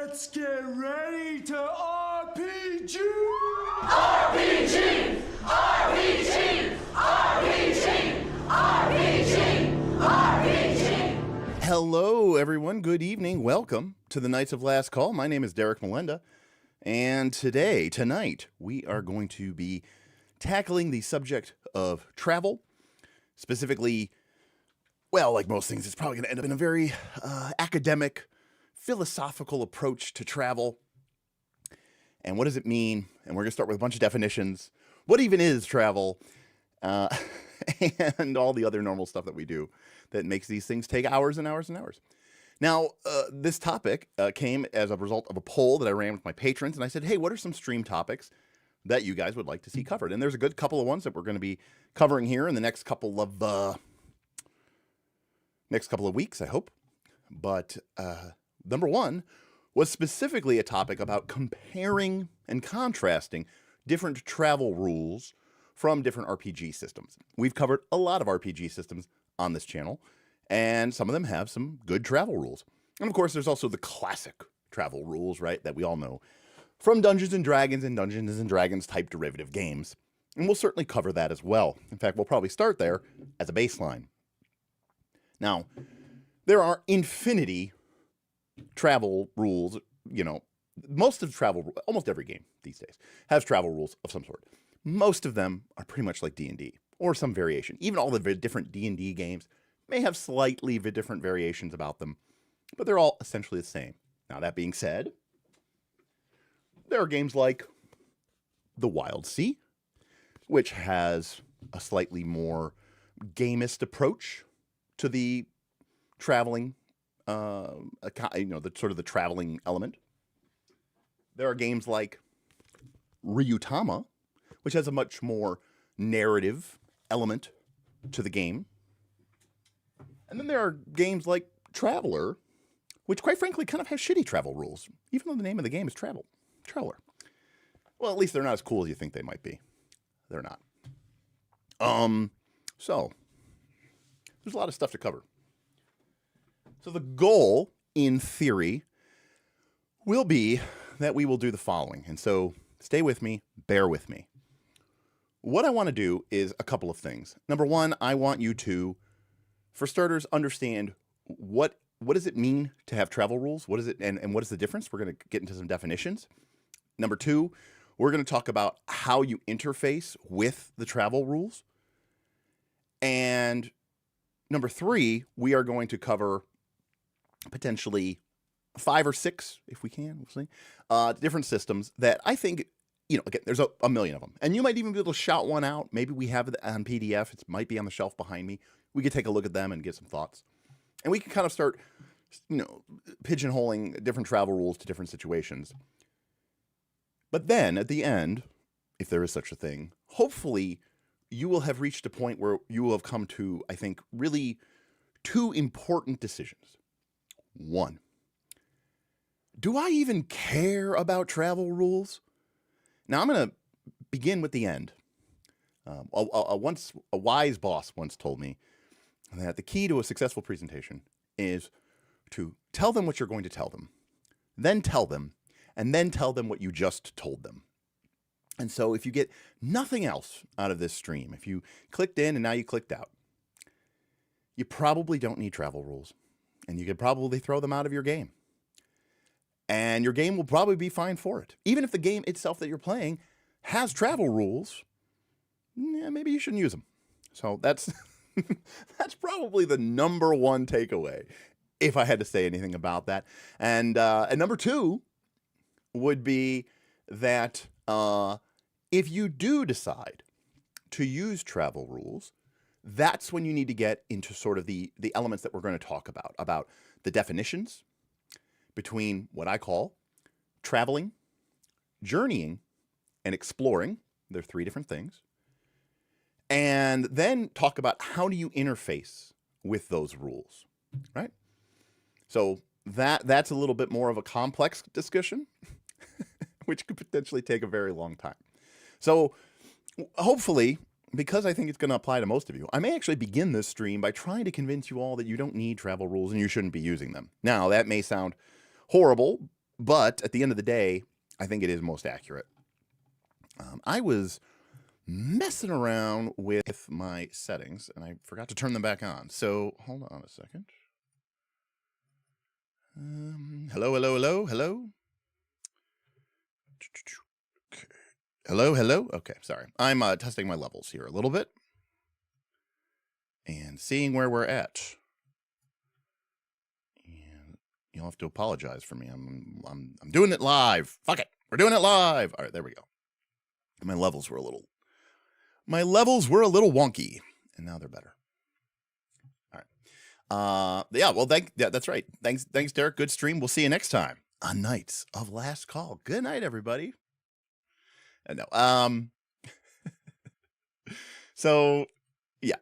Let's get ready to RPG! RPG! RPG! RPG! RPG! RPG! Hello, everyone. Good evening. Welcome to the Knights of Last Call. My name is Derek Melenda, and tonight, we are going to be tackling the subject of travel. Specifically, well, like most things, it's probably going to end up in a very academic, philosophical approach to travel. And what does it mean? And we're going to start with a bunch of definitions. What even is travel? And all the other normal stuff that we do that makes these things take hours and hours and hours. Now, this topic came as a result of a poll that I ran with my patrons. And I said, hey, what are some stream topics that you guys would like to see covered? And there's a good couple of ones that we're going to be covering here in the next couple of weeks, I hope. But number one was specifically a topic about comparing and contrasting different travel rules from different RPG systems. We've covered a lot of RPG systems on this channel, and some of them have some good travel rules. And of course, there's also the classic travel rules, right, that we all know from Dungeons & Dragons and Dungeons & Dragons type derivative games. And we'll certainly cover that as well. In fact, we'll probably start there as a baseline. Now, there are infinity travel rules. You know, almost every game these days has travel rules of some sort. Most of them are pretty much like D&D or some variation. Even all the different D&D games may have slightly different variations about them, but they're all essentially the same. Now, that being said, there are games like The Wild Sea, which has a slightly more gamist approach to the traveling, the traveling element. There are games like Ryutama, which has a much more narrative element to the game. And then there are games like Traveler, which quite frankly kind of has shitty travel rules, even though the name of the game is Traveler. Well, at least they're not as cool as you think they might be. They're not. So there's a lot of stuff to cover. So the goal, in theory, will be that we will do the following. And so stay with me, bear with me. What I want to do is a couple of things. Number one, I want you to, for starters, understand what does it mean to have travel rules? What is it, and what is the difference? We're going to get into some definitions. Number two, we're going to talk about how you interface with the travel rules. And number three, we are going to cover potentially 5 or 6, if we can, we'll see, different systems that I think, again, there's a million of them. And you might even be able to shout one out. Maybe we have it on PDF. It might be on the shelf behind me. We could take a look at them and get some thoughts. And we can kind of start, pigeonholing different travel rules to different situations. But then, at the end, if there is such a thing, hopefully you will have reached a point where you will have come to, I think, really 2 important decisions. 1, do I even care about travel rules? Now, I'm going to begin with the end. A wise boss once told me that the key to a successful presentation is to tell them what you're going to tell them, then tell them, and then tell them what you just told them. And so if you get nothing else out of this stream, if you clicked in and now you clicked out, you probably don't need travel rules. And you could probably throw them out of your game. And your game will probably be fine for it. Even if the game itself that you're playing has travel rules, maybe you shouldn't use them. So that's that's probably the number one takeaway, if I had to say anything about that. And number 2 would be that if you do decide to use travel rules, that's when you need to get into sort of the elements that we're going to talk about the definitions between what I call traveling, journeying, and exploring. They're 3 different things. And then talk about how do you interface with those rules, right? So that's a little bit more of a complex discussion, which could potentially take a very long time. So hopefully, because I think it's going to apply to most of you, I may actually begin this stream by trying to convince you all that you don't need travel rules and you shouldn't be using them. Now, that may sound horrible, But at the end of the day, I think it is most accurate. I was messing around with my settings, and I forgot to turn them back on. So hold on a second. Hello, hello, hello, hello. Okay. Hello, hello. Okay, sorry. I'm testing my levels here a little bit and seeing where we're at. And you'll have to apologize for me. I'm doing it live. Fuck it. We're doing it live. All right, there we go. My levels were a little wonky, and now they're better. All right. Yeah, well, that's right. Thanks, Derek. Good stream. We'll see you next time on Knights of Last Call. Good night, everybody. No. So yeah.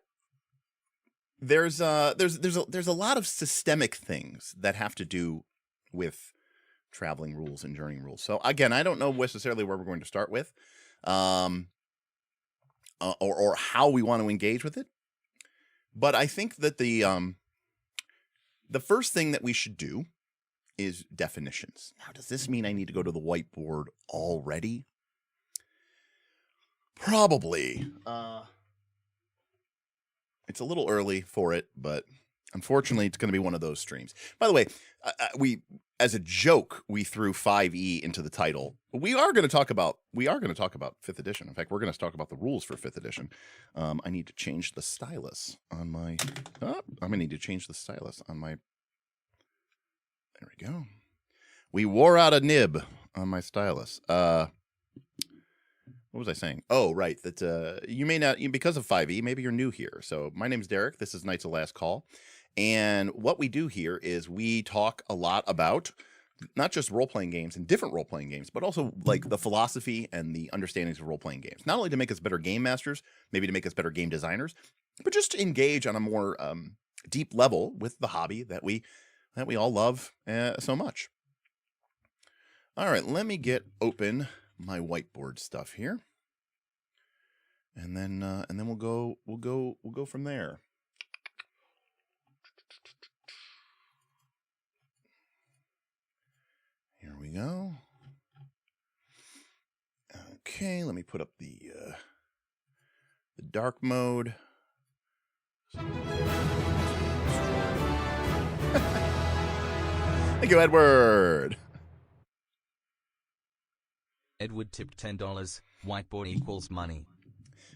There's a lot of systemic things that have to do with traveling rules and journeying rules. So again, I don't know necessarily where we're going to start with. Or how we want to engage with it. But I think that the first thing that we should do is definitions. Now, does this mean I need to go to the whiteboard already? Probably. It's a little early for it, but unfortunately, it's going to be one of those streams. By the way, we, as a joke, we threw 5e into the title. We are going to talk about 5th edition. In fact, we're going to talk about the rules for 5th edition. I need to change the stylus on my. I'm going to need to change the stylus on my. There we go. We wore out a nib on my stylus. What was I saying? Oh, right. That you may not, because of 5e, maybe you're new here. So my name's Derek. This is Knights of Last Call. And what we do here is we talk a lot about not just role-playing games and different role-playing games, but also like the philosophy and the understandings of role-playing games. Not only to make us better game masters, maybe to make us better game designers, but just to engage on a more deep level with the hobby that we all love so much. All right, let me get open my whiteboard stuff here, and then we'll go from there. Here we go. Okay, let me put up the dark mode. Thank you, Edward. Edward tipped $10. Whiteboard equals money.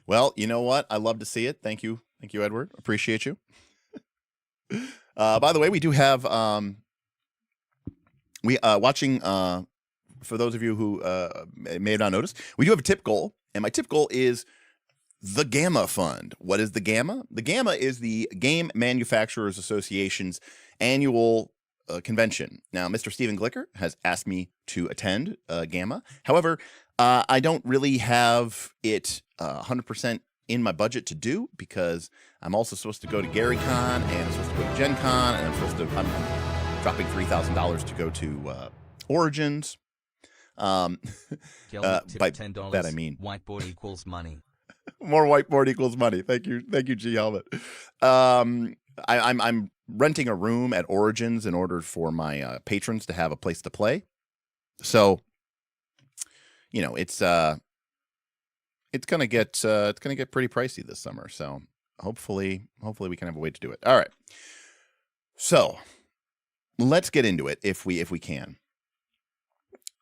Well, you know what? I love to see it. Thank you, Edward. Appreciate you. By the way, we do have watching. For those of you who may have not noticed, we do have a tip goal, and my tip goal is the Gamma Fund. What is the Gamma? The Gamma is the Game Manufacturers Association's annual convention. Now, Mr. Stephen Glicker has asked me to attend Gamma. However, I don't really have it 100% in my budget to do, because I'm also supposed to go to GaryCon, and I'm supposed to go to Gen Con, and I'm dropping $3,000 to go to Origins. By $10. that I mean whiteboard equals money. More whiteboard equals money. Thank you, G Helmet. I'm renting a room at Origins in order for my patrons to have a place to play. So, you know, it's gonna get pretty pricey this summer. So hopefully we can have a way to do it. All right. So let's get into it if we can.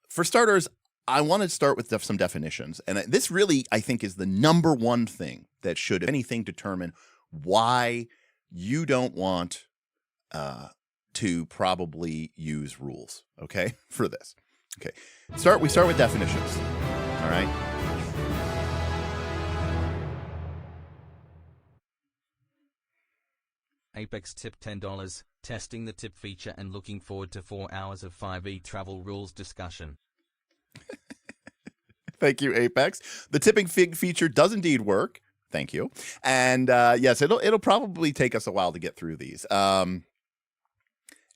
For starters, I want to start with some definitions, and this really, I think, is the number one thing that should, if anything, determine why you don't want to probably use rules. Okay, for this. Okay, we start with definitions. All right. Apex tipped $10. Testing the tip feature and looking forward to 4 hours of 5e travel rules discussion. Thank you, Apex. The tipping feature does indeed work. Thank you. And yes, it'll probably take us a while to get through these. So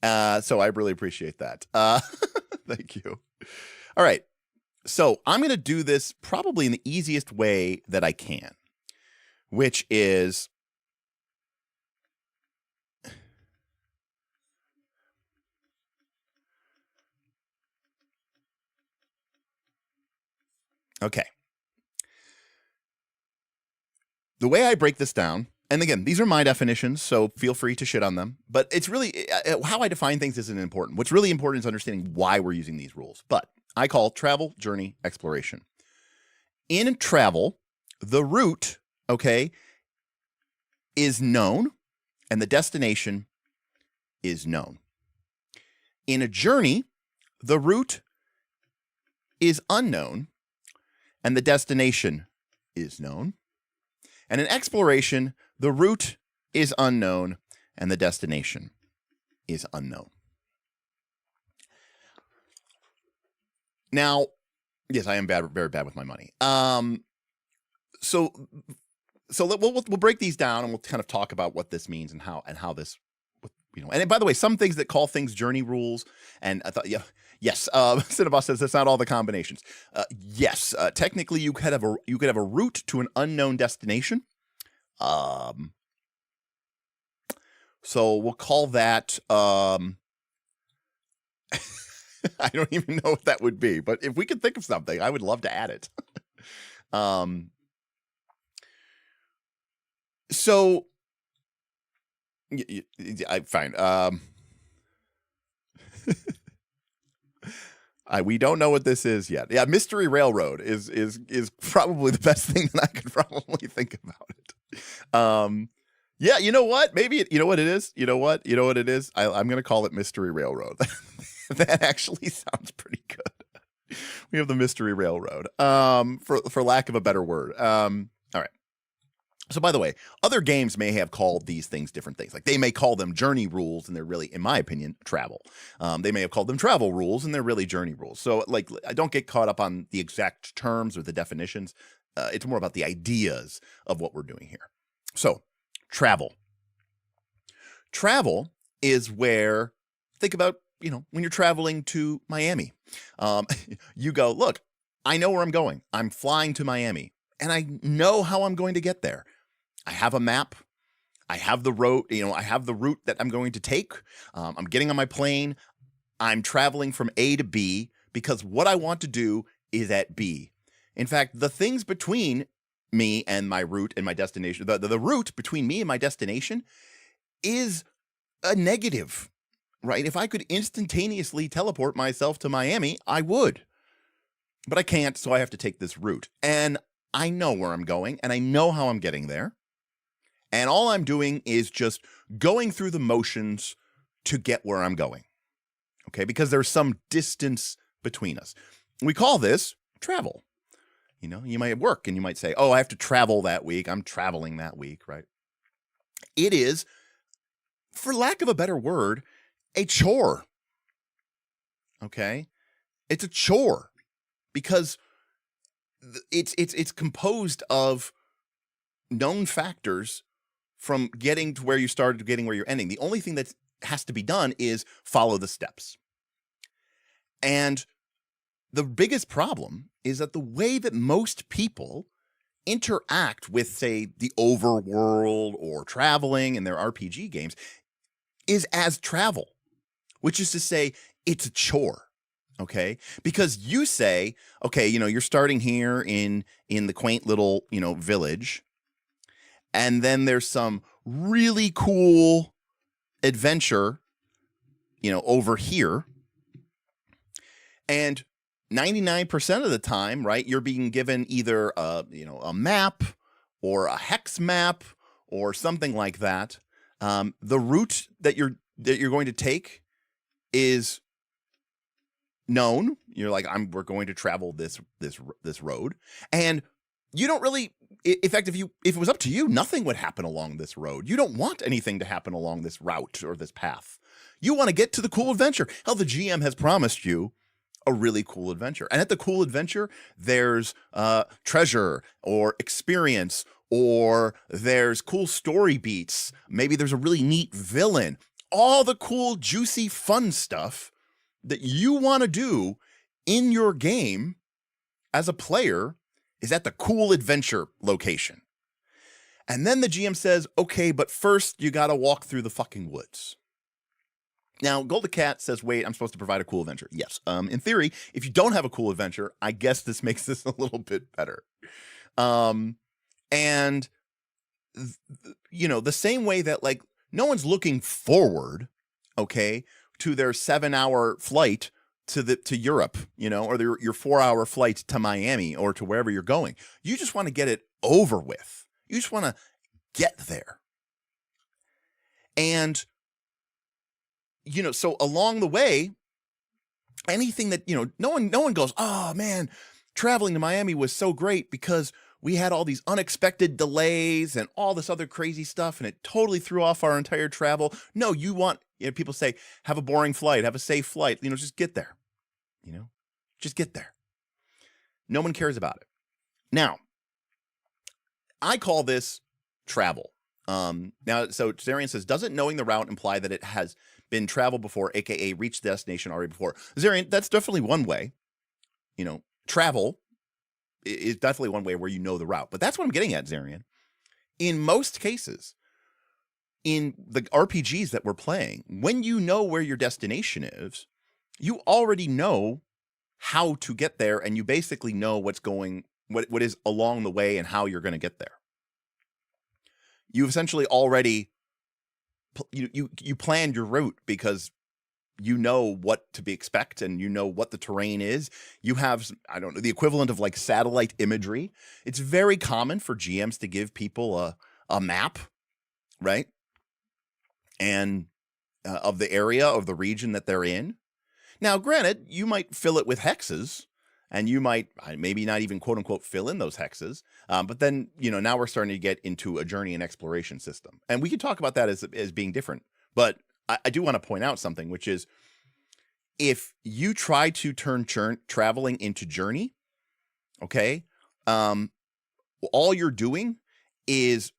I really appreciate that. Thank you. All right. So I'm going to do this probably in the easiest way that I can, which is Okay. The way I break this down, and again, these are my definitions, so feel free to shit on them, but it's really, how I define things isn't important. What's really important is understanding why we're using these rules. But I call travel, journey, exploration. In travel, the route, okay, is known, and the destination is known. In a journey, the route is unknown, and the destination is known. And in exploration, the route is unknown, and the destination is unknown. Now, yes, I am very bad with my money. So we'll break these down, and we'll kind of talk about what this means and how this, you know. And by the way, some things that call things journey rules, and I thought, yeah, yes, Cinnabos says that's not all the combinations. Yes, technically you could have a route to an unknown destination. So we'll call that. I don't even know what that would be, but if we could think of something, I would love to add it. So, fine. We don't know what this is yet. Yeah, Mystery Railroad is probably the best thing that I could probably think about it. Yeah, you know what? Maybe you know what it is. You know what it is. I'm going to call it Mystery Railroad. That actually sounds pretty good. We have the Mystery Railroad. For lack of a better word. All right. So, by the way, other games may have called these things different things. Like they may call them journey rules, and they're really, in my opinion, travel. They may have called them travel rules, and they're really journey rules. So, like, I don't get caught up on the exact terms or the definitions. It's more about the ideas of what we're doing here. So, travel. Travel is where, think about, you know, when you're traveling to Miami. You go, look, I know where I'm going. I'm flying to Miami, and I know how I'm going to get there. I have a map. I have the road, you know, I have the route that I'm going to take. I'm getting on my plane. I'm traveling from A to B because what I want to do is at B. In fact, the things between me and my route and my destination, the route between me and my destination is a negative, right? If I could instantaneously teleport myself to Miami, I would. But I can't, so I have to take this route. And I know where I'm going, and I know how I'm getting there. And all I'm doing is just going through the motions to get where I'm going. Okay, because there's some distance between us. We call this travel. You know, you might work and you might say, oh, I have to travel that week. I'm traveling that week, right? It is, for lack of a better word, a chore. Okay? It's a chore because it's composed of known factors from getting to where you started to getting where you're ending. The only thing that has to be done is follow the steps. And the biggest problem is that the way that most people interact with, say, the overworld or traveling in their RPG games is as travel, which is to say it's a chore. Okay, because you say, okay, you know, you're starting here in the quaint little, you know, village. And then there's some really cool adventure, you know, over here. And 99% of the time, right, you're being given either a map or a hex map or something like that. The route that you're going to take is known. You're like, we're going to travel this road, and you don't really. In fact, if it was up to you, nothing would happen along this road. You don't want anything to happen along this route or this path. You want to get to the cool adventure. Hell, the GM has promised you a really cool adventure. And at the cool adventure, there's treasure or experience, or there's cool story beats. Maybe there's a really neat villain. All the cool, juicy, fun stuff that you want to do in your game as a player is at the cool adventure location. And then the GM says, okay, but first you got to walk through the fucking woods. Now, Golden Cat says, wait, I'm supposed to provide a cool adventure. Yes. In theory, if you don't have a cool adventure, I guess this makes this a little bit better. And, the same way that, like, no one's looking forward, okay, to their 7-hour flight to Europe, or your 4-hour flight to Miami or to wherever you're going. You just want to get it over with. You just want to get there. And, so along the way, anything that, no one goes, oh man, traveling to Miami was so great because we had all these unexpected delays and all this other crazy stuff, and it totally threw off our entire travel. No, you want, people say, have a boring flight, have a safe flight, just get there, just get there. No one cares about it. Now, I call this travel. Now, so Zarian says, doesn't knowing the route imply that it has been traveled before, aka reached the destination already before? Zarian, that's definitely one way. Travel is definitely one way where you know the route. But that's what I'm getting at, Zarian. In most cases, in the RPGs that we're playing, when you know where your destination is, you already know how to get there, and you basically know what is along the way and how you're going to get there. You've essentially already you planned your route because you know what to expect and you know what the terrain is. You have, I don't know, the equivalent of like satellite imagery. It's very common for GMs to give people a map, right? And of the area, of the region that they're in. Now, granted, you might fill it with hexes, and you might maybe not even quote unquote fill in those hexes. But then, now we're starting to get into a journey and exploration system. And we can talk about that as being different. But I do want to point out something, which is if you try to turn traveling into journey, okay, all you're doing is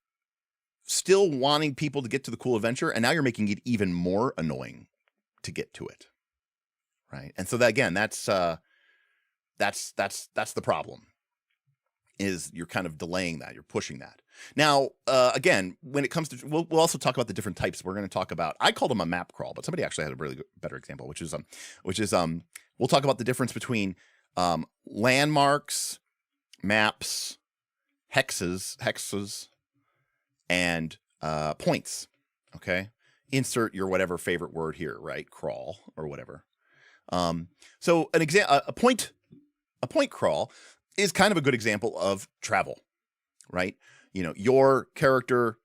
still wanting people to get to the cool adventure. And now you're making it even more annoying to get to it. Right. And so that, again, that's the problem, is you're kind of delaying that. You're pushing that. Now, again, when it comes to, we'll also talk about the different types. We're going to talk about, I called them a map crawl, but somebody actually had a really better example, which is we'll talk about the difference between landmarks, maps, hexes, and points. Okay. Insert your whatever favorite word here, right? Crawl or whatever. So a point crawl is kind of a good example of travel, right? Your character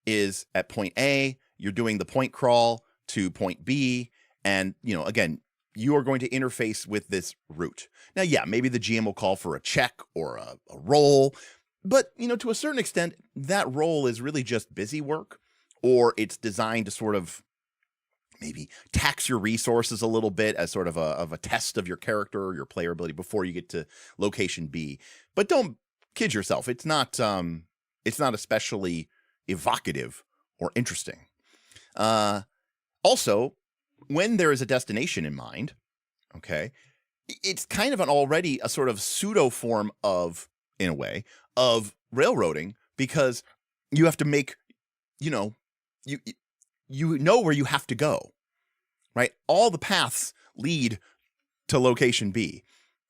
is at point A, you're doing the point crawl to point B, and, again, you are going to interface with this route. Now, yeah, maybe the GM will call for a check or a roll, but, to a certain extent, that roll is really just busy work, or it's designed to sort of maybe tax your resources a little bit as sort of a test of your character or your player ability before you get to location B. But don't kid yourself. It's not especially evocative or interesting. Also, when there is a destination in mind, okay, it's kind of already a sort of pseudo form of, in a way, of railroading, because you have to make, you know where you have to go, right? All the paths lead to location B,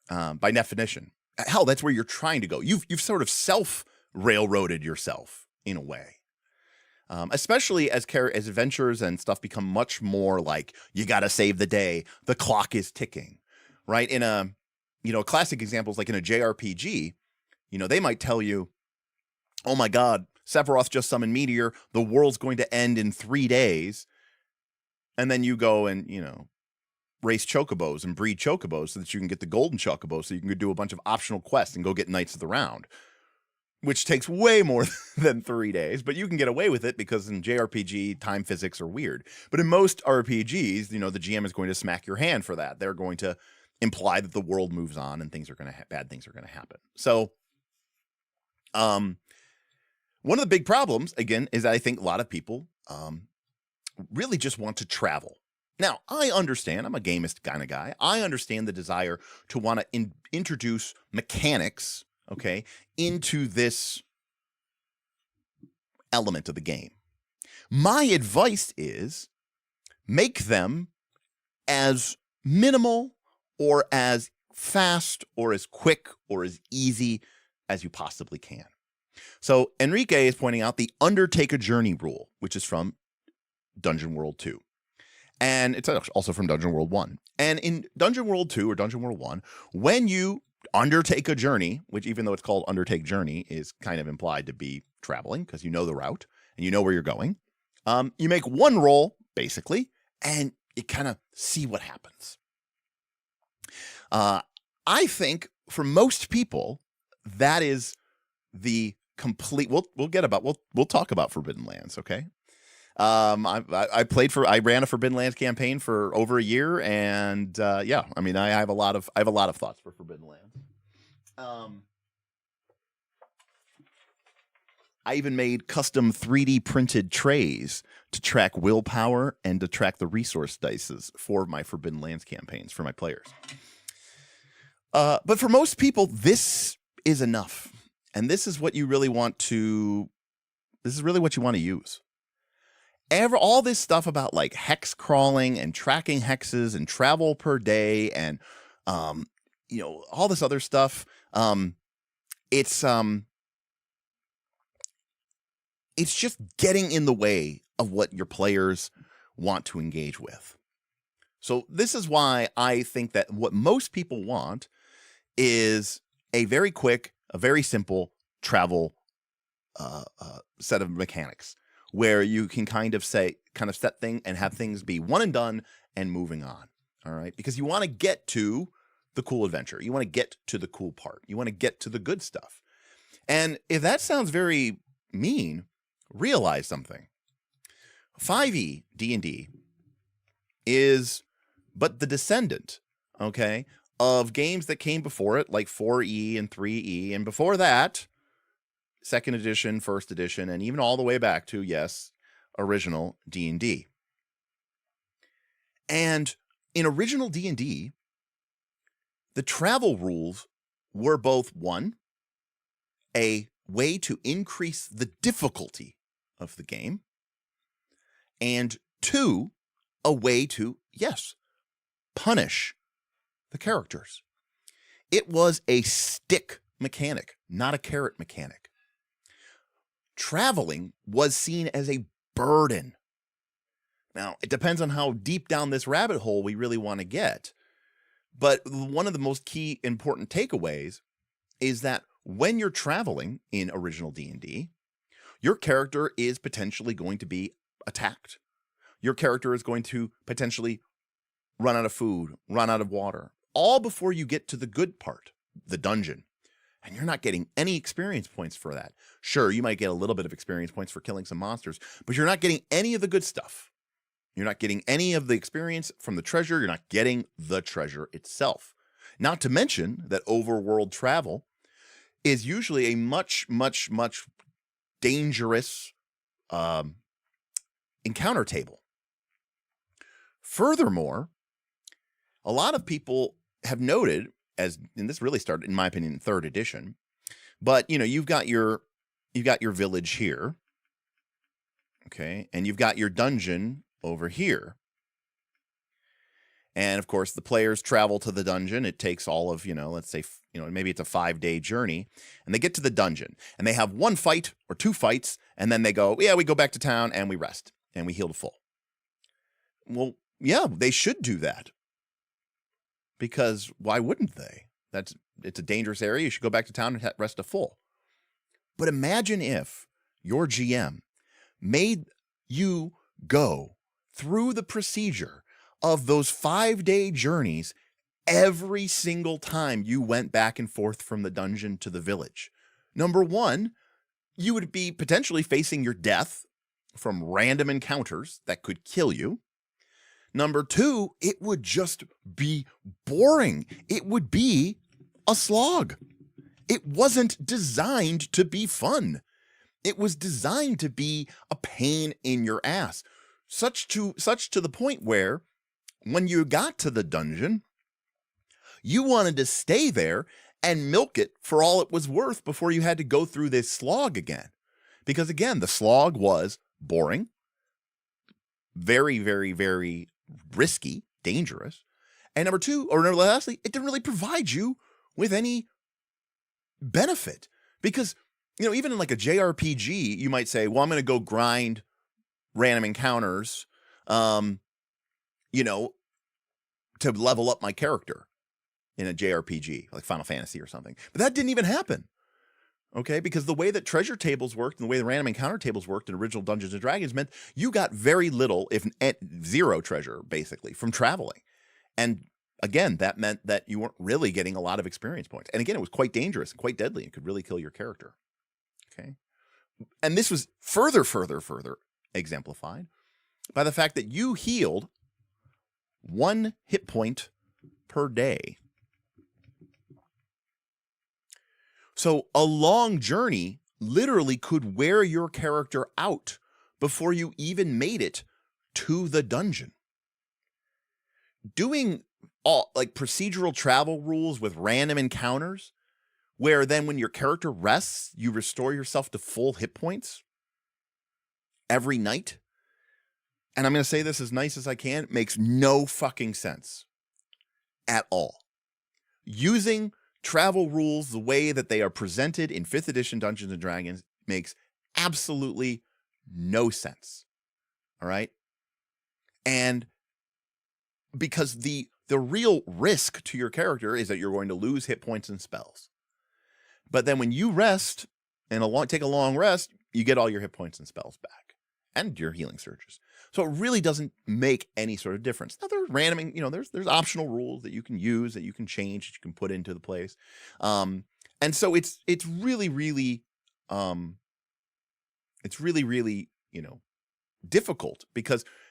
by definition. Hell, that's where you're trying to go. You've sort of self-railroaded yourself in a way. Especially as adventures and stuff become much more like, you got to save the day, the clock is ticking, right? In a classic examples, like in a JRPG, they might tell you, oh my God, Sephiroth just summoned Meteor, the world's going to end in 3 days. And then you go and, race chocobos and breed chocobos so that you can get the golden chocobo, so you can go do a bunch of optional quests and go get Knights of the Round, which takes way more than 3 days, but you can get away with it because in JRPG, time physics are weird. But in most RPGs, the GM is going to smack your hand for that. They're going to imply that the world moves on and bad things are going to happen. So, one of the big problems, again, is that I think a lot of people really just want to travel. Now, I understand, I'm a gamist kind of guy. I understand the desire to want to introduce mechanics, okay, into this element of the game. My advice is make them as minimal or as fast or as quick or as easy as you possibly can. So Enrique is pointing out the undertake a journey rule, which is from Dungeon World 2. And it's also from Dungeon World 1. And in Dungeon World 2 or Dungeon World 1, when you undertake a journey, which even though it's called undertake journey is kind of implied to be traveling because you know the route and you know where you're going, you make one roll basically, and you kind of see what happens. I think for most people, that is the complete. We'll talk about Forbidden Lands, okay? I ran a Forbidden Lands campaign for over a year, and yeah, I mean, I have a lot of thoughts for Forbidden Lands. I even made custom 3D printed trays to track willpower and to track the resource dices for my Forbidden Lands campaigns for my players. But for most people, this is enough. And this is what you really want to, this is really what you want to use. All this stuff about like hex crawling and tracking hexes and travel per day and, all this other stuff. It's just getting in the way of what your players want to engage with. So this is why I think that what most people want is a very quick, a very simple travel set of mechanics where you can kind of set thing and have things be one and done and moving on. All right. Because you want to get to the cool adventure. You want to get to the cool part. You want to get to the good stuff. And if that sounds very mean, realize something. 5e D&D is but the descendant, okay, of games that came before it, like 4e and 3e, and before that, 2nd edition, 1st edition, and even all the way back to, yes, original D&D. And in original D&D, the travel rules were both, one, a way to increase the difficulty of the game, and two, a way to, yes, punish the characters. It was a stick mechanic, not a carrot mechanic. Traveling was seen as a burden. Now, it depends on how deep down this rabbit hole we really want to get. But one of the most key important takeaways is that when you're traveling in original D&D, your character is potentially going to be attacked. Your character is going to potentially run out of food, run out of water, all before you get to the good part, the dungeon. And you're not getting any experience points for that. Sure, you might get a little bit of experience points for killing some monsters, but you're not getting any of the good stuff. You're not getting any of the experience from the treasure. You're not getting the treasure itself. Not to mention that overworld travel is usually a much, much, much dangerous encounter table. Furthermore, a lot of people have noted, and this really started, in my opinion, in 3rd edition, but you've got your village here, okay, and you've got your dungeon over here. And of course, the players travel to the dungeon. It takes all of, let's say, maybe it's a 5-day journey, and they get to the dungeon and they have one fight or 2 fights. And then they go, yeah, we go back to town and we rest and we heal to full. Well, yeah, they should do that, because why wouldn't they? It's a dangerous area. You should go back to town and rest to full. But imagine if your GM made you go through the procedure of those 5-day journeys every single time you went back and forth from the dungeon to the village. Number one, you would be potentially facing your death from random encounters that could kill you. Number two, it would just be boring. It would be a slog. It wasn't designed to be fun. It was designed to be a pain in your ass. Such to the point where when you got to the dungeon, you wanted to stay there and milk it for all it was worth before you had to go through this slog again. Because again, the slog was boring, very, very, very risky, dangerous. And number two, or lastly, it didn't really provide you with any benefit. Because, even in like a JRPG, you might say, well, I'm going to go grind random encounters, to level up my character in a JRPG, like Final Fantasy or something. But that didn't even happen. Okay, because the way that treasure tables worked and the way the random encounter tables worked in original Dungeons & Dragons meant you got very little, if zero treasure, basically, from traveling. And again, that meant that you weren't really getting a lot of experience points. And again, it was quite dangerous and quite deadly and could really kill your character. Okay. And this was further exemplified by the fact that you healed 1 hit point per day. So a long journey literally could wear your character out before you even made it to the dungeon. Doing all like procedural travel rules with random encounters, where then when your character rests, you restore yourself to full hit points every night. And I'm going to say this as nice as I can, makes no fucking sense at all. Using travel rules the way that they are presented in 5th edition Dungeons & Dragons makes absolutely no sense. All right? And because the real risk to your character is that you're going to lose hit points and spells. But then when you rest and take a long rest, you get all your hit points and spells back and your healing surges. So it really doesn't make any sort of difference. Now there's random, there's optional rules that you can use, that you can change, that you can put into the place. And so it's really, really, difficult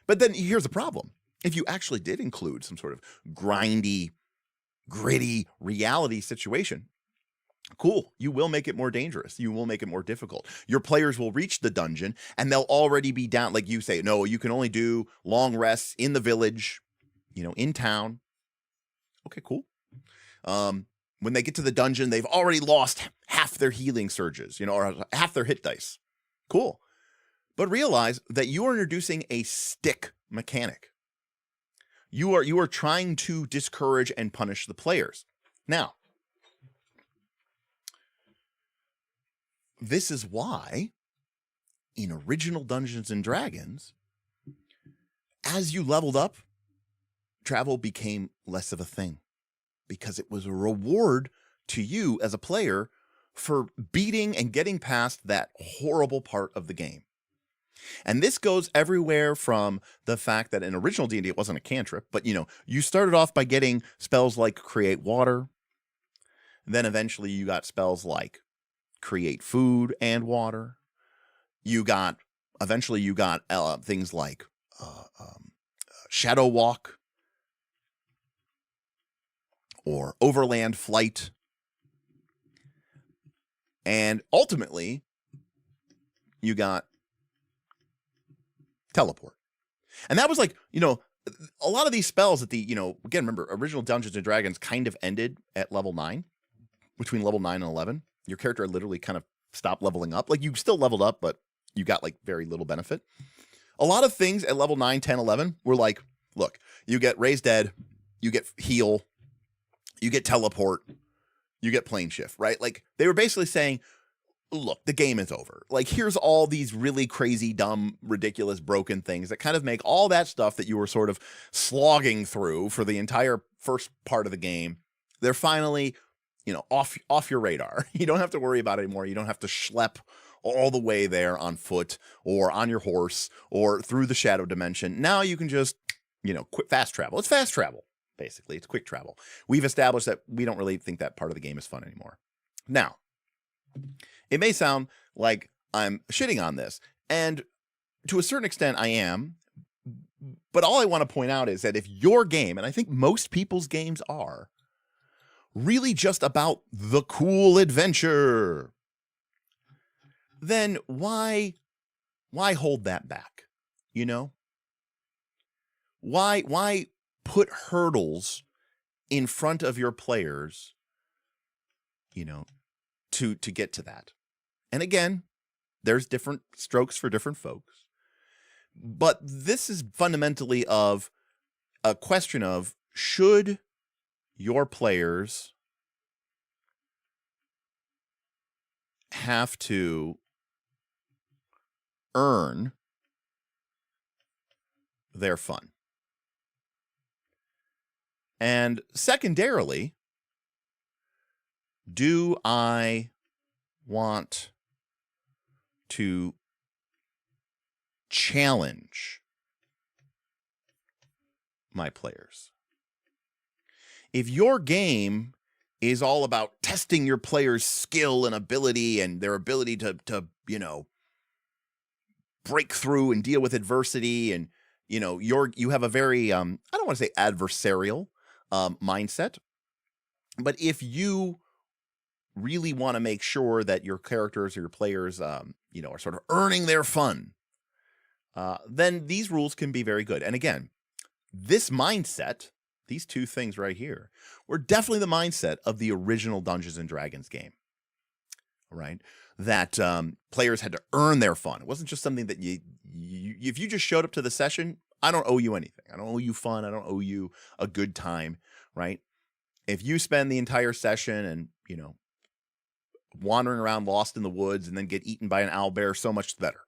but then here's the problem. If you actually did include some sort of grindy, gritty reality situation, cool. You will make it more dangerous. You will make it more difficult. Your players will reach the dungeon and they'll already be down. Like you say, no, you can only do long rests in the village, in town. Okay, cool. When they get to the dungeon, they've already lost half their healing surges, or half their hit dice. Cool. But realize that you are introducing a stick mechanic. You are trying to discourage and punish the players. Now, this is why in original Dungeons & Dragons, as you leveled up, travel became less of a thing because it was a reward to you as a player for beating and getting past that horrible part of the game. And this goes everywhere from the fact that in original D&D, it wasn't a cantrip, but you started off by getting spells like create water. Then eventually you got spells like create food and water. Eventually you got things like shadow walk or overland flight. And ultimately you got teleport. And that was like, a lot of these spells at the, again, remember, original Dungeons & Dragons kind of ended at level 9, between level 9 and 11. Your character literally kind of stopped leveling up. Like you still leveled up, but you got like very little benefit. A lot of things at level 9, 10, 11 were like, look, you get raise dead, you get heal, you get teleport, you get plane shift, right? Like they were basically saying, look, the game is over. Like, here's all these really crazy, dumb, ridiculous, broken things that kind of make all that stuff that you were sort of slogging through for the entire first part of the game. They're finally, off your radar. You don't have to worry about it anymore. You don't have to schlep all the way there on foot or on your horse or through the shadow dimension. Now you can just, quick fast travel. It's fast travel, basically. It's quick travel. We've established that we don't really think that part of the game is fun anymore. Now, it may sound like I'm shitting on this, and to a certain extent I am, but all I want to point out is that if your game, and I think most people's games are, really just about the cool adventure, then why hold that back? Why put hurdles in front of your players, to get to that? And again, there's different strokes for different folks. But this is fundamentally of a question of, should your players have to earn their fun? And secondarily, do I want to challenge my players? If your game is all about testing your players' skill and ability and their ability to break through and deal with adversity, and you have a very I don't want to say adversarial mindset, but if you really want to make sure that your characters or your players are sort of earning their fun, then these rules can be very good. And again, this mindset, these two things right here, were definitely the mindset of the original Dungeons and Dragons game, right? That players had to earn their fun. It wasn't just something that you if you just showed up to the session, I don't owe you anything. I don't owe you fun. I don't owe you a good time, right? If you spend the entire session and, wandering around lost in the woods and then get eaten by an owlbear, so much better.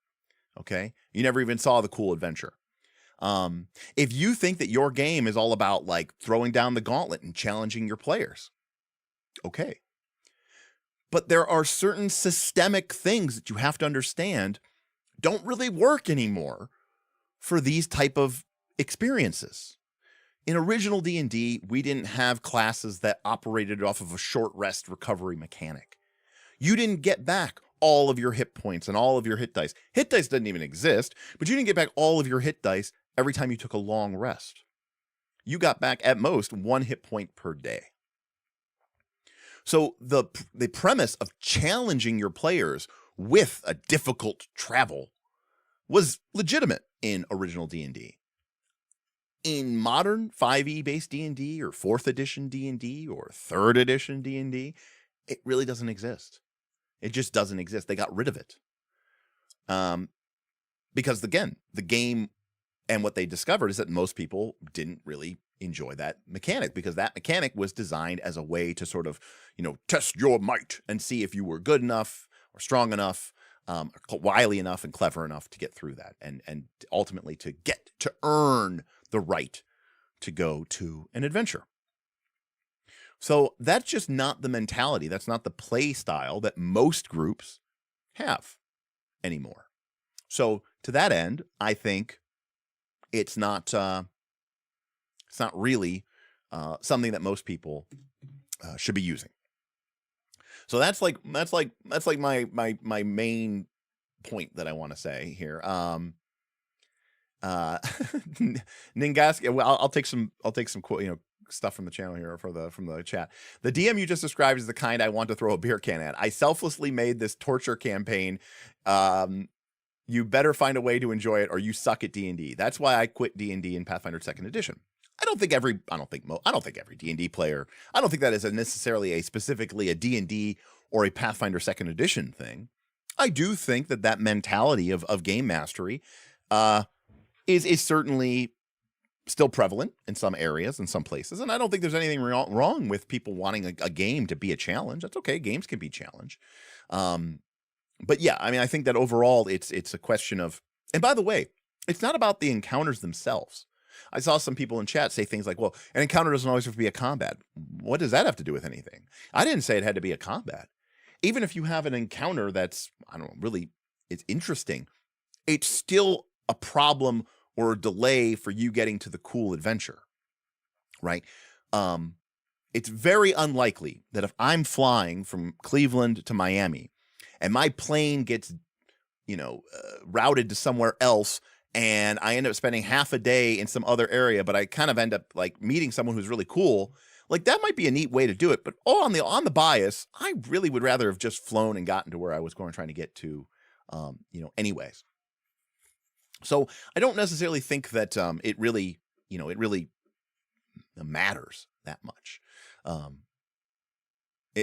Okay? You never even saw the cool adventure. If you think that your game is all about like throwing down the gauntlet and challenging your players, okay. But there are certain systemic things that you have to understand don't really work anymore for these type of experiences. In original D&D, we didn't have classes that operated off of a short rest recovery mechanic. You didn't get back all of your hit points and all of your hit dice. Hit dice didn't even exist, but you didn't get back all of your hit dice every time you took a long rest. You got back at most 1 hit point per day. So the premise of challenging your players with a difficult travel was legitimate in original D&D. In modern 5e based D&D or 4th edition D&D or 3rd edition D&D, it really doesn't exist. It just doesn't exist. They got rid of it. Because again, the game and what they discovered is that most people didn't really enjoy that mechanic, because that mechanic was designed as a way to sort of, test your might and see if you were good enough or strong enough, wily enough and clever enough to get through that, and ultimately to earn the right to go to an adventure. So that's just not the mentality. That's not the play style that most groups have anymore. So to that end, I think it's not really something that most people should be using. So that's like my main point that I want to say here. Ningaski, well, I'll take some stuff from the channel here from the chat. The DM you just described is the kind I want to throw a beer can at. I selflessly made this torture campaign. You better find a way to enjoy it, or you suck at D&D. That's why I quit D&D in Pathfinder 2nd Edition. I don't think every D&D player, I don't think that is necessarily specifically a D&D or a Pathfinder 2nd Edition thing. I do think that mentality of game mastery is certainly still prevalent in some areas, in some places. And I don't think there's anything wrong with people wanting a game to be a challenge. That's okay. Games can be challenge. But yeah, I mean, I think that overall it's a question of, and by the way, it's not about the encounters themselves. I saw some people in chat say things like, well, an encounter doesn't always have to be a combat. What does that have to do with anything? I didn't say it had to be a combat. Even if you have an encounter that's, I don't know, really, it's interesting, it's still a problem or a delay for you getting to the cool adventure, right? It's very unlikely that if I'm flying from Cleveland to Miami and my plane gets, routed to somewhere else, and I end up spending half a day in some other area, but I kind of end up like meeting someone who's really cool. Like, that might be a neat way to do it, but on the bias, I really would rather have just flown and gotten to where I was trying to get to, anyways. So I don't necessarily think that it really matters that much,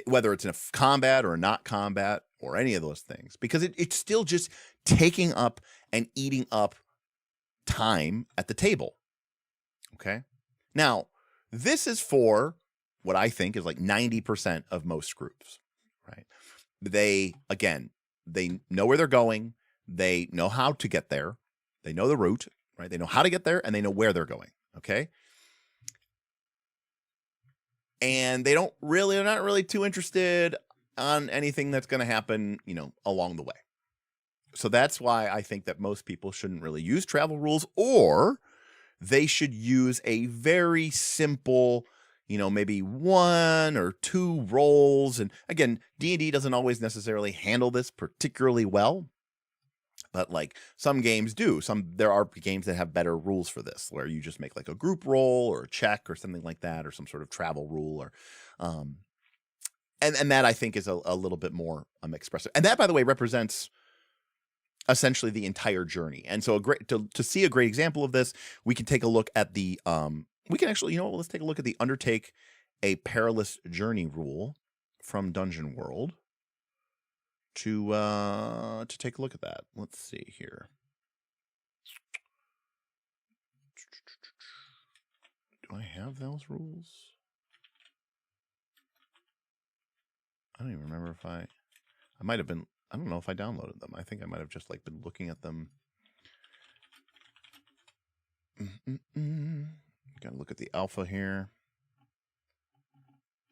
whether it's in a combat or not combat or any of those things, because it's still just taking up and eating up time at the table. Okay. Now, this is for what I think is like 90% of most groups, right? They know where they're going. They know how to get there. They know the route, right? They know how to get there and they know where they're going. Okay. And they're not really too interested on anything that's going to happen, along the way. So that's why I think that most people shouldn't really use travel rules, or they should use a very simple, maybe 1 or 2 rolls. And again, D&D doesn't always necessarily handle this particularly well, but like some games do. There are games that have better rules for this, where you just make like a group roll or a check or something like that, or some sort of travel rule, or and that I think is a little bit more expressive. And that, by the way, represents essentially the entire journey. And so to see a great example of this, we can take a look at the let's take a look at the Undertake a Perilous Journey rule from Dungeon World to take a look at that. Let's see here. Do I have those rules? I don't even remember if I might have been. I don't know if I downloaded them. I think I might have just been looking at them. Got to look at the alpha here.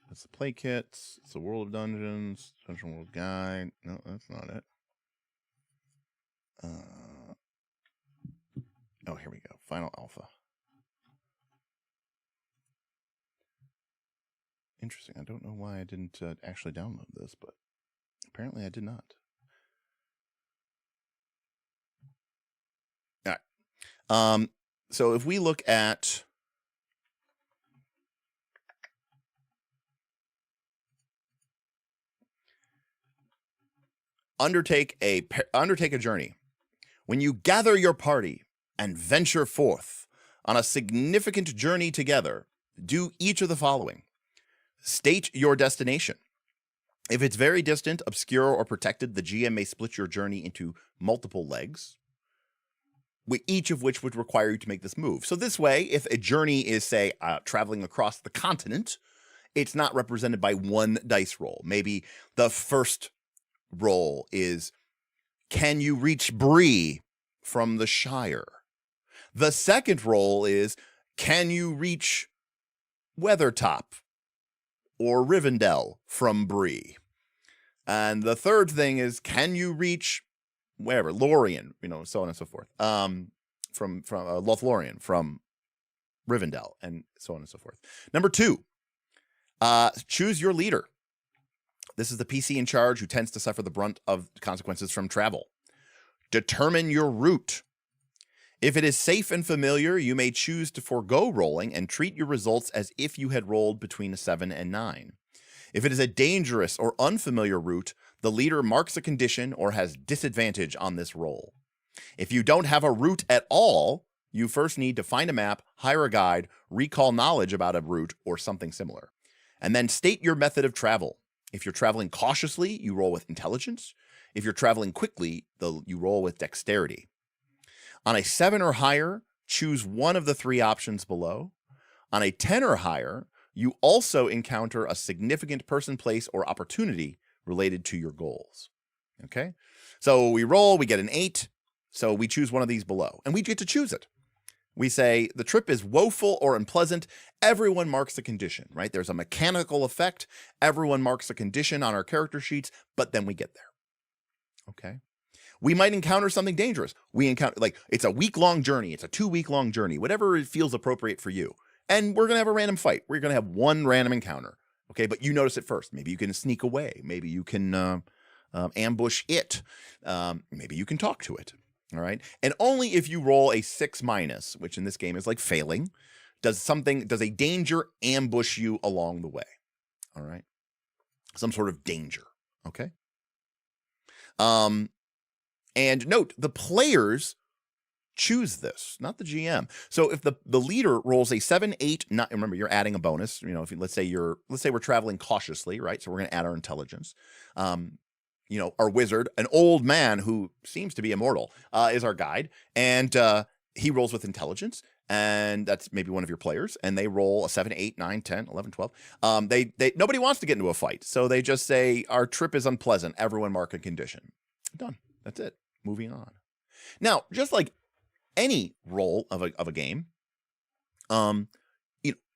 That's the play kits. It's the World of Dungeons. Dungeon World Guide. No, that's not it. Oh, here we go. Final alpha. Interesting. I don't know why I didn't actually download this, but apparently I did not. All right. So if we look at Undertake a Journey. When you gather your party and venture forth on a significant journey together, do each of the following. State your destination. If it's very distant, obscure, or protected, the GM may split your journey into multiple legs, each of which would require you to make this move. So this way, if a journey is, say, traveling across the continent, it's not represented by one dice roll. Maybe the first roll is, can you reach Bree from the Shire? The second roll is, can you reach Weathertop or Rivendell from Bree? And the third thing is, can you reach wherever, Lorien, so on and so forth, from Lothlorien, from Rivendell, and so on and so forth. Number 2, choose your leader. This is the PC in charge who tends to suffer the brunt of consequences from travel. Determine your route. If it is safe and familiar, you may choose to forego rolling and treat your results as if you had rolled between a 7 and 9. If it is a dangerous or unfamiliar route, the leader marks a condition or has disadvantage on this roll. If you don't have a route at all, you first need to find a map, hire a guide, recall knowledge about a route or something similar, and then state your method of travel. If you're traveling cautiously, you roll with intelligence. If you're traveling quickly, you roll with dexterity. On a 7 or higher, choose one of the 3 options below. On a 10 or higher, you also encounter a significant person, place, or opportunity related to your goals. Okay? So we roll, we get an 8. So we choose one of these below, and we get to choose it. We say the trip is woeful or unpleasant. Everyone marks the condition, right? There's a mechanical effect. Everyone marks the condition on our character sheets, but then we get there. Okay. We might encounter something dangerous. We encounter, it's a week-long journey. It's a 2-week-long journey, whatever it feels appropriate for you. And we're going to have a random fight. We're going to have one random encounter. Okay. But you notice it first. Maybe you can sneak away. Maybe you can ambush it. Maybe you can talk to it. All right. And only if you roll a 6-, which in this game is like failing, does a danger ambush you along the way. All right. Some sort of danger. Okay. And note, the players choose this, not the GM. So if the leader rolls a 7, 8, 9, remember you're adding a bonus. If let's say we're traveling cautiously, right? So we're going to add our intelligence. Our wizard, an old man who seems to be immortal, is our guide. And he rolls with intelligence, and that's maybe one of your players, and they roll a 7, 8, 9, 10, 11, 12. They nobody wants to get into a fight, so they just say, our trip is unpleasant. Everyone mark a condition. Done. That's it. Moving on. Now, just like any role of a game,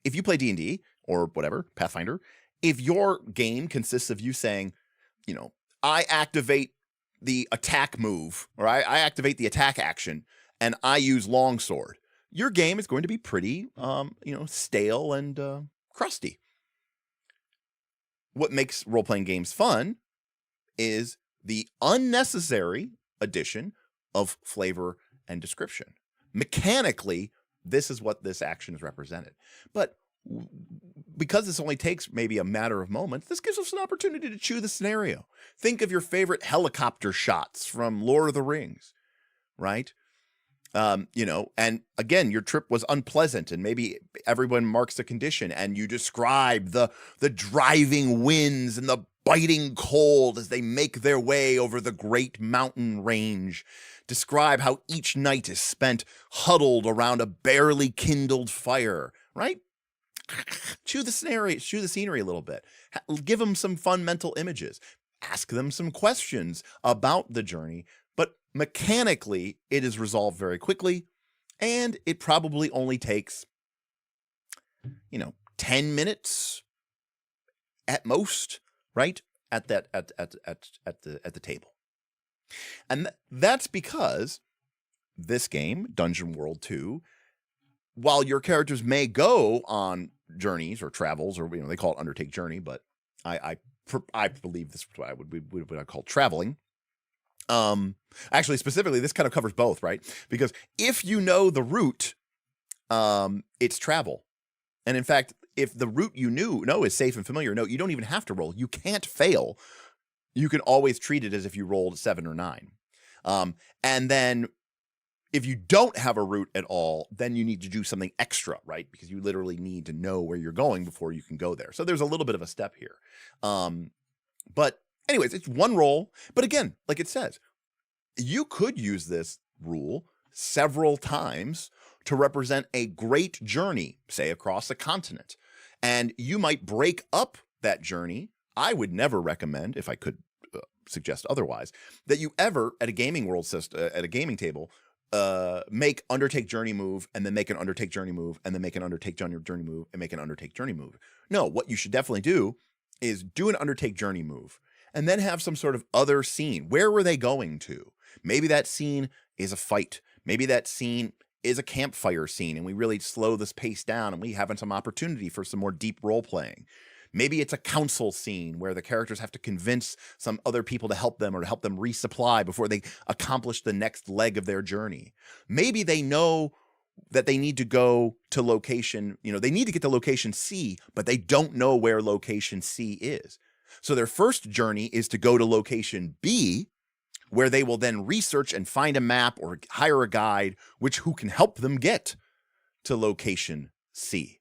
if you play D&D or whatever, Pathfinder, if your game consists of you saying, I activate the attack move, or I activate the attack action, and I use longsword, your game is going to be pretty, stale and crusty. What makes role-playing games fun is the unnecessary addition of flavor and description. Mechanically, this is what this action is represented. But because this only takes maybe a matter of moments, this gives us an opportunity to chew the scenario. Think of your favorite helicopter shots from Lord of the Rings, right? And again, your trip was unpleasant, and maybe everyone marks a condition, and you describe the driving winds and the biting cold as they make their way over the great mountain range. Describe how each night is spent huddled around a barely kindled fire, right? Chew the scenery a little bit. Give them some fun mental images. Ask them some questions about the journey. But mechanically, it is resolved very quickly, and it probably only takes, 10 minutes at most, right? At the table. And that's because this game, Dungeon World 2, while your characters may go on journeys or travels, or they call it undertake journey, but I believe this is what I call traveling. Actually, specifically, this kind of covers both, right? Because if you know the route, it's travel. And in fact, if the route you know is safe and familiar, no, you don't even have to roll. You can't fail. You can always treat it as if you rolled 7 or 9. And then if you don't have a route at all, then you need to do something extra, right? Because you literally need to know where you're going before you can go there. So there's a little bit of a step here. But anyways, it's one roll. But again, like it says, you could use this rule several times to represent a great journey, say across a continent. And you might break up that journey. I would never recommend, if I could suggest otherwise, that you ever at a gaming world system, at a gaming table, make undertake journey move, and then make an undertake journey move, and then make an undertake journey move, and make an undertake journey move. No, what you should definitely do is do an undertake journey move, and then have some sort of other scene. Where were they going to? Maybe that scene is a fight. Maybe that scene is a campfire scene, and we really slow this pace down, and we have some opportunity for some more deep role playing. Maybe it's a council scene where the characters have to convince some other people to help them, or to help them resupply before they accomplish the next leg of their journey. Maybe they know that they need to go to location, they need to get to location C, but they don't know where location C is. So their first journey is to go to location B, where they will then research and find a map or hire a guide who can help them get to location C,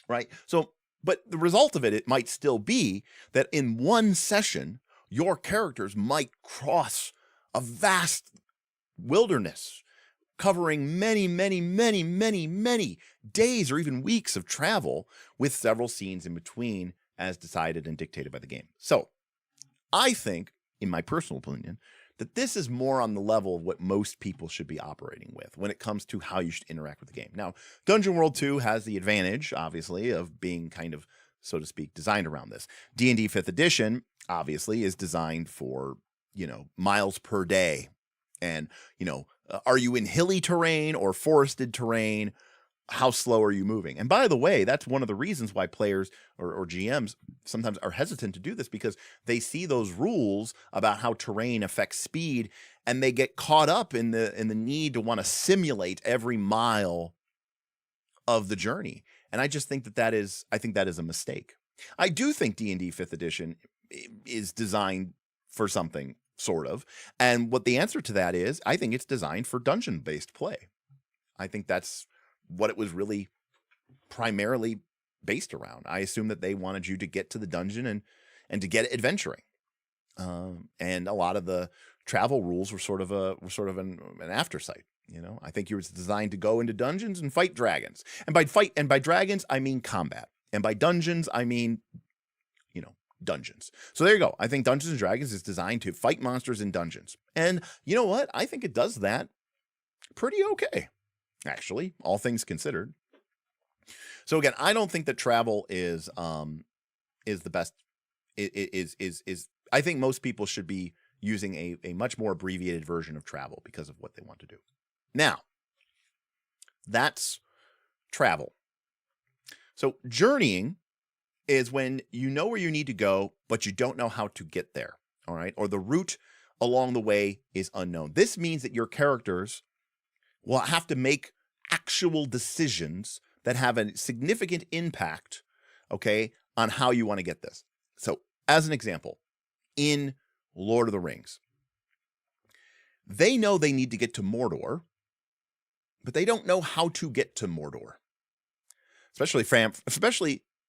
right? But the result of it might still be that in one session, your characters might cross a vast wilderness, covering many, many, many, many, many days or even weeks of travel, with several scenes in between as decided and dictated by the game. So I think, in my personal opinion, that this is more on the level of what most people should be operating with when it comes to how you should interact with the game. Now, Dungeon World 2 has the advantage, obviously, of being kind of, so to speak, designed around this. D&D 5th edition, obviously, is designed for, miles per day. And, are you in hilly terrain or forested terrain? How slow are you moving? And by the way, that's one of the reasons why players or GMs sometimes are hesitant to do this, because they see those rules about how terrain affects speed, and they get caught up in the need to want to simulate every mile of the journey. And I just think that is a mistake. I do think D&D 5th edition is designed for something, sort of. And what the answer to that is, I think it's designed for dungeon-based play. I think that's what it was really primarily based around. I assume that they wanted you to get to the dungeon and to get adventuring. And a lot of the travel rules were sort of an aftersight. You know, I think it was designed to go into dungeons and fight dragons. And by dragons, I mean combat. And by dungeons, I mean, you know, dungeons. So there you go. I think Dungeons and Dragons is designed to fight monsters in dungeons. And you know what? I think it does that pretty okay, actually, all things considered. So again, I don't think that travel is the best. I think most people should be using a much more abbreviated version of travel because of what they want to do. Now, that's travel. So journeying is when you know where you need to go, but you don't know how to get there. All right. Or the route along the way is unknown. This means that your characters will have to make actual decisions that have a significant impact, okay, on how you want to get this. So as an example, in Lord of the Rings, they know they need to get to Mordor, but they don't know how to get to Mordor. Especially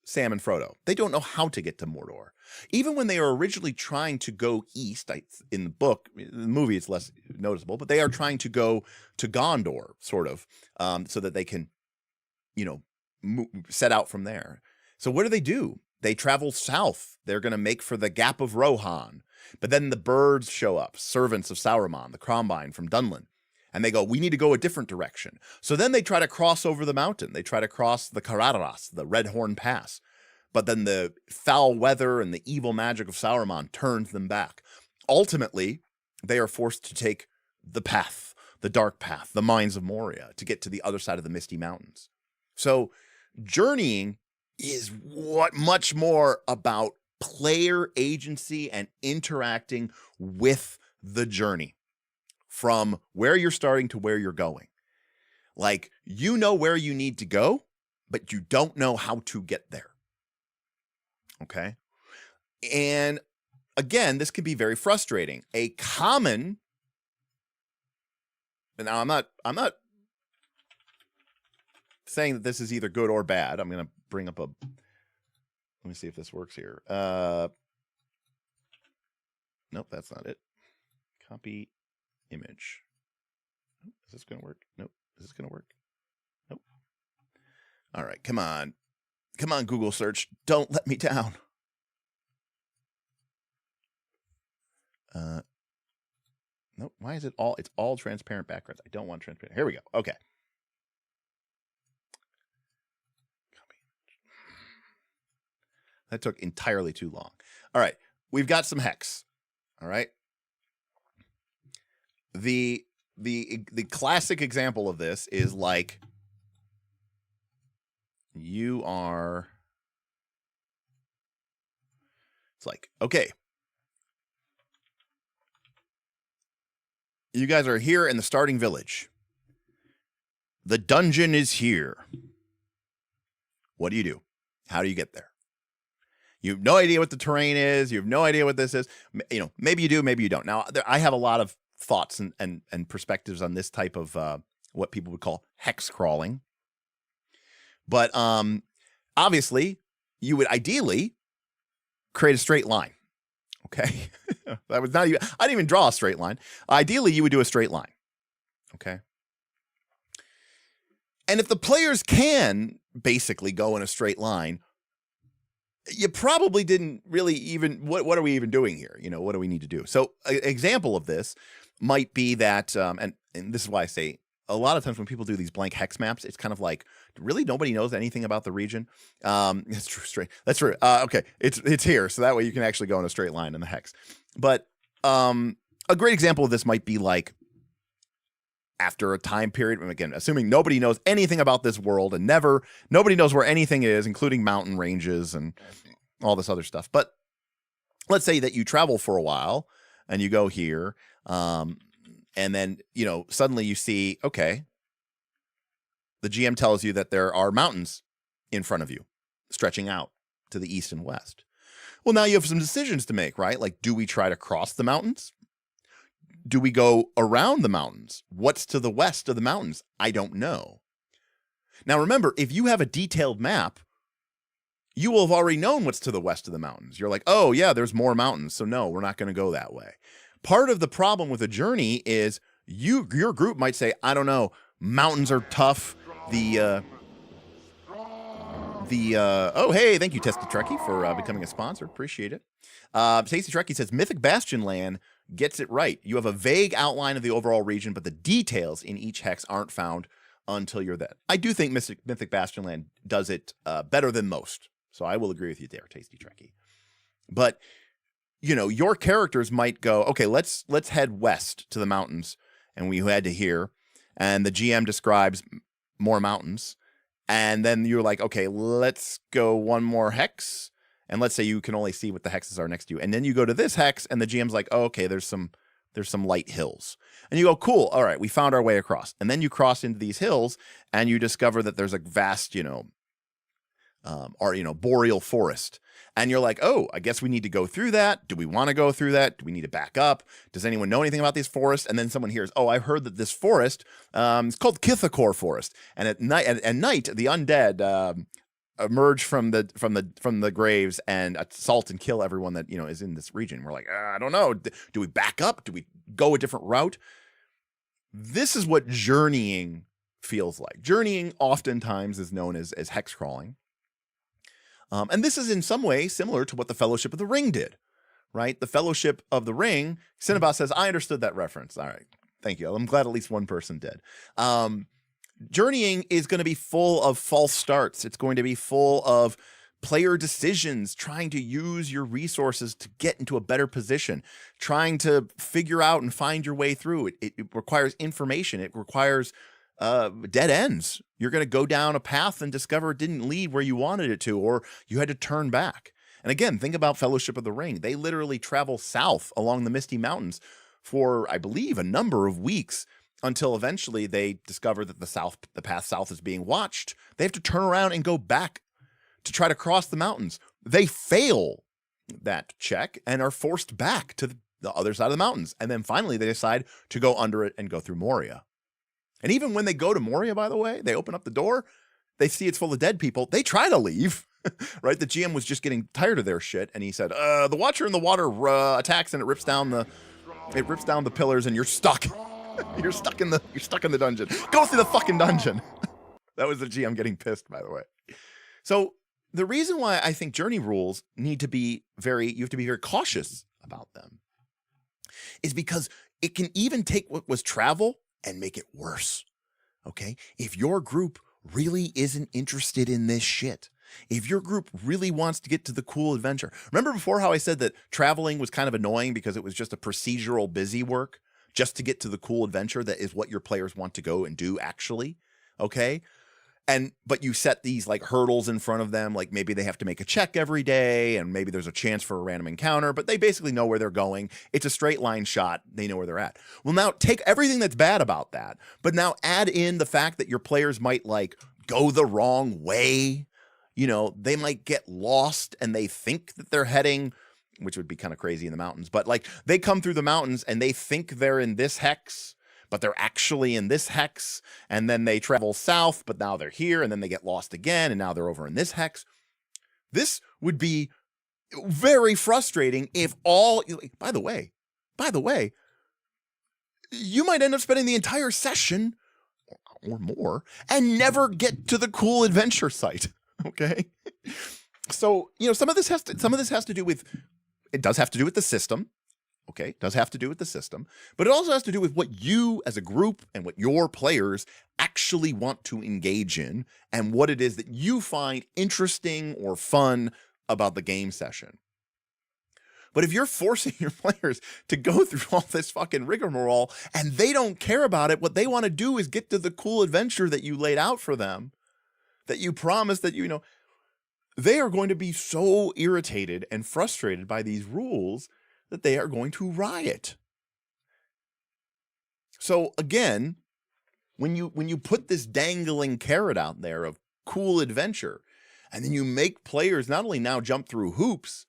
Sam and Frodo. They don't know how to get to Mordor. Even when they are originally trying to go east, in the book, in the movie it's less noticeable, but they are trying to go to Gondor, sort of, so that they can, you know, set out from there. So what do? They travel south. They're going to make for the Gap of Rohan. But then the birds show up, servants of Sauron, the Crombine from Dunlin. And they go, we need to go a different direction. So then they try to cross over the mountain. They try to cross the Kararas, the Redhorn Pass. But then the foul weather and the evil magic of Sauron turns them back. Ultimately, they are forced to take the path, the dark path, the Mines of Moria, to get to the other side of the Misty Mountains. So journeying is much more about player agency and interacting with the journey from where you're starting to where you're going. Like, you know where you need to go, but you don't know how to get there. Okay? And again, this can be very frustrating. A common, now I'm not saying that this is either good or bad. I'm going to bring up let me see if this works here. Nope, that's not it. Copy image. Is this going to work? Nope. Is this going to work? Nope. All right, come on. Come on, Google search. Don't let me down. Nope. Why is it's all transparent backgrounds? I don't want transparent. Here we go. Okay. That took entirely too long. All right. We've got some hex. All right. The classic example of this is like, it's like, okay, you guys are here in the starting village. The dungeon is here. What do you do? How do you get there? You have no idea what the terrain is. You have no idea what this is. You know, maybe you do, maybe you don't. Now, I have a lot of thoughts and perspectives on this type of what people would call hex crawling. But obviously, you would ideally create a straight line. Okay? That was not even, I didn't even draw a straight line. Ideally, you would do a straight line. Okay? And if the players can basically go in a straight line, you probably didn't really even, what are we even doing here? You know, what do we need to do? So an example of this might be that, and this is why I say, a lot of times when people do these blank hex maps, it's kind of like, really nobody knows anything about the region. It's true, straight. That's true. Okay, it's here, so that way you can actually go in a straight line in the hex. But a great example of this might be like, after a time period, again, assuming nobody knows anything about this world and nobody knows where anything is, including mountain ranges and all this other stuff. But let's say that you travel for a while and you go here, and then, you know, suddenly you see, okay, the GM tells you that there are mountains in front of you, stretching out to the east and west. Well, now you have some decisions to make, right? Like, do we try to cross the mountains? Do we go around the mountains? What's to the west of the mountains? I don't know. Now, remember, if you have a detailed map, you will have already known what's to the west of the mountains. You're like, oh yeah, there's more mountains. So no, we're not going to go that way. Part of the problem with a journey is your group might say, I don't know, mountains are tough. Oh, hey, thank you, Tasty Trekkie, for becoming a sponsor. Appreciate it. Tasty Trekkie says, Mythic Bastion Land gets it right. You have a vague outline of the overall region, but the details in each hex aren't found until you're there. I do think Mythic Bastion Land does it better than most. So I will agree with you there, Tasty Trekkie. But, you know, your characters might go, okay, let's head west to the mountains. And we head to here. And the GM describes more mountains. And then you're like, okay, let's go one more hex. And let's say you can only see what the hexes are next to you. And then you go to this hex, and the GM's like, oh, okay, there's some light hills. And you go, cool, all right, we found our way across. And then you cross into these hills, and you discover that there's a vast, boreal forest. And you're like, oh, I guess we need to go through that. Do we want to go through that? Do we need to back up? Does anyone know anything about these forests? And then someone hears, oh, I've heard that this forest, it's called Kithakor Forest. And at night, the undead emerge from the graves and assault and kill everyone that is in this region. We're like, I don't know. Do we back up? Do we go a different route? This is what journeying feels like. Journeying oftentimes is known as hex crawling. And this is in some way similar to what the Fellowship of the Ring did, right? The Fellowship of the Ring, Cinnabon says, I understood that reference. All right. Thank you. I'm glad at least one person did. Journeying is going to be full of false starts. It's going to be full of player decisions, trying to use your resources to get into a better position, trying to figure out and find your way through it. It requires information. It requires dead ends. You're going to go down a path and discover it didn't lead where you wanted it to, or you had to turn back. And again, think about Fellowship of the Ring. They literally travel south along the Misty Mountains for, I believe, a number of weeks until eventually they discover that the path south is being watched. They have to turn around and go back to try to cross the mountains. They fail that check and are forced back to the other side of the mountains. And then finally they decide to go under it and go through Moria. And even when they go to Moria, by the way, they open up the door, they see it's full of dead people. They try to leave, right? The GM was just getting tired of their shit. And he said, the Watcher in the water attacks and it rips down the pillars and you're stuck. You're stuck in the dungeon. Go through the fucking dungeon. That was the GM getting pissed, by the way. So the reason why I think journey rules you have to be very cautious about them is because it can even take what was travel and make it worse. Okay? If your group really isn't interested in this shit, if your group really wants to get to the cool adventure. Remember before how I said that traveling was kind of annoying because it was just a procedural busy work just to get to the cool adventure that is what your players want to go and do actually. Okay? But you set these like hurdles in front of them, like maybe they have to make a check every day and maybe there's a chance for a random encounter, but they basically know where they're going. It's a straight line shot. They know where they're at. Well, now take everything that's bad about that, but now add in the fact that your players might like go the wrong way. They might get lost and they think that they're heading, which would be kind of crazy in the mountains, but like they come through the mountains and they think they're in this hex, but they're actually in this hex, and then they travel south, but now they're here, and then they get lost again, and now they're over in this hex. This would be very frustrating if by the way, you might end up spending the entire session or more and never get to the cool adventure site. Okay? So, some of this has to do with, it does have to do with the system. Okay, it does have to do with the system, but it also has to do with what you as a group and what your players actually want to engage in and what it is that you find interesting or fun about the game session. But if you're forcing your players to go through all this fucking rigmarole and they don't care about it, what they want to do is get to the cool adventure that you laid out for them, that you promised that they are going to be so irritated and frustrated by these rules that they are going to riot. So again, when you put this dangling carrot out there of cool adventure, and then you make players not only now jump through hoops,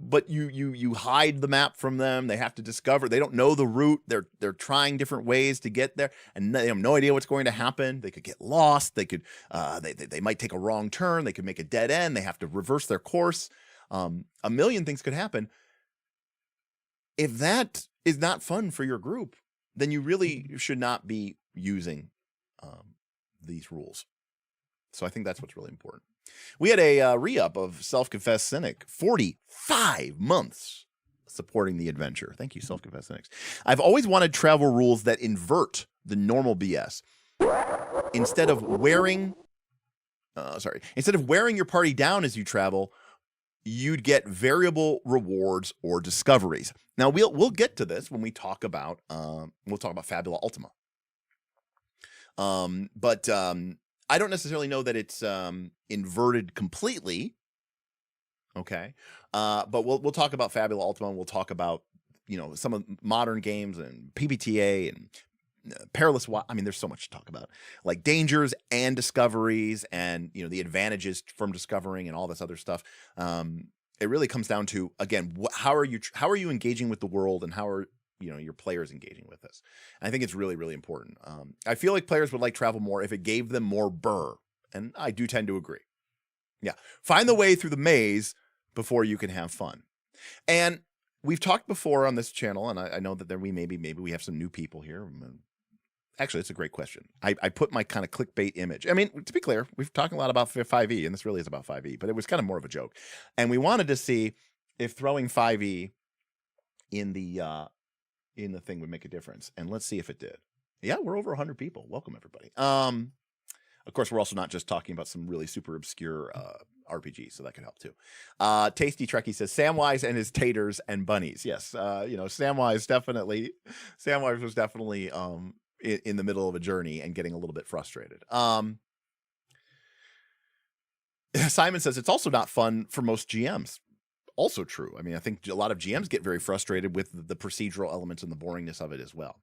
but you hide the map from them. They have to discover. They don't know the route. They're trying different ways to get there, and they have no idea what's going to happen. They could get lost. They could they might take a wrong turn. They could make a dead end. They have to reverse their course. A million things could happen. If that is not fun for your group, then you really should not be using these rules. So I think that's what's really important. We had a re-up of Self-Confessed Cynic, 45 months supporting the adventure. Thank you, Self-Confessed Cynics. I've always wanted travel rules that invert the normal BS. Instead of wearing your party down as you travel, you'd get variable rewards or discoveries. Now we'll get to this when we talk about Fabula Ultima. But I don't necessarily know that it's inverted completely. Okay. But we'll talk about Fabula Ultima, and we'll talk about, some of modern games and PBTA and Perilous. I mean, there's so much to talk about, like dangers and discoveries, and the advantages from discovering and all this other stuff. It really comes down to, again, how are you engaging with the world, and how are your players engaging with this? And I think it's really, really important. I feel like players would like travel more if it gave them more burr, and I do tend to agree. Yeah, find the way through the maze before you can have fun. And we've talked before on this channel, and I know that maybe we have some new people here. Actually, it's a great question. I put my kind of clickbait image. I mean, to be clear, we've talked a lot about 5e, and this really is about 5e, but it was kind of more of a joke. And we wanted to see if throwing 5e in the thing would make a difference. And let's see if it did. Yeah, we're over 100 people. Welcome, everybody. Of course, we're also not just talking about some really super obscure RPG, so that could help too. Tasty Trekkie says Samwise and his taters and bunnies. Yes, Samwise was definitely in the middle of a journey and getting a little bit frustrated. Simon says it's also not fun for most GMs. Also true. I mean, I think a lot of GMs get very frustrated with the procedural elements and the boringness of it as well.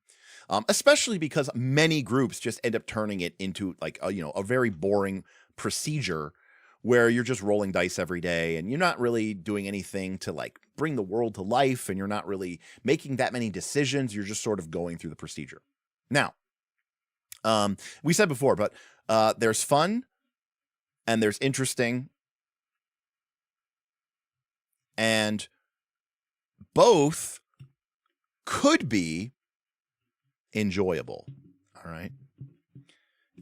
Especially because many groups just end up turning it into like a very boring procedure where you're just rolling dice every day, and you're not really doing anything to like bring the world to life, and you're not really making that many decisions. You're just sort of going through the procedure. Now, we said before, but there's fun and there's interesting, and both could be enjoyable. All right.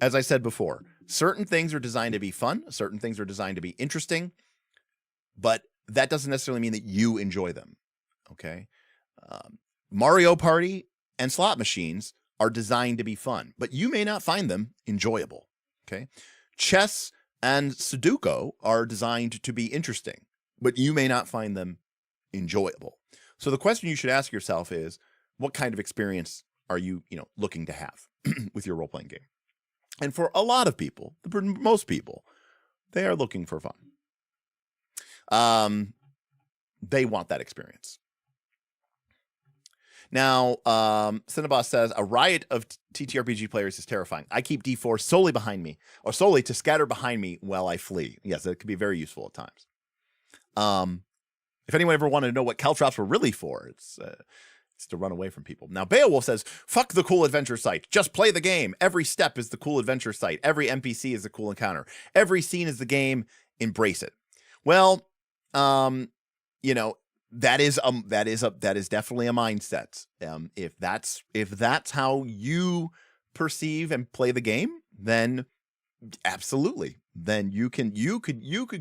As I said before, certain things are designed to be fun. Certain things are designed to be interesting, but that doesn't necessarily mean that you enjoy them. Okay. Mario Party and slot machines are designed to be fun, but you may not find them enjoyable. Okay. Chess and Sudoku are designed to be interesting, but you may not find them enjoyable. So the question you should ask yourself is, what kind of experience are you, looking to have with your role-playing game? And for a lot of people, for most people, they are looking for fun. They want that experience. Now, Cinnabos says, a riot of TTRPG players is terrifying. I keep D4 solely to scatter behind me while I flee. Yes, that could be very useful at times. If anyone ever wanted to know what caltrops were really for, it's to run away from people. Now, Beowulf says, fuck the cool adventure site. Just play the game. Every step is the cool adventure site. Every NPC is a cool encounter. Every scene is the game. Embrace it. Well, that is definitely a mindset. If that's how you perceive and play the game, then absolutely. Then you could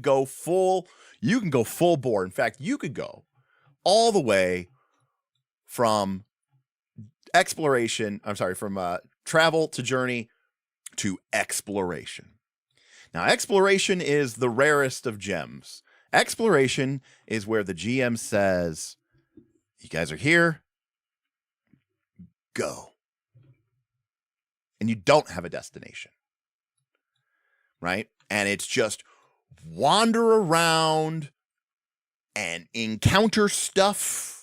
go full bore. In fact, you could go all the way from travel to journey to exploration. Now, exploration is the rarest of gems. Exploration is where the GM says, you guys are here, go. And you don't have a destination, right? And it's just wander around and encounter stuff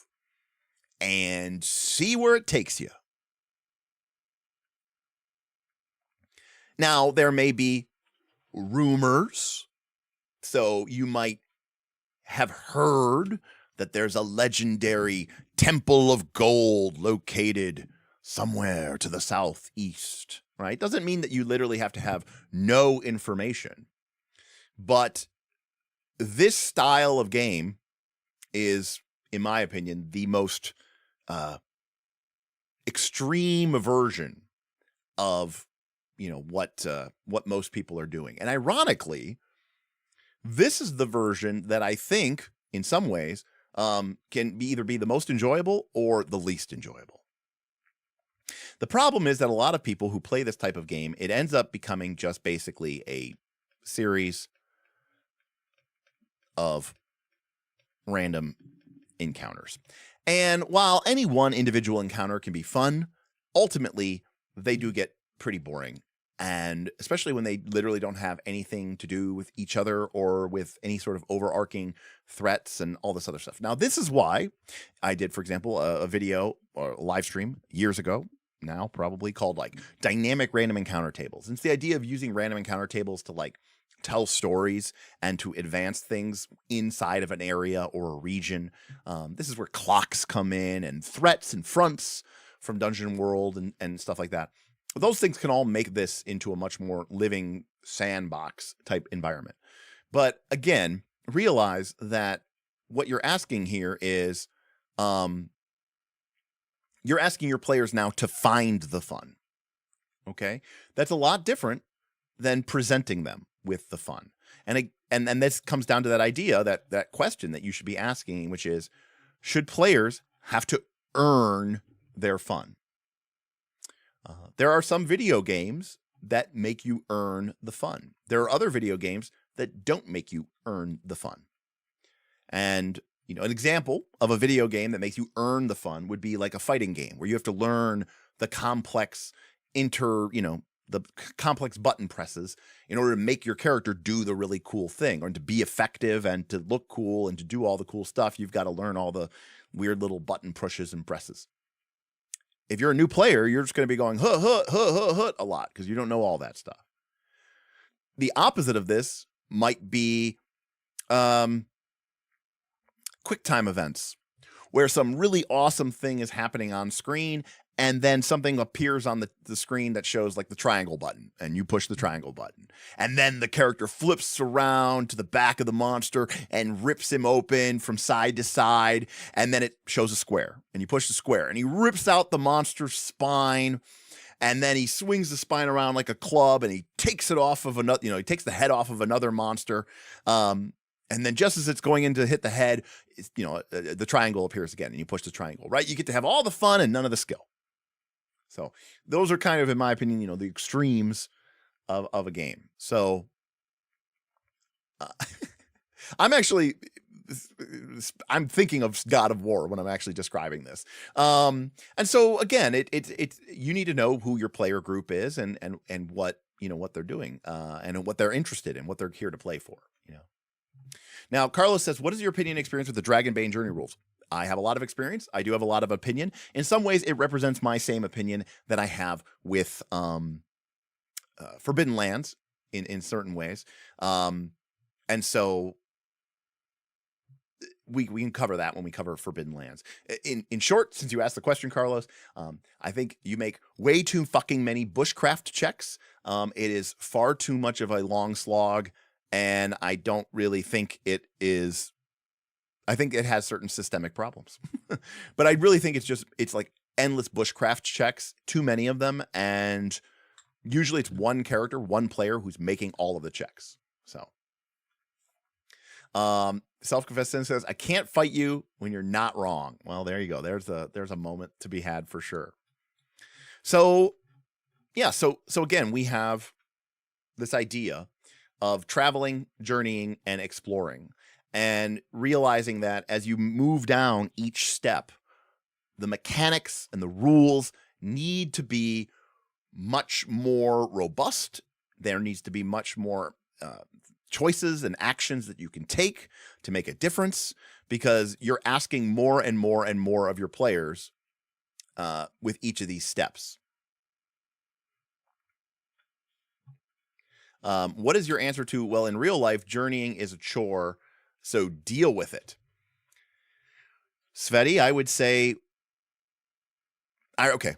and see where it takes you. Now, there may be rumors, so you might have heard that there's a legendary temple of gold located somewhere to the southeast, right? Doesn't mean that you literally have to have no information. But this style of game is, in my opinion, the most extreme version of, what most people are doing. And ironically, this is the version that I think, in some ways, can either be the most enjoyable or the least enjoyable. The problem is that a lot of people who play this type of game, it ends up becoming just basically a series of random encounters. And while any one individual encounter can be fun, ultimately they do get pretty boring. And especially when they literally don't have anything to do with each other or with any sort of overarching threats and all this other stuff. Now, this is why I did, for example, a video or a live stream years ago now, probably, called like dynamic random encounter tables. And it's the idea of using random encounter tables to like tell stories and to advance things inside of an area or a region. This is where clocks come in and threats and fronts from Dungeon World and stuff like that. Those things can all make this into a much more living sandbox type environment. But again, realize that what you're asking here is you're asking your players now to find the fun. Okay? That's a lot different than presenting them with the fun. And this comes down to that idea, that question that you should be asking, which is, should players have to earn their fun? There are some video games that make you earn the fun. There are other video games that don't make you earn the fun. And, an example of a video game that makes you earn the fun would be like a fighting game where you have to learn the complex the complex button presses in order to make your character do the really cool thing, or to be effective and to look cool and to do all the cool stuff. You've got to learn all the weird little button pushes and presses. If you're a new player, you're just going to be going huh, huh, huh, huh, huh a lot because you don't know all that stuff. The opposite of this might be QuickTime events, where some really awesome thing is happening on screen, and then something appears on the screen that shows like the triangle button, and you push the triangle button. And then the character flips around to the back of the monster and rips him open from side to side, and then it shows a square, and you push the square, and he rips out the monster's spine, and then he swings the spine around like a club, and he takes it off of another, he takes the head off of another monster. And then just as it's going in to hit the head, the triangle appears again, and you push the triangle, right? You get to have all the fun and none of the skill. So those are kind of, in my opinion, the extremes of a game. So I'm thinking of God of War when I'm actually describing this. And so again, it's you need to know who your player group is and what, what they're doing, and what they're interested in, what they're here to play for, Now, Carlos says, what is your opinion and experience with the Dragonbane journey rules? I have a lot of experience. I do have a lot of opinion. In some ways, it represents my same opinion that I have with Forbidden Lands in certain ways. And so we can cover that when we cover Forbidden Lands. In short, since you asked the question, Carlos, I think you make way too fucking many bushcraft checks. It is far too much of a long slog. And I don't really think it is. I think it has certain systemic problems, but I really think it's like endless bushcraft checks, too many of them. And usually it's one character, one player who's making all of the checks. So, Self-Confessed Sin says, I can't fight you when you're not wrong. Well, there you go. There's a moment to be had for sure. So yeah. So again, we have this idea of traveling, journeying, and exploring, and realizing that as you move down each step, the mechanics and the rules need to be much more robust. There needs to be much more choices and actions that you can take to make a difference, because you're asking more and more and more of your players with each of these steps. What is your answer to, well, in real life, journeying is a chore, so deal with it? Sveti, I would say, okay,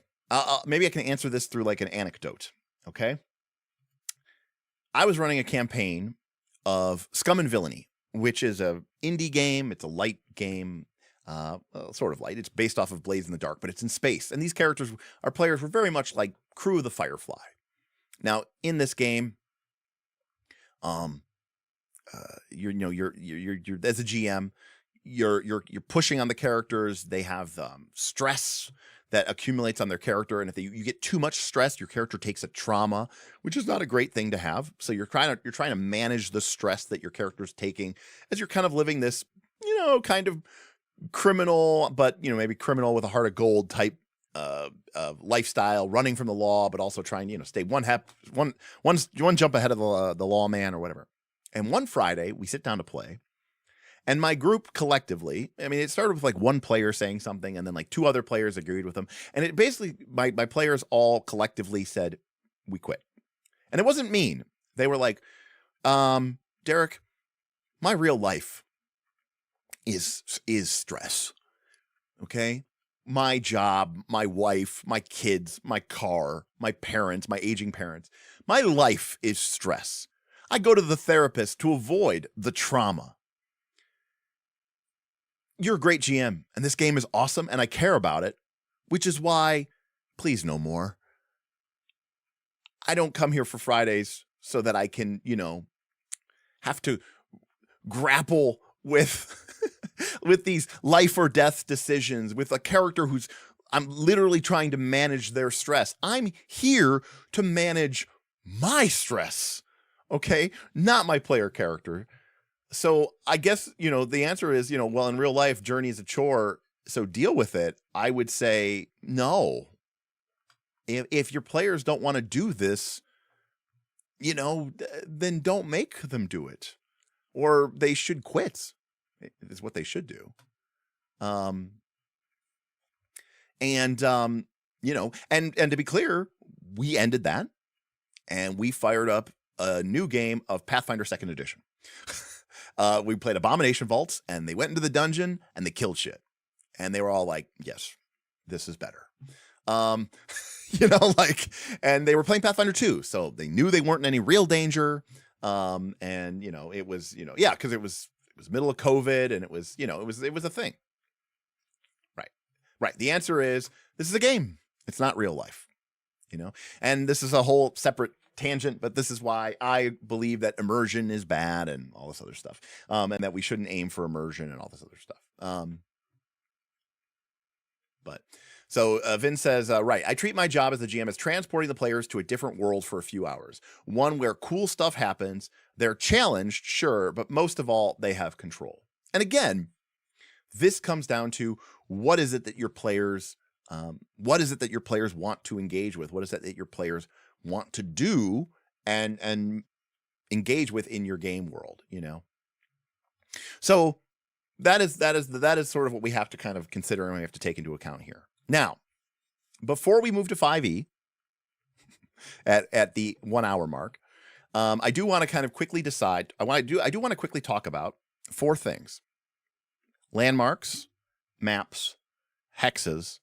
maybe I can answer this through like an anecdote. Okay. I was running a campaign of Scum and Villainy, which is a indie game. It's a light game, sort of light. It's based off of Blades in the Dark, but it's in space. And these characters, our players, were very much like Crew of the Firefly. Now, in this game, you're as a GM, you're pushing on the characters. They have stress that accumulates on their character, and if you get too much stress, your character takes a trauma, which is not a great thing to have. So you're trying to manage the stress that your character's taking as you're kind of living this, kind of criminal, but maybe criminal with a heart of gold type lifestyle, running from the law, but also trying stay one jump ahead of the lawman or whatever. And one Friday we sit down to play. And my group collectively, I mean, it started with like one player saying something, and then like two other players agreed with them. And it basically, my players all collectively said, we quit. And it wasn't mean. They were like, Derek, my real life is stress. Okay? My job, my wife, my kids, my car, my parents, my aging parents. My life is stress. I go to the therapist to avoid the trauma. You're a great GM, and this game is awesome, and I care about it, which is why, please no more. I don't come here for Fridays so that I can, have to grapple with with these life or death decisions, with a character I'm literally trying to manage their stress. I'm here to manage my stress, okay? Not my player character. So I guess, the answer is, well, in real life, Journey is a chore, so deal with it. I would say no. If your players don't want to do this, then don't make them do it. Or they should quit, is what they should do. And to be clear, we ended that, and we fired up a new game of Pathfinder 2nd Edition. We played Abomination Vaults, and they went into the dungeon and they killed shit. And they were all like, yes, this is better. And they were playing Pathfinder 2. So they knew they weren't in any real danger. It was, because it was middle of COVID, and it was a thing. Right. The answer is, this is a game. It's not real life, and this is a whole separate tangent, but this is why I believe that immersion is bad and all this other stuff, and that we shouldn't aim for immersion and all this other stuff. So Vin says, right, I treat my job as the GM as transporting the players to a different world for a few hours, one where cool stuff happens. They're challenged, sure, but most of all, they have control. And again, this comes down to what is it that your players want to engage with? What is it that your players want to do and engage with in your game world, So that is sort of what we have to kind of consider and we have to take into account here. Now, before we move to 5e at the 1 hour mark, I do want to kind of quickly decide. I do want to quickly talk about 4 things: landmarks, maps, hexes,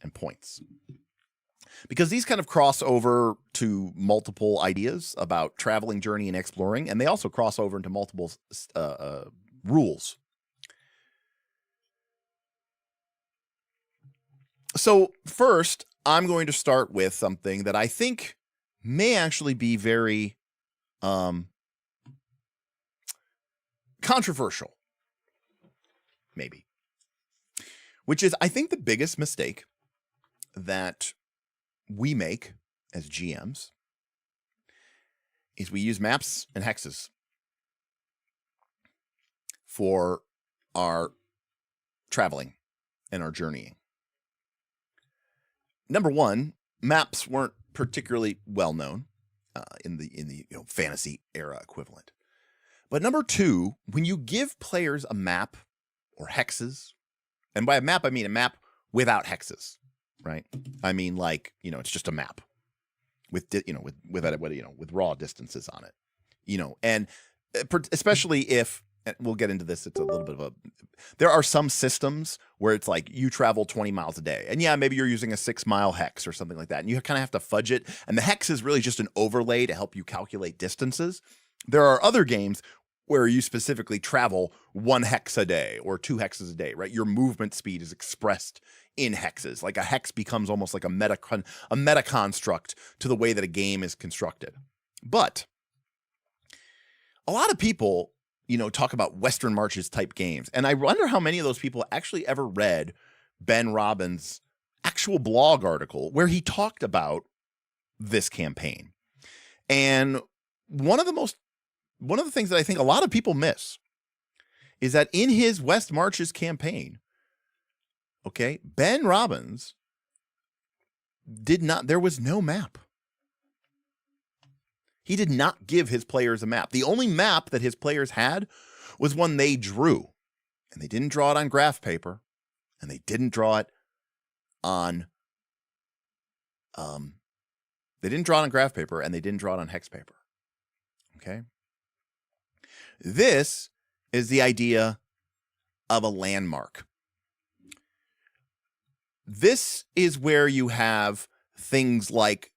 and points. Because these kind of cross over to multiple ideas about traveling, journey, and exploring, and they also cross over into multiple rules. So first, I'm going to start with something that I think may actually be very controversial, maybe, which is, I think, the biggest mistake that we make as GMs is we use maps and hexes for our traveling and our journeying. Number one, maps weren't particularly well known in the fantasy era equivalent. But number two, when you give players a map or hexes, and by a map I mean a map without hexes, right? I mean, like, it's just a map with raw distances on it, and especially if, we'll get into this. It's a little bit of a, there are some systems where it's like you travel 20 miles a day. And yeah, maybe you're using a 6-mile hex or something like that. And you kind of have to fudge it. And the hex is really just an overlay to help you calculate distances. There are other games where you specifically travel 1 hex a day or 2 hexes a day, right? Your movement speed is expressed in hexes. Like a hex becomes almost like a meta construct to the way that a game is constructed. But a lot of people, talk about Western Marches type games. And I wonder how many of those people actually ever read Ben Robbins' actual blog article where he talked about this campaign. And one of the things that I think a lot of people miss is that in his West Marches campaign, okay, Ben Robbins there was no map. He did not give his players a map. The only map that his players had was one they drew. And they didn't draw it on graph paper. And they didn't draw it on graph paper, and they didn't draw it on hex paper. Okay? This is the idea of a landmark. This is where you have things like,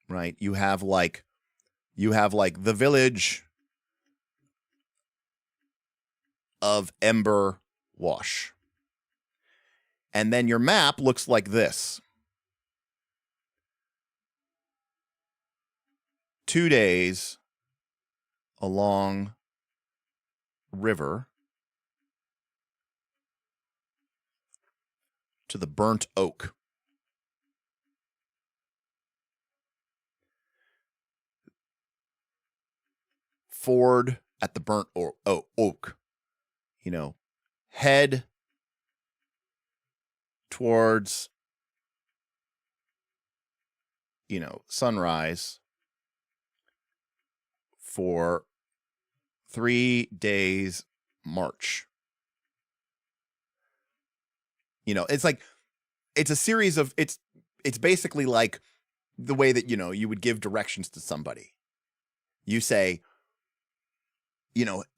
right? You have like the village of Ember Wash. And then your map looks like this. 2 days along river to the Burnt Oak. Ford at the Burnt Oak. Head towards, sunrise for 3 days march. It's like, it's a series of, it's basically like the way that, you would give directions to somebody. You say,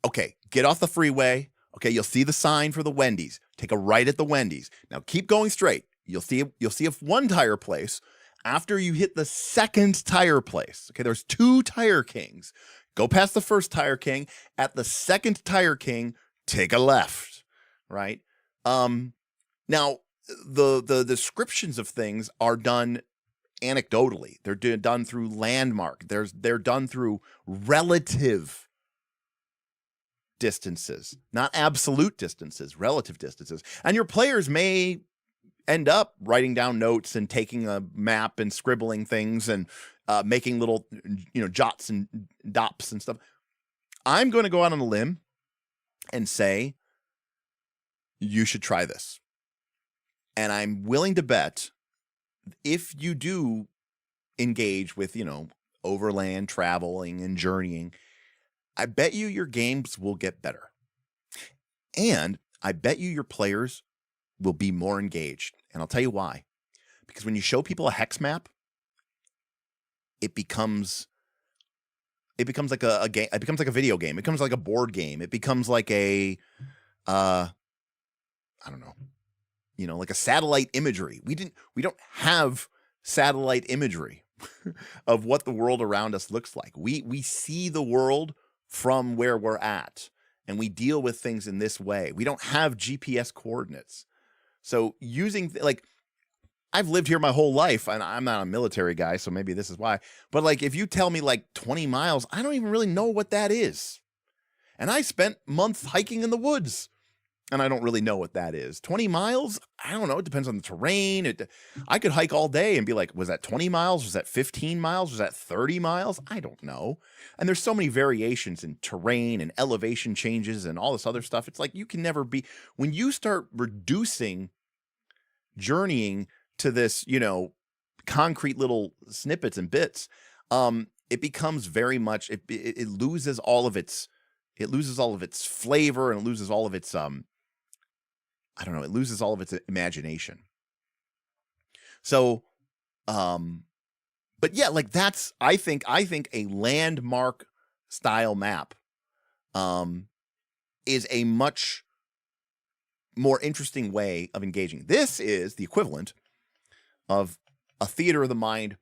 okay, get off the freeway. Okay, you'll see the sign for the Wendy's. Take a right at the Wendy's. Now keep going straight. You'll see a one tire place. After you hit the second tire place, okay, there's 2 tire kings. Go past the first tire king. At the second tire king, take a left, right? Now the descriptions of things are done anecdotally. They're done through landmark. They're done through relative distances, not absolute distances, relative distances. And your players may end up writing down notes and taking a map and scribbling things and making little, jots and dots and stuff. I'm going to go out on a limb and say, you should try this. And I'm willing to bet if you do engage with, overland traveling and journeying, I bet you your games will get better. And I bet you your players will be more engaged. And I'll tell you why. Because when you show people a hex map, it becomes like a game. It becomes like a video game. It becomes like a board game. It becomes like a, I don't know, like a satellite imagery. We don't have satellite imagery of what the world around us looks like. We see the world from where we're at, and we deal with things in this way. We don't have GPS coordinates. So using I've lived here my whole life, and I'm not a military guy, so maybe this is why. But if you tell me 20 miles, I don't even really know what that is. And I spent months hiking in the woods, and I don't really know what that is. 20 miles? I don't know. It depends on the terrain. I could hike all day and be like, was that 20 miles? Was that 15 miles? Was that 30 miles? I don't know. And there's so many variations in terrain and elevation changes and all this other stuff. It's like you can never be, when you start reducing journeying to this, concrete little snippets and bits, it becomes very much, it loses all of its flavor, and it loses all of its, it loses all of its imagination. So, but yeah, that's, I think a landmark style map is a much more interesting way of engaging. This is the equivalent of a theater of the mind.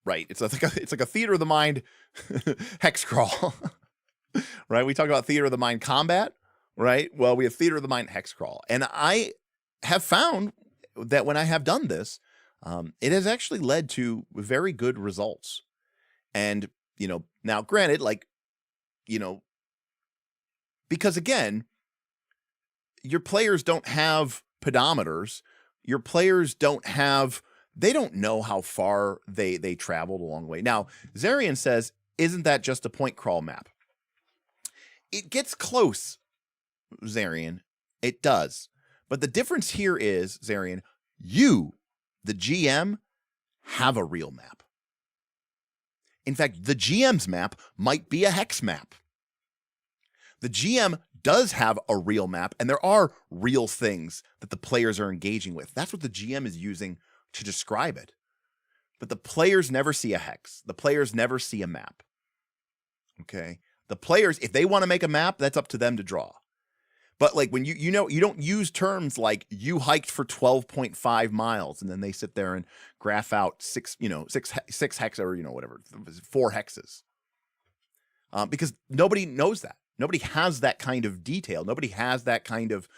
Right. It's like a theater of the mind hex crawl. Right. We talk about theater of the mind combat. Right. Well, we have theater of the mind hex crawl. And I have found that when I have done this, it has actually led to very good results. And, now granted, because again, your players don't have pedometers. Your players they don't know how far they traveled a long way. Now, Zarian says, isn't that just a point crawl map? It gets close, Zarian. It does. But the difference here is, Zarian, you, the GM, have a real map. In fact, the GM's map might be a hex map. The GM does have a real map, and there are real things that the players are engaging with. That's what the GM is using to describe it. But the players never see a hex. The players never see a map. Okay? The players, if they want to make a map, that's up to them to draw. But like when you don't use terms like you hiked for 12.5 miles and then they sit there and graph out six hex or whatever, 4 hexes. Because nobody knows that. Nobody has that kind of detail. Nobody has that kind of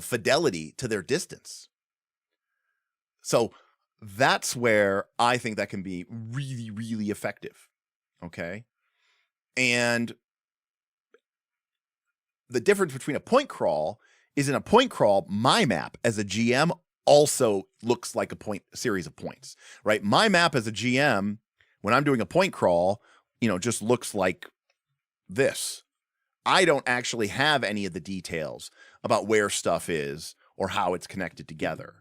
fidelity to their distance. So that's where I think that can be really, really effective. Okay. And the difference between a point crawl is in a point crawl, my map as a GM also looks like a series of points, right? My map as a GM, when I'm doing a point crawl, just looks like this. I don't actually have any of the details about where stuff is or how it's connected together,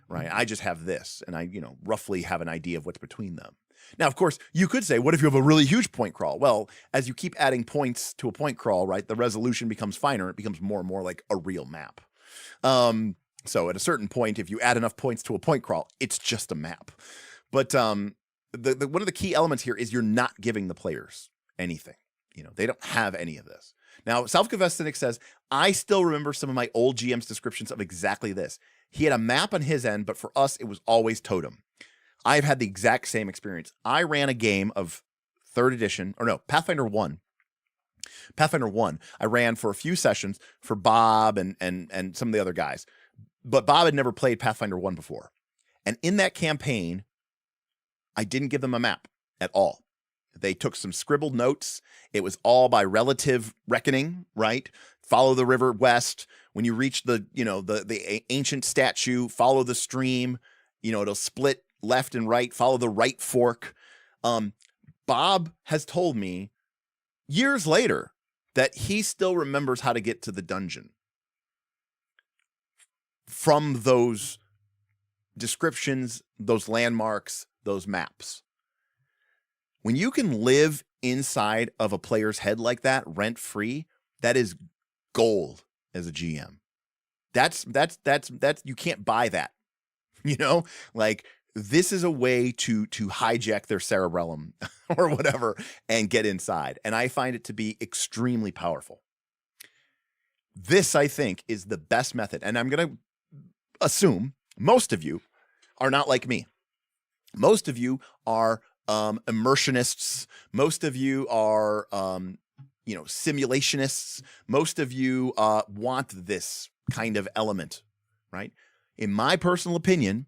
right? I just have this, and I, roughly have an idea of what's between them. Now, of course, you could say, what if you have a really huge point crawl? Well, as you keep adding points to a point crawl, right, the resolution becomes finer. It becomes more and more like a real map. So at a certain point, if you add enough points to a point crawl, it's just a map. But one of the key elements here is you're not giving the players anything. They don't have any of this. Now, Self-Confessed Cynic says, I still remember some of my old GM's descriptions of exactly this. He had a map on his end, but for us, it was always totem. I've had the exact same experience. I ran a game of 3rd edition, Pathfinder 1. Pathfinder 1, I ran for a few sessions for Bob and some of the other guys. But Bob had never played Pathfinder 1 before. And in that campaign, I didn't give them a map at all. They took some scribbled notes. It was all by relative reckoning, right? Follow the river west. When you reach the ancient statue, follow the stream. It'll split left and right, follow the right fork. Bob has told me years later that he still remembers how to get to the dungeon from those descriptions, those landmarks, those maps. When you can live inside of a player's head like that, rent-free, that is gold as a GM. That's you can't buy that. This is a way to hijack their cerebellum or whatever and get inside. And I find it to be extremely powerful. This, I think, is the best method. And I'm going to assume most of you are not like me. Most of you are immersionists. Most of you are, simulationists. Most of you want this kind of element, right? In my personal opinion,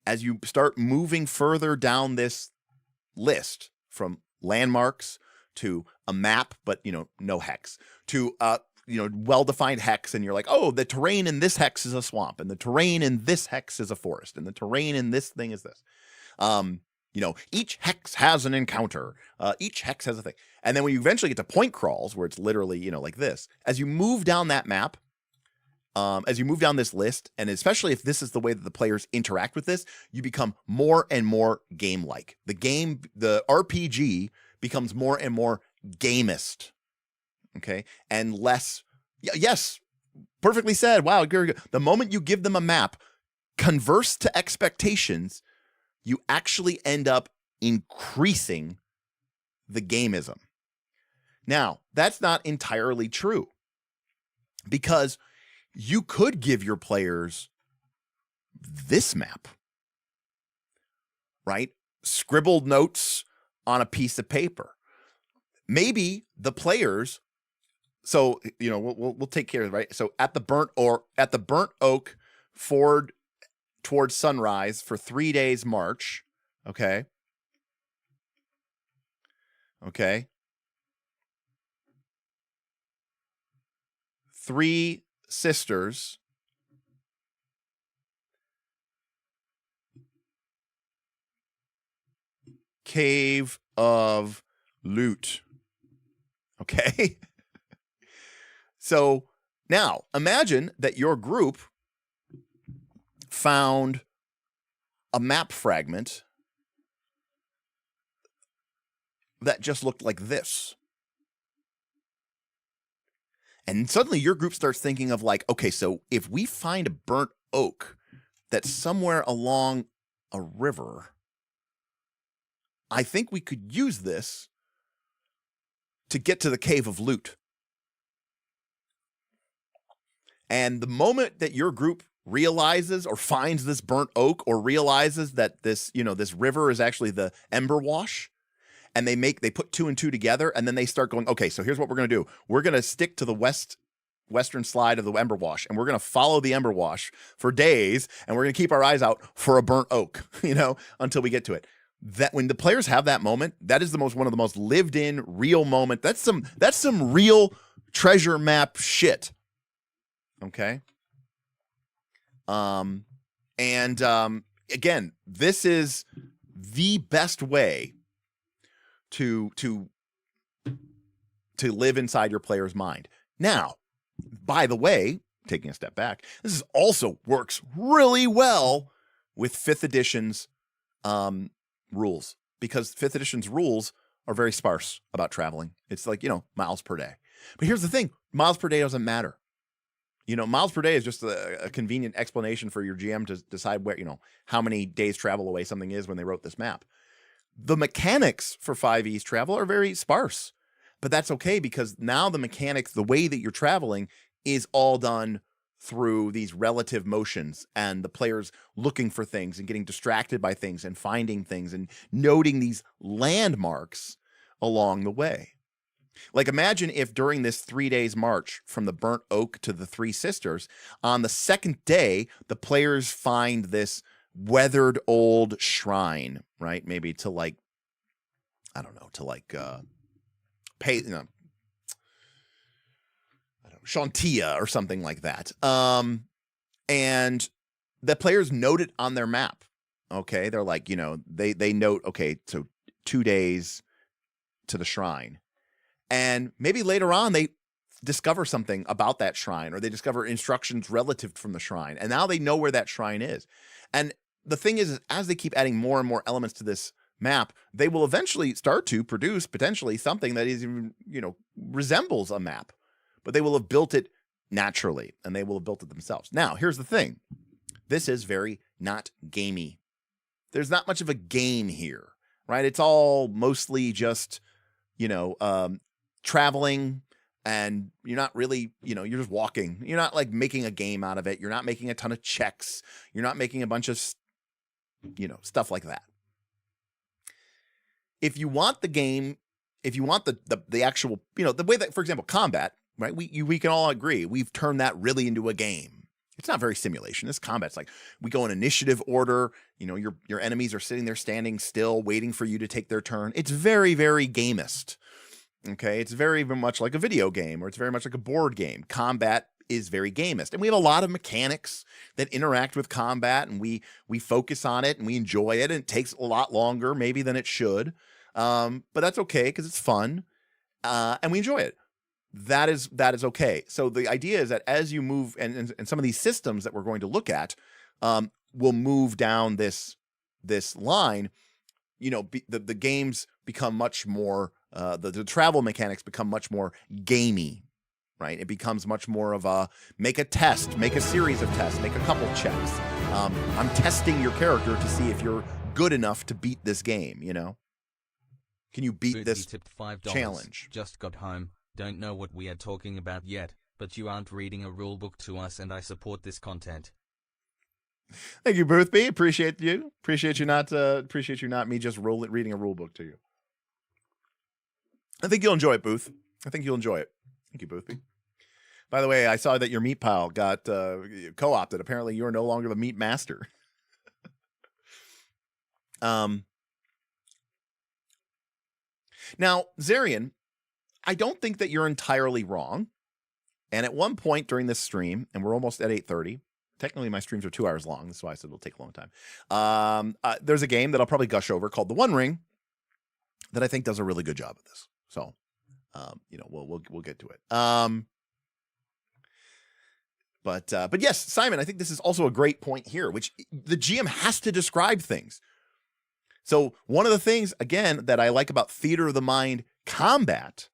as you start moving further down this list from landmarks to a map, but, no hex, to, well-defined hex, and you're like, oh, the terrain in this hex is a swamp, and the terrain in this hex is a forest, and the terrain in this thing is this. Each hex has an encounter. Each hex has a thing. And then when you eventually get to point crawls, where it's literally, like this, as you move down that map, as you move down this list, and especially if this is the way that the players interact with this, you become more and more game-like. The RPG becomes more and more gamist, okay? And less, yes, perfectly said. Wow, good. The moment you give them a map, converse to expectations, you actually end up increasing the gamism. Now, that's not entirely true, because you could give your players this map, right? Scribbled notes on a piece of paper. Maybe the players, so we'll take care of it, right? So at the burnt oak forward towards sunrise for 3 days march, okay? 3 sisters, cave of loot. Okay. So now imagine that your group found a map fragment that just looked like this. And suddenly your group starts thinking of like, okay, so if we find a burnt oak that's somewhere along a river, I think we could use this to get to the cave of loot. And the moment that your group realizes or finds this burnt oak, or realizes that this river is actually the Ember Wash, and they put 2 and 2 together, and then they start going, okay, so here's what we're going to do. We're going to stick to the western slide of the Ember Wash, and we're going to follow the Ember Wash for days, and we're going to keep our eyes out for a burnt oak, until we get to it. That when the players have that moment, that is one of the most lived in real moment. That's some real treasure map shit. Okay. Again, this is the best way to live inside your player's mind. Now, by the way, taking a step back, this also works really well with 5th edition's rules, because 5th edition's rules are very sparse about traveling. It's like, miles per day. But here's the thing, miles per day doesn't matter. Miles per day is just a convenient explanation for your GM to decide where, how many days travel away something is when they wrote this map. The mechanics for 5e's travel are very sparse, but that's okay, because now the mechanics, the way that you're traveling, is all done through these relative motions, and the players looking for things and getting distracted by things and finding things and noting these landmarks along the way. Like, imagine if during this 3 days march from the burnt oak to the 3 sisters, on the 2nd day, the players find this weathered old shrine, right? Maybe to like, I don't know, to like pay, Shantia or something like that. And the players note it on their map. Okay. They're like, they note, okay, so 2 days to the shrine. And maybe later on they discover something about that shrine, or they discover instructions relative from the shrine. And now they know where that shrine is. And the thing is as they keep adding more and more elements to this map, they will eventually start to produce potentially something that is even, resembles a map. But they will have built it naturally, and they will have built it themselves. Now, here's the thing. This is very not gamey. There's not much of a game here, right? It's all mostly just, traveling, and you're not really, you're just walking. You're not like making a game out of it. You're not making a ton of checks. You're not making a bunch of, stuff like that. If you want the game, if you want the actual, the way that, for example, combat, right? We can all agree we've turned that really into a game. It's not very simulation. This combat's like we go in initiative order. Your enemies are sitting there standing still, waiting for you to take their turn. It's very, very gamist. Okay, it's very much like a video game, or it's very much like a board game. Combat is very gamist, and we have a lot of mechanics that interact with combat, and we focus on it and we enjoy it, and it takes a lot longer maybe than it should, but that's okay because it's fun, and we enjoy it. That is okay. So the idea is that as you move, and some of these systems that we're going to look at will move down this line, the games become much more, the travel mechanics become much more gamey, right? It becomes much more of a make a test, make a series of tests, make a couple checks. I'm testing your character to see if you're good enough to beat this game, Can you beat Booty this tipped $5. challenge? Just got home. Don't know what we are talking about yet, but you aren't reading a rulebook to us, and I support this content. Thank you, Boothby. Appreciate you. Appreciate you not me just reading a rule book to you. I think you'll enjoy it, Booth. I think you'll enjoy it. Thank you, Boothby. By the way, I saw that your meat pile got co-opted. Apparently, you are no longer the meat master. Now, Zarian, I don't think that you're entirely wrong. And at one point during this stream, and we're almost at 8:30. Technically, my streams are 2 hours long. That's why I said it'll take a long time. There's a game that I'll probably gush over called The One Ring that I think does a really good job of this. So, we'll get to it. But yes, Simon, I think this is also a great point here, which the GM has to describe things. So one of the things, again, that I like about Theater of the Mind combat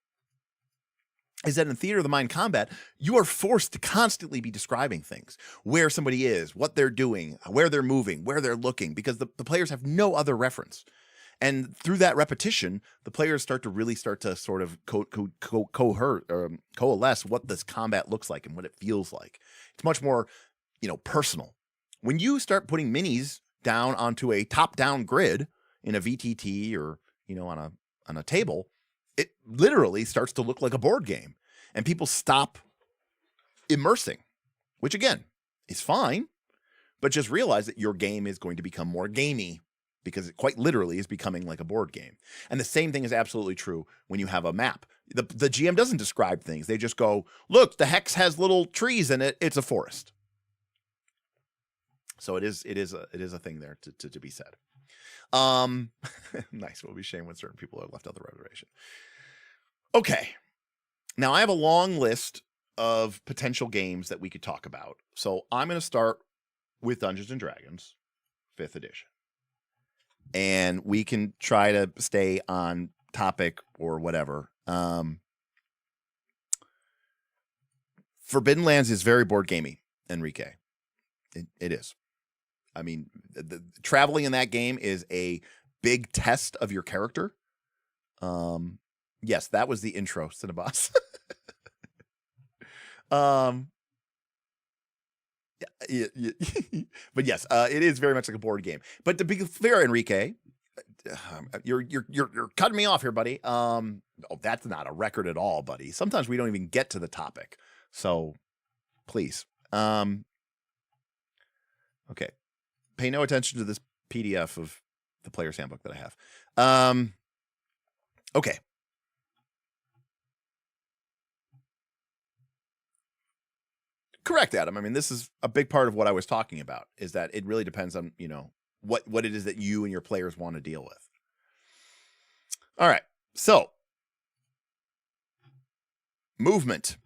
is that in Theater of the Mind combat, you are forced to constantly be describing things, where somebody is, what they're doing, where they're moving, where they're looking, because the players have no other reference. And through that repetition, the players start to sort of coalesce what this combat looks like and what it feels like. It's much more, personal. When you start putting minis down onto a top-down grid in a VTT or, on a table, it literally starts to look like a board game, and people stop immersing, which again is fine, but just realize that your game is going to become more gamey because it quite literally is becoming like a board game. And the same thing is absolutely true when you have a map. The GM doesn't describe things. They just go, look, the hex has little trees in it. It's a forest. So it is a thing there to be said. Nice. It will be shame when certain people are left out the reservation. Okay. Now I have a long list of potential games that we could talk about. So I'm going to start with Dungeons and Dragons 5th edition. And we can try to stay on topic or whatever. Forbidden Lands is very board gamey, Enrique. It is. I mean, the traveling in that game is a big test of your character. Yes, that was the intro, Cinnabos. But yes, it is very much like a board game. But to be fair, Enrique, you're cutting me off here, buddy. That's not a record at all, buddy. Sometimes we don't even get to the topic. So please. Okay. Pay no attention to this PDF of the player's handbook that I have. Okay. Correct, Adam. I mean, this is a big part of what I was talking about, is that it really depends on, what it is that you and your players want to deal with. All right. So, movement.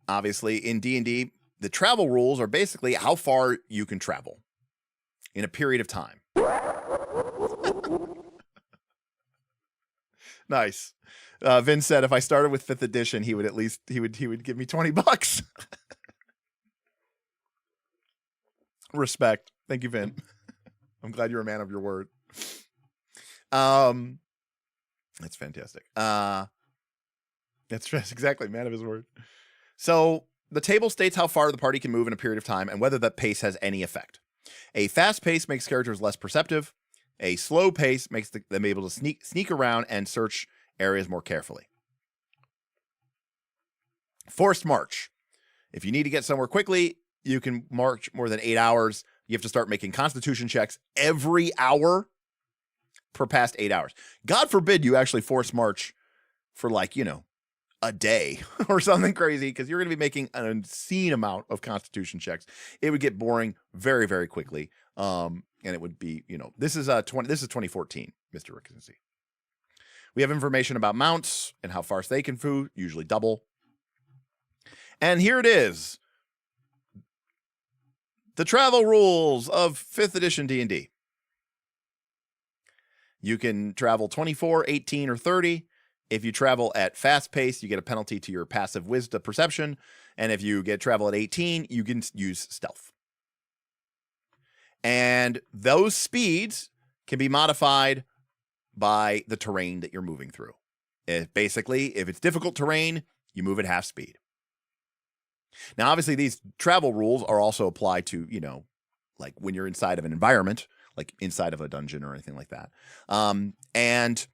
Obviously, in D&D, the travel rules are basically how far you can travel in a period of time. Nice. Vin said if I started with 5th edition, he would give me $20. Respect. Thank you, Vin. I'm glad you're a man of your word. That's fantastic. That's exactly, man of his word. So the table states how far the party can move in a period of time and whether that pace has any effect. A fast pace makes characters less perceptive. A slow pace makes them able to sneak around and search areas more carefully. Forced march. If you need to get somewhere quickly, you can march more than 8 hours. You have to start making constitution checks every hour per past 8 hours. God forbid you actually force march for a day or something crazy, because you're going to be making an obscene amount of constitution checks. It would get boring very, very quickly. And it would be, this is 2014, Mr. Rickensie. We have information about mounts and how fast they can move, usually double. And here it is. The travel rules of 5th edition D&D. You can travel 24, 18, or 30. If you travel at fast pace, you get a penalty to your passive wisdom perception. And if you get travel at 18, you can use stealth. And those speeds can be modified by the terrain that you're moving through. Basically, if it's difficult terrain, you move at half speed. Now, obviously, these travel rules are also applied to, like when you're inside of an environment, like inside of a dungeon or anything like that. And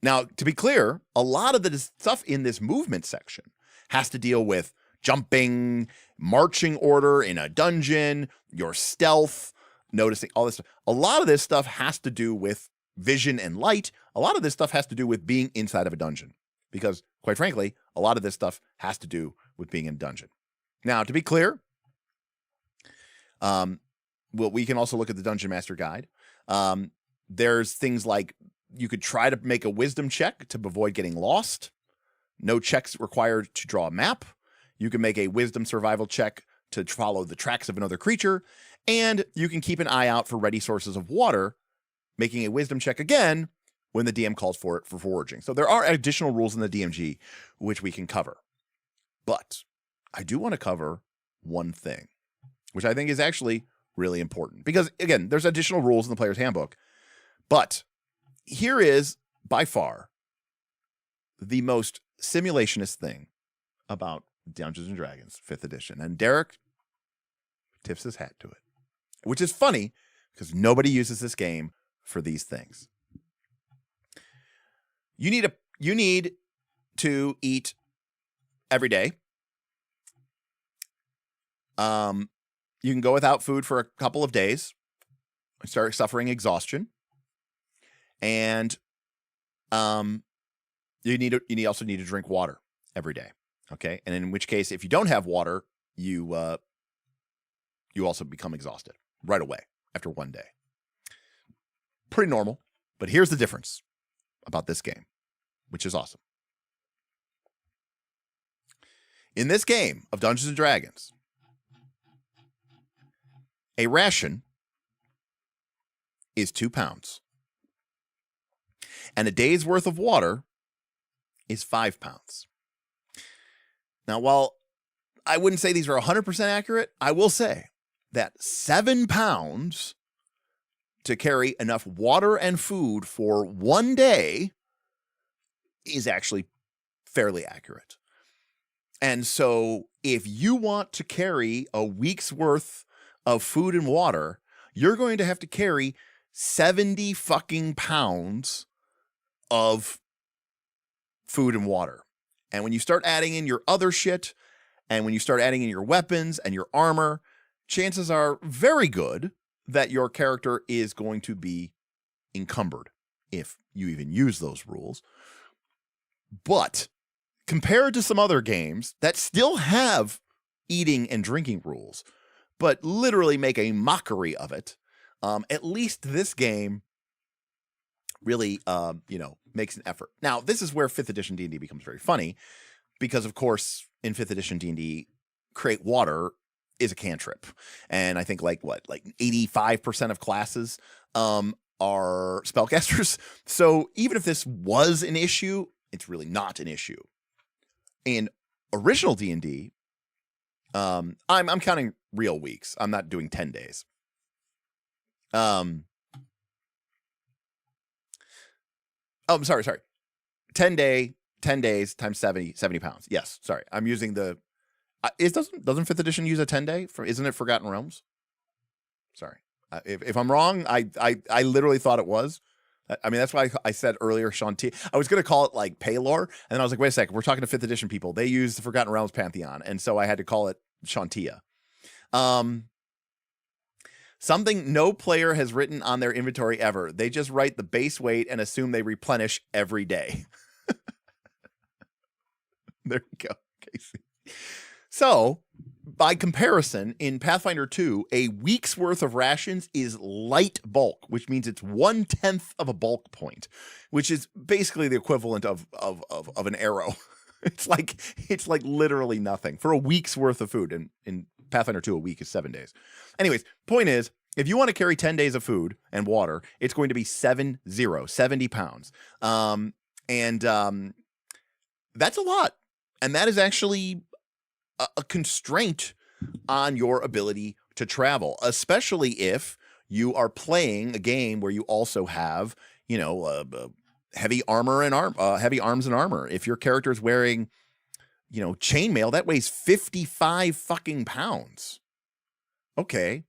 now, to be clear, a lot of the stuff in this movement section has to deal with jumping, marching order in a dungeon, your stealth, noticing all this stuff. A lot of this stuff has to do with vision and light. A lot of this stuff has to do with being inside of a dungeon because, quite frankly, a lot of this stuff has to do with being in a dungeon. Now, to be clear, we can also look at the Dungeon Master Guide. There's things like you could try to make a wisdom check to avoid getting lost. No checks required to draw a map. You can make a wisdom survival check to follow the tracks of another creature. And you can keep an eye out for ready sources of water, making a wisdom check again when the DM calls for it for foraging. So there are additional rules in the DMG which we can cover. But I do want to cover one thing, which I think is actually really important. Because, again, there's additional rules in the player's handbook. But here is, by far, the most simulationist thing about Dungeons & Dragons 5th edition. And Derek tips his hat to it, which is funny because nobody uses this game for these things. You need to eat every day. You can go without food for a couple of days and start suffering exhaustion. And you also need to drink water every day. Okay. And in which case, if you don't have water, you also become exhausted right away after one day. Pretty normal. But here's the difference about this game, which is awesome. In this game of Dungeons and Dragons, a ration is 2 pounds. And a day's worth of water is 5 pounds. Now, while I wouldn't say these are 100% accurate, I will say that 7 pounds to carry enough water and food for one day is actually fairly accurate. And so if you want to carry a week's worth of food and water, you're going to have to carry 70 fucking pounds of food and water. And when you start adding in your other shit, and when you start adding in your weapons and your armor, chances are very good that your character is going to be encumbered, if you even use those rules. But compared to some other games that still have eating and drinking rules, but literally make a mockery of it, at least this game really, makes an effort. Now, this is where 5th edition D&D becomes very funny, because, of course, in 5th edition D&D, create water is a cantrip. And I think, 85% of classes are spellcasters. So even if this was an issue, it's really not an issue. In original D&D, I'm counting real weeks. I'm not doing 10 days. 10 days times 70 pounds. Yes, sorry. I'm using the doesn't 5th edition use a 10 day isn't it Forgotten Realms? Sorry. If I'm wrong, I literally thought it was. I mean, that's why I said earlier Shantia. I was going to call it like Paylor, and then I was like, wait a second, we're talking to 5th edition people. They use the Forgotten Realms Pantheon, and so I had to call it Shantia. Something no player has written on their inventory ever. They just write the base weight and assume they replenish every day. There you go, Casey. So, by comparison, in Pathfinder 2, a week's worth of rations is light bulk, which means it's 1/10 of a bulk point, which is basically the equivalent of an arrow. It's like literally nothing for a week's worth of food. In Pathfinder 2, a week is 7 days. Anyways, point is, if you want to carry 10 days of food and water, it's going to be 70 pounds. That's a lot. And that is actually a constraint on your ability to travel, especially if you are playing a game where you also have heavy armor and heavy arms and armor. If your character is wearing, chainmail, that weighs 55 fucking pounds. Okay.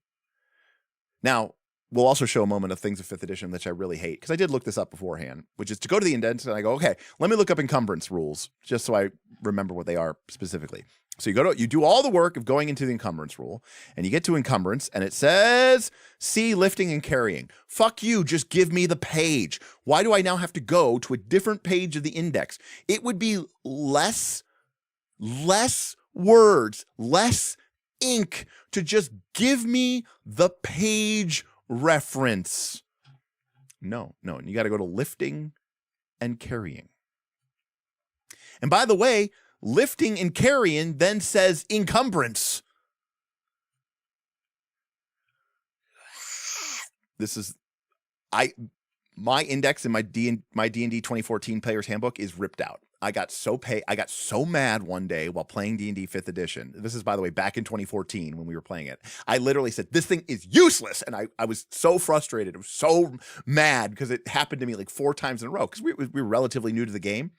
Now, we'll also show a moment of things of 5th edition, which I really hate, because I did look this up beforehand, which is to go to the indents, and I go, okay, let me look up encumbrance rules, just so I remember what they are specifically. So you do all the work of going into the encumbrance rule, and you get to encumbrance, and it says, C, lifting and carrying. Fuck you, just give me the page. Why do I now have to go to a different page of the index? It would be less words, less ink to just give me the page reference. No, you got to go to lifting and carrying. And by the way, lifting and carrying then says encumbrance. This is my index in my D&D 2014 player's handbook is ripped out. I got so mad one day while playing D&D 5th edition. This is, by the way, back in 2014 when we were playing it. I literally said, this thing is useless. And I was so frustrated. I was so mad because it happened to me like 4 times in a row because we were relatively new to the game.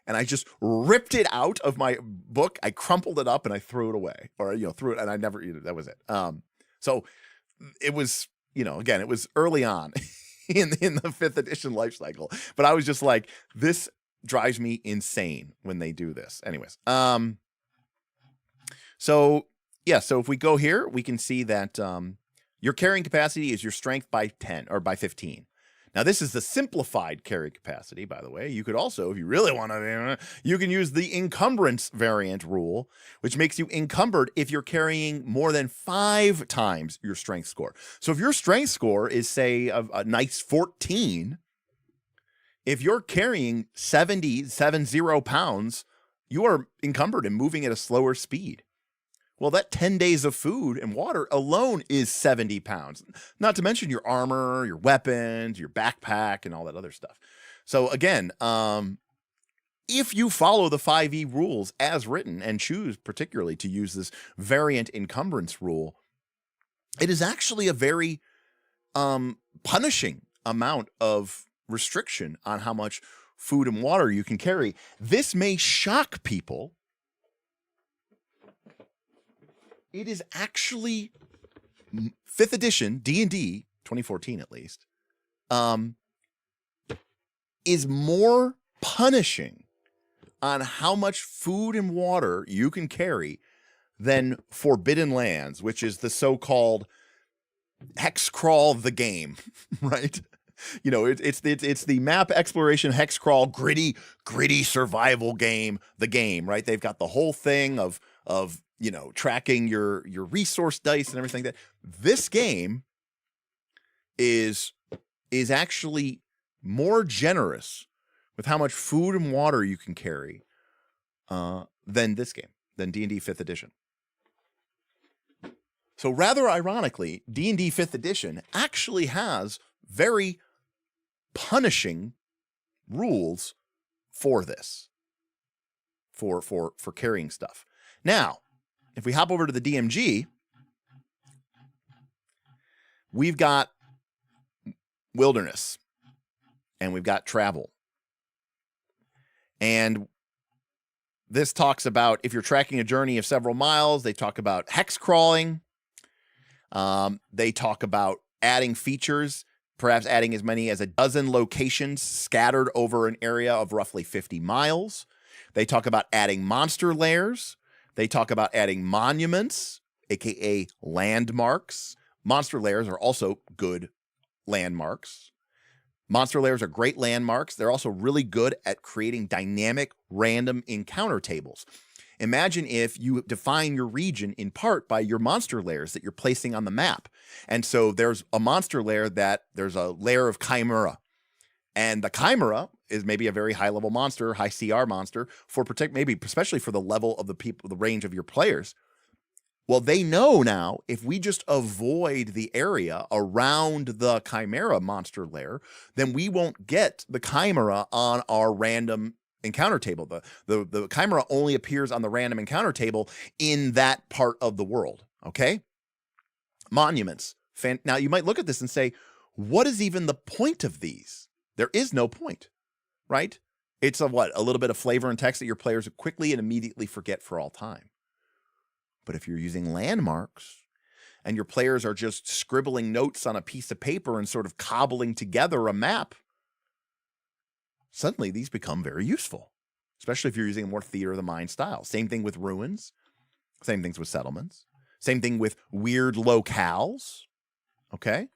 And I just ripped it out of my book. I crumpled it up and I threw it away, or, threw it. And I never, that was it. So it was, again, it was early on in the 5th edition life cycle. But I was just like, this drives me insane when they do this. Anyways, so if we go here, we can see that your carrying capacity is your strength by 10 or by 15. Now, this is the simplified carry capacity, by the way. You could also, if you really want to, you can use the encumbrance variant rule, which makes you encumbered if you're carrying more than 5 times your strength score. So if your strength score is, say, a nice 14, if you're carrying 70 pounds, you are encumbered and moving at a slower speed. Well, that 10 days of food and water alone is 70 pounds, not to mention your armor, your weapons, your backpack, and all that other stuff. So again, if you follow the 5e rules as written and choose particularly to use this variant encumbrance rule, it is actually a very punishing amount of restriction on how much food and water you can carry. This may shock people. It is actually 5th edition D&D 2014 at least is more punishing on how much food and water you can carry than Forbidden Lands, which is the so-called hex crawl the game, right? It's the map exploration hex crawl gritty survival game, the game, right? They've got the whole thing of tracking your resource dice and everything. That this game is actually more generous with how much food and water you can carry than this game, than D&D 5th edition. So rather ironically, D&D 5th edition actually has very punishing rules for this, for carrying stuff. Now, if we hop over to the DMG, we've got wilderness and we've got travel. And this talks about if you're tracking a journey of several miles, they talk about hex crawling. They talk about adding features, perhaps adding as many as a dozen locations scattered over an area of roughly 50 miles. They talk about adding monster lairs. They talk about adding monuments, aka landmarks. Monster lairs are also good landmarks. Monster lairs are great landmarks. They're also really good at creating dynamic random encounter tables. Imagine if you define your region in part by your monster lairs that you're placing on the map. And so there's a monster lair there's a lair of Chimera. And the Chimera is maybe a very high level monster, high CR monster maybe especially for the level of the range of your players. Well, they know now if we just avoid the area around the Chimera monster lair, then we won't get the Chimera on our random encounter table. The Chimera only appears on the random encounter table in that part of the world. Okay. Monuments. Now you might look at this and say, what is even the point of these? There is no point, right? It's a little bit of flavor and text that your players quickly and immediately forget for all time. But if you're using landmarks and your players are just scribbling notes on a piece of paper and sort of cobbling together a map, suddenly these become very useful, especially if you're using a more theater of the mind style. Same thing with ruins, same things with settlements, same thing with weird locales, okay?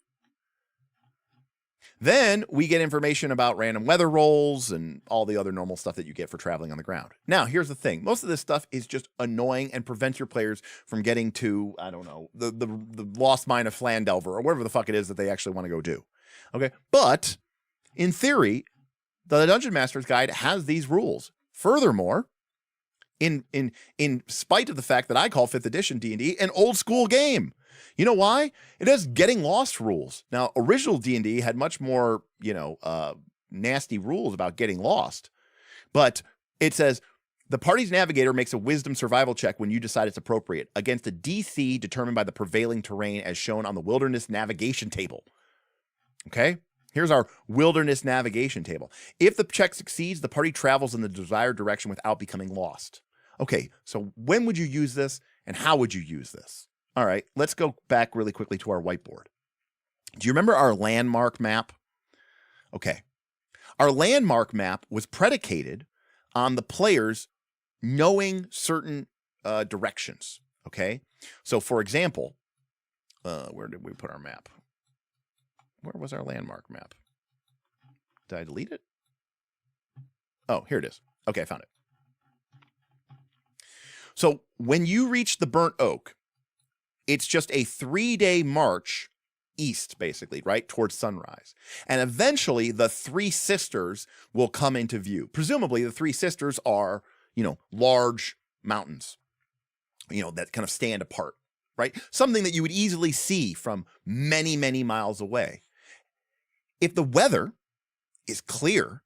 Then we get information about random weather rolls and all the other normal stuff that you get for traveling on the ground. Now, here's the thing. Most of this stuff is just annoying and prevents your players from getting to, I don't know, the lost mine of Flandelver or whatever the fuck it is that they actually want to go do. Okay? But in theory, the Dungeon Master's Guide has these rules. Furthermore, in spite of the fact that I call 5th edition D&D an old school game. You know why? It has getting lost rules. Now, original D&D had much more, nasty rules about getting lost. But it says, the party's navigator makes a wisdom survival check when you decide it's appropriate against a DC determined by the prevailing terrain as shown on the wilderness navigation table. Okay? Here's our wilderness navigation table. If the check succeeds, the party travels in the desired direction without becoming lost. Okay, so when would you use this and how would you use this? All right, let's go back really quickly to our whiteboard. Do you remember our landmark map? Okay. Our landmark map was predicated on the players knowing certain directions, okay? So, for example, where did we put our map? Where was our landmark map? Did I delete it? Oh, here it is. Okay, I found it. So, when you reach the Burnt Oak, it's just a 3-day march east, basically, right, towards sunrise. And eventually, the Three Sisters will come into view. Presumably, the Three Sisters are, large mountains, that kind of stand apart, right? Something that you would easily see from many, many miles away. If the weather is clear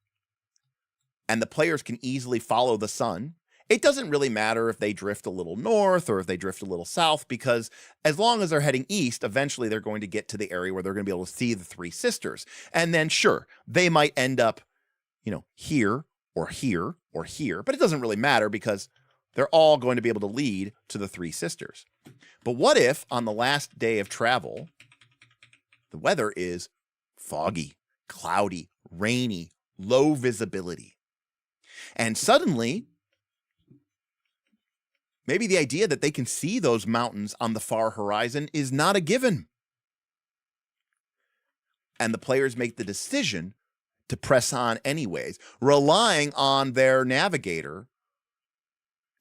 and the players can easily follow the sun, it doesn't really matter if they drift a little north or if they drift a little south, because as long as they're heading east, eventually they're going to get to the area where they're going to be able to see the Three Sisters. And then, sure, they might end up, here or here or here, but it doesn't really matter because they're all going to be able to lead to the Three Sisters. But what if on the last day of travel, the weather is foggy, cloudy, rainy, low visibility, and suddenly maybe the idea that they can see those mountains on the far horizon is not a given. And the players make the decision to press on anyways, relying on their navigator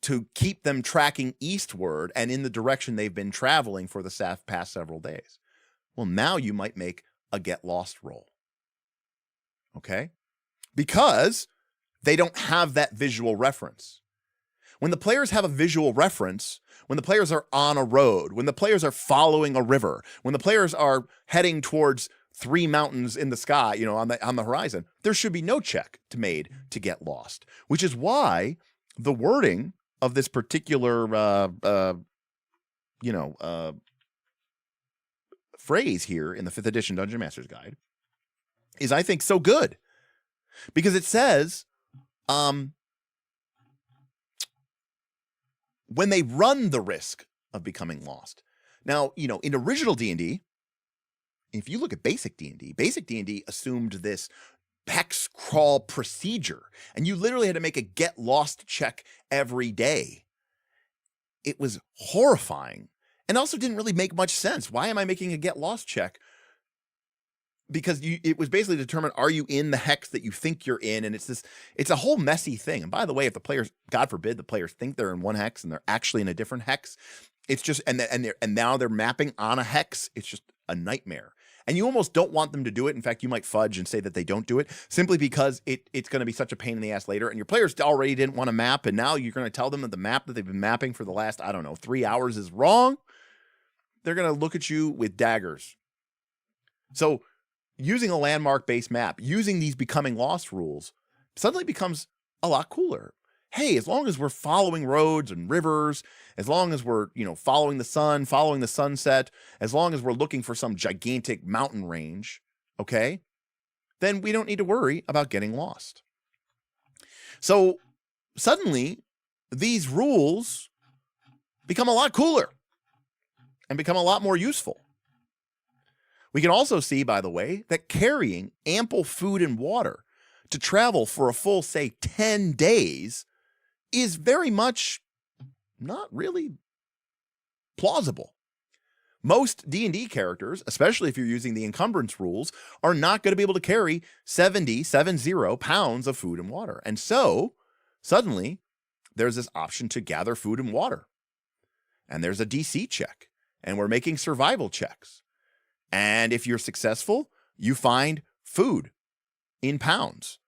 to keep them tracking eastward and in the direction they've been traveling for the past several days. Well, now you might make a get lost roll. Okay? Because they don't have that visual reference. When the players have a visual reference, when the players are on a road, when the players are following a river, when the players are heading towards 3 mountains in the sky, on the horizon, there should be no check made to get lost, which is why the wording of this particular phrase here in the 5th edition Dungeon Master's Guide is, I think, so good, because it says, when they run the risk of becoming lost. Now, in original D&D, if you look at basic D&D assumed this hex crawl procedure, and you literally had to make a get lost check every day. It was horrifying and also didn't really make much sense. Why am I making a get lost check? Because it was basically determined, are you in the hex that you think you're in? And it's a whole messy thing. And by the way, if the players, God forbid, the players think they're in one hex and they're actually in a different hex, it's just, and now they're mapping on a hex. It's just a nightmare. And you almost don't want them to do it. In fact, you might fudge and say that they don't do it simply because it's going to be such a pain in the ass later. And your players already didn't want to map. And now you're going to tell them that the map that they've been mapping for the last, 3 hours is wrong. They're going to look at you with daggers. So using a landmark-based map, using these becoming lost rules suddenly becomes a lot cooler. Hey, as long as we're following roads and rivers, as long as we're, following the sun, following the sunset, as long as we're looking for some gigantic mountain range, okay, then we don't need to worry about getting lost. So suddenly, these rules become a lot cooler and become a lot more useful. We can also see, by the way, that carrying ample food and water to travel for a full, say, 10 days is very much not really plausible. Most D&D characters, especially if you're using the encumbrance rules, are not going to be able to carry 70 pounds of food and water. And so, suddenly, there's this option to gather food and water. And there's a DC check. And we're making survival checks. And if you're successful, you find food in pounds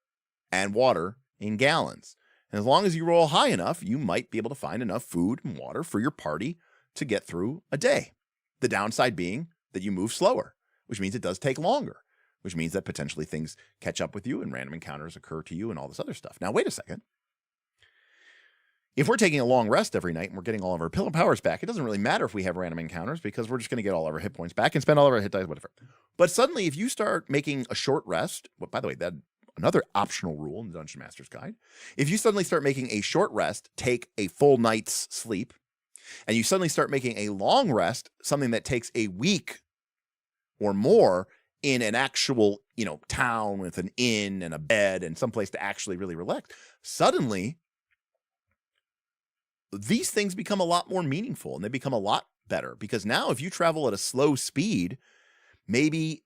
and water in gallons. And as long as you roll high enough, you might be able to find enough food and water for your party to get through a day. The downside being that you move slower, which means it does take longer, which means that potentially things catch up with you and random encounters occur to you and all this other stuff. Now, wait a second. If we're taking a long rest every night and we're getting all of our powers back, it doesn't really matter if we have random encounters because we're just going to get all of our hit points back and spend all of our hit dice, whatever. But suddenly, if you start making a short rest, well, by the way, that another optional rule in the Dungeon Master's Guide, if you suddenly start making a short rest, take a full night's sleep, and you suddenly start making a long rest, something that takes a week or more in an actual, town with an inn and a bed and someplace to actually really relax, suddenly these things become a lot more meaningful and they become a lot better because now if you travel at a slow speed, maybe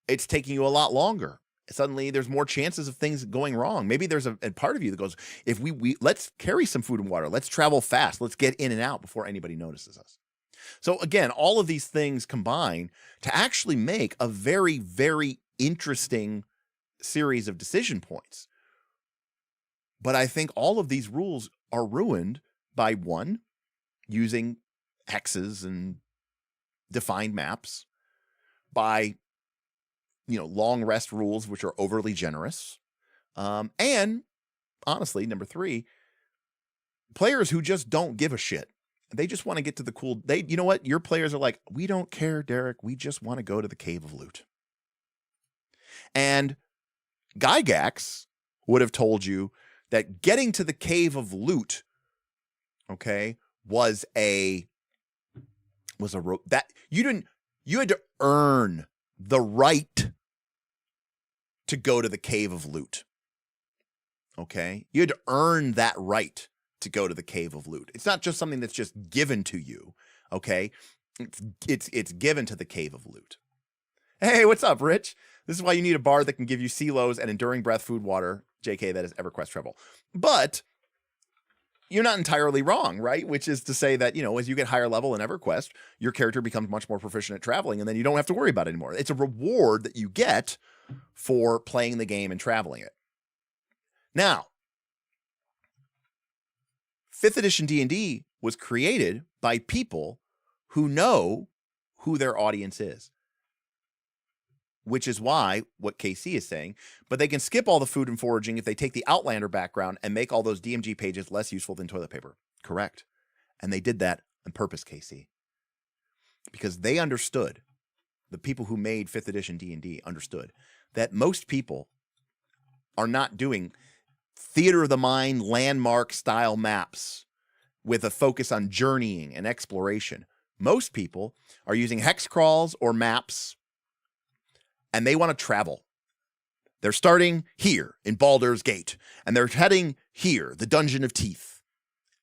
it's taking you a lot longer. Suddenly there's more chances of things going wrong. Maybe there's a part of you that goes, if we let's carry some food and water, let's travel fast, let's get in and out before anybody notices us. So again, all of these things combine to actually make a very, very interesting series of decision points. But I think all of these rules are ruined by one, using hexes and defined maps, by long rest rules, which are overly generous. And honestly, number three, players who just don't give a shit. They just want to get to the cool, you know what? Your players are like, we don't care, Derek. We just want to go to the Cave of Loot. And Gygax would have told you that getting to the Cave of Loot, okay, you had to earn the right to go to the Cave of Loot. Okay? You had to earn that right to go to the Cave of Loot. It's not just something that's just given to you, okay? It's given to the Cave of Loot. Hey, what's up, Rich? This is why you need a bard that can give you silos and enduring breath, food, water. JK, that is EverQuest travel. But you're not entirely wrong, right? Which is to say that, as you get higher level in EverQuest, your character becomes much more proficient at traveling, and then you don't have to worry about it anymore. It's a reward that you get for playing the game and traveling it. Now, 5th edition D&D was created by people who know who their audience is. Which is why, what KC is saying, but they can skip all the food and foraging if they take the Outlander background and make all those DMG pages less useful than toilet paper. Correct. And they did that on purpose, KC. Because they understood, the people who made 5th edition D&D understood, that most people are not doing theater of the mind, landmark style maps with a focus on journeying and exploration. Most people are using hex crawls or maps, and they want to travel. They're starting here in Baldur's Gate, and they're heading here, the Dungeon of Teeth.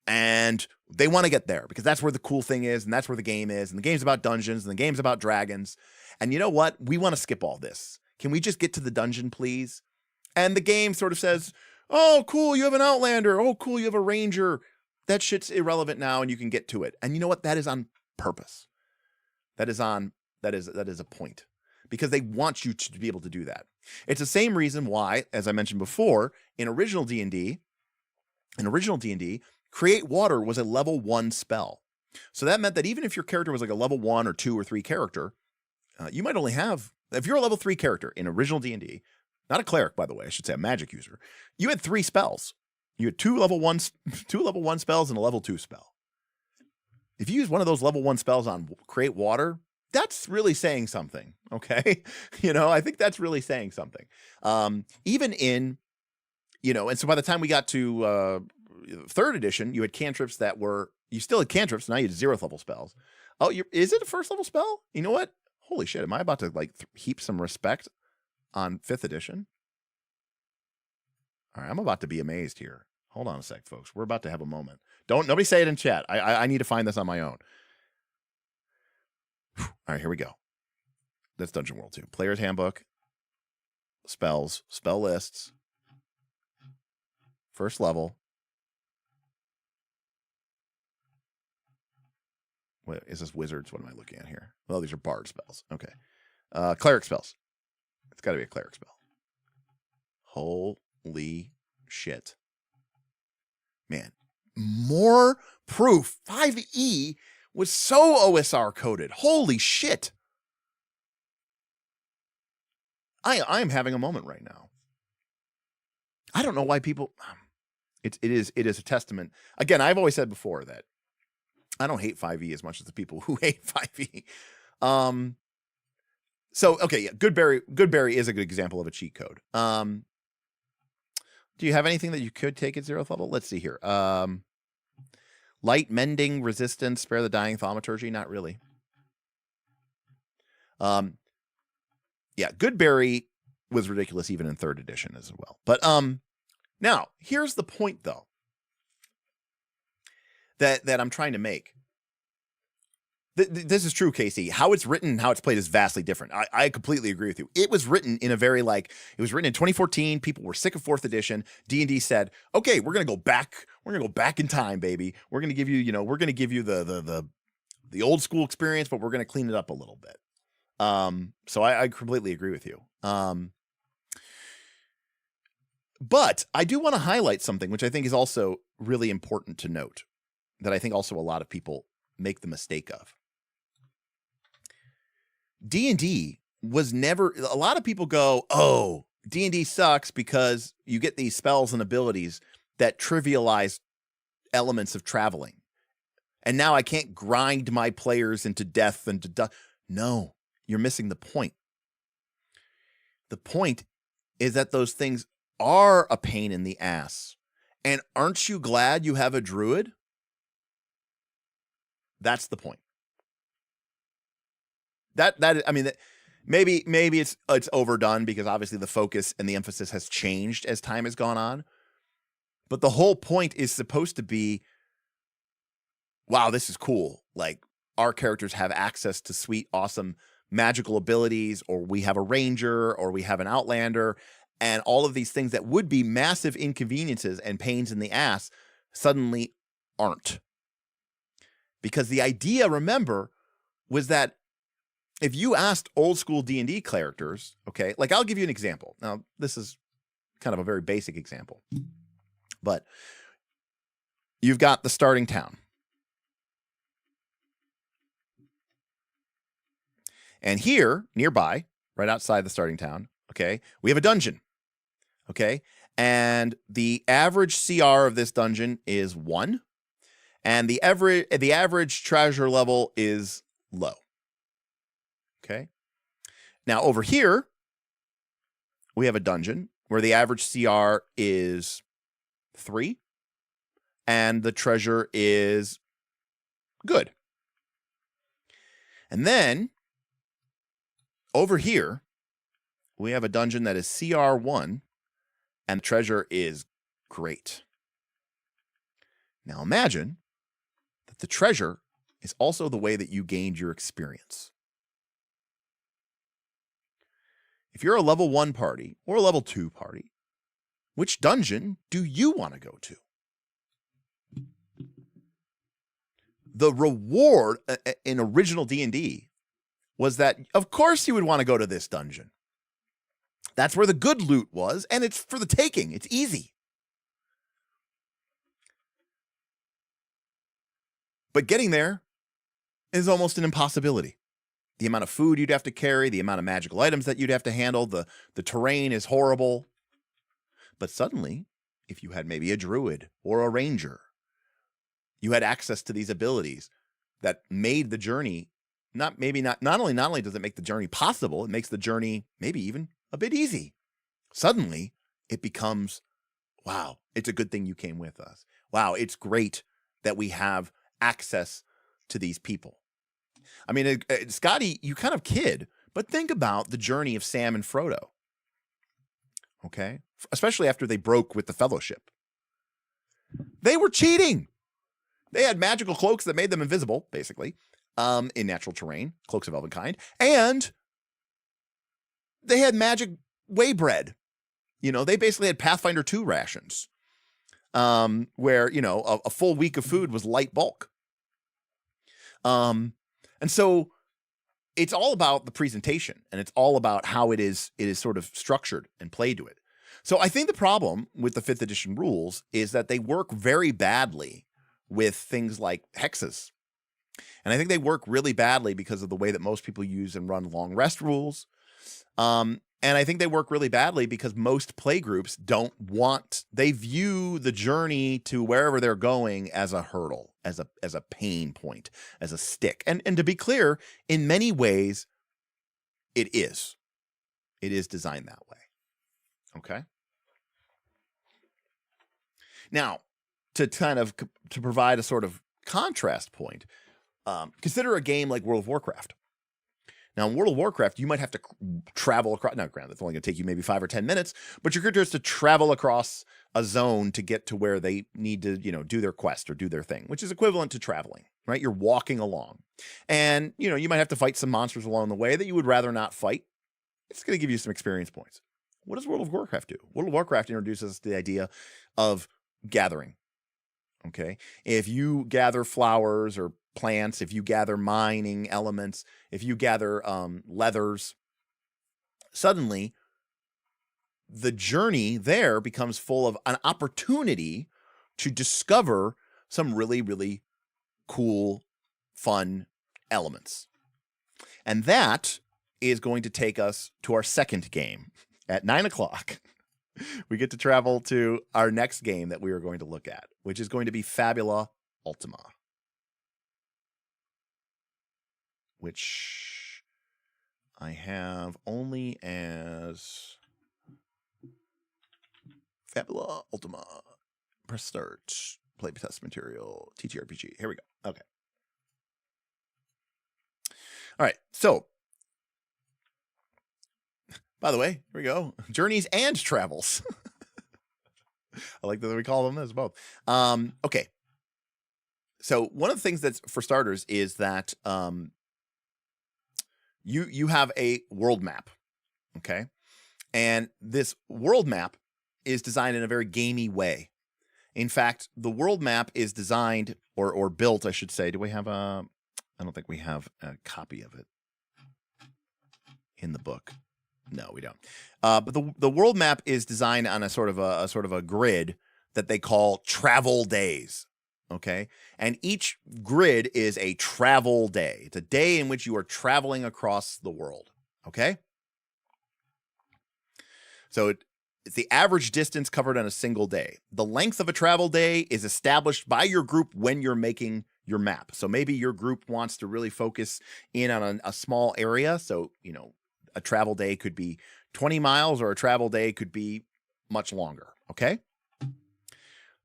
And they want to get there because that's where the cool thing is, and that's where the game is, and the game's about dungeons, and the game's about dragons. And you know what? We want to skip all this. Can we just get to the dungeon, please? And the game sort of says, oh, cool, you have an Outlander. Oh, cool, you have a Ranger. That shit's irrelevant now, and you can get to it. And you know what? That is on purpose. That is a point. Because they want you to be able to do that. It's the same reason why, as I mentioned before, in original D&D, Create Water was a level 1 spell. So that meant that even if your character was like a level 1 or 2 or 3 character, you might only have, if you're a level 3 character in original D&D, not a cleric, by the way, I should say a magic user, you had 3 spells. You had 2 level 1 spells and a level 2 spell. If you use one of those level 1 spells on Create Water, that's really saying something. Okay. I think that's really saying something. Even in, and so by the time we got to 3rd edition, you had cantrips you still had cantrips. Now you had 0th level spells. Oh, is it a 1st level spell? You know what? Holy shit. Am I about to heap some respect on 5th edition? All right. I'm about to be amazed here. Hold on a sec, folks. We're about to have a moment. Nobody say it in chat. I need to find this on my own. All right, here we go. That's Dungeon World 2. Player's Handbook. Spells. Spell lists. 1st level. What is this? Wizards? What am I looking at here? Oh, these are bard spells. Okay. Cleric spells. It's got to be a cleric spell. Holy shit. Man. More proof. 5e was so OSR coded. Holy shit. I am having a moment right now. I don't know why people... It is a testament. Again, I've always said before that I don't hate 5e as much as the people who hate 5e. So, okay, yeah, Goodberry is a good example of a cheat code. Do you have anything that you could take at 0th level? Let's see here. Light mending, resistance, spare the dying, thaumaturgy. Not really. Yeah, Goodberry was ridiculous even in 3rd edition as well. But now here's the point though that I'm trying to make. This is true, Casey. How it's written and how it's played is vastly different. I completely agree with you. It was written in a very it was written in 2014. People were sick of 4th edition. D&D said, okay, we're going to go back. We're going to go back in time, baby. We're going to give you, we're going to give you the old school experience, but we're going to clean it up a little bit. So I completely agree with you. But I do want to highlight something, which I think is also really important to note, that I think also a lot of people make the mistake of. D&D was never, a lot of people go, oh, D&D sucks because you get these spells and abilities that trivialize elements of traveling. And now I can't grind my players into death and to No, you're missing the point. The point is that those things are a pain in the ass. And aren't you glad you have a druid? That's the point. Maybe it's overdone because obviously the focus and the emphasis has changed as time has gone on. But the whole point is supposed to be, wow, this is cool. Like, our characters have access to sweet, awesome magical abilities, or we have a ranger, or we have an outlander, and all of these things that would be massive inconveniences and pains in the ass suddenly aren't. Because the idea, remember, was that if you asked old school D&D characters, okay, like I'll give you an example. Now, this is kind of a very basic example, but you've got the starting town. And here, nearby, right outside the starting town, okay, we have a dungeon, okay? And the average CR of this dungeon is 1. And the average treasure level is low. Okay. Now over here, we have a dungeon where the average CR is 3 and the treasure is good. And then over here, we have a dungeon that is CR 1 and the treasure is great. Now imagine that the treasure is also the way that you gained your experience. If you're a level 1 party or a level 2 party, which dungeon do you want to go to? The reward in original D&D was that, of course, you would want to go to this dungeon. That's where the good loot was, and it's for the taking. It's easy. But getting there is almost an impossibility. The amount of food you'd have to carry, the amount of magical items that you'd have to handle, the terrain is horrible. But suddenly, if you had maybe a druid or a ranger, you had access to these abilities that made the journey not only does it make the journey possible, it makes the journey maybe even a bit easy. Suddenly, it becomes, wow, it's a good thing you came with us. Wow, it's great that we have access to these people. I mean, Scotty, you kind of kid, but think about the journey of Sam and Frodo. Okay? Especially after they broke with the Fellowship. They were cheating. They had magical cloaks that made them invisible, basically, in natural terrain, cloaks of elvenkind, and they had magic way bread. You know, they basically had Pathfinder 2 rations, where, you know, a full week of food was light bulk. And so it's all about the presentation, and it's all about how it is sort of structured and played to it. So I think the problem with the 5th edition rules is that they work very badly with things like hexes. And I think they work really badly because of the way that most people use and run long rest rules. And I think they work really badly because most playgroups they view the journey to wherever they're going as a hurdle, as a pain point, as a stick. And to be clear, in many ways, it is. It is designed that way. Okay. Now, to provide a sort of contrast point, consider a game like World of Warcraft. Now, in World of Warcraft, you might have to travel across. Now, granted, it's only going to take you maybe 5 or 10 minutes, but your character has to travel across a zone to get to where they need to, you know, do their quest or do their thing, which is equivalent to traveling, right? You're walking along, and you know you might have to fight some monsters along the way that you would rather not fight. It's going to give you some experience points. What does World of Warcraft do? World of Warcraft introduces us to the idea of gathering. Okay, if you gather flowers or plants, if you gather mining elements, if you gather leathers, suddenly the journey there becomes full of an opportunity to discover some really, really cool, fun elements. And that is going to take us to our second game. At 9 o'clock, we get to travel to our next game that we are going to look at, which is going to be Fabula Ultima, which I have only as Fabula Ultima. Press start, playtest material, TTRPG. Here we go. Okay. All right. So, by the way, here we go. Journeys and travels. I like that we call them as both. Okay. So one of the things that's for starters is that you have a world map. Okay. And this world map is designed in a very gamey way. In fact, the world map is designed or built, I should say. Do we have I don't think we have a copy of it in the book. No, we don't. But the world map is designed on a sort of a grid that they call travel days. Okay, and each grid is a travel day. It's a day in which you are traveling across the world. Okay, so it's the average distance covered on a single day. The length of a travel day is established by your group when you're making your map. So maybe your group wants to really focus in on a small area. So, you know, a travel day could be 20 miles or a travel day could be much longer, okay?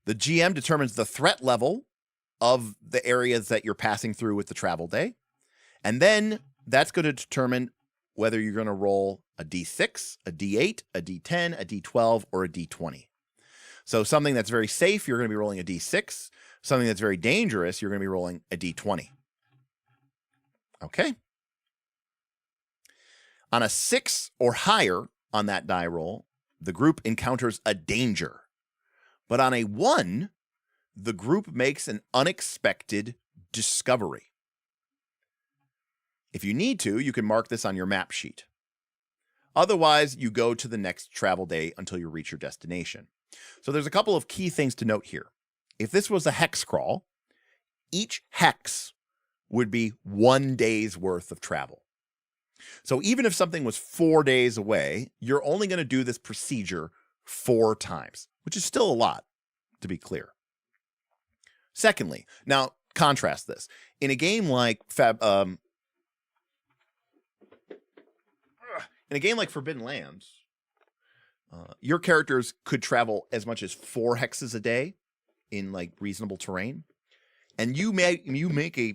The GM determines the threat level of the areas that you're passing through with the travel day. And then that's going to determine whether you're going to roll a D6, a D8, a D10, a D12, or a D20. So something that's very safe, you're going to be rolling a D6. Something that's very dangerous, you're going to be rolling a D20. Okay? On a 6 or higher on that die roll, the group encounters a danger. But on a 1, the group makes an unexpected discovery. If you need to, you can mark this on your map sheet. Otherwise, you go to the next travel day until you reach your destination. So there's a couple of key things to note here. If this was a hex crawl, each hex would be 1 day's worth of travel. So even if something was 4 days away, you're only going to do this procedure 4 times, which is still a lot, to be clear. Secondly, now contrast this. In a game like in a game like Forbidden Lands, your characters could travel as much as 4 hexes a day in like reasonable terrain. And you make a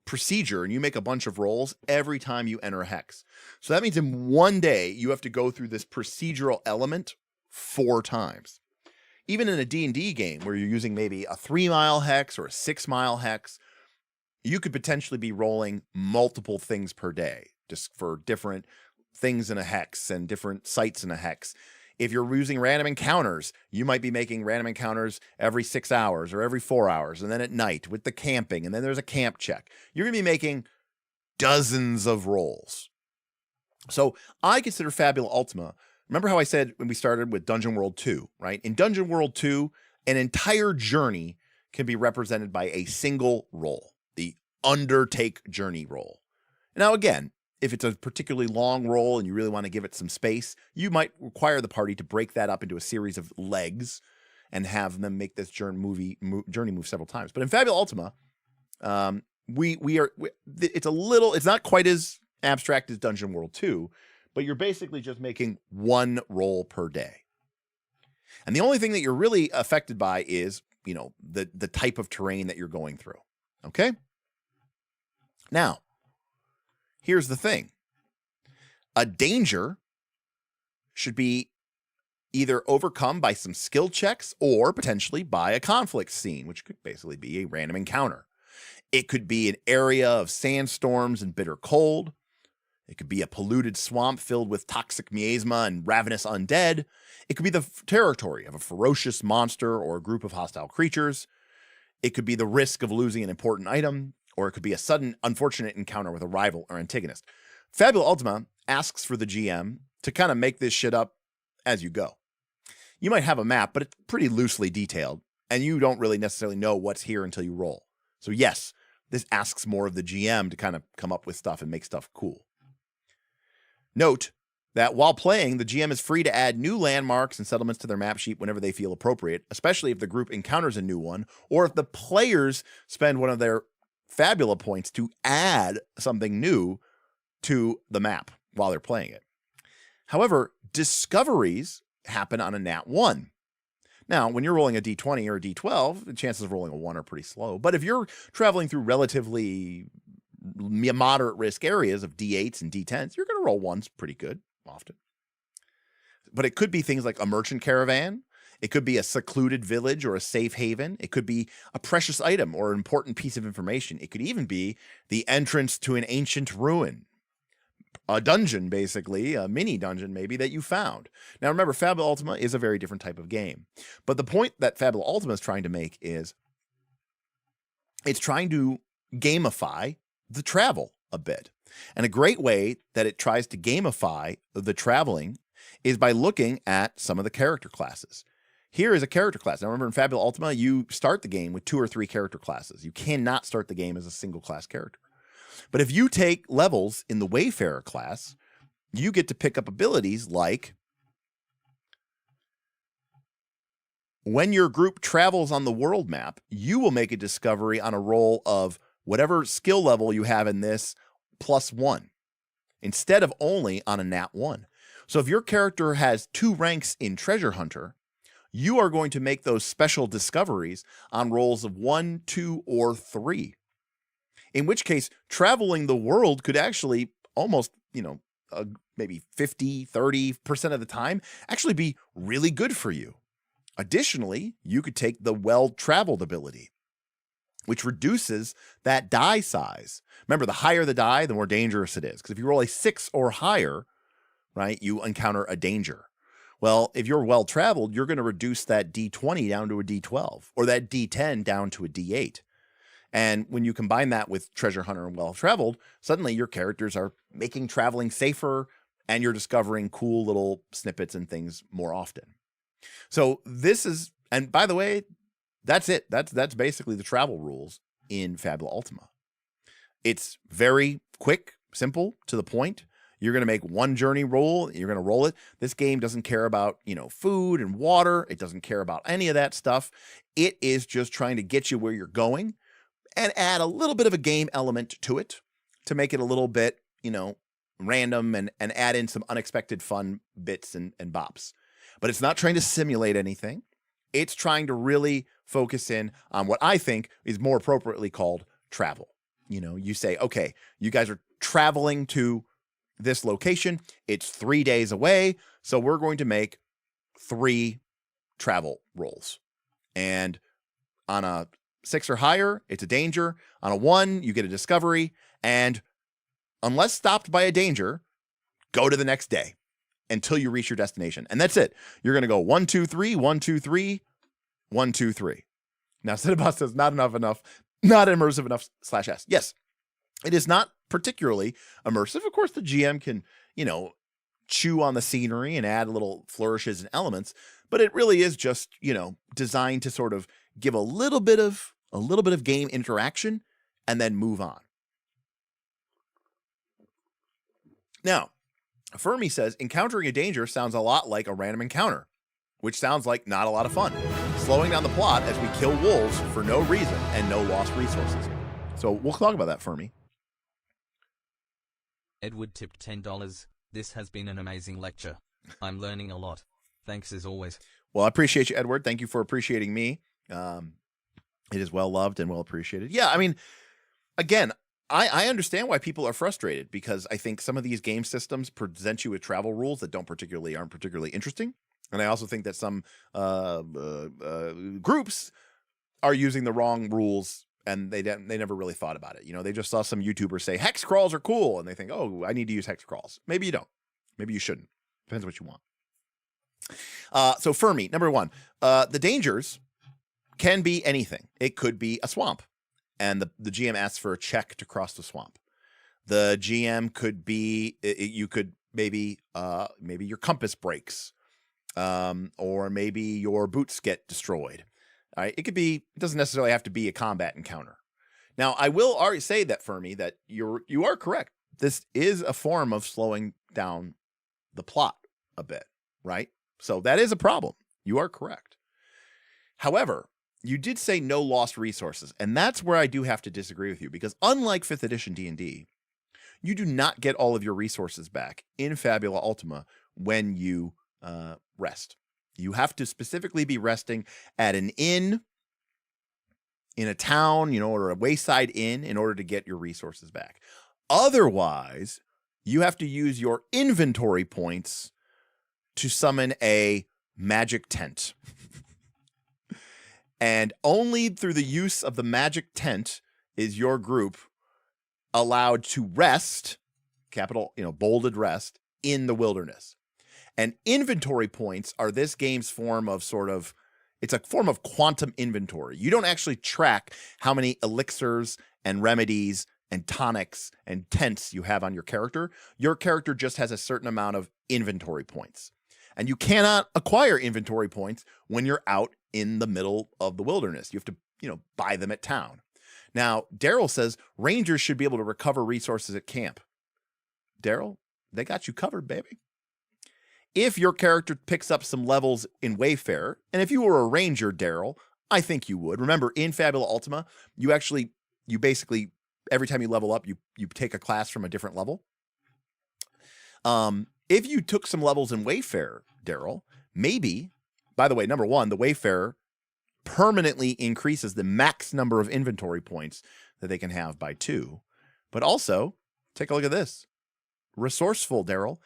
procedure and you make a bunch of rolls every time you enter a hex. So that means in one day, you have to go through this procedural element 4 times. Even in a D&D game where you're using maybe a 3-mile hex or a 6-mile hex, you could potentially be rolling multiple things per day just for different things in a hex and different sites in a hex. If you're using random encounters, you might be making random encounters every 6 hours or every 4 hours, and then at night with the camping, and then there's a camp check. You're going to be making dozens of rolls. So I consider Fabula Ultima. Remember how I said when we started with Dungeon World 2, right? In Dungeon World 2, an entire journey can be represented by a single roll, the Undertake Journey roll. Now, again, if it's a particularly long roll and you really want to give it some space, you might require the party to break that up into a series of legs and have them make this journey move several times. But in Fabula Ultima, it's not quite as abstract as Dungeon World 2, but you're basically just making 1 roll per day. And the only thing that you're really affected by is, the type of terrain that you're going through. Okay? Now, here's the thing. A danger should be either overcome by some skill checks or potentially by a conflict scene, which could basically be a random encounter. It could be an area of sandstorms and bitter cold. It could be a polluted swamp filled with toxic miasma and ravenous undead. It could be the territory of a ferocious monster or a group of hostile creatures. It could be the risk of losing an important item, or it could be a sudden, unfortunate encounter with a rival or antagonist. Fabula Ultima asks for the GM to kind of make this shit up as you go. You might have a map, but it's pretty loosely detailed, and you don't really necessarily know what's here until you roll. So yes, this asks more of the GM to kind of come up with stuff and make stuff cool. Note that while playing, the GM is free to add new landmarks and settlements to their map sheet whenever they feel appropriate, especially if the group encounters a new one, or if the players spend one of their Fabula points to add something new to the map while they're playing it. However, discoveries happen on a nat 1. Now, when you're rolling a d20 or a d12, the chances of rolling a 1 are pretty slow. But if you're traveling through relatively moderate risk areas of d8s and d10s, you're going to roll 1s pretty good often. But it could be things like a merchant caravan. It could be a secluded village or a safe haven. It could be a precious item or an important piece of information. It could even be the entrance to an ancient ruin. A dungeon, basically, a mini dungeon maybe that you found. Now remember, Fabula Ultima is a very different type of game. But the point that Fabula Ultima is trying to make is it's trying to gamify the travel a bit. And a great way that it tries to gamify the traveling is by looking at some of the character classes. Here is a character class. Now remember, in Fabula Ultima, you start the game with 2 or 3 character classes. You cannot start the game as a single class character. But if you take levels in the Wayfarer class, you get to pick up abilities like when your group travels on the world map, you will make a discovery on a roll of whatever skill level you have in this +1 instead of only on a nat 1. So if your character has 2 ranks in Treasure Hunter, you are going to make those special discoveries on rolls of 1, 2, or 3. In which case, traveling the world could actually almost, maybe 50, 30% of the time actually be really good for you. Additionally, you could take the well-traveled ability, which reduces that die size. Remember, the higher the die, the more dangerous it is. Because if you roll a 6 or higher, right, you encounter a danger. Well, if you're well-traveled, you're going to reduce that D20 down to a D12, or that D10 down to a D8. And when you combine that with Treasure Hunter and well-traveled, suddenly your characters are making traveling safer, and you're discovering cool little snippets and things more often. So this is, and by the way, that's it. That's basically the travel rules in Fabula Ultima. It's very quick, simple, to the point. You're going to make one journey roll. You're going to roll it. This game doesn't care about, food and water. It doesn't care about any of that stuff. It is just trying to get you where you're going and add a little bit of a game element to it to make it a little bit, random and add in some unexpected fun bits and bops. But it's not trying to simulate anything. It's trying to really focus in on what I think is more appropriately called travel. You know, you say, okay, you guys are traveling to this location. It's 3 days away. So we're going to make 3 travel rolls. And on a 6 or higher, it's a danger. On a 1, you get a discovery. And unless stopped by a danger, go to the next day until you reach your destination. And that's it. You're going to go 1, 2, 3, 1, 2, 3, 1, 2, 3. Now, Cinnabon says not immersive enough /S. Yes, it is not particularly immersive. Of course, the GM can, you know, chew on the scenery and add little flourishes and elements, but it really is just, you know, designed to sort of give a little bit of game interaction and then move on. Now, Fermi says encountering a danger sounds a lot like a random encounter, which sounds like not a lot of fun, slowing down the plot as we kill wolves for no reason and no lost resources. So we'll talk about that, Fermi. Edward tipped $10. This has been an amazing lecture. I'm learning a lot. Thanks as always. Well, I appreciate you, Edward. Thank you for appreciating me. It is well loved and well appreciated. Yeah, I mean, again, I understand why people are frustrated, because I think some of these game systems present you with travel rules that aren't particularly interesting. And I also think that some groups are using the wrong rules, and they never really thought about it. You know, they just saw some YouTubers say hex crawls are cool, and they think, oh, I need to use hex crawls. Maybe you don't. Maybe you shouldn't. Depends what you want. So Fermi, number 1, the dangers can be anything. It could be a swamp, and the GM asks for a check to cross the swamp. The GM could be, you could maybe your compass breaks, or maybe your boots get destroyed. All right, it doesn't necessarily have to be a combat encounter. Now, I will already say that, Fermi, that you are correct. This is a form of slowing down the plot a bit, right? So that is a problem. You are correct. However, you did say no lost resources, and that's where I do have to disagree with you, because unlike 5th edition D&D, you do not get all of your resources back in Fabula Ultima when you rest. You have to specifically be resting at an inn, in a town, you know, or a wayside inn in order to get your resources back. Otherwise, you have to use your inventory points to summon a magic tent. And only through the use of the magic tent is your group allowed to rest, capital, you know, bolded rest, in the wilderness. And inventory points are this game's form of it's a form of quantum inventory. You don't actually track how many elixirs and remedies and tonics and tents you have on your character. Your character just has a certain amount of inventory points. And you cannot acquire inventory points when you're out in the middle of the wilderness. You have to, you know, buy them at town. Now, Daryl says rangers should be able to recover resources at camp. Daryl, they got you covered, baby. If your character picks up some levels in Wayfarer, and if you were a ranger, Daryl, I think you would. Remember, in Fabula Ultima, you basically, every time you level up, you take a class from a different level. If you took some levels in Wayfarer, Daryl, maybe, by the way, number 1, the Wayfarer permanently increases the max number of inventory points that they can have by 2. But also, take a look at this. Resourceful, Daryl.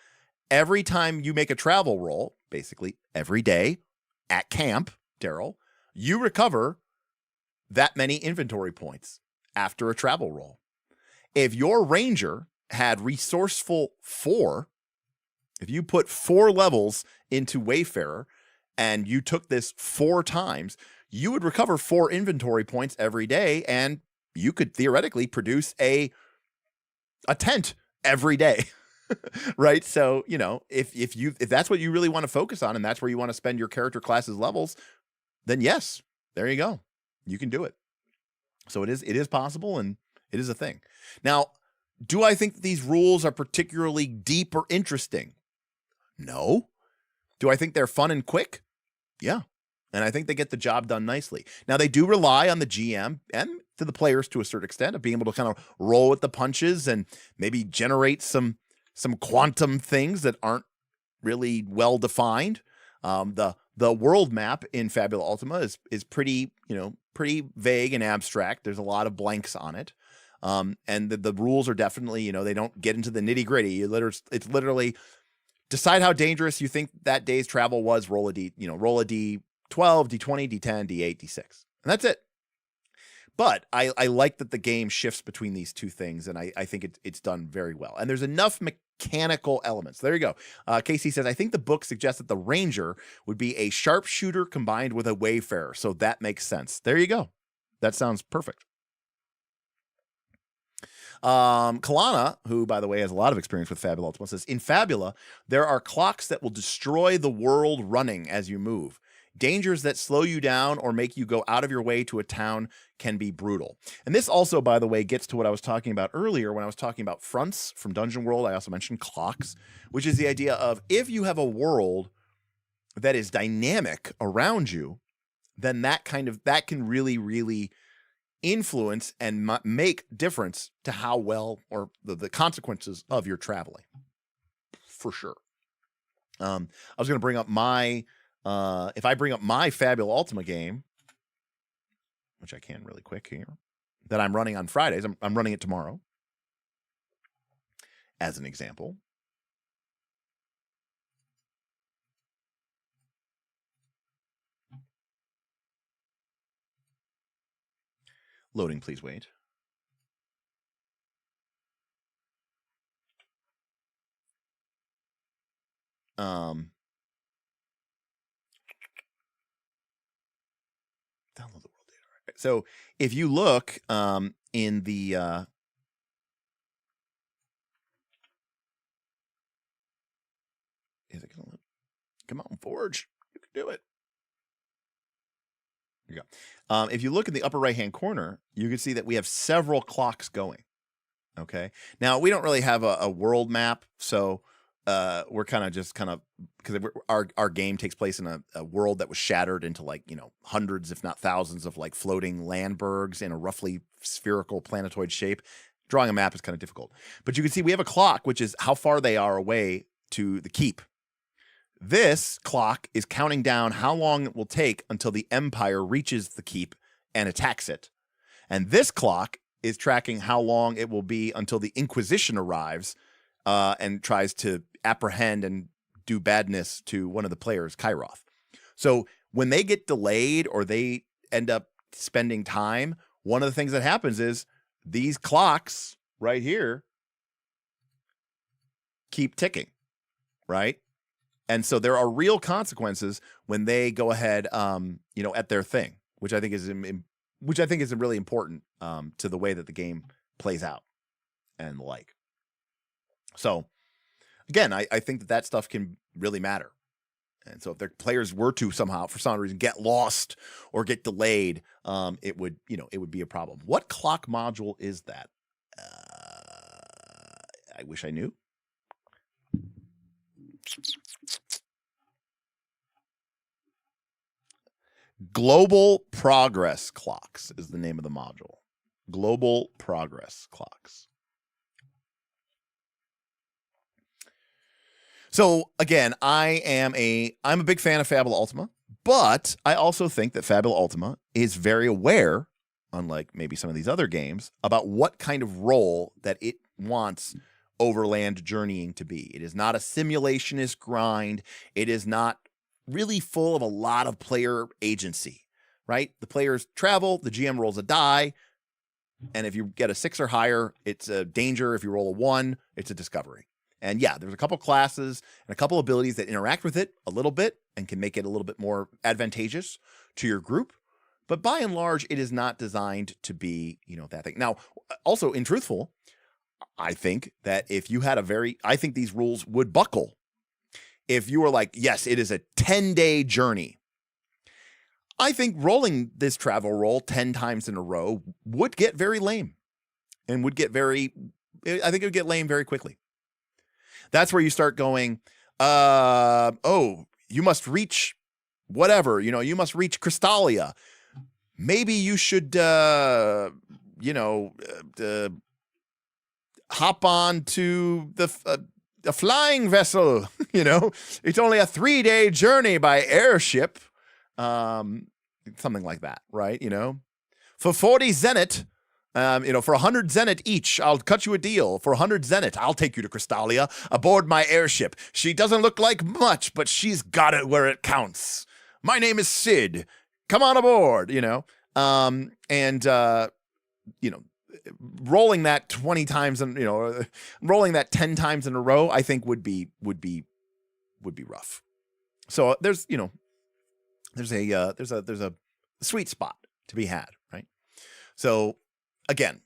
Every time you make a travel roll, basically every day at camp, Daryl, you recover that many inventory points after a travel roll. If your ranger had resourceful 4, if you put 4 levels into Wayfarer and you took this 4 times, you would recover 4 inventory points every day, and you could theoretically produce a tent every day. Right? So, you know, if that's what you really want to focus on, and that's where you want to spend your character class's levels, then yes, there you go. You can do it. So it is possible, and it is a thing. Now, do I think these rules are particularly deep or interesting? No. Do I think they're fun and quick? Yeah. And I think they get the job done nicely. Now, they do rely on the GM and to the players to a certain extent of being able to kind of roll with the punches and maybe generate some some quantum things that aren't really well defined. The world map in Fabula Ultima is pretty, pretty vague and abstract. There's a lot of blanks on it. And the rules are definitely, they don't get into the nitty gritty. It's literally decide how dangerous you think that day's travel was. Roll a D12, D20, D10, D8, D6, and that's it. But I like that the game shifts between these two things, and I think it's done very well. And there's enough mechanical elements. There you go. Casey says, I think the book suggests that the ranger would be a sharpshooter combined with a wayfarer. So that makes sense. There you go. That sounds perfect. Kalana, who, by the way, has a lot of experience with Fabula Ultima, says, in Fabula, there are clocks that will destroy the world running as you move. Dangers that slow you down or make you go out of your way to a town can be brutal. And this also, by the way, gets to what I was talking about earlier when I was talking about fronts from Dungeon World. I also mentioned clocks, which is the idea of if you have a world that is dynamic around you, then that can really, really influence and make difference to how well or the consequences of your traveling, for sure. I was going to bring up my if I bring up my Fabula Ultima game, which I can really quick here, that I'm running on Fridays. I'm running it tomorrow, as an example. Loading, please wait. Download the world data. Right. So if you look in the is it gonna look? Come on, Forge. You can do it. Here you go. If you look in the upper right hand corner, you can see that we have several clocks going. Okay. Now we don't really have a world map, so we're kind of because our game takes place in a world that was shattered into hundreds, if not thousands, of floating landbergs in a roughly spherical planetoid shape. Drawing a map is kind of difficult, but you can see we have a clock, which is how far they are away to the keep. This clock is counting down how long it will take until the Empire reaches the keep and attacks it. And this clock is tracking how long it will be until the Inquisition arrives and tries to apprehend and do badness to one of the players, Kairoth. So when they get delayed or they end up spending time, one of the things that happens is these clocks right here keep ticking, right? And so there are real consequences when they go ahead, at their thing, which I think is really important to the way that the game plays out and the like. So again, I think that stuff can really matter. And so if their players were to somehow, for some reason, get lost or get delayed, it would be a problem. What clock module is that? I wish I knew. Global Progress Clocks is the name of the module. Global Progress Clocks. So again, I'm a big fan of Fabula Ultima, but I also think that Fabula Ultima is very aware, unlike maybe some of these other games, about what kind of role that it wants overland journeying to be. It is not a simulationist grind. It is not really full of a lot of player agency, right? The players travel, the GM rolls a die, and if you get a 6 or higher, it's a danger. If you roll a 1, it's a discovery. And yeah, there's a couple classes and a couple abilities that interact with it a little bit and can make it a little bit more advantageous to your group. But by and large, it is not designed to be, that thing. Now, also in truthful, I think that if you had I think these rules would buckle. If you were like, yes, it is a 10-day journey. I think rolling this travel roll 10 times in a row would get very lame and I think it would get lame very quickly. That's where you start going, you must reach whatever, you must reach Crystallia. Maybe you should, hop on to a flying vessel, you know, it's only a 3-day journey by airship. Something like that, right? You know, for 40 zenit, you know, for 100 zenit each, I'll cut you a deal. For 100 zenit, I'll take you to Crystalia aboard my airship. She doesn't look like much, but she's got it where it counts. My name is Sid. Come on aboard, you know. You know, rolling that 20 times and, you know, rolling that 10 times in a row, I think would be rough. So there's, you know, there's a sweet spot to be had, right? So again,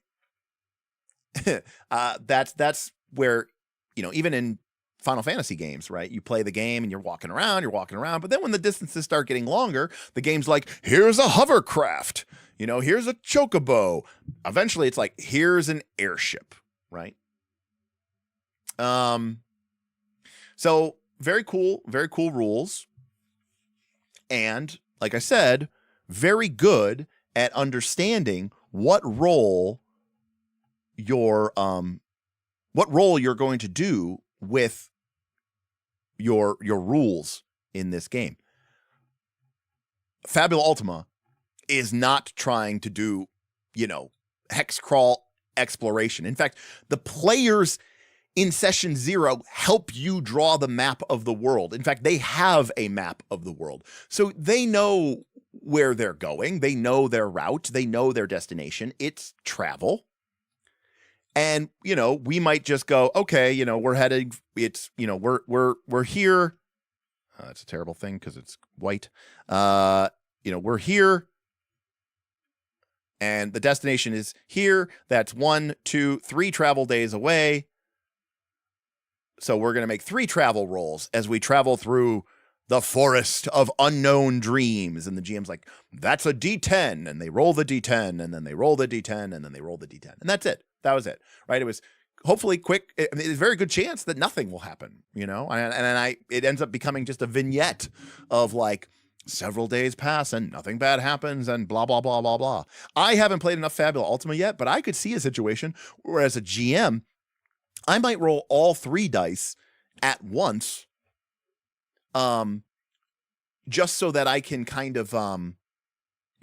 that's where, you know, even in Final Fantasy games, right? You play the game and you're walking around, but then when the distances start getting longer, the game's like, here's a hovercraft, you know, here's a chocobo. Eventually it's like, here's an airship, right? So very cool rules. And like I said, very good at understanding what role you're going to do with your rules in this game. Fabula Ultima is not trying to do, you know, hex crawl exploration. In fact, the players in session 0 help you draw the map of the world. In fact, they have a map of the world. So they know where they're going. They know their route. They know their destination. It's travel. And, you know, we might just go, okay, you know, we're heading, it's, you know, we're here. It's a terrible thing because it's white. You know, we're here. And the destination is here. That's 1, 2, 3 travel days away. So we're going to make 3 travel rolls as we travel through the forest of unknown dreams. And the GM's like, that's a D10. And they roll the D10. And then they roll the D10. And then they roll the D10. And that's it. That was it. Right. It was hopefully quick. I mean, there's a very good chance that nothing will happen, you know, and it ends up becoming just a vignette of like, several days pass and nothing bad happens and blah, blah, blah, blah, blah. I haven't played enough Fabula Ultima yet, but I could see a situation where as a GM, I might roll all 3 dice at once, just so that I can kind of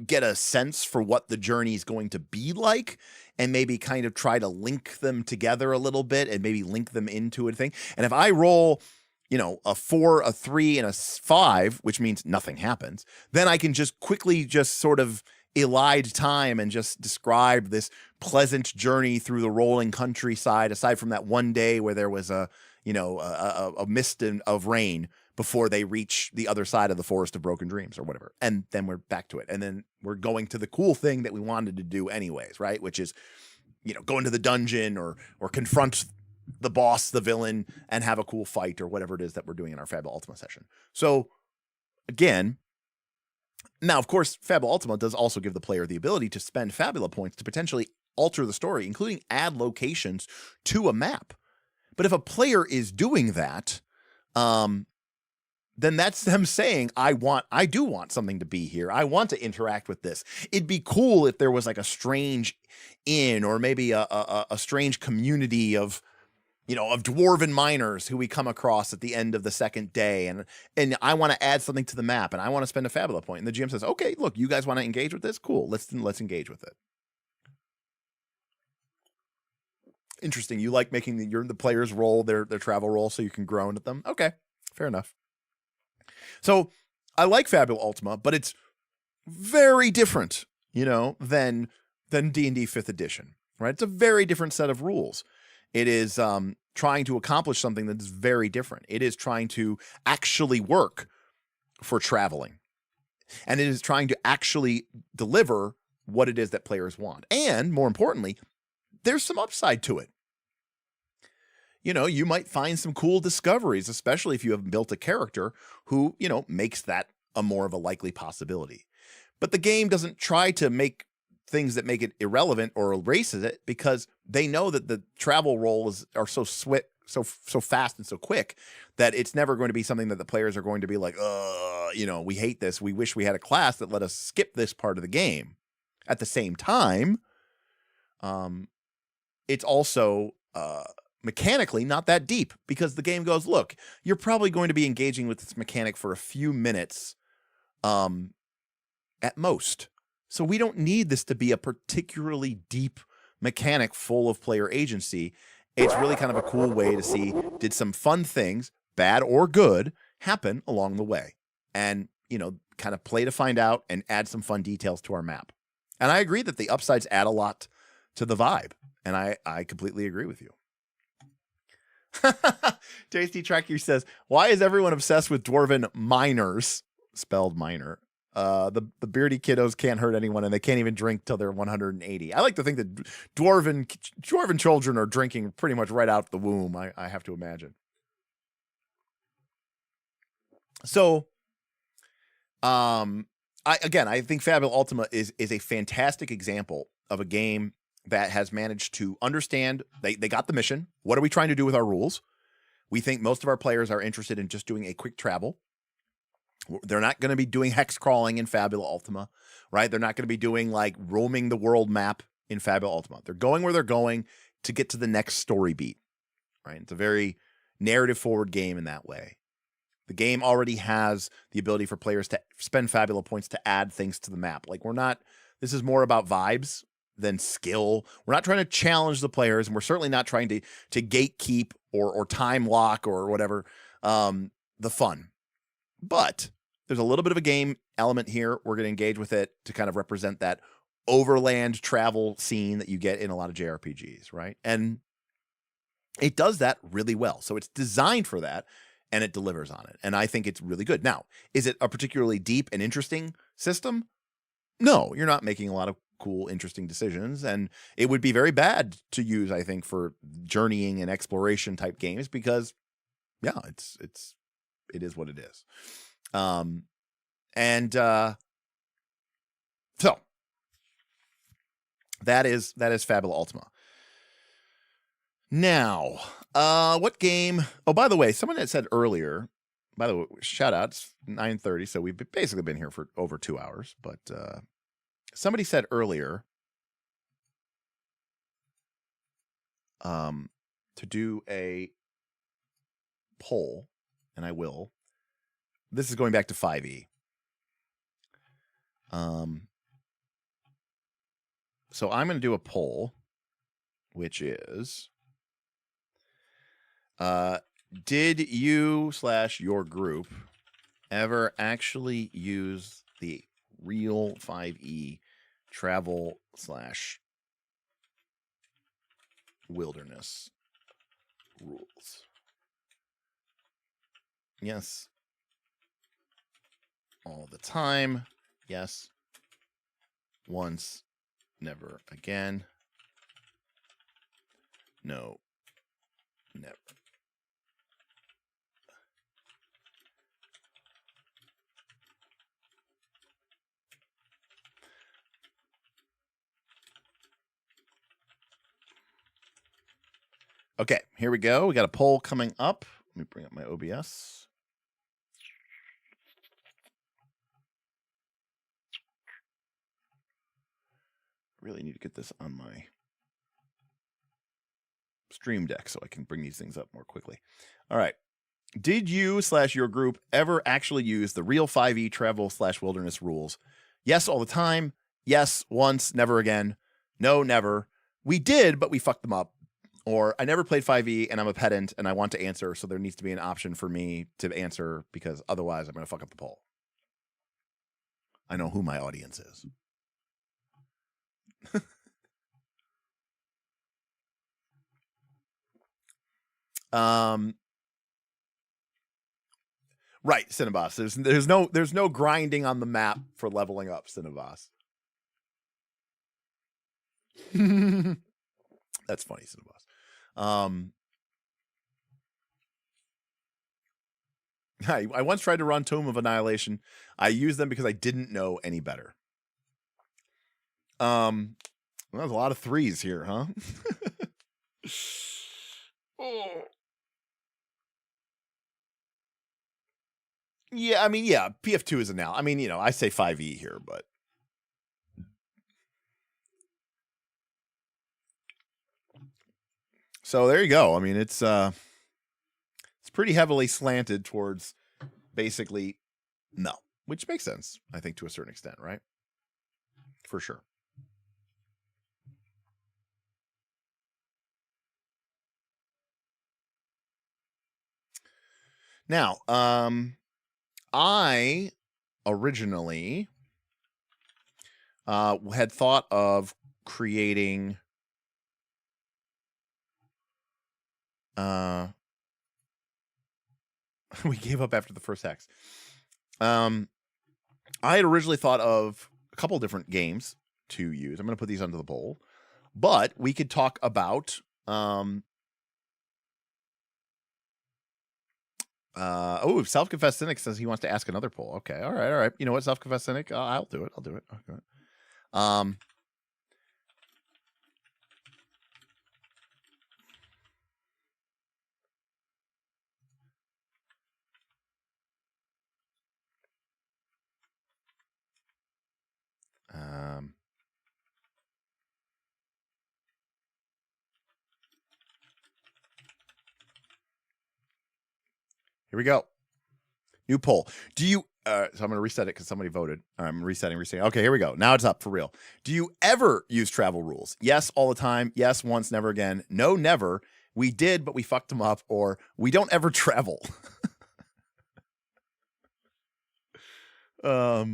get a sense for what the journey is going to be like and maybe kind of try to link them together a little bit and maybe link them into a thing. And if I roll, you know, a 4, a 3, and a 5, which means nothing happens, then I can just quickly just sort of elide time and just describe this pleasant journey through the rolling countryside, aside from that one day where there was a mist of rain before they reach the other side of the forest of broken dreams or whatever. And then we're back to it. And then we're going to the cool thing that we wanted to do anyways, right? Which is, you know, go into the dungeon or confront the boss, the villain, and have a cool fight or whatever it is that we're doing in our Fabula Ultima session. So again, now, of course, Fabula Ultima does also give the player the ability to spend Fabula points to potentially alter the story, including add locations to a map. But if a player is doing that, then that's them saying, I do want something to be here. I want to interact with this. It'd be cool if there was like a strange inn or maybe a strange community of, you know, of dwarven miners who we come across at the end of the second day. And I want to add something to the map and I want to spend a Fabula point. And the GM says, okay, look, you guys want to engage with this? Cool. Let's engage with it. Interesting. You like making the players roll their travel roll so you can groan at them. Okay. Fair enough. So I like Fabula Ultima, but it's very different, you know, than D&D 5th edition, right? It's a very different set of rules. It is trying to accomplish something that is very different. It is trying to actually work for traveling. And it is trying to actually deliver what it is that players want. And more importantly, there's some upside to it. You know, you might find some cool discoveries, especially if you have built a character who, you know, makes that a more of a likely possibility. But the game doesn't try to make things that make it irrelevant or erases it because they know that the travel rolls are so fast and so quick that it's never going to be something that the players are going to be like, you know, we hate this. We wish we had a class that let us skip this part of the game. At the same time, it's also mechanically not that deep, because the game goes, look, you're probably going to be engaging with this mechanic for a few minutes at most. So we don't need this to be a particularly deep mechanic full of player agency. It's really kind of a cool way to see, did some fun things, bad or good, happen along the way. And, kind of play to find out and add some fun details to our map. And I agree that the upsides add a lot to the vibe. And I completely agree with you. Tasty Tracker says, why is everyone obsessed with dwarven miners? Spelled minor. The beardy kiddos can't hurt anyone, and they can't even drink till they're 180. I like to think that dwarven children are drinking pretty much right out the womb, I have to imagine. So, I think Fabula Ultima is a fantastic example of a game that has managed to understand, they got the mission. What are we trying to do with our rules? We think most of our players are interested in just doing a quick travel. They're not going to be doing hex crawling in Fabula Ultima, right? They're not going to be doing like roaming the world map in Fabula Ultima. They're going where they're going to get to the next story beat, right? It's a very narrative forward game in that way. The game already has the ability for players to spend Fabula points to add things to the map. Like this is more about vibes than skill. We're not trying to challenge the players, and we're certainly not trying to gatekeep or time lock or whatever the fun. But there's a little bit of a game element here. We're going to engage with it to kind of represent that overland travel scene that you get in a lot of JRPGs, right? And it does that really well. So it's designed for that, and it delivers on it. And I think it's really good. Now, is it a particularly deep and interesting system? No, you're not making a lot of cool, interesting decisions. And it would be very bad to use, I think, for journeying and exploration type games because, yeah, it is what it is. So that is Fabula Ultima. Now, what game? Oh, by the way, someone had said earlier, by the way, shout out, it's 9:30, so we've basically been here for over 2 hours, but somebody said earlier to do a poll, and I will. This is going back to 5e. So I'm going to do a poll, which is, did you / your group ever actually use the real 5e travel / wilderness rules? Yes. All the time. Yes. Once. Never again. No. Never. Okay, here we go. We got a poll coming up. Let me bring up my OBS. Really need to get this on my Stream Deck so I can bring these things up more quickly. All right. Did you / your group ever actually use the real 5e travel / wilderness rules? Yes, all the time. Yes, once, never again. No, never. We did, but we fucked them up. Or I never played 5e and I'm a pedant and I want to answer, so there needs to be an option for me to answer because otherwise I'm going to fuck up the poll. I know who my audience is. Right, Cinnabos. There's no grinding on the map for leveling up, Cinnabos. That's funny, Cinnabos. I once tried to run Tomb of Annihilation. I used them because I didn't know any better. Well, there's a lot of threes here, huh? Oh. Yeah, I mean, yeah, PF2 is a now. I mean, I say 5e here, but So there you go. I mean, it's pretty heavily slanted towards basically no, which makes sense, I think, to a certain extent, right? For sure. Now, I originally had thought of creating we gave up after the first hex. I had originally thought of a couple different games to use. I'm going to put these under the poll, but we could talk about self-confessed cynic says he wants to ask another poll. Okay, all right. You know what, self-confessed cynic? I'll do it. Okay. Here we go. New poll. Do you so I'm going to reset it because somebody voted. I'm resetting. Okay, here we go. Now it's up for real. Do you ever use travel rules? Yes, all the time. Yes, once, never again. No, never. We did, but we fucked them up. Or we don't ever travel. I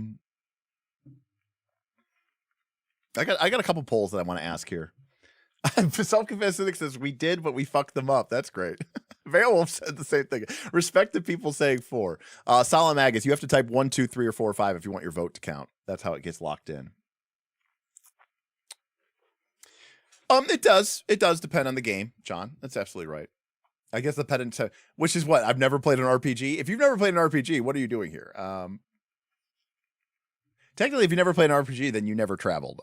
got a couple polls that I want to ask here. Self-confessed cynic says we did, but we fucked them up. That's great. Beowulf said the same thing. Respect to people saying 4. Solemn Agus, you have to type 1, 2, 3, or 4, or 5 if you want your vote to count. That's how it gets locked in. It does depend on the game, John. That's absolutely right. I guess the pedant, which is what I've never played an RPG. If you've never played an RPG, what are you doing here? Technically, if you never played an RPG, then you never traveled.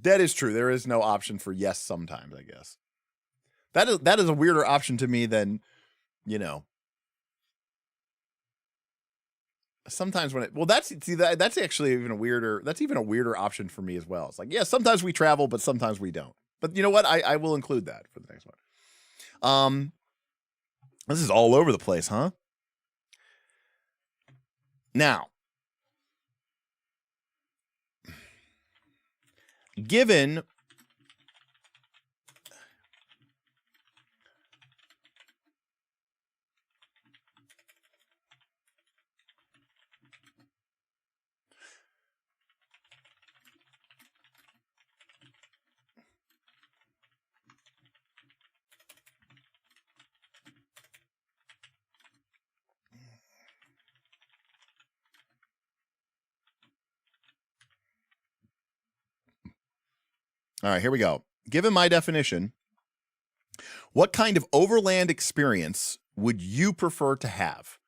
That is true. There is no option for yes sometimes, I guess. That is a weirder option to me than, you know. Sometimes when that's actually even a weirder. That's even a weirder option for me as well. It's like, yeah, sometimes we travel, but sometimes we don't. But you know what? I will include that for the next one. This is all over the place, huh? Now, given all right, here we go. Given my definition, what kind of overland experience would you prefer to have?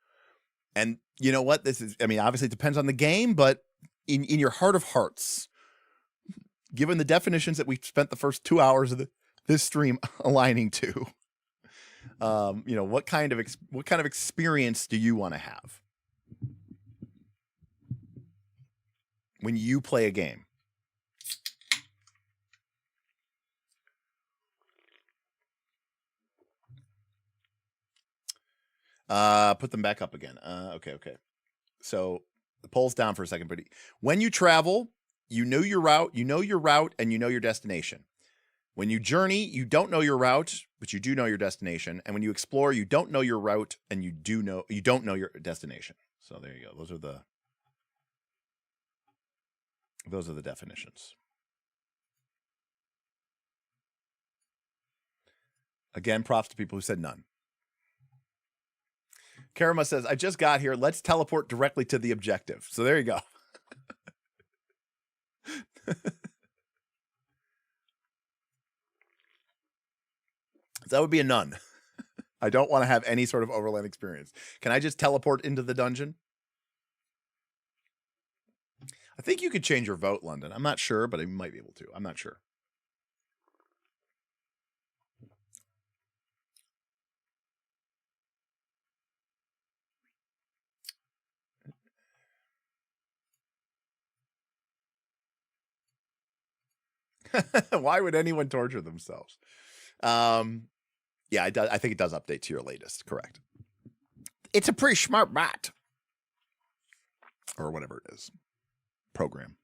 And you know what? This is, I mean, obviously it depends on the game, but in your heart of hearts, given the definitions that we spent the first 2 hours of this stream aligning to, you know, what kind of experience do you want to have when you play a game? Put them back up again. Okay. So the poll's down for a second, but when you travel, you know your route, and you know your destination. When you journey, you don't know your route, but you do know your destination. And when you explore, you don't know your route, and you don't know your destination. So there you go. Those are the definitions. Again, props to people who said none. Karama says, I just got here. Let's teleport directly to the objective. So there you go. That would be a none. I don't want to have any sort of overland experience. Can I just teleport into the dungeon? I think you could change your vote, London. I'm not sure, but I might be able to. I'm not sure. Why would anyone torture themselves? Yeah, I think it does update to your latest. Correct. It's a pretty smart bot. Or whatever it is. Program.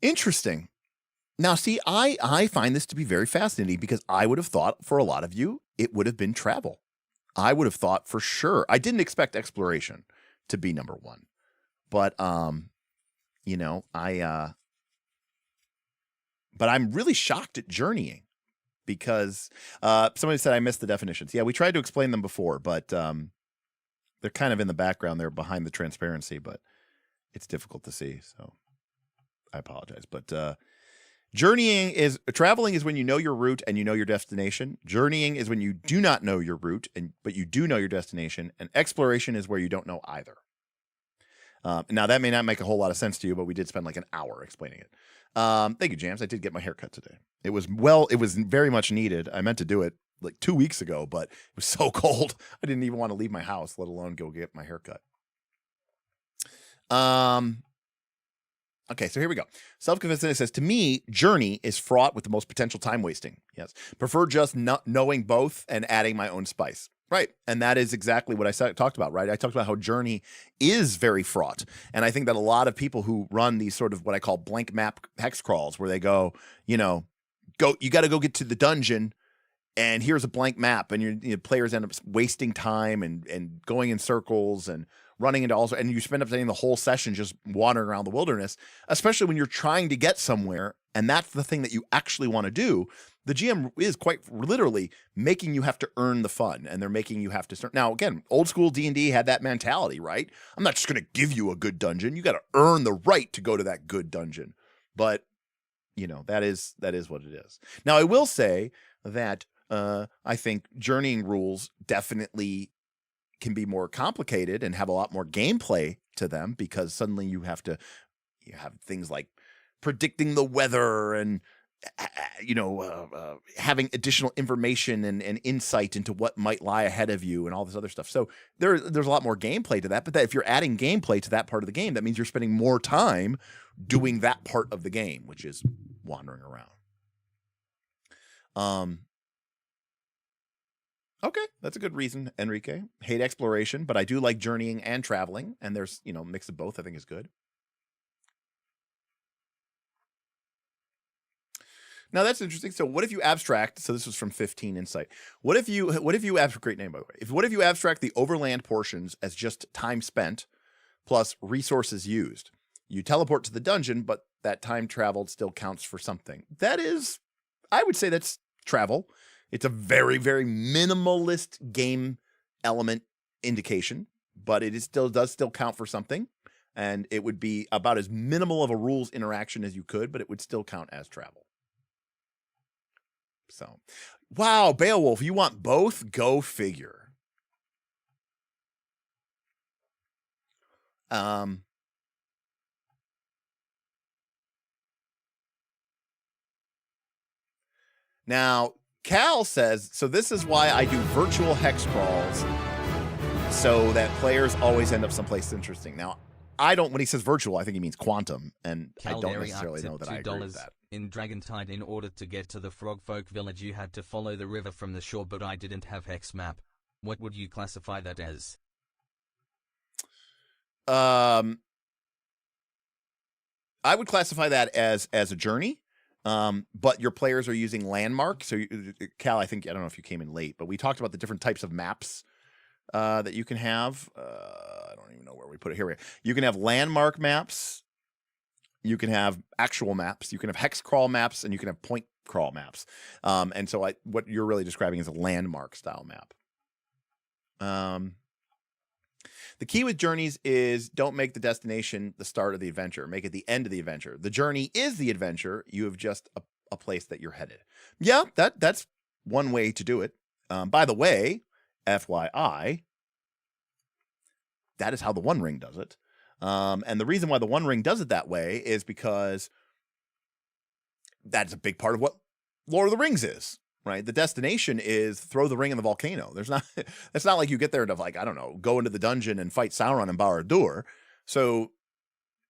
Interesting. Now, see, I find this to be very fascinating because I would have thought for a lot of you, it would have been travel. I would have thought for sure. I didn't expect exploration to be number one. But, you know, but I'm really shocked at journeying because somebody said I missed the definitions. Yeah, we tried to explain them before, but they're kind of in the background. They're behind the transparency, but it's difficult to see. So I apologize. But traveling is when you know your route and you know your destination. Journeying is when you do not know your route, but you do know your destination. And exploration is where you don't know either. Now, that may not make a whole lot of sense to you, but we did spend like an hour explaining it. Thank you, Jams. I did get my hair cut today. It was very much needed. I meant to do it like 2 weeks ago, but it was so cold. I didn't even want to leave my house, let alone go get my hair cut. Okay, so here we go. Self-confidence says, to me, journey is fraught with the most potential time wasting. Yes. Prefer just not knowing both and adding my own spice. Right. And that is exactly what I talked about, right? I talked about how journey is very fraught. And I think that a lot of people who run these sort of what I call blank map hex crawls, where they go, you got to go get to the dungeon and here's a blank map, and players end up wasting time and going in circles and running into all, and you spend up spending the whole session just wandering around the wilderness, especially when you're trying to get somewhere. And that's the thing that you actually want to do. The GM is quite literally making you have to earn the fun, and they're making you have to start. Now, again, old school D&D had that mentality, right? I'm not just going to give you a good dungeon. You got to earn the right to go to that good dungeon. But, that is what it is. Now, I will say that I think journeying rules definitely can be more complicated and have a lot more gameplay to them, because suddenly you have things like predicting the weather and having additional information and insight into what might lie ahead of you and all this other stuff. So there's a lot more gameplay to that. But if you're adding gameplay to that part of the game, that means you're spending more time doing that part of the game, which is wandering around. Okay, that's a good reason, Enrique. Hate exploration, but I do like journeying and traveling, and there's a mix of both. I think is good. Now that's interesting. So what if you abstract? So this was from 15 Insight. What if you abstract? Great name, by the way. What if you abstract the overland portions as just time spent plus resources used? You teleport to the dungeon, but that time traveled still counts for something. That is, I would say that's travel. It's a very, very minimalist game element indication, but it does still count for something. And it would be about as minimal of a rules interaction as you could, but it would still count as travel. So, wow, Beowulf, you want both? Go figure. Now, Cal says, so this is why I do virtual hex crawls, so that players always end up someplace interesting. Now, when he says virtual, I think he means quantum, and I don't necessarily know that I agree with that. In Dragontide, in order to get to the Frogfolk village, you had to follow the river from the shore, but I didn't have hex map. What would you classify that as? I would classify that as a journey. But your players are using landmark. So Cal, I don't know if you came in late, but we talked about the different types of maps that you can have. I don't even know where we put it. Here we go. You can have landmark maps. You can have actual maps. You can have hex crawl maps, and you can have point crawl maps. And so what you're really describing is a landmark style map. The key with journeys is don't make the destination the start of the adventure. Make it the end of the adventure. The journey is the adventure. You have just a place that you're headed. Yeah, that's one way to do it. By the way, FYI, that is how the One Ring does it. And the reason why the One Ring does it that way is because that's a big part of what Lord of the Rings is. Right, the destination is throw the ring in the volcano. It's not like you get there to go into the dungeon and fight Sauron and Barad-dûr. So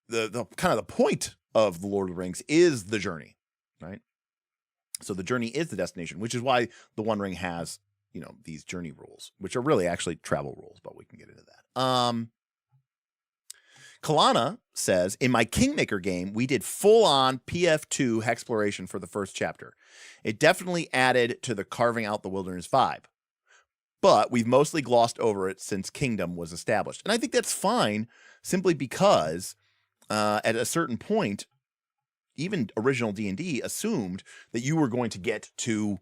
the kind of the point of the Lord of the Rings is the journey, right? So the journey is the destination, which is why the One Ring has, you know, these journey rules, which are really actually travel rules, but we can get into that. Kalana says, in my Kingmaker game, we did full-on PF2 hexploration for the first chapter. It definitely added to the carving out the wilderness vibe, but we've mostly glossed over it since Kingdom was established. And I think that's fine, simply because at a certain point, even original D&D assumed that you were going to get to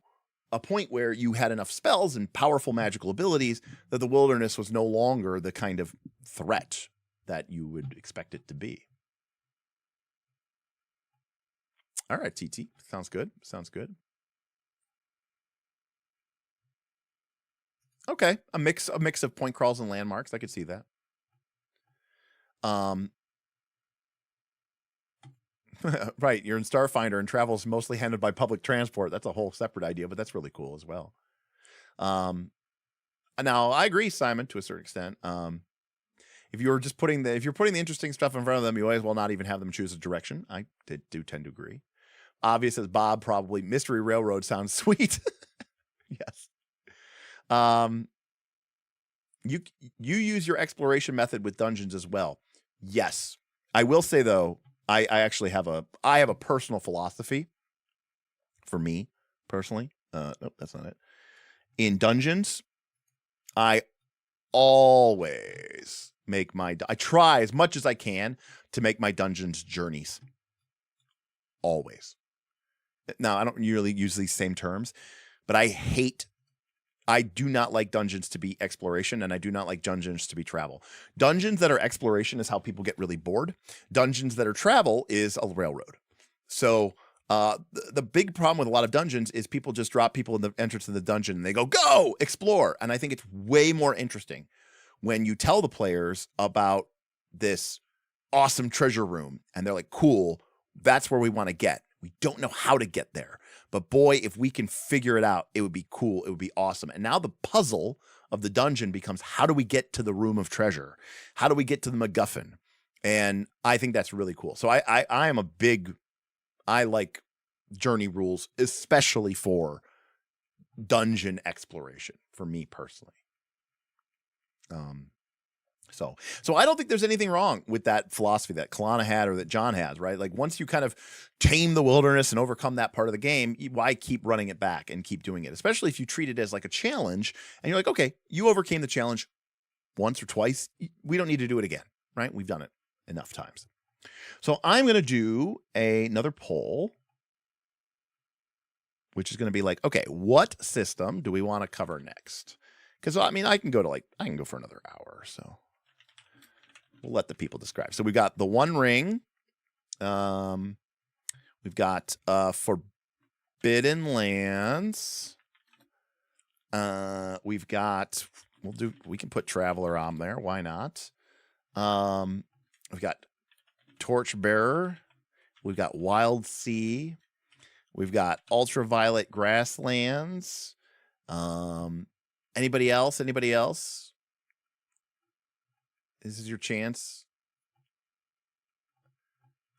a point where you had enough spells and powerful magical abilities that the wilderness was no longer the kind of threat that you would expect it to be. All right, TT. Sounds good. Sounds good. Okay, a mix of point crawls and landmarks. I could see that. Right, you're in Starfinder and travel is mostly handled by public transport. That's a whole separate idea, but that's really cool as well. Now I agree, Simon, to a certain extent. If you're putting the interesting stuff in front of them, you might as well not even have them choose a direction. I do tend to agree. Obvious as Bob, probably Mystery Railroad sounds sweet. Yes. You use your exploration method with dungeons as well. Yes. I will say though, I actually have a personal philosophy for me personally. Nope, that's not it. In dungeons, I always I try as much as I can to make my dungeons journeys. Always. Now, I don't really use these same terms, but I do not like dungeons to be exploration, and I do not like dungeons to be travel. Dungeons that are exploration is how people get really bored. Dungeons that are travel is a railroad. So the big problem with a lot of dungeons is people just drop people in the entrance of the dungeon and they go, explore. And I think it's way more interesting when you tell the players about this awesome treasure room and they're like, cool, that's where we want to get. We don't know how to get there. But boy, if we can figure it out, it would be cool. It would be awesome. And now the puzzle of the dungeon becomes, how do we get to the room of treasure? How do we get to the MacGuffin? And I think that's really cool. So I like journey rules, especially for dungeon exploration, for me personally. So I don't think there's anything wrong with that philosophy that Kalana had or that John has, right? Like once you kind of tame the wilderness and overcome that part of the game, why keep running it back and keep doing it? Especially if you treat it as like a challenge and you're like, okay, you overcame the challenge once or twice. We don't need to do it again, right? We've done it enough times. So I'm going to do another poll, which is going to be like, okay, what system do we want to cover next? Because I mean, I can go for another hour or so. We'll let the people describe. So we've got the One Ring. We've got Forbidden Lands. We can put Traveler on there. Why not? We've got Torchbearer. We've got Wild Sea. We've got Ultraviolet Grasslands. Anybody else? This is your chance.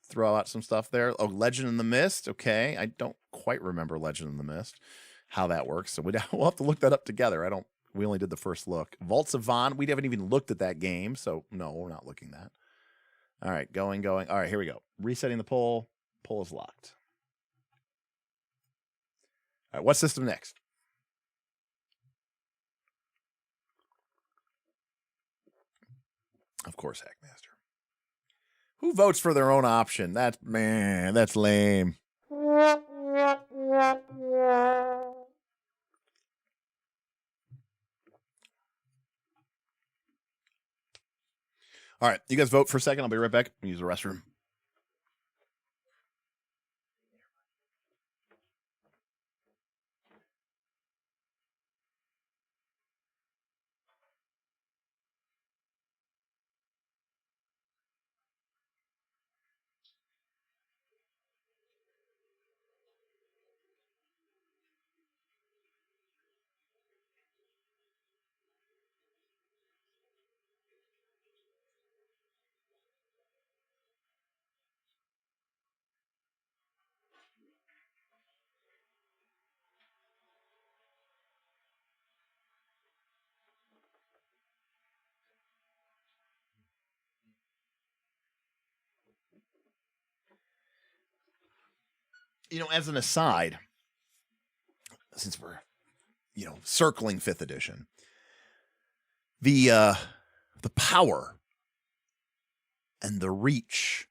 Throw out some stuff there. Oh, Legend in the Mist. Okay. I don't quite remember Legend in the Mist, how that works. So we'll have to look that up together. We only did the first look. Vaults of Von. We haven't even looked at that game. So no, we're not looking that. All right. Going. All right. Here we go. Resetting the poll. Poll is locked. All right. What system next? Of course, Hackmaster. Who votes for their own option? That's lame. All right, you guys vote for a second. I'll be right back. Use the restroom. as an aside, since we're, circling 5th edition, the power and the reach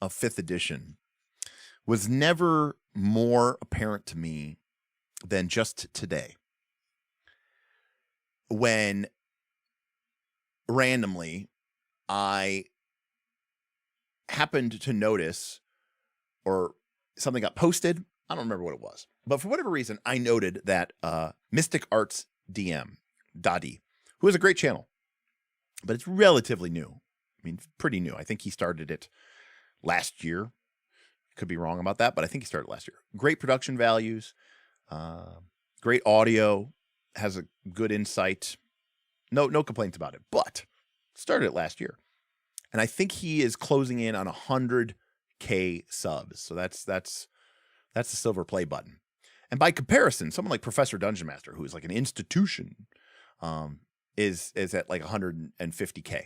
of 5th edition was never more apparent to me than just today, when randomly I happened to notice, or something got posted. I don't remember what it was, but for whatever reason, I noted that Mystic Arts DM, Dadi, who has a great channel, but it's relatively new. I mean, pretty new. I think he started it last year. Could be wrong about that, but I think he started last year. Great production values, great audio, has a good insight. No complaints about it, but started it last year. And I think he is closing in on 100K subs. So that's the silver play button. And by comparison, someone like Professor Dungeon Master, who is like an institution, is at like 150K.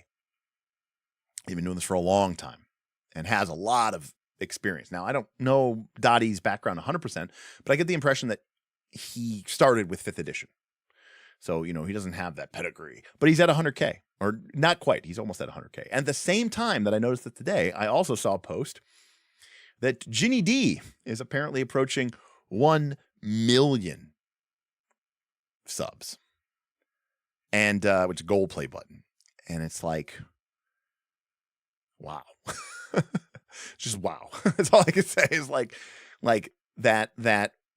He's been doing this for a long time and has a lot of experience. Now, I don't know Dottie's background 100%, but I get the impression that he started with 5th edition. So, he doesn't have that pedigree, but he's at 100K, or not quite. He's almost at 100K. And at the same time that I noticed it today, I also saw a post that Ginny D is apparently approaching 1 million subs, and which is gold play button. And it's like, wow. Just wow. That's all I can say is like that.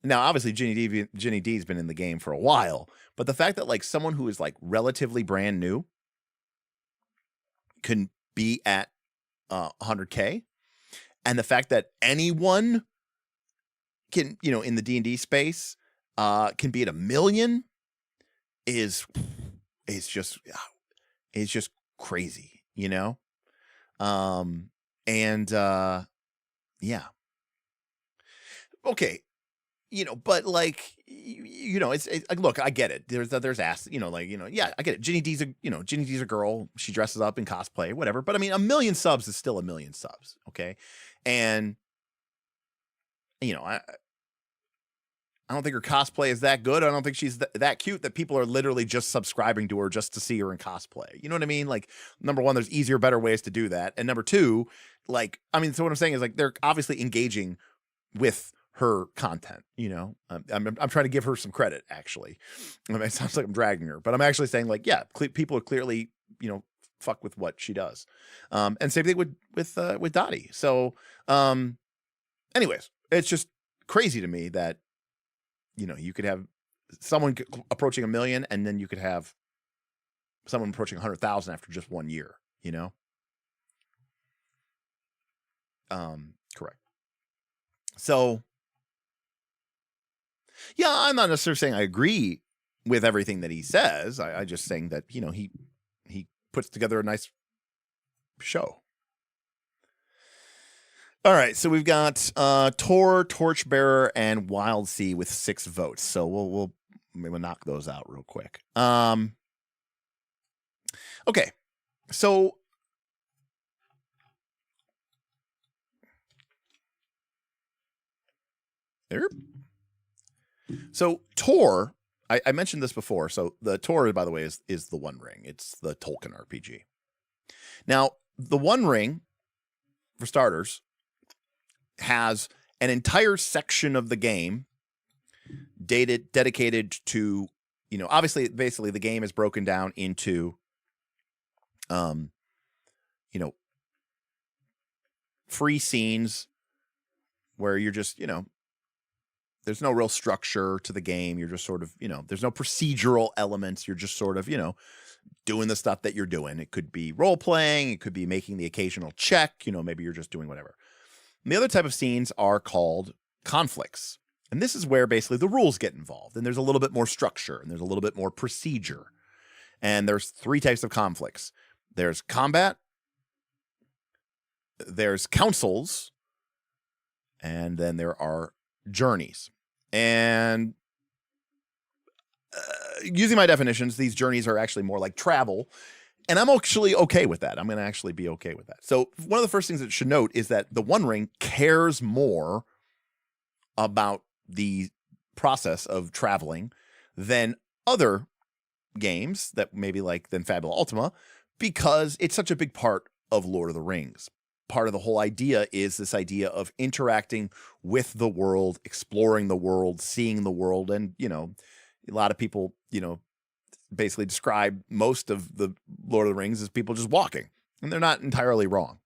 Now, obviously, Ginny D's been in the game for a while, but the fact that like someone who is like relatively brand new can be at 100K, and the fact that anyone can, in the D&D space, can be at 1 million is just crazy, yeah. Okay. But like, it's look, I get it. There's ass, yeah, I get it. Ginny D's a girl. She dresses up in cosplay, whatever. But I mean, 1 million subs is still 1 million subs. Okay. And, I don't think her cosplay is that good. I don't think she's that cute that people are literally just subscribing to her just to see her in cosplay. You know what I mean? Like, number one, there's easier, better ways to do that. And number two, like, I mean, so what I'm saying is like, they're obviously engaging with her content, I'm trying to give her some credit, actually. I mean, it sounds like I'm dragging her, but I'm actually saying like, yeah, people are clearly, fuck with what she does. And same thing with Dottie. So, anyways, it's just crazy to me that, you could have someone approaching 1 million, and then you could have someone approaching 100,000 after just 1 year, correct. So, yeah, I'm not necessarily saying I agree with everything that he says. I just saying that, he puts together a nice show. All right, so we've got Tor, Torchbearer, and Wild Sea with 6 votes. So we'll knock those out real quick. Okay, so there. So Tor, I mentioned this before. So the Tor, by the way, is the One Ring. It's the Tolkien RPG. Now, the One Ring, for starters, has an entire section of the game dedicated to, obviously, basically the game is broken down into, free scenes where you're just, there's no real structure to the game. You're just sort of, there's no procedural elements. You're just sort of, doing the stuff that you're doing. It could be role playing. It could be making the occasional check. Maybe you're just doing whatever. And the other type of scenes are called conflicts. And this is where basically the rules get involved. And there's a little bit more structure and there's a little bit more procedure. And there's 3 types of conflicts. There's combat, there's councils, and then there are journeys. And using my definitions, these journeys are actually more like travel. And I'm actually okay with that. I'm going to actually be okay with that. So one of the first things that you should note is that the One Ring cares more about the process of traveling than other games that maybe like than Fabula Ultima, because it's such a big part of Lord of the Rings. Part of the whole idea is this idea of interacting with the world, exploring the world, seeing the world. And, you know, a lot of people, you know, basically describe most of the Lord of the Rings as people just walking, and they're not entirely wrong.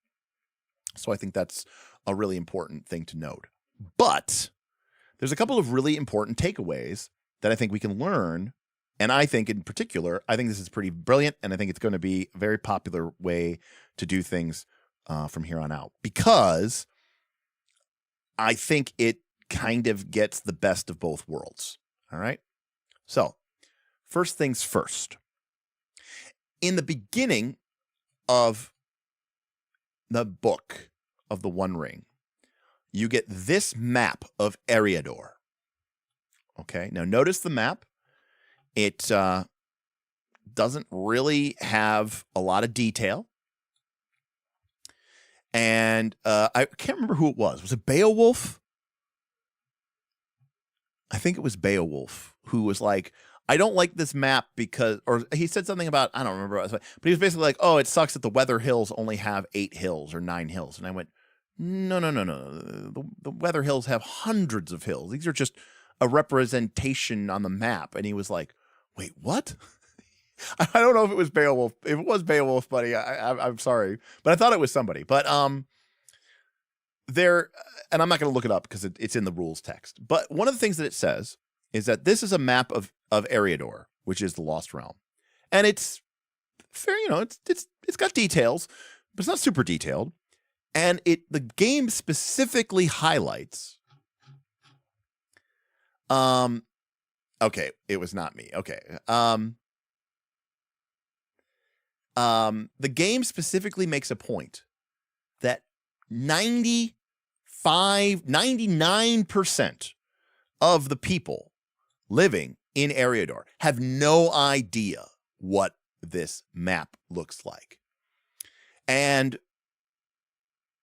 So I think that's a really important thing to note. But there's a couple of really important takeaways that I think we can learn. And I think in particular, I think this is pretty brilliant. And I think it's going to be a very popular way to do things from here on out, because I think it kind of gets the best of both worlds. All right. So first things first. In the beginning of the book of the One Ring, you get this map of Eriador. Okay, now notice the map. It doesn't really have a lot of detail. And I can't remember who it was. Was it Beowulf? I think it was Beowulf who was like, I don't like this map because, or he said something about, I don't remember, but he was basically like, oh, it sucks that the Weather Hills only have 8 hills or 9 hills. And I went, no. The Weather Hills have hundreds of hills. These are just a representation on the map. And he was like, wait, what? I don't know if it was Beowulf. If it was Beowulf, buddy, I'm sorry, but I thought it was somebody. But there, and I'm not going to look it up because it's in the rules text. But one of the things that it says is that this is a map of Eriador, which is the Lost Realm, and it's fair. You know, it's got details, but it's not super detailed. And the game specifically highlights. Okay, it was not me. Okay. The game specifically makes a point that 99% of the people living in Eriador have no idea what this map looks like. And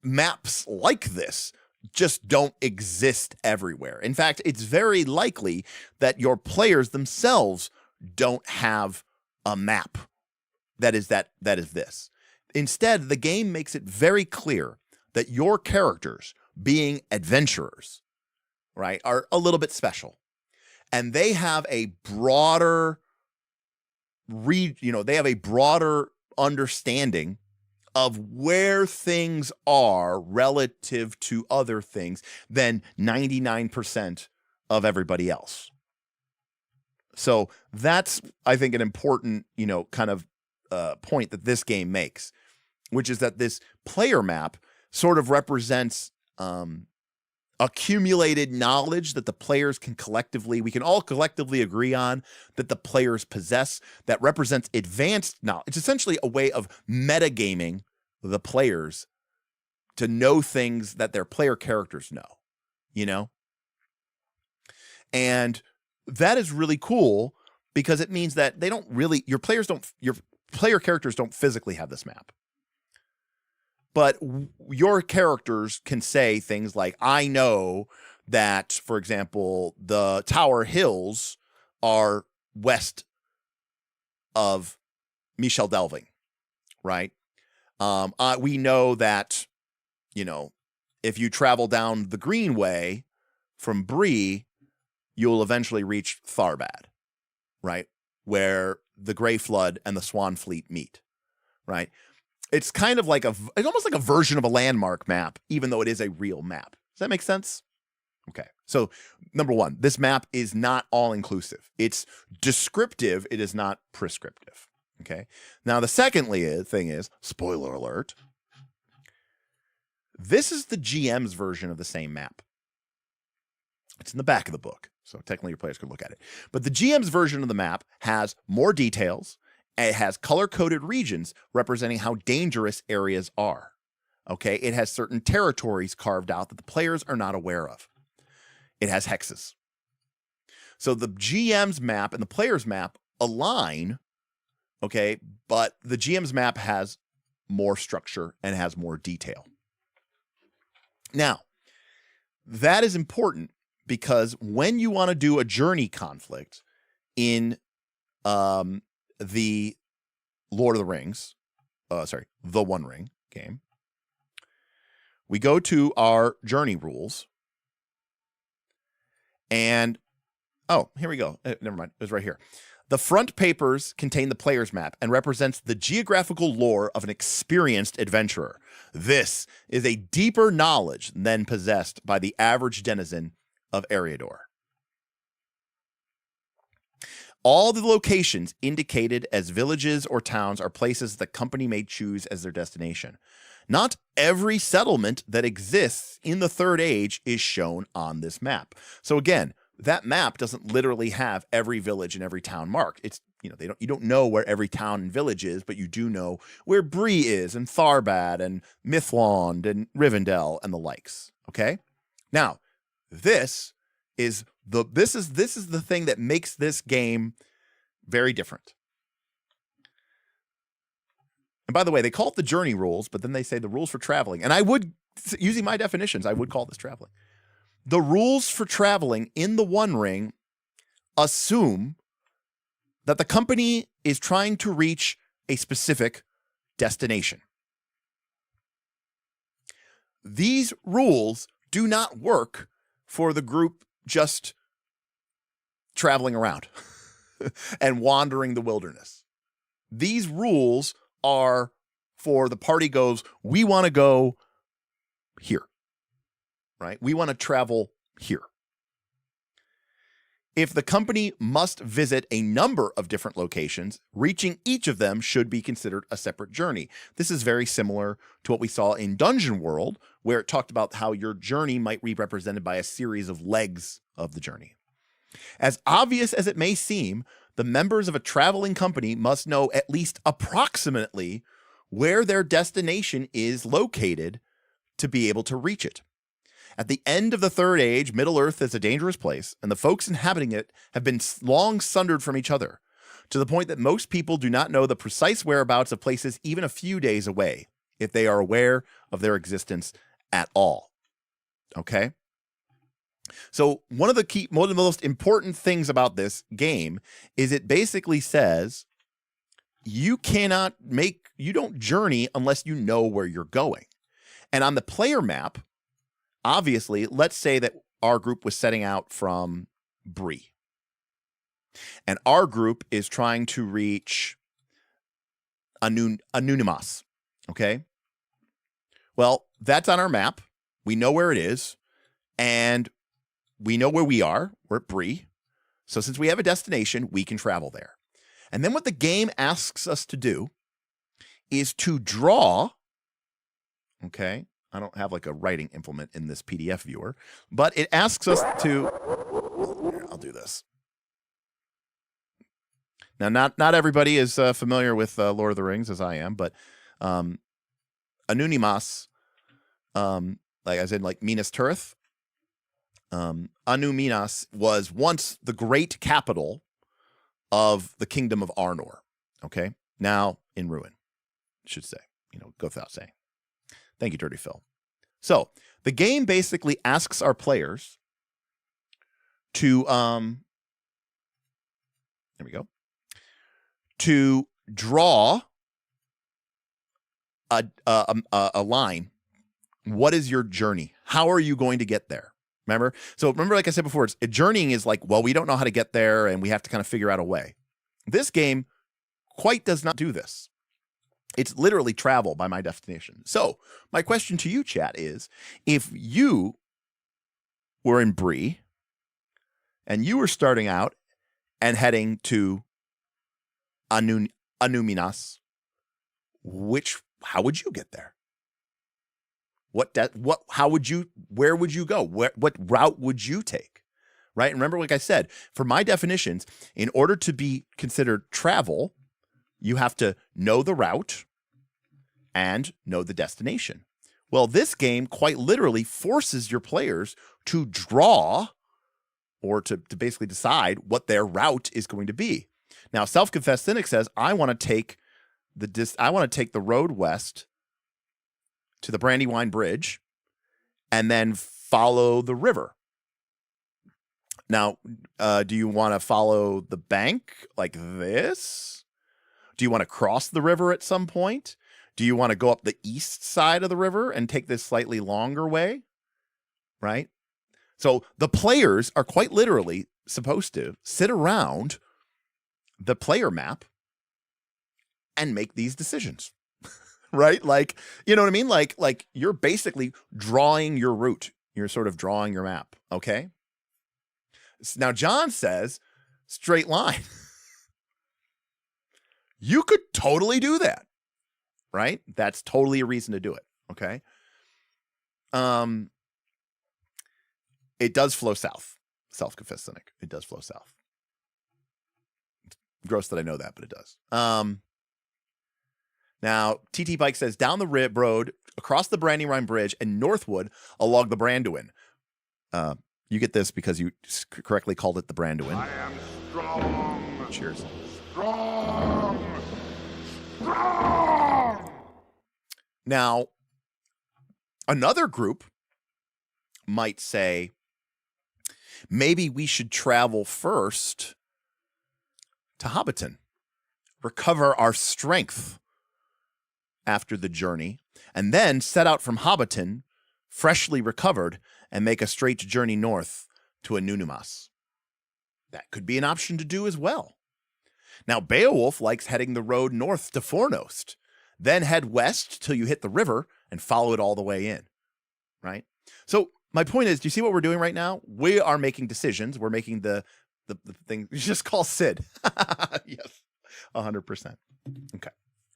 maps like this just don't exist everywhere. In fact, it's very likely that your players themselves don't have a map that is this. Instead, the game makes it very clear that your characters, being adventurers, right, are a little bit special. And they have a broader they have a broader understanding of where things are relative to other things than 99% of everybody else. So that's, I think, an important, kind of point that this game makes, which is that this player map sort of represents accumulated knowledge that the players we can all collectively agree on that the players possess, that represents advanced knowledge. It's essentially a way of metagaming the players to know things that their player characters know, And that is really cool because it means that your player characters don't physically have this map. But your characters can say things like, I know that, for example, the Tower Hills are west of Michel Delving, right? We know that, if you travel down the Greenway from Bree, you'll eventually reach Tharbad, right? Where the Grey Flood and the Swan Fleet meet, right? It's kind of like it's almost like a version of a landmark map, even though it is a real map. Does that make sense? Okay. So number one, this map is not all inclusive. It's descriptive. It is not prescriptive. Okay. Now the thing is, spoiler alert, this is the GM's version of the same map. It's in the back of the book, so technically your players could look at it. But the GM's version of the map has more details. It has color-coded regions representing how dangerous areas are. Okay, it has certain territories carved out that the players are not aware of. It has hexes. So the GM's map and the player's map align, okay, but the GM's map has more structure and has more detail. Now, that is important because when you want to do a journey conflict in the Lord of the Rings, the One Ring game, we go to our journey rules, and oh, here we go. Never mind. It was right here. The front papers contain the player's map and represents the geographical lore of an experienced adventurer. This is a deeper knowledge than possessed by the average denizen of Eriador. All the locations indicated as villages or towns are places the company may choose as their destination. Not every settlement that exists in the Third Age is shown on this map. So again, that map doesn't literally have every village and every town marked. It's, you don't know where every town and village is, but you do know where Bree is and Tharbad and Mithlond and Rivendell and the likes. Okay? Now, this is the thing that makes this game very different. And by the way, they call it the journey rules, but then they say the rules for traveling. And I would, using my definitions, I would call this traveling. The rules for traveling in the One Ring assume that the company is trying to reach a specific destination. These rules do not work for the group just traveling around and wandering the wilderness. These rules are for the party goes, we want to go here, right? We want to travel here. If the company must visit a number of different locations, reaching each of them should be considered a separate journey. This is very similar to what we saw in Dungeon World, where it talked about how your journey might be represented by a series of legs of the journey. As obvious as it may seem, the members of a traveling company must know at least approximately where their destination is located to be able to reach it. At the end of the Third Age, Middle-earth is a dangerous place, and the folks inhabiting it have been long sundered from each other, to the point that most people do not know the precise whereabouts of places even a few days away, if they are aware of their existence at all. Okay? So one of the most important things about this game is it basically says you don't journey unless you know where you're going. And on the player map, obviously, let's say that our group was setting out from Bree. And our group is trying to reach Anunimas. Okay? Well, that's on our map. We know where it is. And we know where we are. We're at Bree. So since we have a destination, we can travel there. And then what the game asks us to do is to draw. Okay? I don't have like a writing implement in this PDF viewer, but it asks us to, I'll do this. Now, not everybody is familiar with Lord of the Rings as I am, but Anunimas, like as in like Minas Tirith, Minas was once the great capital of the kingdom of Arnor. Okay, now in ruin, I should say. Go without saying. Thank you, Dirty Phil. So the game basically asks our players to there we go, to draw a line. What is your journey? How are you going to get there? Remember, like I said before, journeying is like, well, we don't know how to get there, and we have to kind of figure out a way. This game quite does not do this. It's literally travel by my definition. So my question to you, chat, is if you were in Bree and you were starting out and heading to Anuminas, how would you get there? Where would you go? What route would you take? Right? And remember, like I said, for my definitions, in order to be considered travel, you have to know the route and know the destination. Well, this game quite literally forces your players to draw or to basically decide what their route is going to be. Now, Self-Confessed Cynic says, I want to take the road west to the Brandywine Bridge and then follow the river. Now, do you want to follow the bank like this? Do you want to cross the river at some point? Do you want to go up the east side of the river and take this slightly longer way? Right? So the players are quite literally supposed to sit around the player map and make these decisions. Right? Like, you know what I mean? Like you're basically drawing your route. You're sort of drawing your map. Okay. Now, John says straight line. You could totally do that. Right? That's totally a reason to do it. Okay. It does flow south. Self-confessed cynic. It does flow south. Gross that I know that, but it does. Now, TT Bike says, down the road, across the Brandywine Bridge, and northwood along the Branduin. You get this because you correctly called it the Branduin. I am strong. Cheers. Strong. Strong. Now, another group might say, maybe we should travel first to Hobbiton, recover our strength after the journey, and then set out from Hobbiton, freshly recovered, and make a straight journey north to Anunumas. That could be an option to do as well. Now, Beowulf likes heading the road north to Fornost, then head west till you hit the river and follow it all the way in, right? So my point is, do you see what we're doing right now? We are making decisions. We're making the thing. You just call Sid. Yes, 100%. Okay.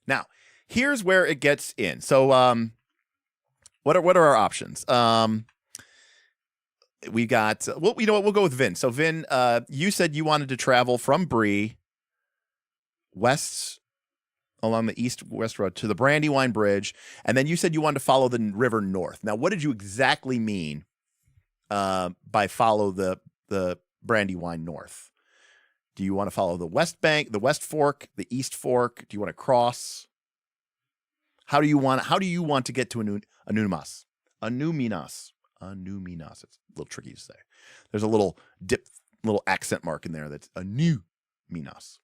Now, here's where it gets in. So, what are our options? We got. Well, you know what? We'll go with Vin. So, Vin, you said you wanted to travel from Bree west along the east-west road to the Brandywine Bridge, and then you said you wanted to follow the river north. Now, what did you exactly mean by follow the Brandywine north? Do you want to follow the west bank, the west fork, the east fork? Do you want to cross? How do you want to get to Anunumas? Anuminas. It's a little tricky to say. There's a little accent mark in there that's Anuminas.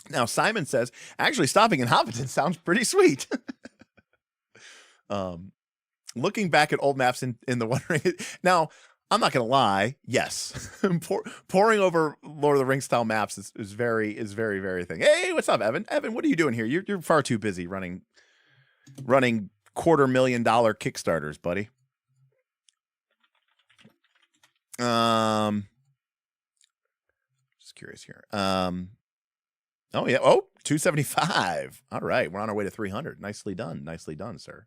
Now, Simon says, actually, stopping in Hobbiton sounds pretty sweet. Looking back at old maps in the Wondering. Now, I'm not going to lie. Yes. Pouring over Lord of the Rings style maps is very, very thing. Hey, what's up, Evan? Evan, what are you doing here? You're far too busy running $250,000 Kickstarters, buddy. Just curious here. Oh, yeah. Oh, 275. All right. We're on our way to 300. Nicely done. Nicely done, sir.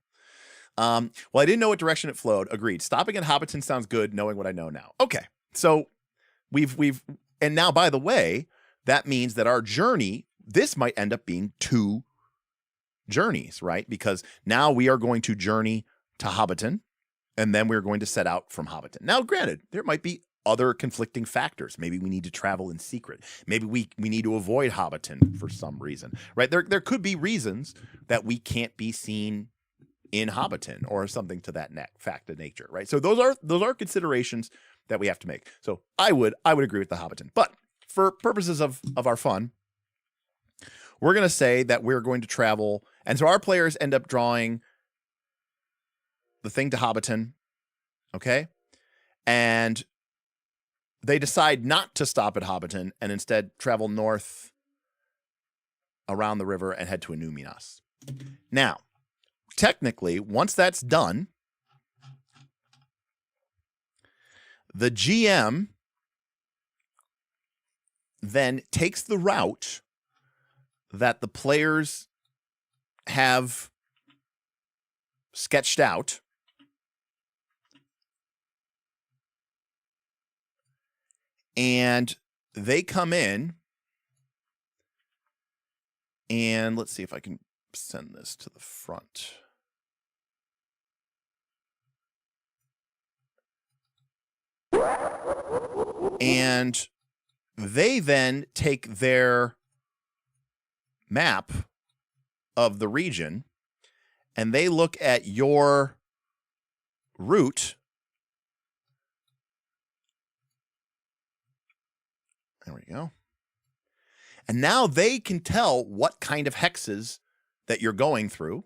Well, I didn't know what direction it flowed. Agreed. Stopping at Hobbiton sounds good, knowing what I know now. Okay. So and now, by the way, that means that our journey, this might end up being 2 journeys, right? Because now we are going to journey to Hobbiton, and then we're going to set out from Hobbiton. Now, granted, there might be other conflicting factors. Maybe we need to travel in secret. Maybe we need to avoid Hobbiton for some reason, right? There could be reasons that we can't be seen in Hobbiton or something to that fact of nature, right? So those are considerations that we have to make. So I would agree with the Hobbiton, but for purposes of our fun, we're going to say that we're going to travel, and so our players end up drawing the thing to Hobbiton, okay, and they decide not to stop at Hobbiton and instead travel north around the river and head to Anuminas. Now, technically, once that's done, the GM then takes the route that the players have sketched out and they come in, and let's see if I can send this to the front. And they then take their map of the region and they look at your route we go. And now they can tell what kind of hexes that you're going through.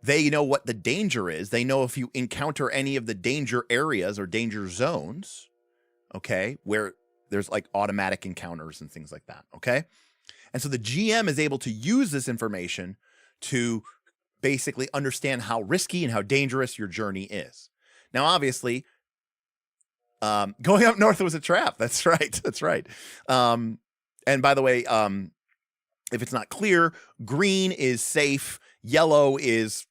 They know what the danger is. They know if you encounter any of the danger areas or danger zones, okay, where there's like automatic encounters and things like that, okay? And so the GM is able to use this information to basically understand how risky and how dangerous your journey is. Now, obviously, going up north was a trap. That's right. That's right. And by the way, if it's not clear, green is safe, yellow is,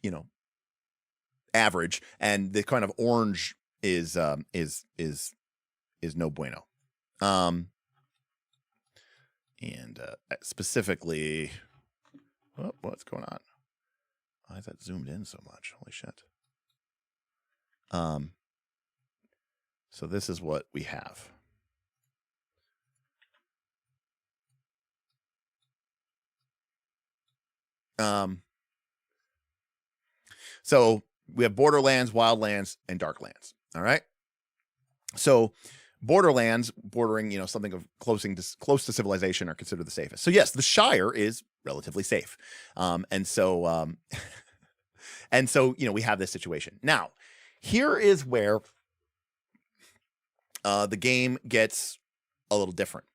you know, average, and the kind of orange is no bueno. And specifically, what's going on? Why is that zoomed in so much? Holy shit. So this is what we have. So we have Borderlands, Wildlands, and Darklands. All right. So Borderlands, bordering, you know, something of close to civilization, are considered the safest. So yes, the Shire is relatively safe. And so, you know, we have this situation. Now, here is where the game gets a little different.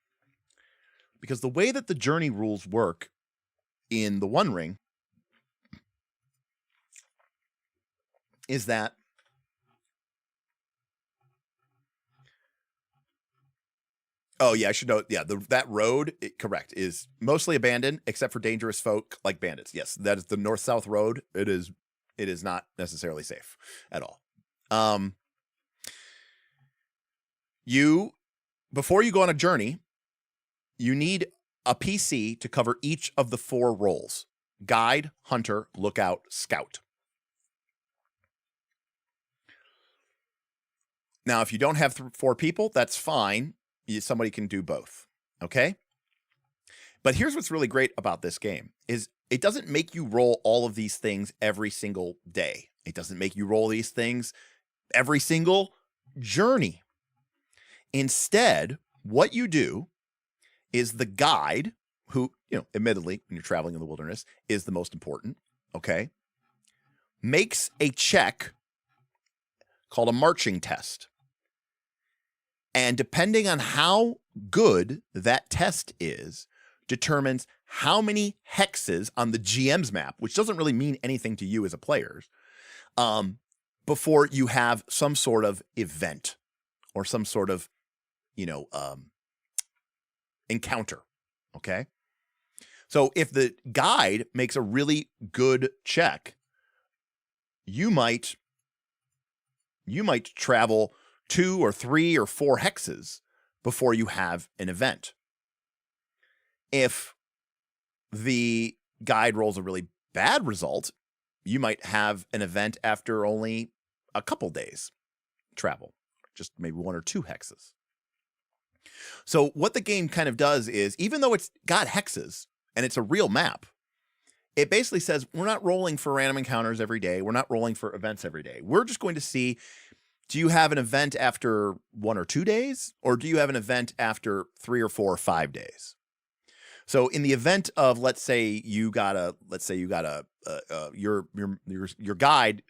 Because the way that the journey rules work in the One Ring is that oh yeah, I should know. Yeah, that road, correct, is mostly abandoned except for dangerous folk like bandits. Yes, that is the north-south road. It is not necessarily safe at all. Before you go on a journey, you need a PC to cover each of the 4 roles: guide, hunter, lookout, scout. Now, if you don't have 4 people, that's fine. Somebody can do both, okay? But here's what's really great about this game is it doesn't make you roll all of these things every single day. It doesn't make you roll these things every single journey. Instead, what you do is the guide, who, you know, admittedly, when you're traveling in the wilderness, is the most important, okay, makes a check called a marching test. And depending on how good that test is, determines how many hexes on the GM's map, which doesn't really mean anything to you as a player, before you have some sort of event or some sort of, you know, encounter. Okay. So if the guide makes a really good check, you might travel 2 or 3 or 4 hexes before you have an event. If the guide rolls a really bad result, you might have an event after only a couple days travel, just maybe 1 or 2 hexes. So what the game kind of does is, even though it's got hexes and it's a real map, it basically says we're not rolling for random encounters every day. We're not rolling for events every day. We're just going to see, do you have an event after 1 or 2 days, or do you have an event after 3 or 4 or 5 days? So in the event of, let's say your guide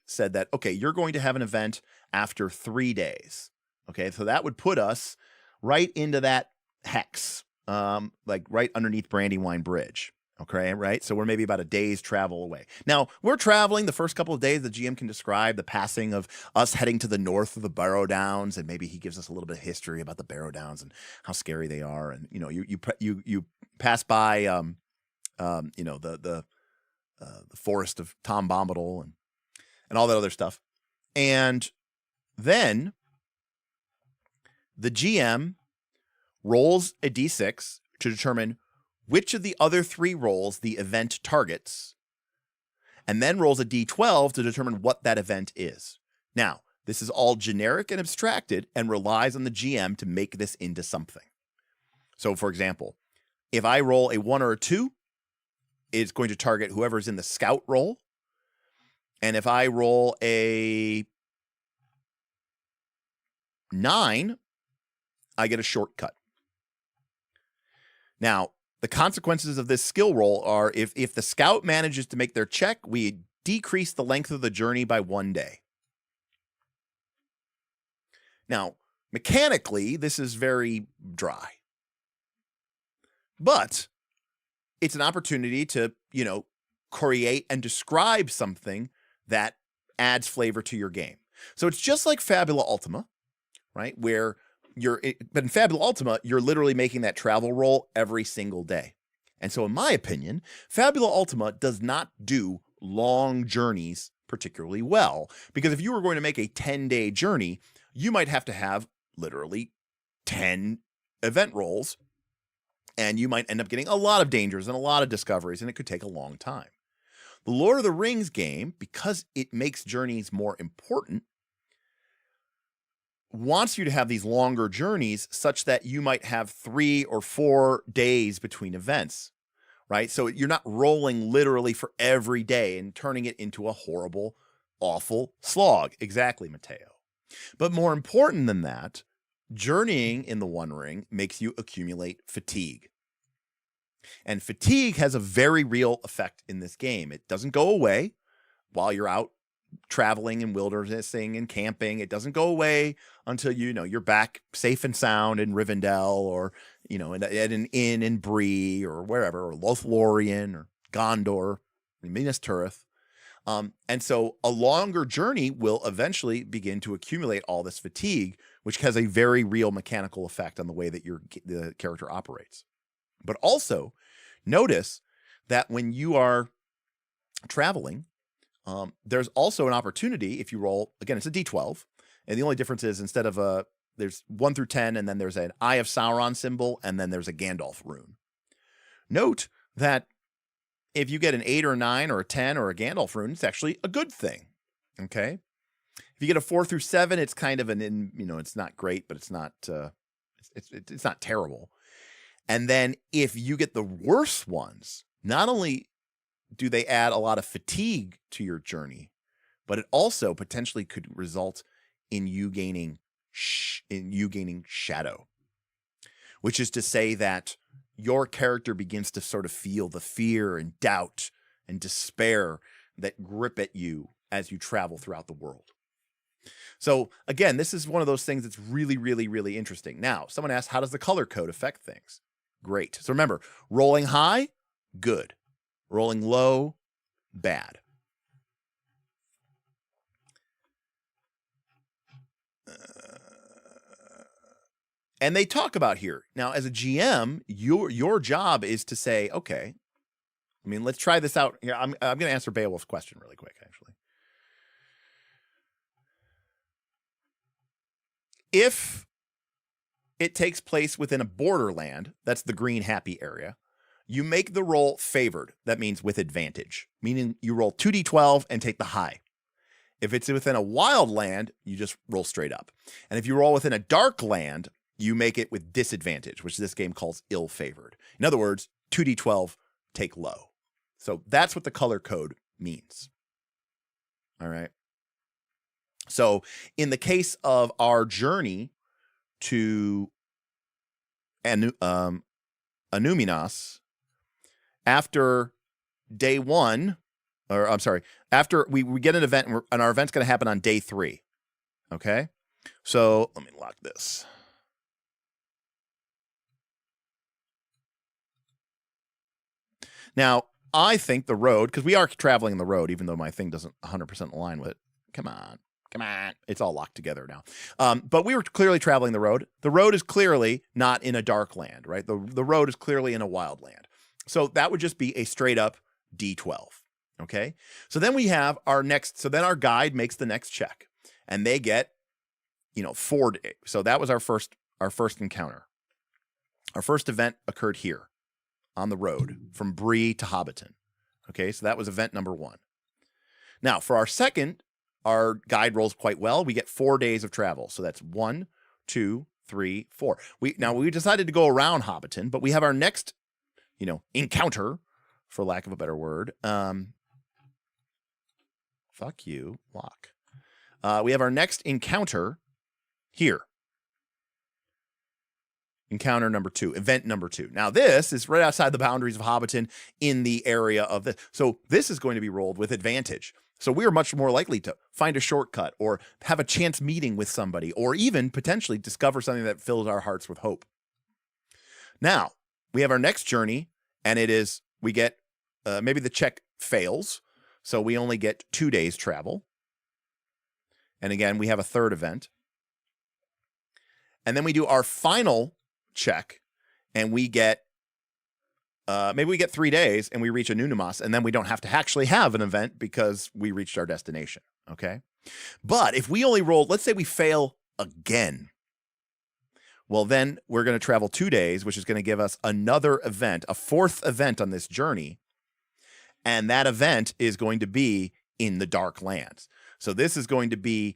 said that, okay, you're going to have an event after 3 days. Okay, so that would put us right into that hex, like right underneath Brandywine Bridge. Okay, right? So we're maybe about a day's travel away. Now, we're traveling the first couple of days. The GM can describe the passing of us heading to the north of the Barrow Downs, and maybe he gives us a little bit of history about the Barrow Downs and how scary they are. And, you know, you pass by, you know, the forest of Tom Bombadil and all that other stuff. And then the GM rolls a d6 to determine which of the other 3 rolls the event targets, and then rolls a d12 to determine what that event is. Now, this is all generic and abstracted and relies on the GM to make this into something. So, for example, if I roll a 1 or a 2, it's going to target whoever's in the scout role. And if I roll a 9, I get a shortcut. Now, the consequences of this skill roll are if the scout manages to make their check, we decrease the length of the journey by 1 day. Now, mechanically, this is very dry. But it's an opportunity to, create and describe something that adds flavor to your game. So it's just like Fabula Ultima, right? But in Fabula Ultima, you're literally making that travel roll every single day. And so in my opinion, Fabula Ultima does not do long journeys particularly well, because if you were going to make a 10-day journey, you might have to have literally 10 event rolls, and you might end up getting a lot of dangers and a lot of discoveries, and it could take a long time. The Lord of the Rings game, because it makes journeys more important, wants you to have these longer journeys such that you might have 3 or 4 days between events, right? So you're not rolling literally for every day and turning it into a horrible, awful slog. Exactly, Mateo. But more important than that, journeying in the One Ring makes you accumulate fatigue. And fatigue has a very real effect in this game. It doesn't go away while you're out traveling and wildernessing and camping. It doesn't go away until you're back safe and sound in Rivendell, or at an inn in Bree or wherever, or Lothlorien or Gondor or Minas Tirith. And so a longer journey will eventually begin to accumulate all this fatigue, which has a very real mechanical effect on the way that the character operates. But also notice that when you are traveling, there's also an opportunity if you roll, again, it's a D12. And the only difference is instead of there's 1 through 10, and then there's an Eye of Sauron symbol, and then there's a Gandalf rune. Note that if you get an 8 or a 9 or a 10 or a Gandalf rune, it's actually a good thing. Okay. If you get a 4 through 7, it's kind of it's not great, but it's not terrible. And then if you get the worst ones, not only do they add a lot of fatigue to your journey, but it also potentially could result in you gaining shadow, which is to say that your character begins to sort of feel the fear and doubt and despair that grip at you as you travel throughout the world. So again, this is one of those things that's really, really, really interesting. Now, someone asked, how does the color code affect things? Great. So remember, rolling high, good. Rolling low, bad. And they talk about here. Now, as a GM, your job is to say, okay, let's try this out. Here, I'm going to answer Beowulf's question really quick, actually. If it takes place within a borderland, that's the green happy area, you make the roll favored. That means with advantage, meaning you roll 2d12 and take the high. If it's within a wild land, you just roll straight up. And if you roll within a dark land, you make it with disadvantage, which this game calls ill-favored. In other words, 2d12, take low. So that's what the color code means. All right. So in the case of our journey to Anuminas, after day 1, or I'm sorry, after we get an event, and our event's going to happen on day 3. Okay. So let me lock this. Now, I think the road, because we are traveling the road, even though my thing doesn't 100% align with it. Come on. It's all locked together now. But we were clearly traveling the road. The road is clearly not in a dark land, right? The road is clearly in a wild land. So that would just be a straight up D12. Okay. So then we have then our guide makes the next check, and they get, 4 days. So that was our first encounter. Our first event occurred here on the road from Bree to Hobbiton. Okay. So that was event number 1. Now for our second, our guide rolls quite well. We get 4 days of travel. So that's 1, 2, 3, 4. We decided to go around Hobbiton, but we have our next, encounter, for lack of a better word. Fuck you, lock. We have our next encounter here. Encounter number 2, event number 2. Now, this is right outside the boundaries of Hobbiton in the area of this. So this is going to be rolled with advantage. So we are much more likely to find a shortcut or have a chance meeting with somebody or even potentially discover something that fills our hearts with hope. Now, we have our next journey, and it is, we get, maybe the check fails, so we only get 2 days travel. And again, we have a third event. And then we do our final check, and we get, maybe we get 3 days, and we reach a Nunamas, and then we don't have to actually have an event because we reached our destination, okay? But if we only roll, let's say we fail again, well, then we're going to travel 2 days, which is going to give us another event, a fourth event on this journey. And that event is going to be in the Dark Lands. So this is going to be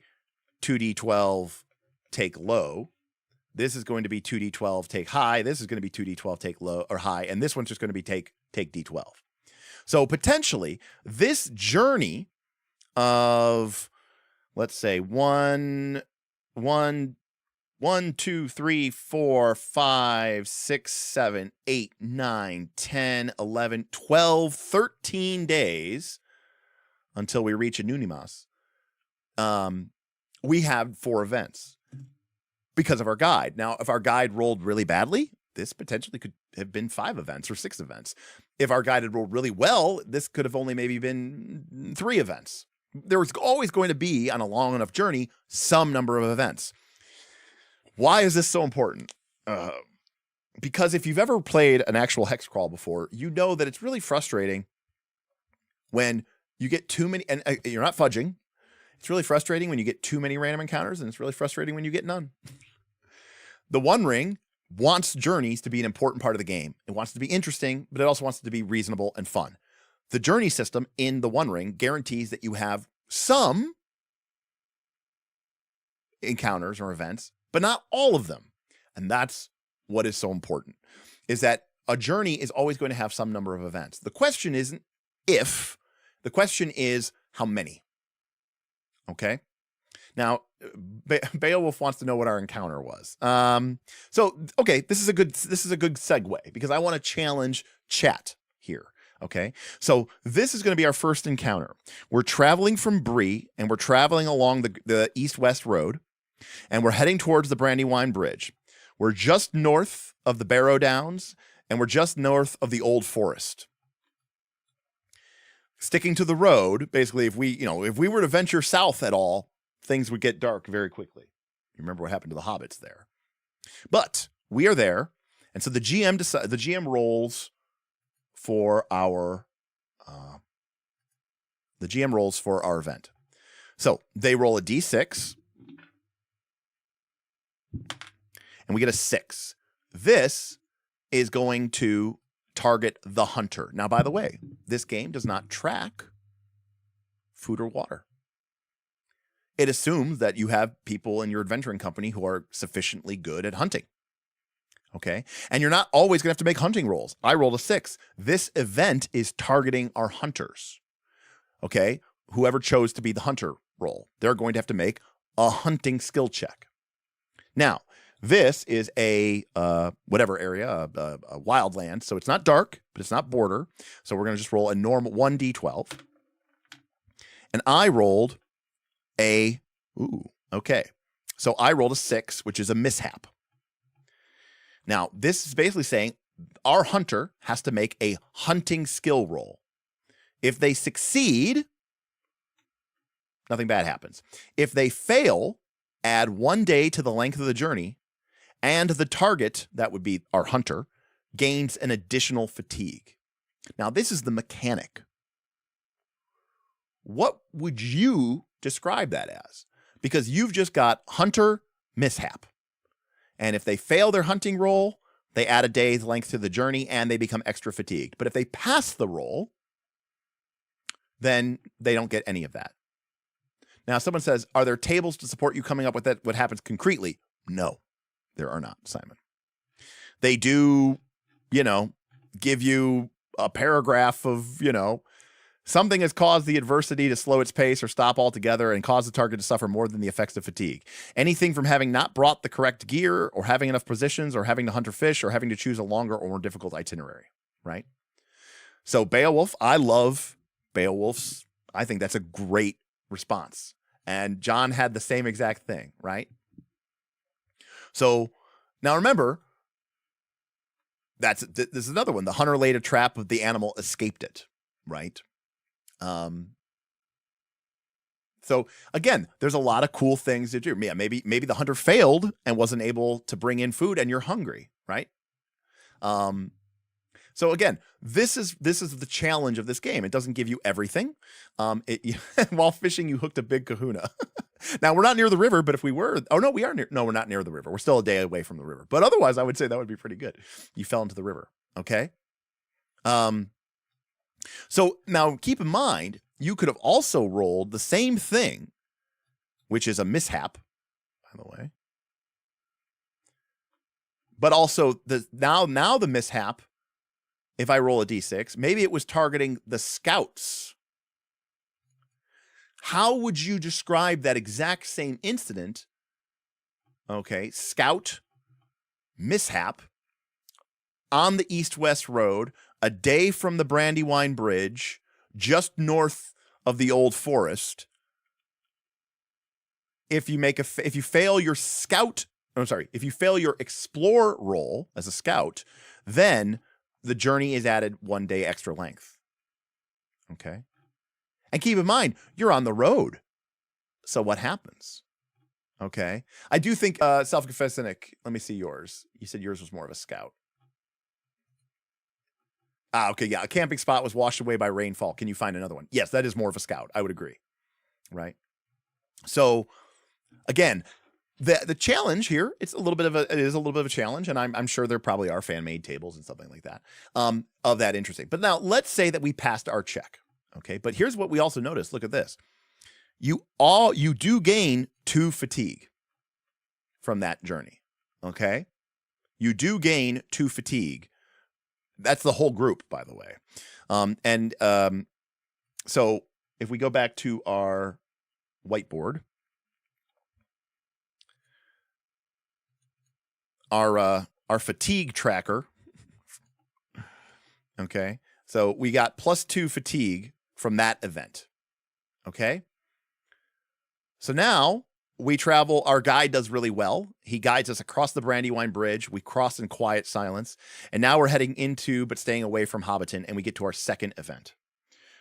2d12 take low. This is going to be 2d12 take high. This is going to be 2d12 take low or high. And this one's just going to be take d12. So potentially this journey of, let's say 1, 2, 3, 4, 5, 6, 7, 8, 9, 10, 11, 12, 13 days until we reach a Nunimas. We have 4 events because of our guide. Now, if our guide rolled really badly, this potentially could have been 5 events or 6 events. If our guide had rolled really well, this could have only maybe been 3 events. There was always going to be, on a long enough journey, some number of events. Why is this so important? Because if you've ever played an actual hex crawl before, you know that it's really frustrating when you get too many, and you're not fudging. It's really frustrating when you get too many random encounters, and it's really frustrating when you get none. The One Ring wants journeys to be an important part of the game. It wants to be interesting, but it also wants it to be reasonable and fun. The journey system in the One Ring guarantees that you have some encounters or events, but not all of them. And that's what is so important, is that a journey is always going to have some number of events. The question isn't if, the question is how many. Okay. Now, Beowulf wants to know what our encounter was. Okay, this is a good segue because I want to challenge chat here. Okay. So this is going to be our first encounter. We're traveling from Bree and we're traveling along the east-west road and we're heading towards the Brandywine Bridge. We're just north of the Barrow Downs and we're just north of the Old Forest. Sticking to the road, basically, if we were to venture south at all, things would get dark very quickly. You remember what happened to the hobbits there. But we are there, and so the GM rolls for our event. So they roll a d6, and we get a 6. This is going to target the hunter. Now, by the way, this game does not track food or water. It assumes that you have people in your adventuring company who are sufficiently good at hunting. Okay? And you're not always going to have to make hunting rolls. I rolled a 6. This event is targeting our hunters. Okay? Whoever chose to be the hunter roll, they're going to have to make a hunting skill check. Now, this is a whatever area, a wildland. So it's not dark, but it's not border. So we're going to just roll a normal 1d12. And I rolled okay. So I rolled a 6, which is a mishap. Now, this is basically saying our hunter has to make a hunting skill roll. If they succeed, nothing bad happens. If they fail, add 1 day to the length of the journey, and the target, that would be our hunter, gains an additional fatigue. Now, this is the mechanic. What would you describe that as? Because you've just got hunter mishap. And if they fail their hunting roll, they add a day's length to the journey and they become extra fatigued. But if they pass the roll, then they don't get any of that. Now, someone says, are there tables to support you coming up with that? What happens concretely? No. There are not, Simon. They do, give you a paragraph of, Something has caused the adversity to slow its pace or stop altogether and cause the target to suffer more than the effects of fatigue. Anything from having not brought the correct gear or having enough positions or having to hunt or fish or having to choose a longer or more difficult itinerary, right? So Beowulf, I love Beowulf's. I think that's a great response. And John had the same exact thing, right? So now remember, this is another one. The hunter laid a trap, but the animal escaped it, right? So again, there's a lot of cool things to do. Yeah, maybe the hunter failed and wasn't able to bring in food and you're hungry, right? So again, this is the challenge of this game. It doesn't give you everything. While fishing, you hooked a big kahuna. Now we're not near the river, but if we were, oh no, we are near. No, we're not near the river. We're still a day away from the river. But otherwise, I would say that would be pretty good. You fell into the river. Okay. So now keep in mind, you could have also rolled the same thing, which is a mishap, by the way. But also now the mishap, if I roll a d6, maybe it was targeting the scouts. How would you describe that exact same incident? Okay, scout, mishap, on the east-west road, a day from the Brandywine Bridge, just north of the Old Forest. If you fail your explore roll as a scout, then the journey is added 1 day extra length. Okay. And keep in mind, you're on the road. So what happens? Okay. I do think, self-confessed cynic, let me see yours. You said yours was more of a scout. Okay, yeah. A camping spot was washed away by rainfall. Can you find another one? Yes, that is more of a scout. I would agree. Right. So again, the challenge here, it is a little bit of a challenge, and I'm sure there probably are fan-made tables and something like that, of that interesting. But now let's say that we passed our check. Okay, but here's what we also noticed. Look at this. You do gain 2 fatigue from that journey. Okay, you do gain 2 fatigue. That's the whole group, by the way. So if we go back to our whiteboard, our fatigue tracker. Okay, so we got +2 fatigue from that event. Okay, so now we travel. Our guide does really well. He guides us across the Brandywine Bridge. We cross in quiet silence, and now we're heading into, but staying away from Hobbiton, and we get to our second event.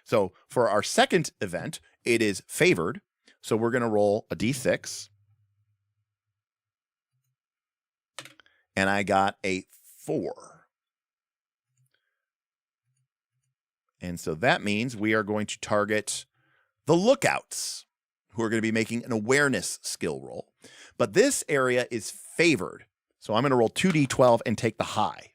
So for our second event, it is favored. So we're going to roll a d6. And I got a 4. And so that means we are going to target the lookouts, who are going to be making an awareness skill roll. But this area is favored. So I'm going to roll 2d12 and take the high.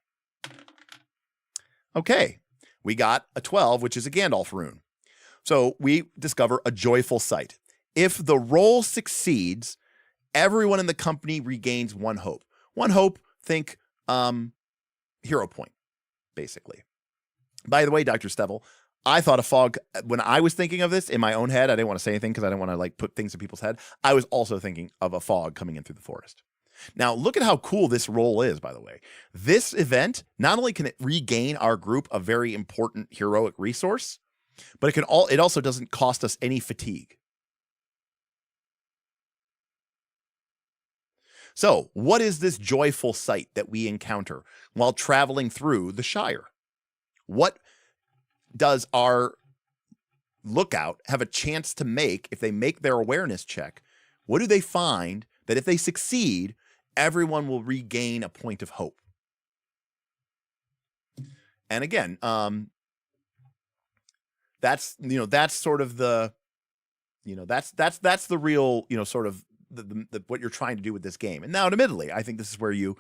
Okay, we got a 12, which is a Gandalf rune. So we discover a joyful sight. If the roll succeeds, everyone in the company regains 1 hope. 1 hope, think hero point, basically. By the way, Dr. Stevel, I thought a fog, when I was thinking of this in my own head, I didn't want to say anything because I didn't want to like put things in people's head. I was also thinking of a fog coming in through the forest. Now, look at how cool this roll is, by the way. This event, not only can it regain our group a very important heroic resource, but it also doesn't cost us any fatigue. So, what is this joyful sight that we encounter while traveling through the Shire? What does our lookout have a chance to make if they make their awareness check? What do they find that if they succeed, everyone will regain a point of hope? And again, that's sort of the, that's the real, sort of the what you're trying to do with this game. And now, admittedly, I think this is where you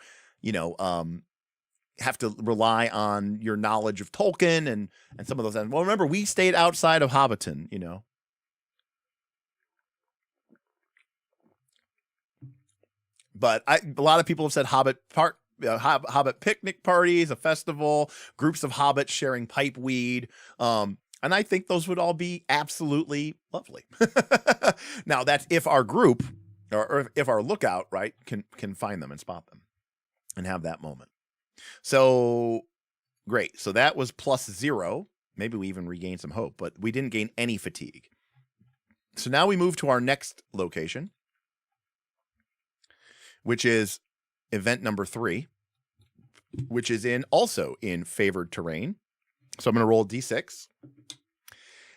have to rely on your knowledge of Tolkien and some of those. Well, remember, we stayed outside of Hobbiton, But a lot of people have said Hobbit picnic parties, a festival, groups of hobbits sharing pipe weed. And I think those would all be absolutely lovely. Now, that's if our group or if our lookout, right, can find them and spot them and have that moment. So great. So that was +0. Maybe we even regained some hope, but we didn't gain any fatigue. So now we move to our next location, which is event number 3, which is also in favored terrain. So I'm going to roll D6.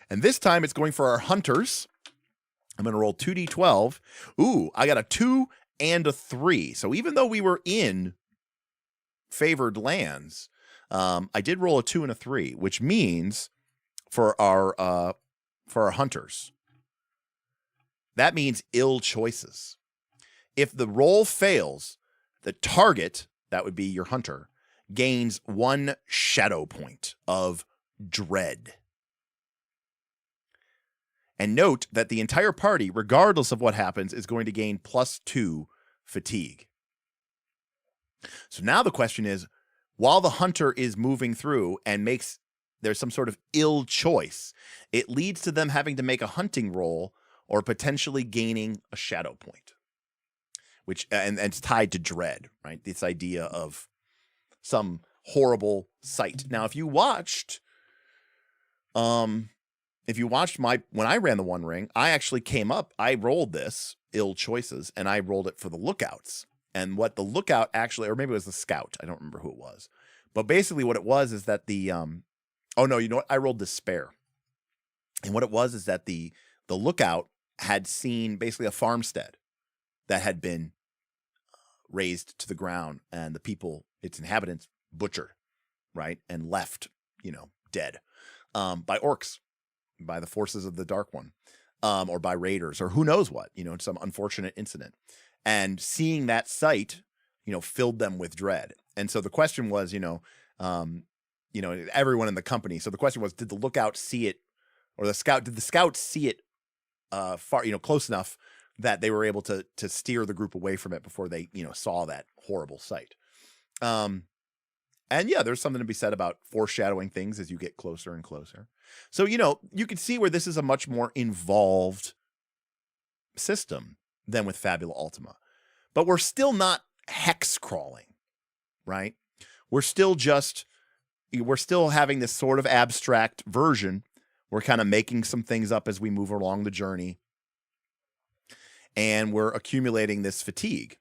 And this time it's going for our hunters. I'm going to roll 2d12. Ooh, I got a 2 and a 3. So even though we were in favored lands, I did roll a 2 and a 3, which means for our hunters, that means ill choices. If the roll fails, the target, that would be your hunter, gains 1 shadow point of dread. And note that the entire party, regardless of what happens, is going to gain +2 fatigue. So now the question is, while the hunter is moving through and there's some sort of ill choice, it leads to them having to make a hunting roll or potentially gaining a shadow point, which and it's tied to dread, right? This idea of some horrible sight. Now, if you watched when I ran the One Ring, I actually came up, I rolled this ill choices and I rolled it for the lookouts. And what the lookout actually, or maybe it was the scout, I don't remember who it was, but basically what it was is that oh no, you know what? I rolled despair. And what it was is that the lookout had seen basically a farmstead that had been razed to the ground and the people, its inhabitants, butchered, right? And left, dead by orcs, by the forces of the Dark One, or by raiders, or who knows what, some unfortunate incident. And seeing that sight, filled them with dread. And so the question was, everyone in the company. So the question was, did the lookout see it, or did the scout see it far, close enough that they were able to steer the group away from it before they, saw that horrible sight. And yeah, there's something to be said about foreshadowing things as you get closer and closer. So, you can see where this is a much more involved system than with Fabula Ultima. But we're still not hex crawling, right? We're still having this sort of abstract version. We're kind of making some things up as we move along the journey. And we're accumulating this fatigue.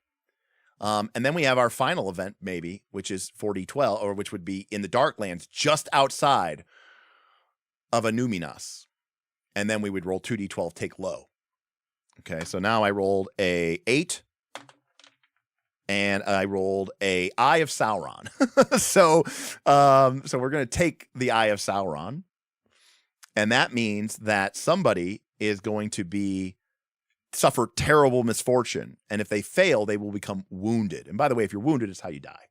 And then we have our final event, maybe, which is 4d12, or which would be in the Darklands, just outside of Anuminas. And then we would roll 2d12, take low. Okay, so now I rolled a 8, and I rolled a Eye of Sauron. So we're going to take the Eye of Sauron, and that means that somebody is going to suffer terrible misfortune, and if they fail, they will become wounded. And by the way, if you're wounded, it's how you die.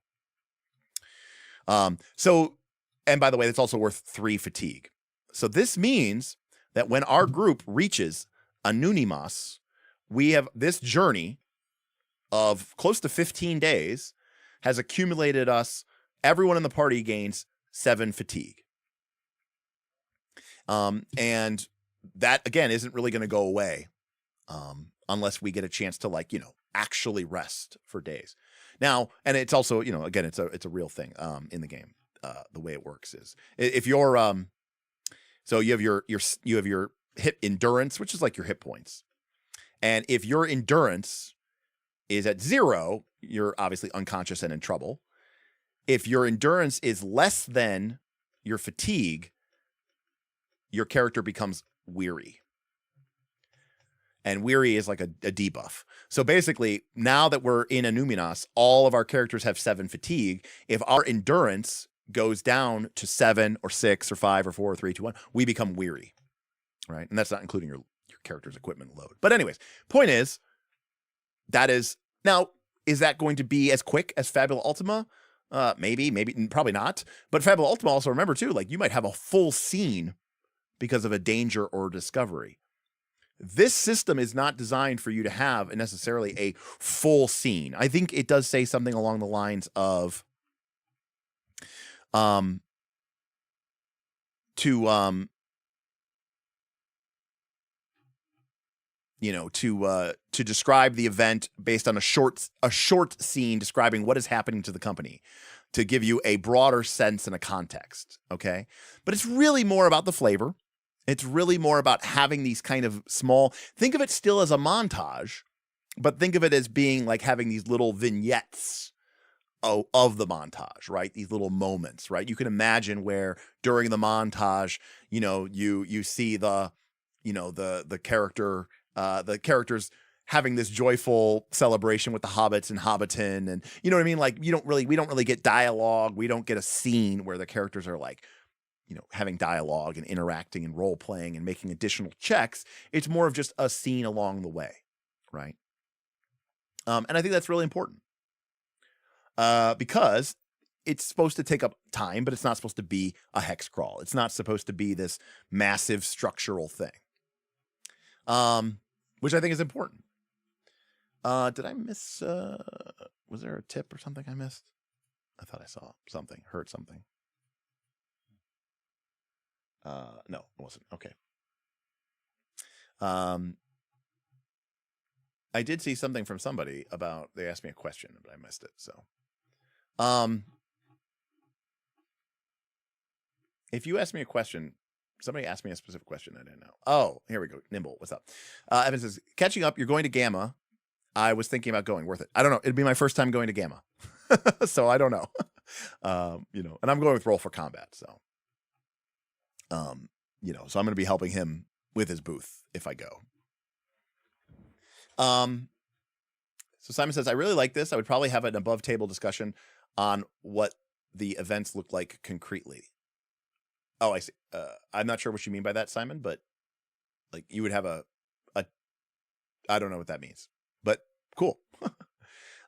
And by the way, that's also worth 3 fatigue. So this means that when our group reaches Anunimas, we have this journey of close to 15 days has accumulated us. Everyone in the party gains 7 fatigue. And that, again, isn't really going to go away unless we get a chance to, actually rest for days. Now, and it's also, again, it's a real thing in the game. The way it works is if you're so you have your hit endurance, which is like your hit points. And if your endurance is at 0, you're obviously unconscious and in trouble. If your endurance is less than your fatigue, your character becomes weary. And weary is like a debuff. So basically, now that we're in Anuminas, all of our characters have 7 fatigue. If our endurance goes down to 7 or 6 or 5 or 4 or 3, 2, 1, we become weary, right? And that's not including your character's equipment load. But anyways, point is, now, is that going to be as quick as Fabula Ultima? Maybe, probably not. But Fabula Ultima, also remember too, you might have a full scene because of a danger or discovery. This system is not designed for you to have necessarily a full scene. I think it does say something along the lines of to describe the event based on a short scene describing what is happening to the company, to give you a broader sense and a context. Okay, but it's really more about the flavor. It's really more about having these kind of small. Think of it still as a montage, but think of it as being like having these little vignettes of the montage, right? These little moments, right? You can imagine where during the montage, you see the characters having this joyful celebration with the hobbits and Hobbiton, and you know what I mean? Like we don't really get dialogue. We don't get a scene where the characters are like, having dialogue and interacting and role playing and making additional checks. It's more of just a scene along the way, right? And I think that's really important because it's supposed to take up time, but it's not supposed to be a hex crawl. It's not supposed to be this massive structural thing, which I think is important. Did I miss? Was there a tip or something I missed? I thought I saw something, heard something. No, it wasn't. Okay. I did see something from somebody about, they asked me a question, but I missed it. So, if you ask me a question, somebody asked me a specific question I didn't know. Oh, here we go. Nimble, what's up? Evan says, catching up, you're going to Gamma. I was thinking about going. Worth it. I don't know. It'd be my first time going to Gamma. So I don't know. And I'm going with Roll for Combat. So, so I'm going to be helping him with his booth if I go. So Simon says, I really like this. I would probably have an above table discussion on what the events look like concretely. Oh, I see. I'm not sure what you mean by that, Simon, but like you would have a I don't know what that means, but cool.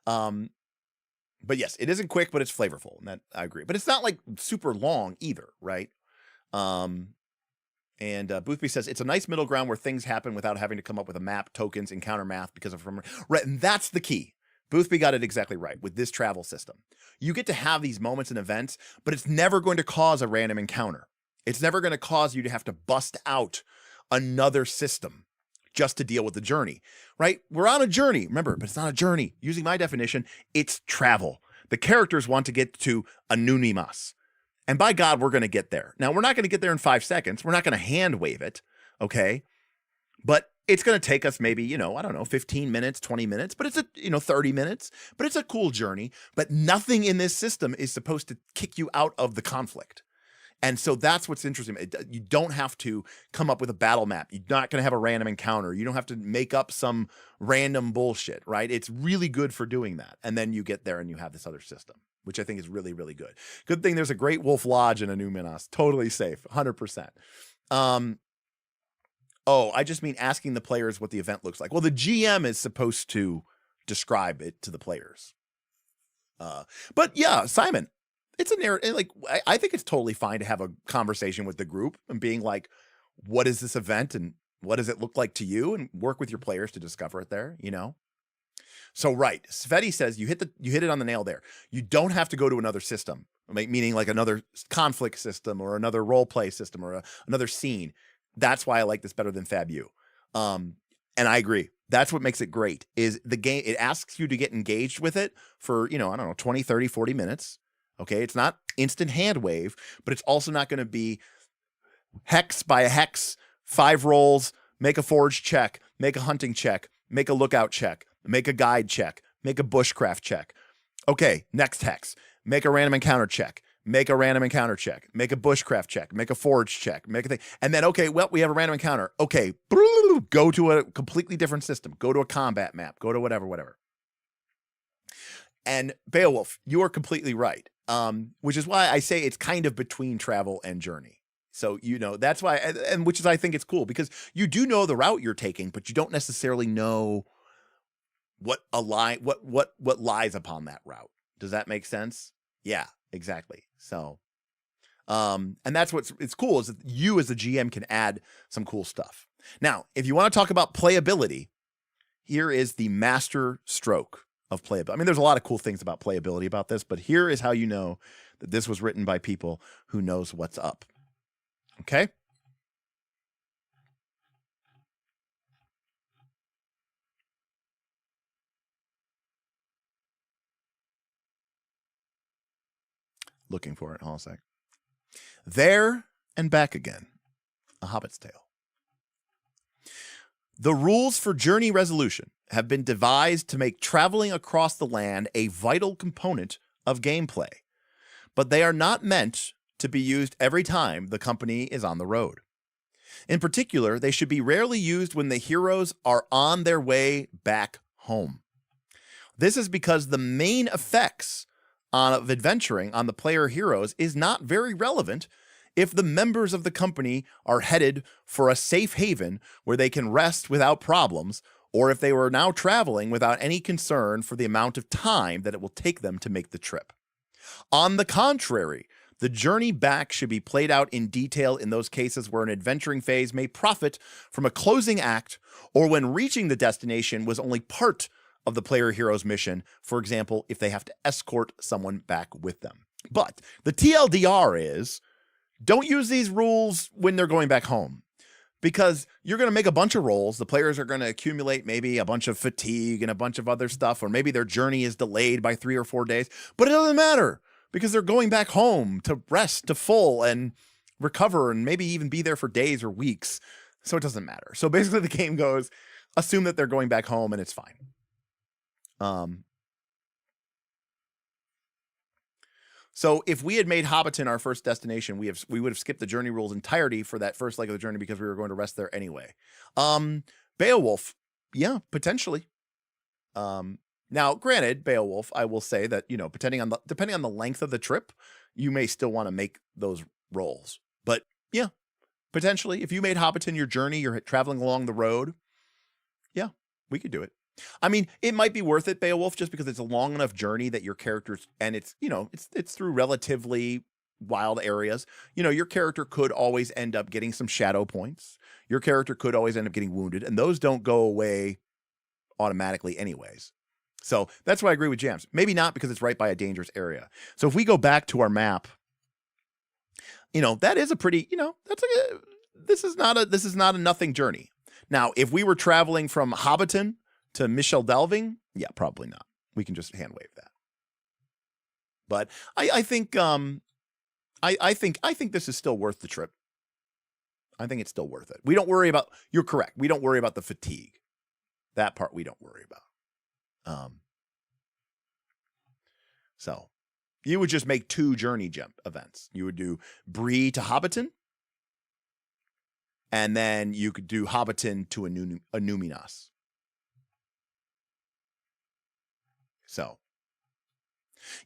But yes, it isn't quick, but it's flavorful, and that I agree. But it's not like super long either, right? And Boothby says, it's a nice middle ground where things happen without having to come up with a map, tokens, encounter math because of... Right, and that's the key. Boothby got it exactly right with this travel system. You get to have these moments and events, but it's never going to cause a random encounter. It's never going to cause you to have to bust out another system just to deal with the journey, right? We're on a journey, remember, but it's not a journey. Using my definition, it's travel. The characters want to get to Anunimas. And by God, we're going to get there. Now, we're not going to get there in 5 seconds. We're not going to hand wave it, okay? But it's going to take us maybe, 15 minutes, 20 minutes, but it's 30 minutes. But it's a cool journey. But nothing in this system is supposed to kick you out of the conflict. And so that's what's interesting. You don't have to come up with a battle map. You're not going to have a random encounter. You don't have to make up some random bullshit, right? It's really good for doing that. And then you get there and you have this other system, which I think is really, really good. Good thing there's a Great Wolf Lodge in Anunimas. Totally safe, 100%. I just mean asking the players what the event looks like. Well, the GM is supposed to describe it to the players. But yeah, Simon, it's a narrative. Like, I think it's totally fine to have a conversation with the group and being like, what is this event and what does it look like to you? And work with your players to discover it there, So right, Sveti says you hit it on the nail there. You don't have to go to another system, meaning like another conflict system or another role play system or another scene. That's why I like this better than Fabu. And I agree. That's what makes it great is the game. It asks you to get engaged with it for, 20, 30, 40 minutes. Okay. It's not instant hand wave, but it's also not going to be hex by a hex, 5 rolls, make a forge check, make a hunting check, make a lookout check, make a guide check, make a bushcraft check. Okay, next hex, make a random encounter check, make a random encounter check, make a bushcraft check, make a forge check, make a thing. And then, okay, well, we have a random encounter. Okay, go to a completely different system. Go to a combat map. Go to whatever. And Beowulf, you are completely right, which is why I say it's kind of between travel and journey. So, that's why, and which is, I think it's cool because you do know the route you're taking, but you don't necessarily know what lies upon that route. Does that make sense? Yeah, exactly. So, and that's it's cool is that you as the GM can add some cool stuff. Now, if you want to talk about playability, here is the master stroke of playability. I mean, there's a lot of cool things about playability about this, but here is how you know that this was written by people who knows what's up. Okay? looking for it. Hold on a sec. There and Back Again, A Hobbit's Tale. The rules for journey resolution have been devised to make traveling across the land a vital component of gameplay, but they are not meant to be used every time the company is on the road. In particular, they should be rarely used when the heroes are on their way back home. This is because the main effects of adventuring on the player heroes is not very relevant if the members of the company are headed for a safe haven where they can rest without problems, or if they were now traveling without any concern for the amount of time that it will take them to make the trip. On the contrary, the journey back should be played out in detail in those cases where an adventuring phase may profit from a closing act, or when reaching the destination was only part of the player hero's mission, for example, if they have to escort someone back with them. But the TLDR is, don't use these rules when they're going back home, because you're going to make a bunch of rolls. The players are going to accumulate maybe a bunch of fatigue and a bunch of other stuff, or maybe their journey is delayed by 3 or 4 days, but it doesn't matter because they're going back home to rest, to full and recover, and maybe even be there for days or weeks. So it doesn't matter. So basically the game goes, assume that they're going back home and it's fine. So if we had made Hobbiton our first destination, we would have skipped the journey rules entirety for that first leg of the journey because we were going to rest there anyway. Beowulf, yeah, potentially. Now, granted, Beowulf, I will say that, you know, depending on the length of the trip, you may still want to make those rolls. But yeah, potentially, if you made Hobbiton your journey, you're traveling along the road, yeah, we could do it. I mean, it might be worth it, Beowulf, just because it's a long enough journey that your characters, and it's, you know, it's through relatively wild areas. You know, your character could always end up getting some shadow points. Your character could always end up getting wounded, and those don't go away automatically anyways. So that's why I agree with Jams. Maybe not because it's right by a dangerous area. So if we go back to our map, you know, that is a pretty, you know, that's like this is not a nothing journey. Now, if we were traveling from Hobbiton to Michel Delving, yeah, probably not. We can just hand wave that. But I think this is still worth the trip. I think it's still worth it. We don't worry about, you're correct. We don't worry about the fatigue. That part we don't worry about. So you would just make 2 journey jump events. You would do Bree to Hobbiton, and then you could do Hobbiton to Anuminas. So,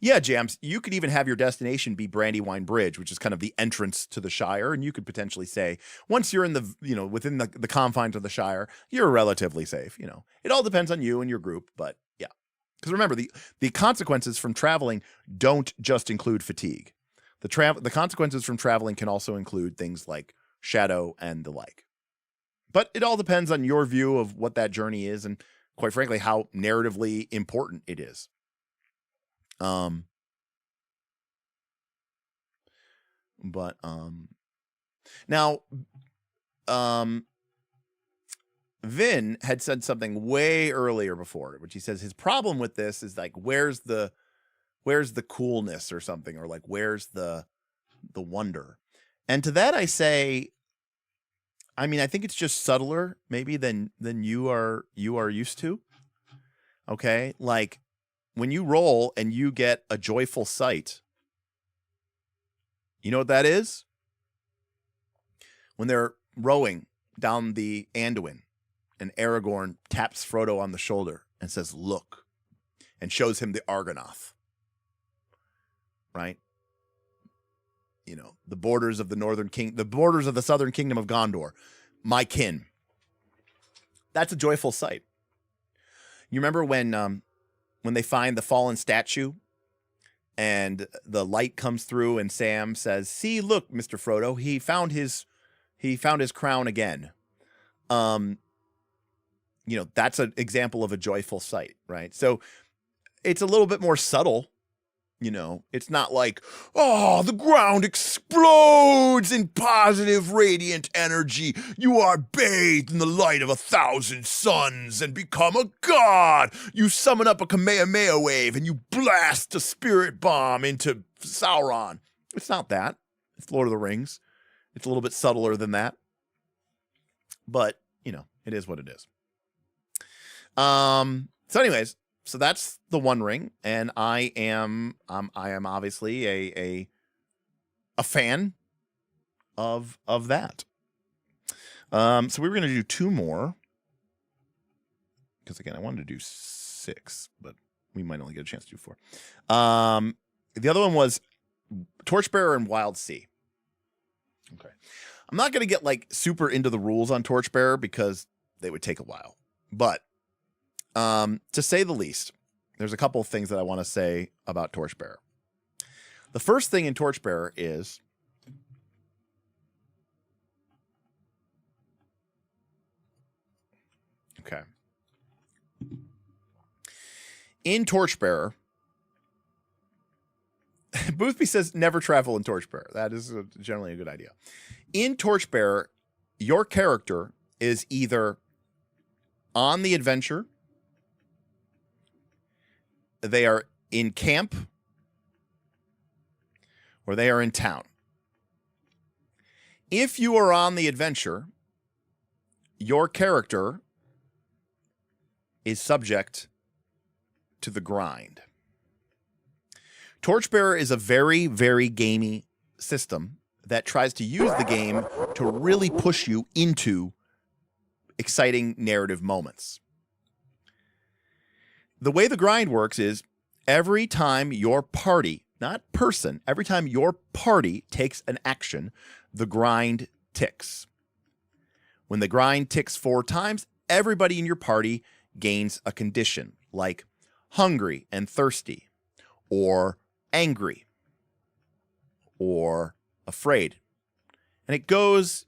yeah, Jams, you could even have your destination be Brandywine Bridge, which is kind of the entrance to the Shire. And you could potentially say, once you're in the, you know, within the confines of the Shire, you're relatively safe. You know, it all depends on you and your group. But yeah, because remember, the consequences from traveling don't just include fatigue. The consequences from traveling can also include things like shadow and the like. But it all depends on your view of what that journey is, and quite frankly, how narratively important it is. Now, Vin had said something way earlier before, which he says his problem with this is like, where's the coolness or something, or like, where's the wonder? And to that I say, I mean, I think it's just subtler maybe than you are used to. Okay? Like when you roll and you get a joyful sight, you know what that is? When they're rowing down the Anduin and Aragorn taps Frodo on the shoulder and says, "Look," and shows him the Argonath. Right? You know, the borders of the borders of the southern kingdom of Gondor, my kin. That's a joyful sight. You remember when they find the fallen statue and the light comes through and Sam says, "See, look, Mr. Frodo, he found his crown again." You know, that's an example of a joyful sight, right? So it's a little bit more subtle You know, it's not like, oh, the ground explodes in positive radiant energy. You are bathed in the light of 1,000 suns and become a god. You summon up a Kamehameha wave and you blast a spirit bomb into Sauron. It's not that. It's Lord of the Rings. It's a little bit subtler than that. But, you know, it is what it is. So anyways, so that's the One Ring, and I am obviously a fan of that. So we were gonna do 2 more, because again I wanted to do 6, but we might only get a chance to do 4. The other one was Torchbearer and Wild Sea. Okay, I'm not gonna get like super into the rules on Torchbearer because they would take a while, but to say the least, there's a couple of things that I want to say about Torchbearer. The first thing in Torchbearer is okay. In Torchbearer, Boothby says never travel in Torchbearer. That is generally a good idea. In Torchbearer, your character is either on the adventure, they are in camp, or they are in town. If you are on the adventure, your character is subject to the grind. Torchbearer is a very, very gamey system that tries to use the game to really push you into exciting narrative moments. The way the grind works is every time your party, not person, every time your party takes an action, the grind ticks. When the grind ticks 4 times, everybody in your party gains a condition like hungry and thirsty, or angry, or afraid. And it goes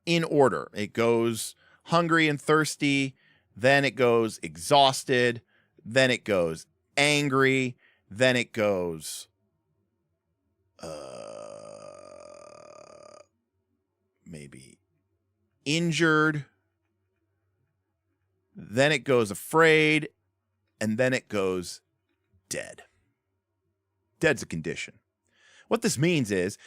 in order. It goes hungry and thirsty, then it goes exhausted, then it goes angry, then it goes maybe injured, then it goes afraid, and then it goes dead. Dead's a condition. What this means is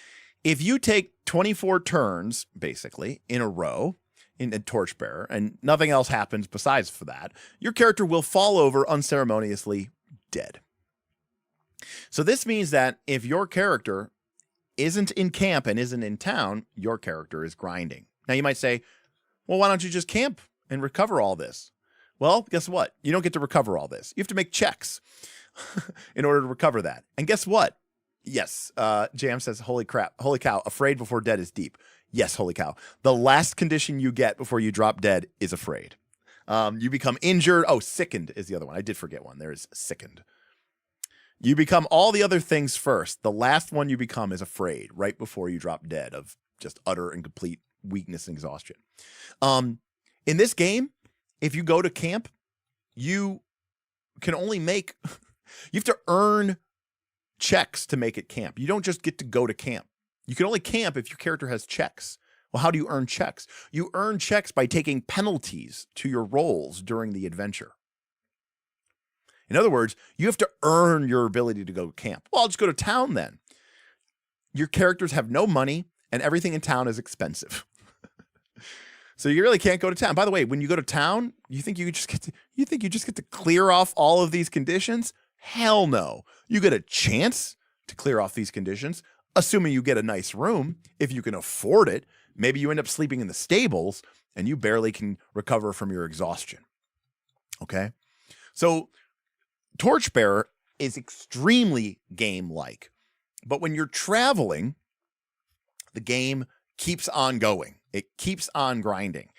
if you take 24 turns, basically, in a row, in a Torchbearer, and nothing else happens besides for that, your character will fall over unceremoniously dead. So this means that if your character isn't in camp and isn't in town, your character is grinding. Now you might say, well, why don't you just camp and recover all this? Well, guess what? You don't get to recover all this. You have to make checks in order to recover that. And guess what? Yes, Jam says, holy crap, holy cow, afraid before dead is deep. Yes, holy cow. The last condition you get before you drop dead is afraid. You become injured. Oh, sickened is the other one. I did forget one. There is sickened. You become all the other things first. The last one you become is afraid right before you drop dead of just utter and complete weakness and exhaustion. In this game, if you go to camp, you can only make, you have to earn checks to make it camp. You don't just get to go to camp. You can only camp if your character has checks. Well, how do you earn checks? You earn checks by taking penalties to your rolls during the adventure. In other words, you have to earn your ability to go camp. Well, I'll just go to town then. Your characters have no money and everything in town is expensive. So you really can't go to town. By the way, when you go to town, you think you just get to clear off all of these conditions? Hell no. You get a chance to clear off these conditions, assuming you get a nice room. If you can afford it, maybe you end up sleeping in the stables and you barely can recover from your exhaustion. Okay? So Torchbearer is extremely game-like. But when you're traveling, the game keeps on going. It keeps on grinding.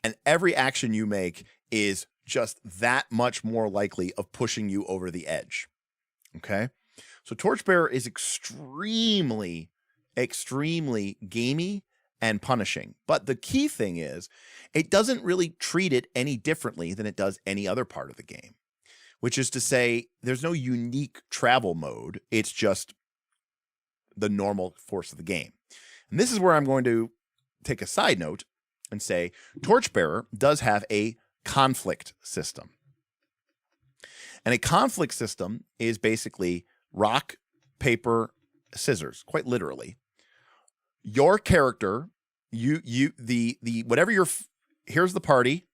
And every action you make is just that much more likely of pushing you over the edge. Okay? So Torchbearer is extremely, extremely gamey and punishing. But the key thing is, it doesn't really treat it any differently than it does any other part of the game. which is to say there's no unique travel mode. It's just the normal force of the game. And this is where I'm going to take a side note and say Torchbearer does have a conflict system. And a conflict system is basically rock, paper, scissors, quite literally. Your character, whatever here's the party,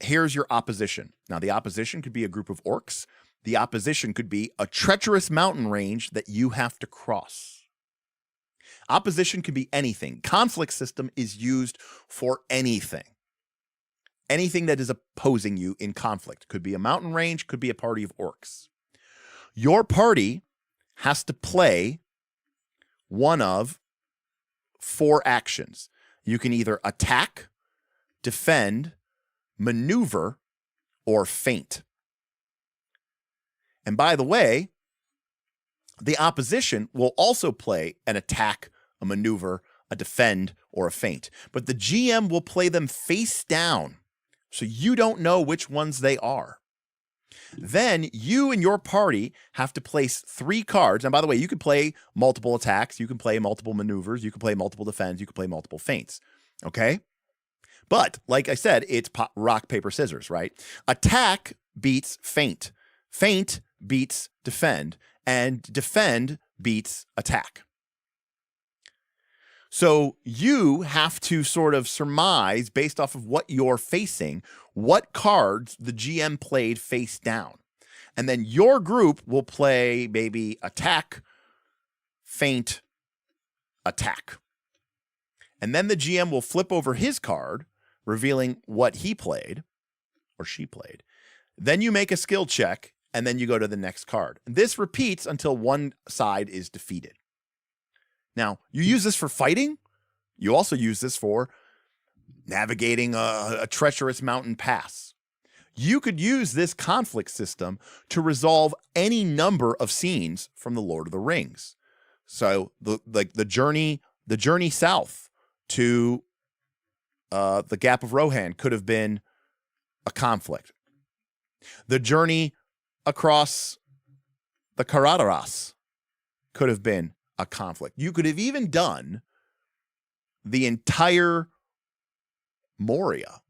here's your opposition. Now, the opposition could be a group of orcs. The opposition could be a treacherous mountain range that you have to cross. Opposition could be anything. Conflict system is used for anything. Anything that is opposing you in conflict. Could be a mountain range, could be a party of orcs. Your party has to play one of 4 actions. You can either attack, defend, maneuver, or feint. And by the way, the opposition will also play an attack, a maneuver, a defend, or a feint. But the GM will play them face down, so you don't know which ones they are. Then you and your party have to place 3 cards. And by the way, you can play multiple attacks, you can play multiple maneuvers, you can play multiple defends, you can play multiple feints. Okay? But like I said, it's rock, paper, scissors, right? Attack beats feint. Feint beats defend. And defend beats attack. So you have to sort of surmise, based off of what you're facing, what cards the GM played face down. And then your group will play maybe attack, feint, attack. And then the GM will flip over his card, revealing what he played, or she played. Then you make a skill check, and then you go to the next card. And this repeats until one side is defeated. Now, you use this for fighting. You also use this for navigating a treacherous mountain pass. You could use this conflict system to resolve any number of scenes from the Lord of the Rings. So the journey south to the Gap of Rohan could have been a conflict. The journey across the Caradaras could have been a conflict. You could have even done the entire Moria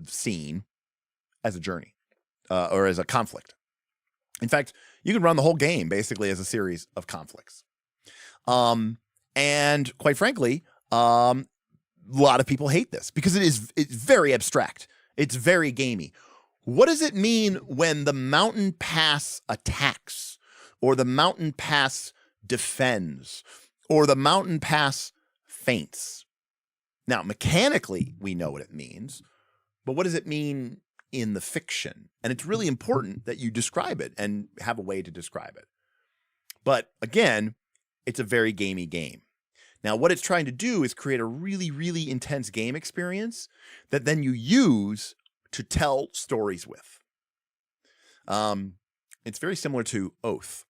scene as a journey or as a conflict. In fact, you can run the whole game basically as a series of conflicts. And quite frankly, a lot of people hate this because it's very abstract. It's very gamey. What does it mean when the mountain pass attacks, or the mountain pass defends, or the mountain pass feints? Now, mechanically, we know what it means, but what does it mean in the fiction? And it's really important that you describe it and have a way to describe it. But again, it's a very gamey game. Now, what it's trying to do is create a really, really intense game experience that then you use to tell stories with. It's very similar to Oath.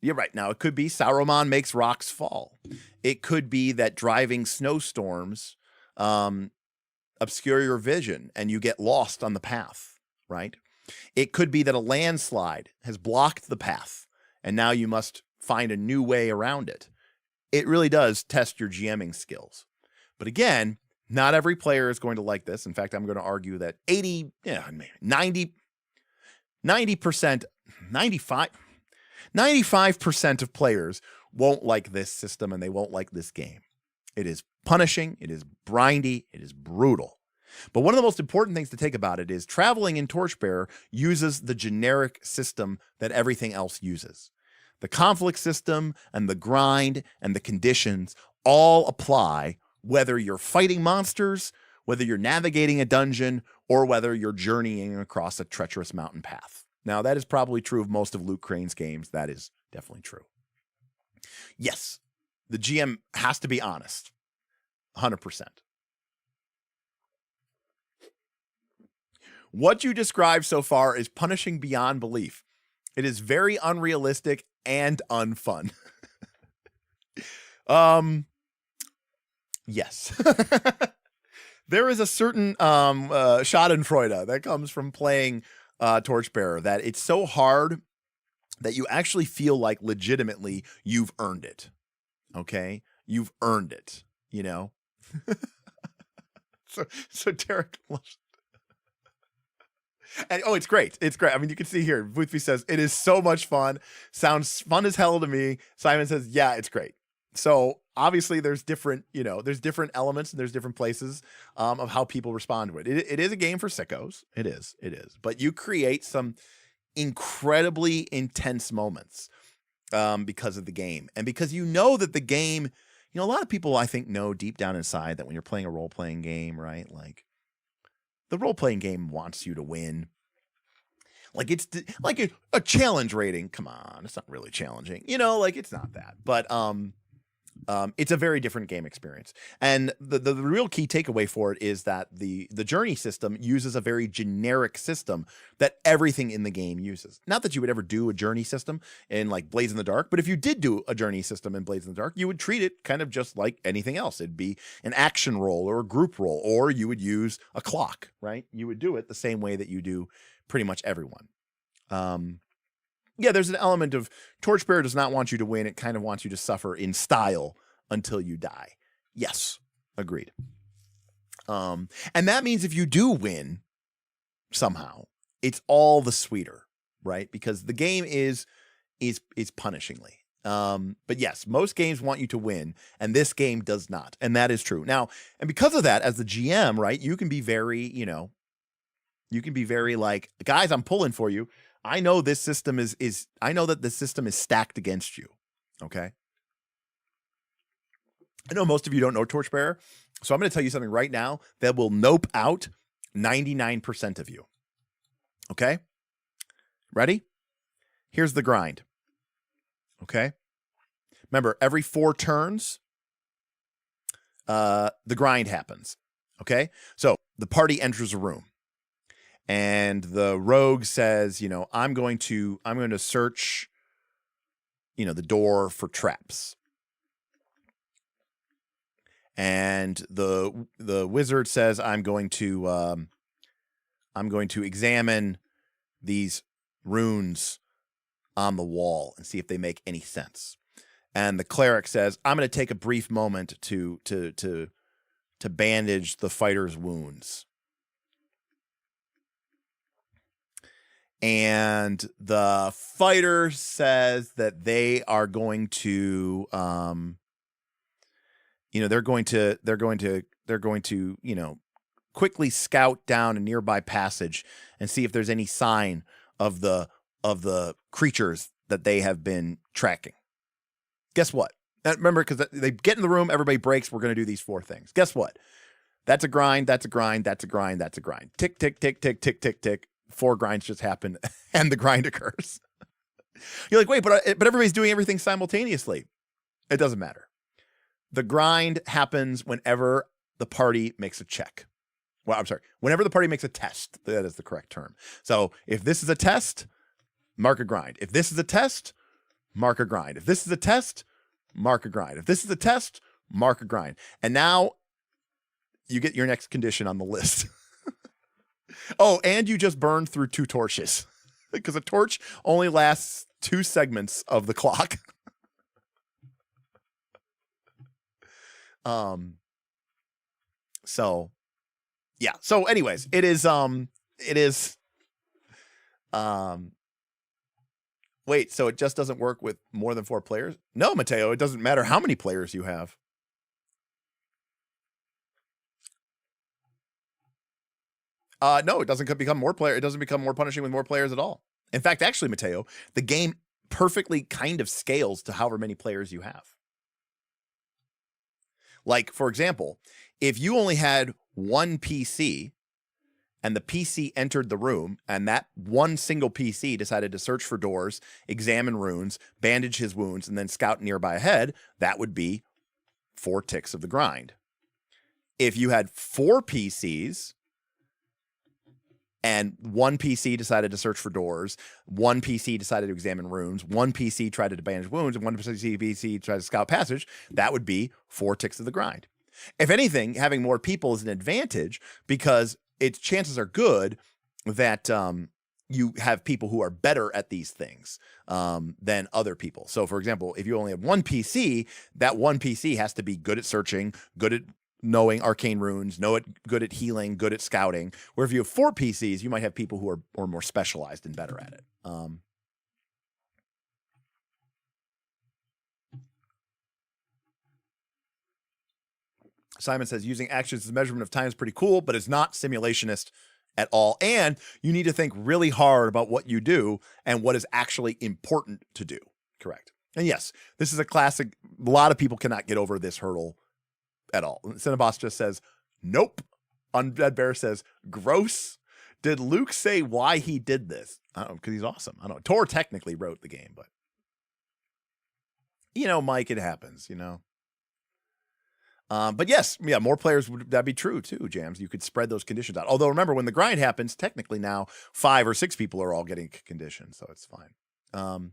You're right. Now, it could be Saruman makes rocks fall. It could be that driving snowstorms obscure your vision and you get lost on the path, right? It could be that a landslide has blocked the path and now you must find a new way around it. It really does test your GMing skills. But again, not every player is going to like this. In fact, I'm going to argue that 95% of players won't like this system and they won't like this game. It is punishing, it is grindy, it is brutal. But one of the most important things to take about it is traveling in Torchbearer uses the generic system that everything else uses. The conflict system and the grind and the conditions all apply whether you're fighting monsters, whether you're navigating a dungeon, or whether you're journeying across a treacherous mountain path. Now, that is probably true of most of Luke Crane's games. That is definitely true. Yes, the GM has to be honest. 100%. What you described so far is punishing beyond belief. It is very unrealistic and unfun. Yes. There is a certain schadenfreude that comes from playing Torchbearer, that it's so hard that you actually feel like legitimately you've earned it. Okay? You've earned it, you know? So Derek loves and oh, it's great. It's great. I mean, you can see here, Boothby says, it is so much fun. Sounds fun as hell to me. Simon says, yeah, it's great. So obviously there's different, there's different elements and there's different places of how people respond to it. It is a game for sickos. It is. But you create some incredibly intense moments because of the game. And because that the game, a lot of people I think know deep down inside that when you're playing a role-playing game, right? Like the role-playing game wants you to win. Like it's like a challenge rating. Come on, it's not really challenging. Like it's not that. But it's a very different game experience. And the real key takeaway for it is that the journey system uses a very generic system that everything in the game uses. Not that you would ever do a journey system in like Blades in the Dark, but if you did do a journey system in Blades in the Dark, you would treat it kind of just like anything else. It'd be an action roll or a group roll, or you would use a clock, right? You would do it the same way that you do pretty much everyone. Yeah, there's an element of Torchbearer does not want you to win. It kind of wants you to suffer in style until you die. Yes, agreed. And that means if you do win somehow, it's all the sweeter, right? Because the game is punishingly. But yes, most games want you to win, and this game does not. And that is true. Now, and because of that, as the GM, right, you can be very, like, guys, I'm pulling for you. I know this system I know that the system is stacked against you. Okay. I know most of you don't know Torchbearer, so I'm going to tell you something right now that will nope out 99% of you. Okay? Ready? Here's the grind. Okay? Remember, every 4 turns, the grind happens. Okay? So the party enters a room. And the rogue says, I'm going to search, the door for traps. And the wizard says, I'm going to examine these runes on the wall and see if they make any sense. And the cleric says, I'm going to take a brief moment to bandage the fighter's wounds. And the fighter says that they are going to, they're going to, quickly scout down a nearby passage and see if there's any sign of the creatures that they have been tracking. Guess what? Remember, because they get in the room, everybody breaks. We're going to do these 4 things. Guess what? That's a grind. That's a grind. That's a grind. That's a grind. Tick, tick, tick, tick, tick, tick, tick. 4 grinds just happen and the grind occurs. You're like, wait, but everybody's doing everything simultaneously. It doesn't matter. The grind happens whenever the party makes a check. Well, I'm sorry. Whenever the party makes a test, that is the correct term. So if this is a test, mark a grind. If this is a test, mark a grind. If this is a test, mark a grind. If this is a test, mark a grind. And now you get your next condition on the list. Oh, and you just burned through 2 torches because a torch only lasts 2 segments of the clock. So yeah. So anyways, it is, wait, so it just doesn't work with more than 4 players? No, Mateo, it doesn't matter how many players you have. No, it doesn't become more player. It doesn't become more punishing with more players at all. In fact, actually, Mateo, the game perfectly kind of scales to however many players you have. Like, for example, if you only had 1 PC and the PC entered the room and that one single PC decided to search for doors, examine runes, bandage his wounds, and then scout nearby ahead, that would be 4 ticks of the grind. If you had 4 PCs and 1 PC decided to search for doors, 1 PC decided to examine runes, 1 PC tried to bandage wounds, and 1 PC tried to scout passage, that would be 4 ticks of the grind. If anything, having more people is an advantage because its chances are good that you have people who are better at these things than other people. So, for example, if you only have one PC, that one PC has to be good at searching, good at knowing arcane runes, good at healing, good at scouting. Where if you have 4 PCs, you might have people who are more specialized and better at it. Simon says using actions as measurement of time is pretty cool, but it's not simulationist at all. And you need to think really hard about what you do and what is actually important to do. Correct. And yes, this is a classic. A lot of people cannot get over this hurdle at all. Cinnabos just says, nope. Undead Bear says, gross. Did Luke say why he did this? I don't know, because he's awesome. I don't know. Tor technically wrote the game, but Mike, it happens, But yes, yeah, more players that'd be true too, Jams. You could spread those conditions out. Although remember, when the grind happens, technically now 5 or 6 people are all getting conditions, so it's fine.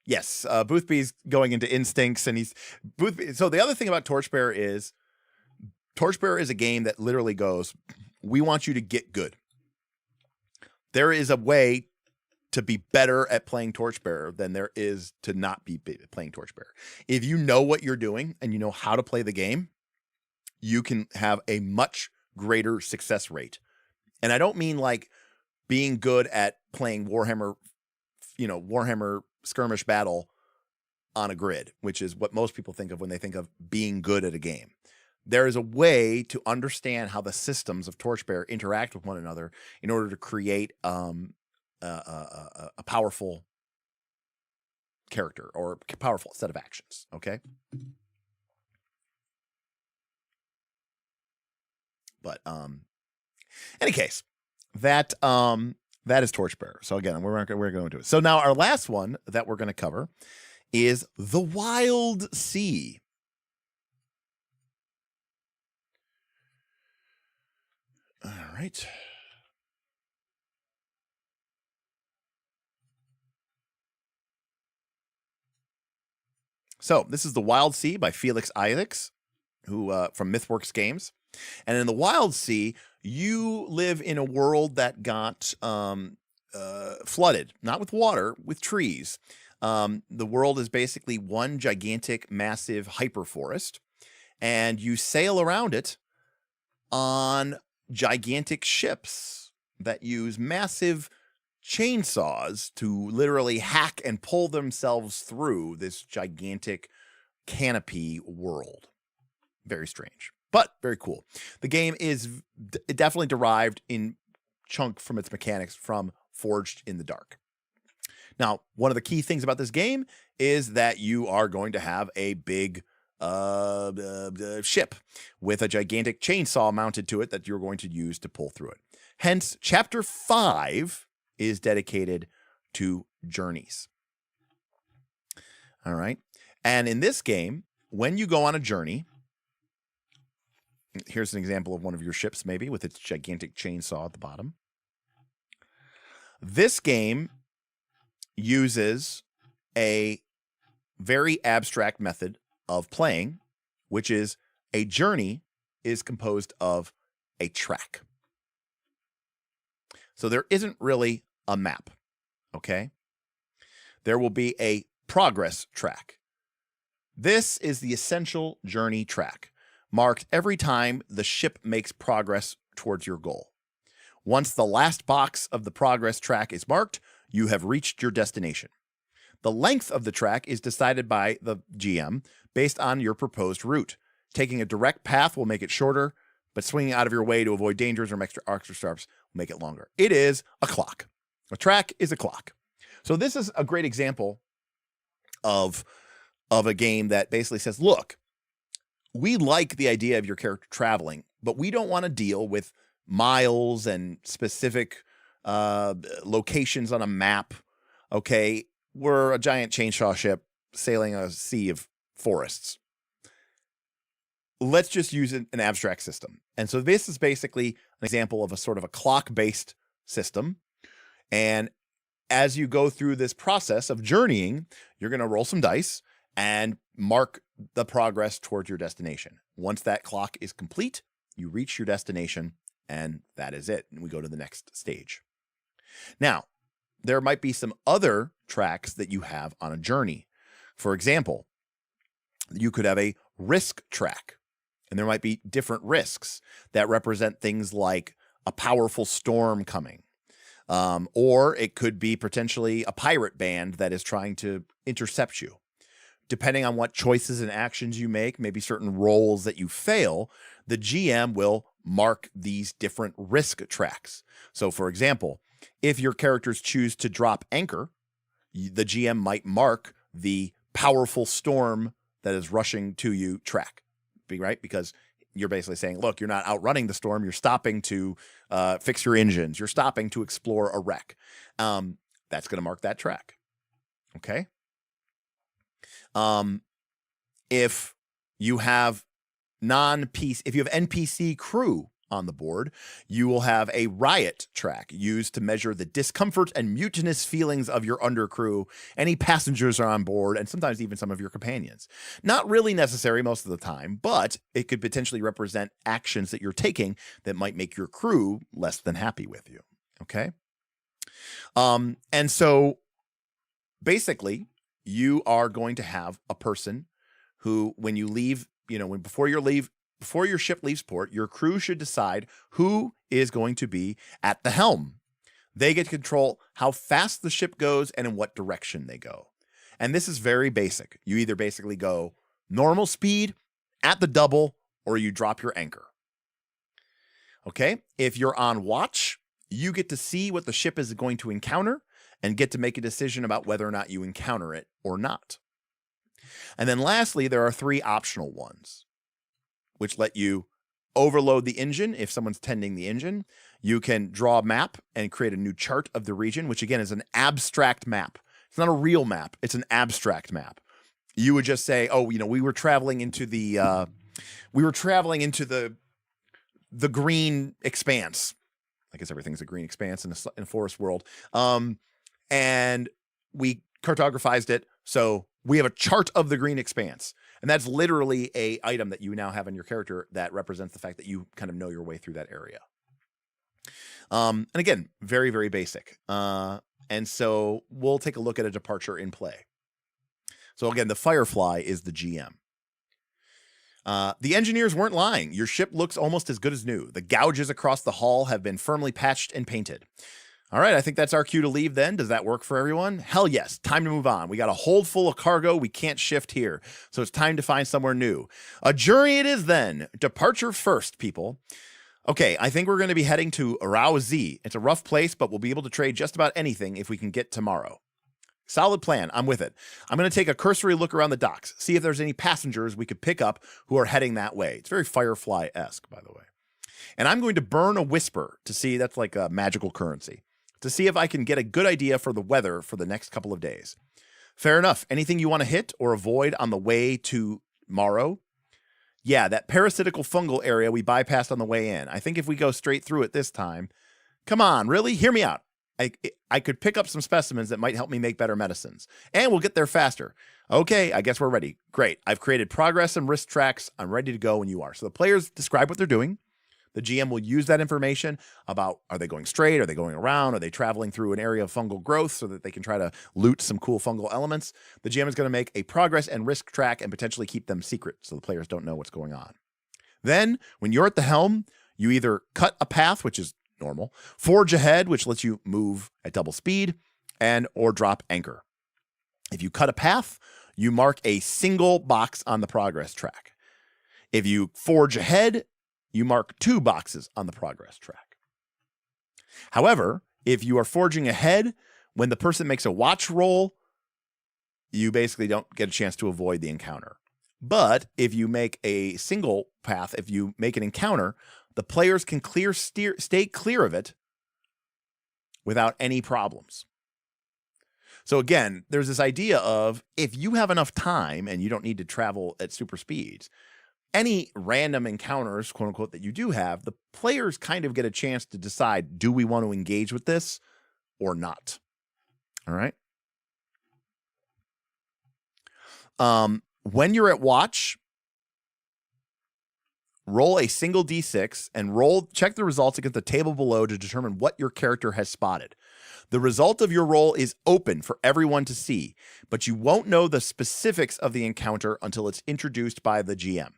Yes, Boothby's going into instincts, and so the other thing about Torchbearer is a game that literally goes, we want you to get good. There is a way to be better at playing Torchbearer than there is to not be playing Torchbearer. If you know what you're doing and you know how to play the game, you can have a much greater success rate. And I don't mean like being good at playing Warhammer skirmish battle on a grid, which is what most people think of when they think of being good at a game. There is a way to understand how the systems of Torchbearer interact with one another in order to create a powerful character or a powerful set of actions. Okay. But any case, that is Torchbearer. So again, we're going to it. So now our last one that we're going to cover is the Wild Sea. All right. So this is The Wild Sea by Felix Isaacs, who from MythWorks Games. And in the Wild Sea, you live in a world that got flooded, not with water, with trees. The world is basically one gigantic, massive hyperforest, and you sail around it on gigantic ships that use massive chainsaws to literally hack and pull themselves through this gigantic canopy world. Very strange, but very cool. The game is definitely derived in chunk from its mechanics from Forged in the Dark. Now, one of the key things about this game is that you are going to have a big ship with a gigantic chainsaw mounted to it that you're going to use to pull through it. Hence, Chapter 5 is dedicated to journeys. All right. And in this game, when you go on a journey, here's an example of one of your ships, maybe with its gigantic chainsaw at the bottom. This game uses a very abstract method of playing, which is a journey is composed of a track. So there isn't really a map, okay? There will be a progress track. This is the essential journey track, marked every time the ship makes progress towards your goal. Once the last box of the progress track is marked, you have reached your destination. The length of the track is decided by the GM based on your proposed route. Taking a direct path will make it shorter, but swinging out of your way to avoid dangers or extra stops will make it longer. It is a clock. A track is a clock. So this is a great example of a game that basically says, look, we like the idea of your character traveling, but we don't want to deal with miles and specific locations on a map. Okay, we're a giant chainsaw ship sailing a sea of forests. Let's just use an abstract system. And so this is basically an example of a sort of a clock-based system. And as you go through this process of journeying, you're going to roll some dice, and mark the progress towards your destination. Once that clock is complete, you reach your destination, and that is it. And we go to the next stage. Now, there might be some other tracks that you have on a journey. For example, you could have a risk track, and there might be different risks that represent things like a powerful storm coming. Or it could be potentially a pirate band that is trying to intercept you. Depending on what choices and actions you make, maybe certain roles that you fail, the GM will mark these different risk tracks. So, for example, if your characters choose to drop anchor, the GM might mark the powerful storm that is rushing to you track, right? Because you're basically saying, look, you're not outrunning the storm. You're stopping to fix your engines. You're stopping to explore a wreck. That's going to mark that track. Okay. If you have if you have NPC crew on the board, you will have a riot track used to measure the discomfort and mutinous feelings of your undercrew, any passengers are on board, and sometimes even some of your companions. Not really necessary most of the time, but it could potentially represent actions that you're taking that might make your crew less than happy with you. Okay. And so basically, you are going to have a person who, when you leave, before your ship leaves port, your crew should decide who is going to be at the helm. They get to control how fast the ship goes and in what direction they go. And this is very basic. You either basically go normal speed at the double, or you drop your anchor. Okay. If you're on watch, you get to see what the ship is going to encounter and get to make a decision about whether or not you encounter it or not. And then lastly, there are 3 optional ones, which let you overload the engine if someone's tending the engine. You can draw a map and create a new chart of the region, which again is an abstract map. It's not a real map. It's an abstract map. You would just say, oh, we were traveling into the green expanse. I guess everything's a green expanse in a forest world. And we cartographized it. So we have a chart of the green expanse. And that's literally a item that you now have in your character that represents the fact that you kind of know your way through that area. And again, very, very basic. And so we'll take a look at a departure in play. So again, the Firefly is the GM. The engineers weren't lying. Your ship looks almost as good as new. The gouges across the hull have been firmly patched and painted. All right, I think that's our cue to leave then. Does that work for everyone? Hell yes. Time to move on. We got a hold full of cargo. We can't shift here. So it's time to find somewhere new. A journey it is then. Departure first, people. Okay, I think we're going to be heading to Arousee. It's a rough place, but we'll be able to trade just about anything if we can get tomorrow. Solid plan. I'm with it. I'm going to take a cursory look around the docks, see if there's any passengers we could pick up who are heading that way. It's very Firefly-esque, by the way. And I'm going to burn a whisper to see, that's like a magical currency, to see if I can get a good idea for the weather for the next couple of days. Fair enough. Anything you want to hit or avoid on the way to Morrow? Yeah, that parasitical fungal area we bypassed on the way in. I think if we go straight through it this time, come on, really? Hear me out. I could pick up some specimens that might help me make better medicines. And we'll get there faster. Okay, I guess we're ready. Great. I've created progress and risk tracks. I'm ready to go when you are. So the players describe what they're doing. The GM will use that information about, are they going straight? Are they going around? Are they traveling through an area of fungal growth so that they can try to loot some cool fungal elements? The GM is going to make a progress and risk track and potentially keep them secret so the players don't know what's going on. Then, when you're at the helm, you either cut a path, which is normal, forge ahead, which lets you move at double speed, or drop anchor. If you cut a path, you mark a single box on the progress track. If you forge ahead, you mark 2 boxes on the progress track. However, if you are forging ahead, when the person makes a watch roll, you basically don't get a chance to avoid the encounter. But if you make a single path, if you make an encounter, the players can stay clear of it without any problems. So again, there's this idea of if you have enough time and you don't need to travel at super speeds, any random encounters, quote unquote, that you do have, the players kind of get a chance to decide, do we want to engage with this or not? All right. When you're at watch, roll a single d6 and check the results against the table below to determine what your character has spotted. The result of your roll is open for everyone to see, but you won't know the specifics of the encounter until it's introduced by the GM.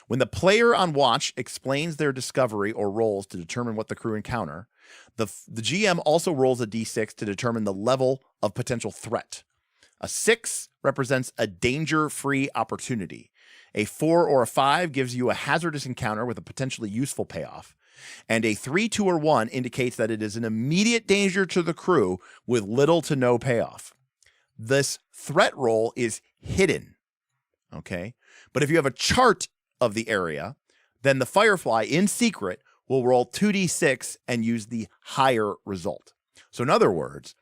When the player on watch explains their discovery or rolls to determine what the crew encounter, the GM also rolls a d6 to determine the level of potential threat. A 6 represents a danger-free opportunity. A 4 or a 5 gives you a hazardous encounter with a potentially useful payoff. And a 3, 2, or 1 indicates that it is an immediate danger to the crew with little to no payoff. This threat roll is hidden, okay? But if you have a chart of the area, then the Firefly in secret will roll 2d6 and use the higher result. So in other words,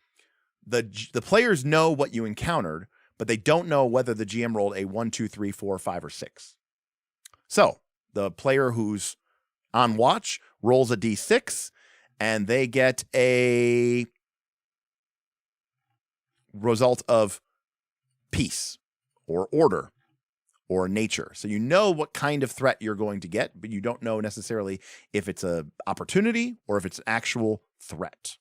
the players know what you encountered, but they don't know whether the GM rolled a 1, 2, 3, 4, 5, or 6. So the player who's on watch rolls a d6, and they get a result of peace or order or nature. So you know what kind of threat you're going to get, but you don't know necessarily if it's an opportunity or if it's an actual threat.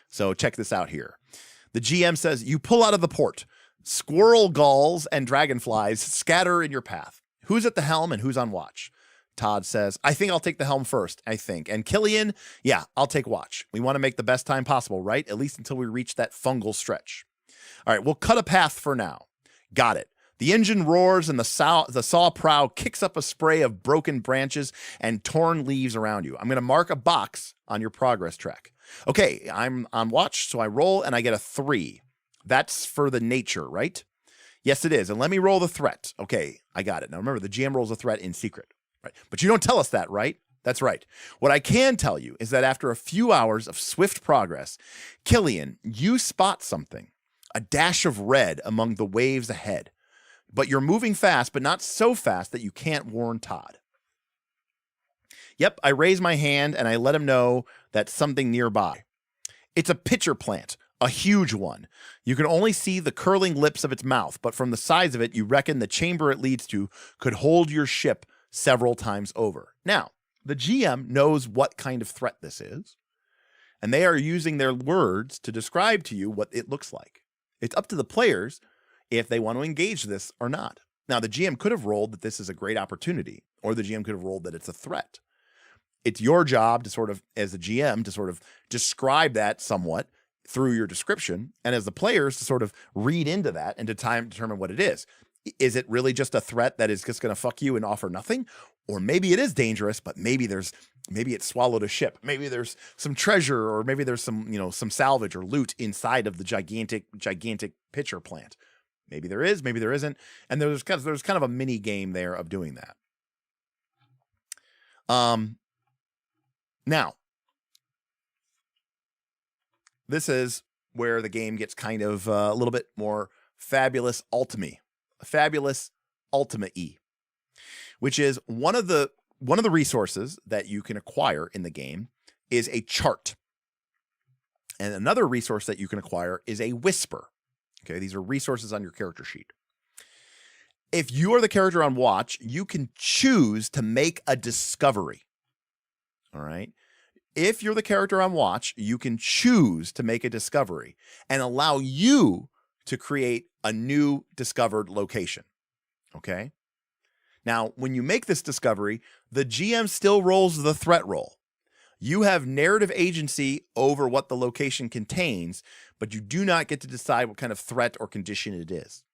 So check this out here. The GM says, you pull out of the port. Squirrel gulls and dragonflies scatter in your path. Who's at the helm and who's on watch? Todd says, I think I'll take the helm first, I think. And Killian, yeah, I'll take watch. We want to make the best time possible, right? At least until we reach that fungal stretch. All right, we'll cut a path for now. Got it. The engine roars and the saw prow kicks up a spray of broken branches and torn leaves around you. I'm going to mark a box on your progress track. Okay, I'm on watch, so I roll and I get a 3. That's for the nature, right? Yes, it is. And let me roll the threat. Okay, I got it. Now remember, the GM rolls a threat in secret. Right. But you don't tell us that, right? That's right. What I can tell you is that after a few hours of swift progress, Killian, you spot something, a dash of red among the waves ahead. But you're moving fast, but not so fast that you can't warn Todd. Yep, I raise my hand and I let him know that something nearby. It's a pitcher plant, a huge one. You can only see the curling lips of its mouth, but from the size of it, you reckon the chamber it leads to could hold your ship several times over. Now, the GM knows what kind of threat this is, and they are using their words to describe to you what it looks like. It's up to the players if they want to engage this or not. Now, the GM could have rolled that this is a great opportunity, or the GM could have rolled that it's a threat. It's your job to sort of, as a GM, to sort of describe that somewhat through your description, and as the players to sort of read into that and to determine what it is. Is it really just a threat that is just going to fuck you and offer nothing? Or maybe it is dangerous, but maybe it swallowed a ship. Maybe there's some treasure, or maybe there's some salvage or loot inside of the gigantic pitcher plant. Maybe there is, maybe there isn't. And there's kind of a mini game there of doing that. Now, this is where the game gets kind of a little bit more Fabulous Ultima-y, which is one of the resources that you can acquire in the game is a chart. And another resource that you can acquire is a whisper. Okay, these are resources on your character sheet. If you are the character on watch, you can choose to make a discovery. All right. If you're the character on watch, you can choose to make a discovery and allow you to create a new discovered location. Okay. Now, when you make this discovery, the GM still rolls the threat roll. You have narrative agency over what the location contains, but you do not get to decide what kind of threat or condition it is.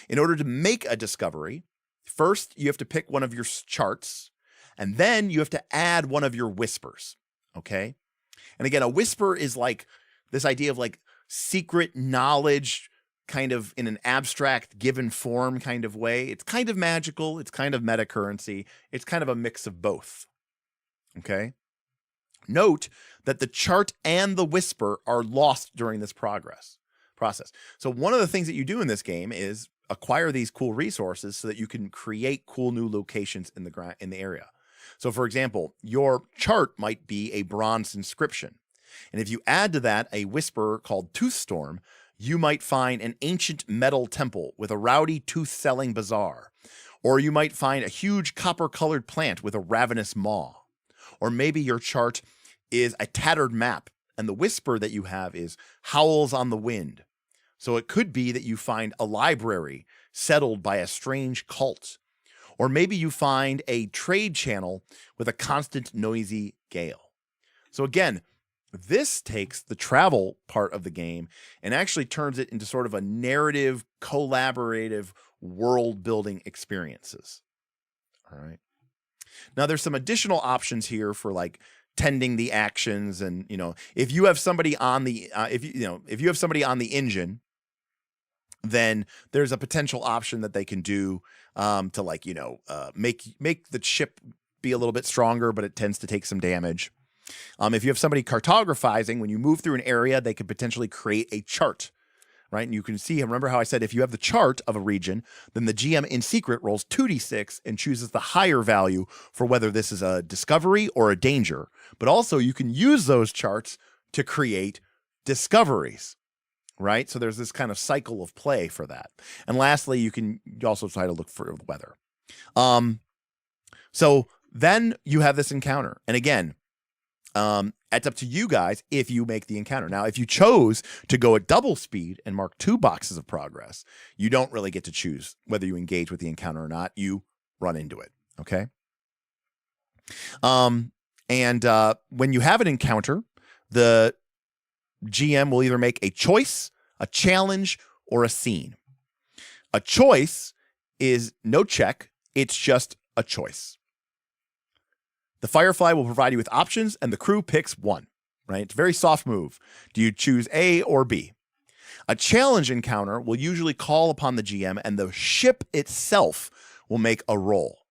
In order to make a discovery, first you have to pick one of your charts, and then you have to add one of your whispers. Okay. And again, a whisper is like this idea of like secret knowledge, kind of in an abstract given form kind of way. It's kind of magical. It's kind of meta currency. It's kind of a mix of both. Okay. Note that the chart and the whisper are lost during this process. So one of the things that you do in this game is acquire these cool resources so that you can create cool new locations in the area. So for example, your chart might be a bronze inscription. And if you add to that a whisper called Toothstorm, you might find an ancient metal temple with a rowdy tooth-selling bazaar. Or you might find a huge copper-colored plant with a ravenous maw. Or maybe your chart is a tattered map, and the whisper that you have is howls on the wind. So it could be that you find a library settled by a strange cult. Or maybe you find a trade channel with a constant noisy gale. So again, this takes the travel part of the game and actually turns it into sort of a narrative, collaborative, world-building experiences. All right. Now, there's some additional options here for like tending the actions, and if you have somebody on the if you have somebody on the engine, then there's a potential option that they can do to like make the ship be a little bit stronger, but it tends to take some damage. If you have somebody cartographizing, when you move through an area, they could potentially create a chart, right? And you can see, remember how I said if you have the chart of a region, then the GM in secret rolls 2d6 and chooses the higher value for whether this is a discovery or a danger. But also you can use those charts to create discoveries, right? So there's this kind of cycle of play for that. And lastly, you also try to look for weather. So then you have this encounter. And again, it's up to you guys if you make the encounter. Now, if you chose to go at double speed and mark 2 boxes of progress, you don't really get to choose whether you engage with the encounter or not. You run into it, okay? When you have an encounter, the GM will either make a choice, a challenge, or a scene. A choice is no check. It's just a choice. The Firefly will provide you with options, and the crew picks one, right? It's a very soft move. Do you choose A or B? A challenge encounter will usually call upon the GM, and the ship itself will make a roll.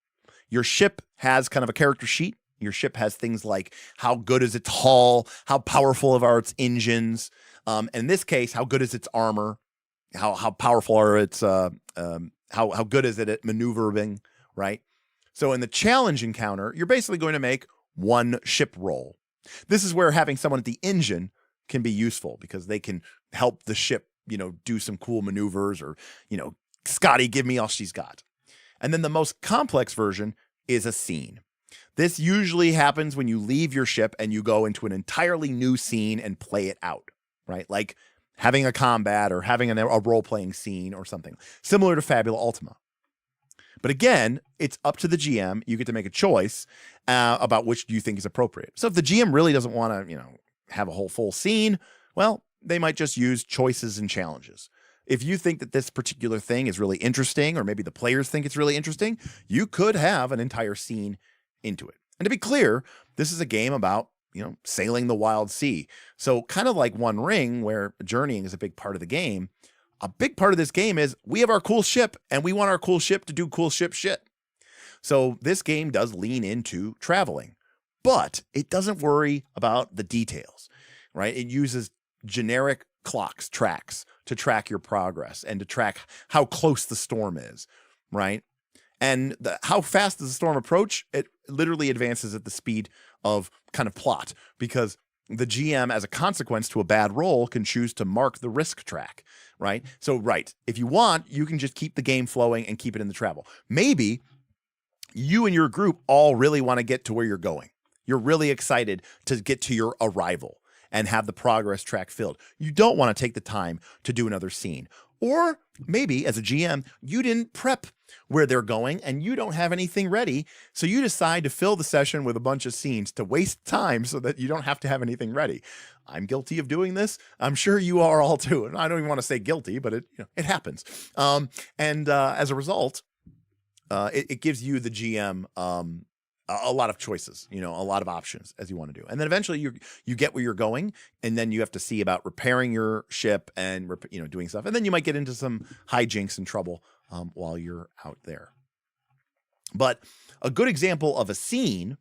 Your ship has kind of a character sheet. Your ship has things like how good is its hull, how powerful are its engines, and in this case, how good is its armor, how powerful are its, how good is it at maneuvering, right? So in the challenge encounter, you're basically going to make one ship roll. This is where having someone at the engine can be useful because they can help the ship, do some cool maneuvers or, Scotty, give me all she's got. And then the most complex version is a scene. This usually happens when you leave your ship and you go into an entirely new scene and play it out, right? Like having a combat or having a role-playing scene or something similar to Fabula Ultima. But again, it's up to the GM. You get to make a choice about which you think is appropriate. So if the GM really doesn't want to, have a whole full scene, well, they might just use choices and challenges. If you think that this particular thing is really interesting, or maybe the players think it's really interesting, you could have an entire scene into it. And to be clear, this is a game about, sailing the wild sea. So kind of like One Ring, where journeying is a big part of the game, a big part of this game is we have our cool ship and we want our cool ship to do cool ship shit. So this game does lean into traveling, but it doesn't worry about the details, right? It uses generic clocks, tracks to track your progress and to track how close the storm is, right? And how fast does the storm approach? It literally advances at the speed of kind of plot because the GM, as a consequence to a bad roll, can choose to mark the risk track, right? So, if you want, you can just keep the game flowing and keep it in the travel. Maybe you and your group all really want to get to where you're going. You're really excited to get to your arrival and have the progress track filled. You don't want to take the time to do another scene. Or maybe as a GM, you didn't prep where they're going and you don't have anything ready. So you decide to fill the session with a bunch of scenes to waste time so that you don't have to have anything ready. I'm guilty of doing this. I'm sure you are all too. And I don't even want to say guilty, but it happens. As a result, it gives you, the GM, a lot of choices, a lot of options as you want to do. And then eventually you get where you're going, and then you have to see about repairing your ship and, doing stuff. And then you might get into some hijinks and trouble while you're out there. But a good example of a scene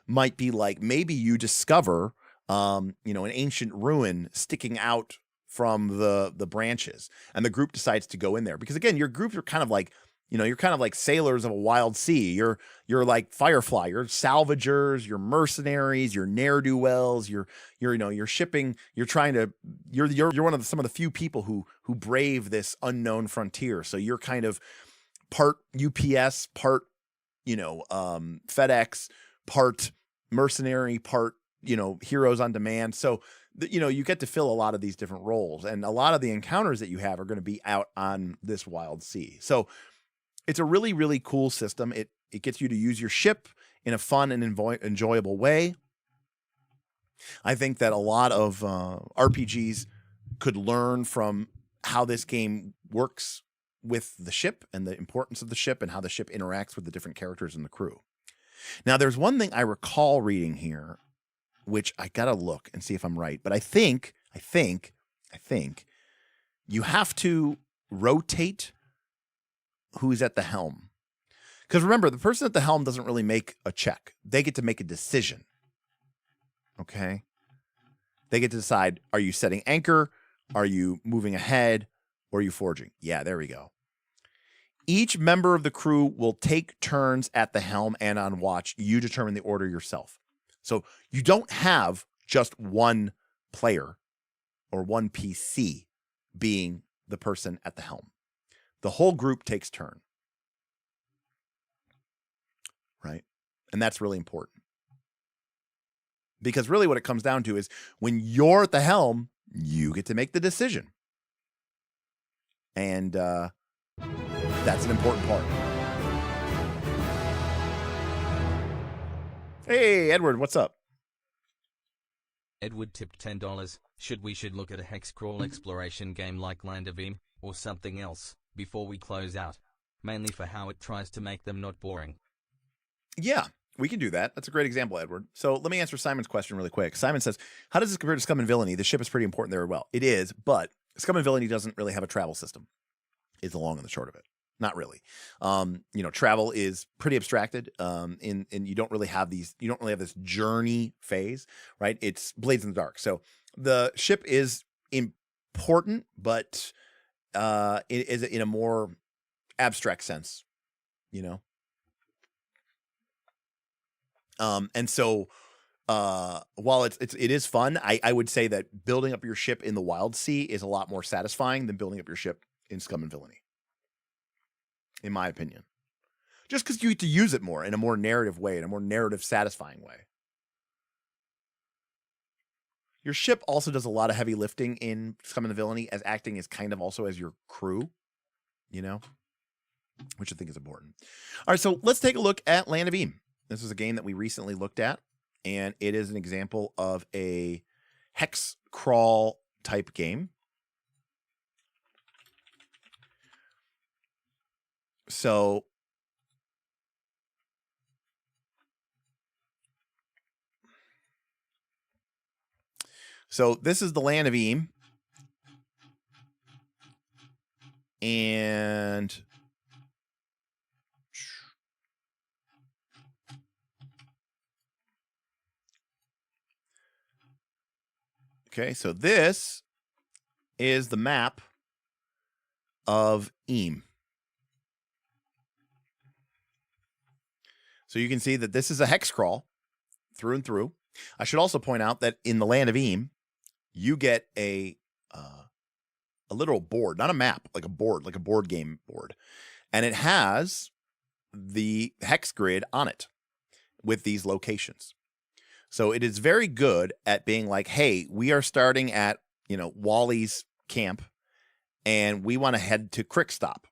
might be like maybe you discover, an ancient ruin sticking out from the branches, and the group decides to go in there because, again, your groups are kind of like You know, you're kind of like sailors of a wild sea. You're like Firefly. You're salvagers. You're mercenaries. You're ne'er-do-wells. You're shipping. You're trying to. You're one of some of the few people who brave this unknown frontier. So you're kind of part UPS, part FedEx, part mercenary, part heroes on demand. So you get to fill a lot of these different roles, and a lot of the encounters that you have are going to be out on this wild sea. So it's a really, really cool system. It gets you to use your ship in a fun and enjoyable way. I think that a lot of RPGs could learn from how this game works with the ship and the importance of the ship and how the ship interacts with the different characters in the crew. Now, there's one thing I recall reading here, which I gotta look and see if I'm right, but I think you have to rotate who's at the helm. Because remember, the person at the helm doesn't really make a check. They get to make a decision. Okay? They get to decide, are you setting anchor? Are you moving ahead? Or are you forging? Yeah, there we go. Each member of the crew will take turns at the helm and on watch. You determine the order yourself. So you don't have just one player or one PC being the person at the helm. The whole group takes turn. Right? And that's really important. Because really what it comes down to is when you're at the helm, you get to make the decision. And that's an important part. Hey, Edward, what's up? Edward tipped $10. We should look at a hex crawl exploration game like Landavim or something else before we close out, mainly for how it tries to make them not boring. Yeah, we can do that. That's a great example, Edward. So let me answer Simon's question really quick. Simon says, how does this compare to Scum and Villainy? The ship is pretty important there as well. It is, but Scum and Villainy doesn't really have a travel system. Is the long and the short of it. Not really. Travel is pretty abstracted. And you don't really have this journey phase, right? It's Blades in the Dark. So the ship is important, but it is in a more abstract sense, And so while it is fun, I would say that building up your ship in the Wild Sea is a lot more satisfying than building up your ship in Scum and Villainy, in my opinion. Just because you get to use it more in a more narrative way, in a more narrative satisfying way. Your ship also does a lot of heavy lifting in Scum and Villainy, as acting is kind of also as your crew, which I think is important. All right, so let's take a look at Land of Eam. This is a game that we recently looked at, and it is an example of a hex crawl type game. So this is the Land of Eam. And okay, so this is the map of Eam. So you can see that this is a hex crawl through and through. I should also point out that in the Land of Eam, you get a literal board, not a map, like a board, like a board game board. And it has the hex grid on it with these locations. So it is very good at being like, hey, we are starting at, Wally's camp and we want to head to Crickstop.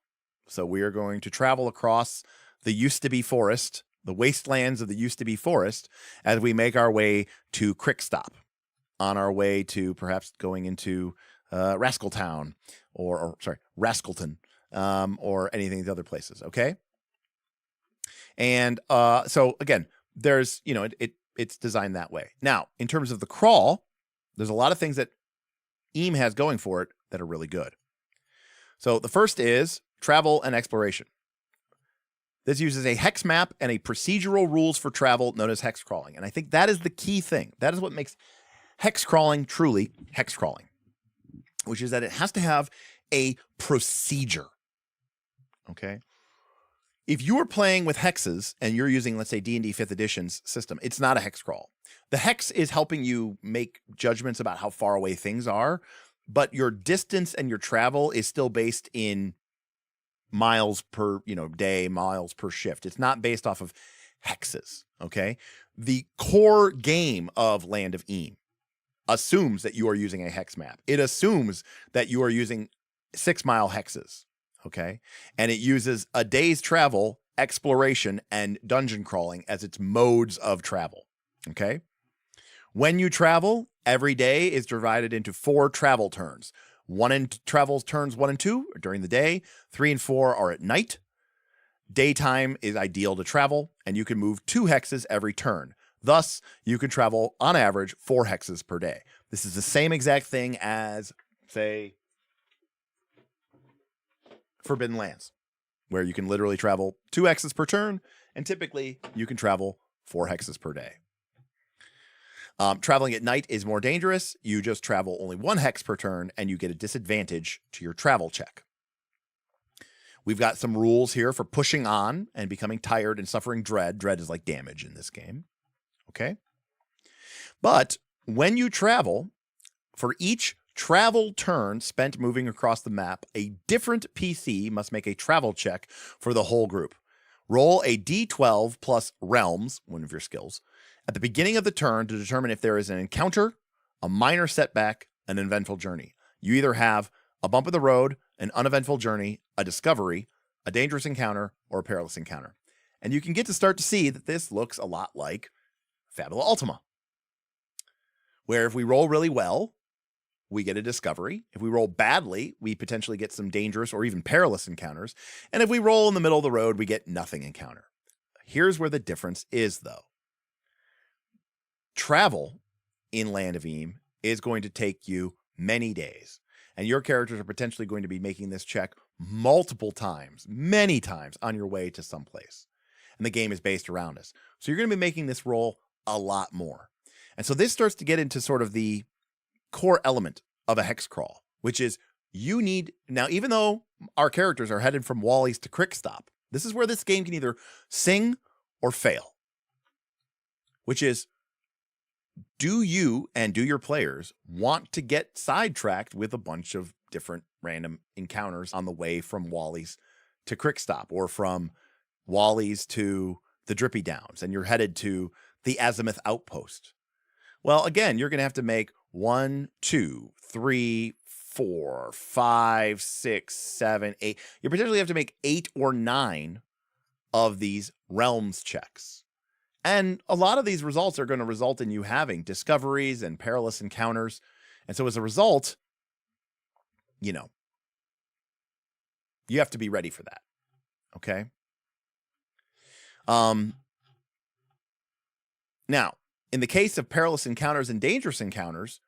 So we are going to travel across the used-to-be forest, the wastelands of the used-to-be forest, as we make our way to Crickstop, on our way to perhaps going into Rascaltown or Rascalton, or anything of the other places. Okay. And so again, there's, it's designed that way. Now, in terms of the crawl, there's a lot of things that Eam has going for it that are really good. So the first is travel and exploration. This uses a hex map and a procedural rules for travel known as hex crawling. And I think that is the key thing. That is what makes hex crawling truly hex crawling, which is that it has to have a procedure. Okay. if you are playing with hexes and you're using, let's say, D&D 5th edition's system, it's not a hex crawl. The hex is helping you make judgments about how far away things are, but your distance and your travel is still based in miles per, day, miles per shift. It's not based off of hexes, okay? The core game of Land of Eam assumes that you are using a hex map. It assumes that you are using 6-mile hexes, okay? And it uses a day's travel, exploration, and dungeon crawling as its modes of travel, okay? When you travel, every day is divided into 4 travel turns. Travel turns 1 and 2 are during the day, 3 and 4 are at night. Daytime is ideal to travel, and you can move 2 hexes every turn. Thus, you can travel, on average, 4 hexes per day. This is the same exact thing as, say, Forbidden Lands, where you can literally travel 2 hexes per turn, and typically you can travel 4 hexes per day. Traveling at night is more dangerous. You just travel only 1 hex per turn, and you get a disadvantage to your travel check. We've got some rules here for pushing on and becoming tired and suffering dread. Dread is like damage in this game. Okay? But when you travel, for each travel turn spent moving across the map, a different PC must make a travel check for the whole group. Roll a d12 plus realms, one of your skills, at the beginning of the turn to determine if there is an encounter, a minor setback, an eventful journey. You either have a bump in the road, an uneventful journey, a discovery, a dangerous encounter, or a perilous encounter. And you can get to start to see that this looks a lot like Fabula Ultima, where if we roll really well, we get a discovery. If we roll badly, we potentially get some dangerous or even perilous encounters. And if we roll in the middle of the road, we get nothing encounter. Here's where the difference is, though. Travel in Land of Eam is going to take you many days, and your characters are potentially going to be making this check multiple times, many times on your way to someplace. And the game is based around us. So you're going to be making this roll a lot more. And so this starts to get into sort of the core element of a hex crawl, which is you need, now even though our characters are headed from Wally's to Crickstop, this is where this game can either sing or fail, which is, do you and do your players want to get sidetracked with a bunch of different random encounters on the way from Wally's to Crickstop, or from Wally's to the Drippy Downs, and you're headed to the Azimuth Outpost? Well, again, you're going to have to make 1, 2, 3, 4, 5, 6, 7, 8. You potentially have to make 8 or 9 of these realms checks. And a lot of these results are going to result in you having discoveries and perilous encounters. And so as a result, you have to be ready for that. Okay? Now, in the case of perilous encounters and dangerous encounters,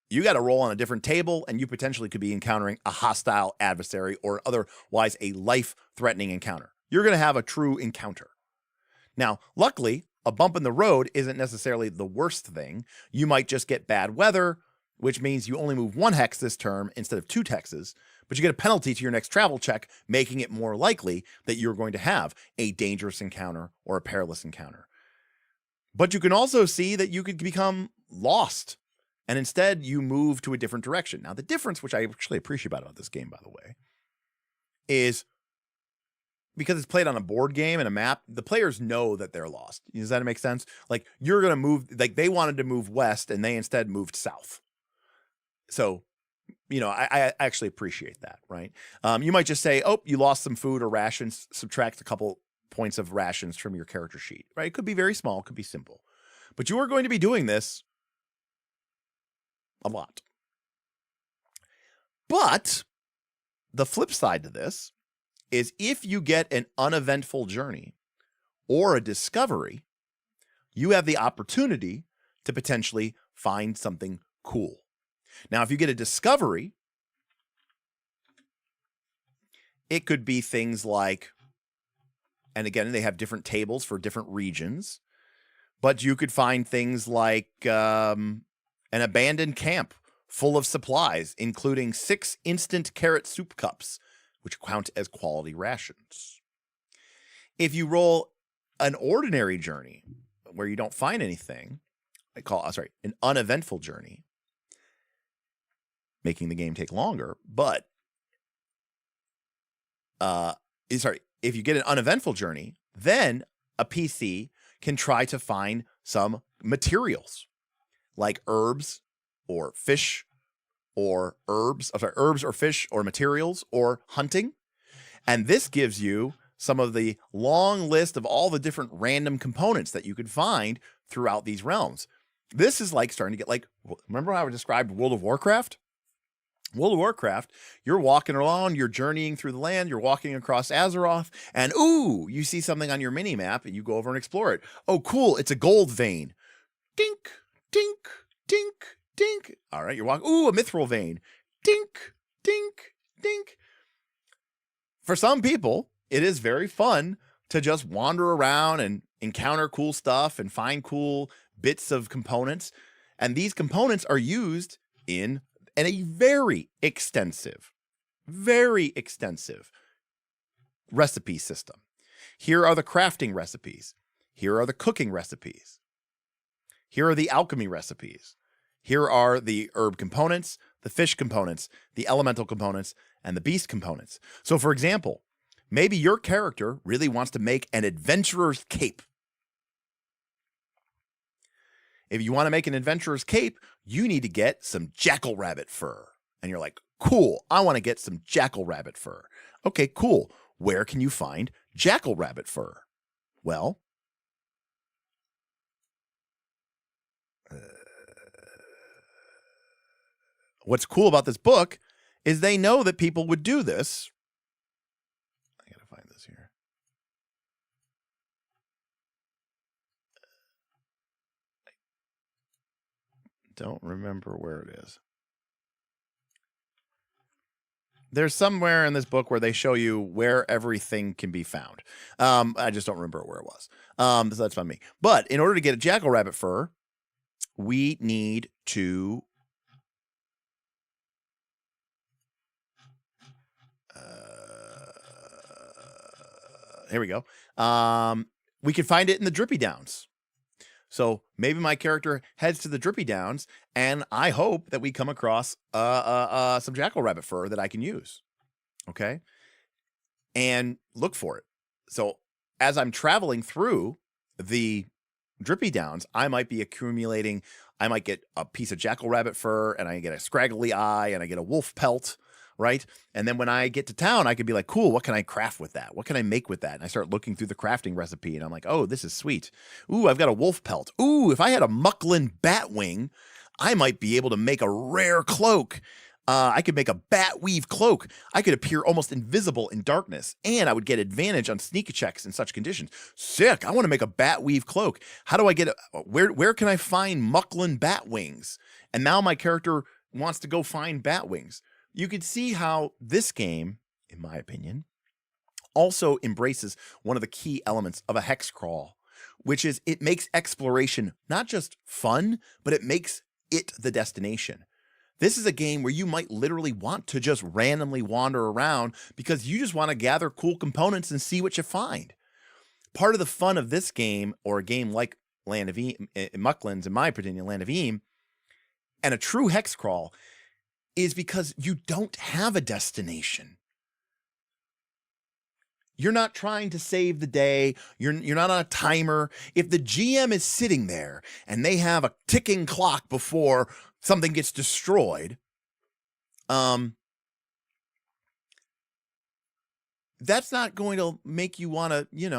you got to roll on a different table, and you potentially could be encountering a hostile adversary or otherwise a life-threatening encounter. You're going to have a true encounter. Now, luckily, a bump in the road isn't necessarily the worst thing. You might just get bad weather, which means you only move 1 hex this term instead of 2 hexes, but you get a penalty to your next travel check, making it more likely that you're going to have a dangerous encounter or a perilous encounter. But you can also see that you could become lost, and instead you move to a different direction. Now, the difference, which I actually appreciate about this game, by the way, is because it's played on a board game and a map, the players know that they're lost. Does that make sense? Like, you're going to move, like they wanted to move west and they instead moved south. So, I actually appreciate that, right? You might just say, oh, you lost some food or rations, subtract a couple points of rations from your character sheet, right? It could be very small, it could be simple. But you are going to be doing this a lot. But the flip side to this is if you get an uneventful journey or a discovery, you have the opportunity to potentially find something cool. Now, if you get a discovery, it could be things like, and again, they have different tables for different regions, but you could find things like an abandoned camp full of supplies, including 6 instant carrot soup cups, which count as quality rations. If you roll an ordinary journey where you don't find anything, an uneventful journey, making the game take longer. But if you get an uneventful journey, then a PC can try to find some materials like herbs or fish or herbs or fish or materials or hunting. And this gives you some of the long list of all the different random components that you could find throughout these realms. This is like starting to get like, remember how I described World of Warcraft? World of Warcraft, you're walking around, you're journeying through the land, you're walking across Azeroth, and ooh, you see something on your mini map and you go over and explore it. Oh, cool, it's a gold vein. Dink, dink, dink, dink. All right, you're walking, ooh, a mithril vein. Dink, dink, dink. For some people, it is very fun to just wander around and encounter cool stuff and find cool bits of components. And these components are used in a very extensive recipe system. Here are the crafting recipes. Here are the cooking recipes. Here are the alchemy recipes. Here are the herb components, the fish components, the elemental components, and the beast components. So for example, maybe your character really wants to make an adventurer's cape. If you want to make an adventurer's cape, you need to get some jackal rabbit fur. And you're like, cool, I want to get some jackal rabbit fur. Okay, cool. Where can you find jackal rabbit fur? Well, what's cool about this book is they know that people would do this. I got to find this here. Don't remember where it is. There's somewhere in this book where they show you where everything can be found. I just don't remember where it was. So that's on me. But in order to get a jackal rabbit fur, we need to here we go. We can find it in the Drippy Downs. So maybe my character heads to the Drippy Downs, and I hope that we come across some jackal rabbit fur that I can use. Okay, and look for it. So as I'm traveling through the Drippy Downs, I might be accumulating. I might get a piece of jackal rabbit fur, and I get a scraggly eye, and I get a wolf pelt. Right. And then when I get to town, I could be like, cool, what can I craft with that? What can I make with that? And I start looking through the crafting recipe and I'm like, oh, this is sweet. Ooh, I've got a wolf pelt. Ooh, if I had a mucklin bat wing, I might be able to make a rare cloak. I could make a bat weave cloak. I could appear almost invisible in darkness, and I would get advantage on sneak checks in such conditions. Sick. I want to make a bat weave cloak. How do I get where can I find mucklin bat wings? And now my character wants to go find bat wings. You could see how this game, in my opinion, also embraces one of the key elements of a hex crawl, which is it makes exploration not just fun, but it makes it the destination. This is a game where you might literally want to just randomly wander around because you just want to gather cool components and see what you find. Part of the fun of this game, or a game like Land of Mucklands, in my opinion, Land of Eam, and a true hex crawl, is because you don't have a destination. You're not trying to save the day. You're not on a timer. If the GM is sitting there and they have a ticking clock before something gets destroyed, that's not going to make you want to, you're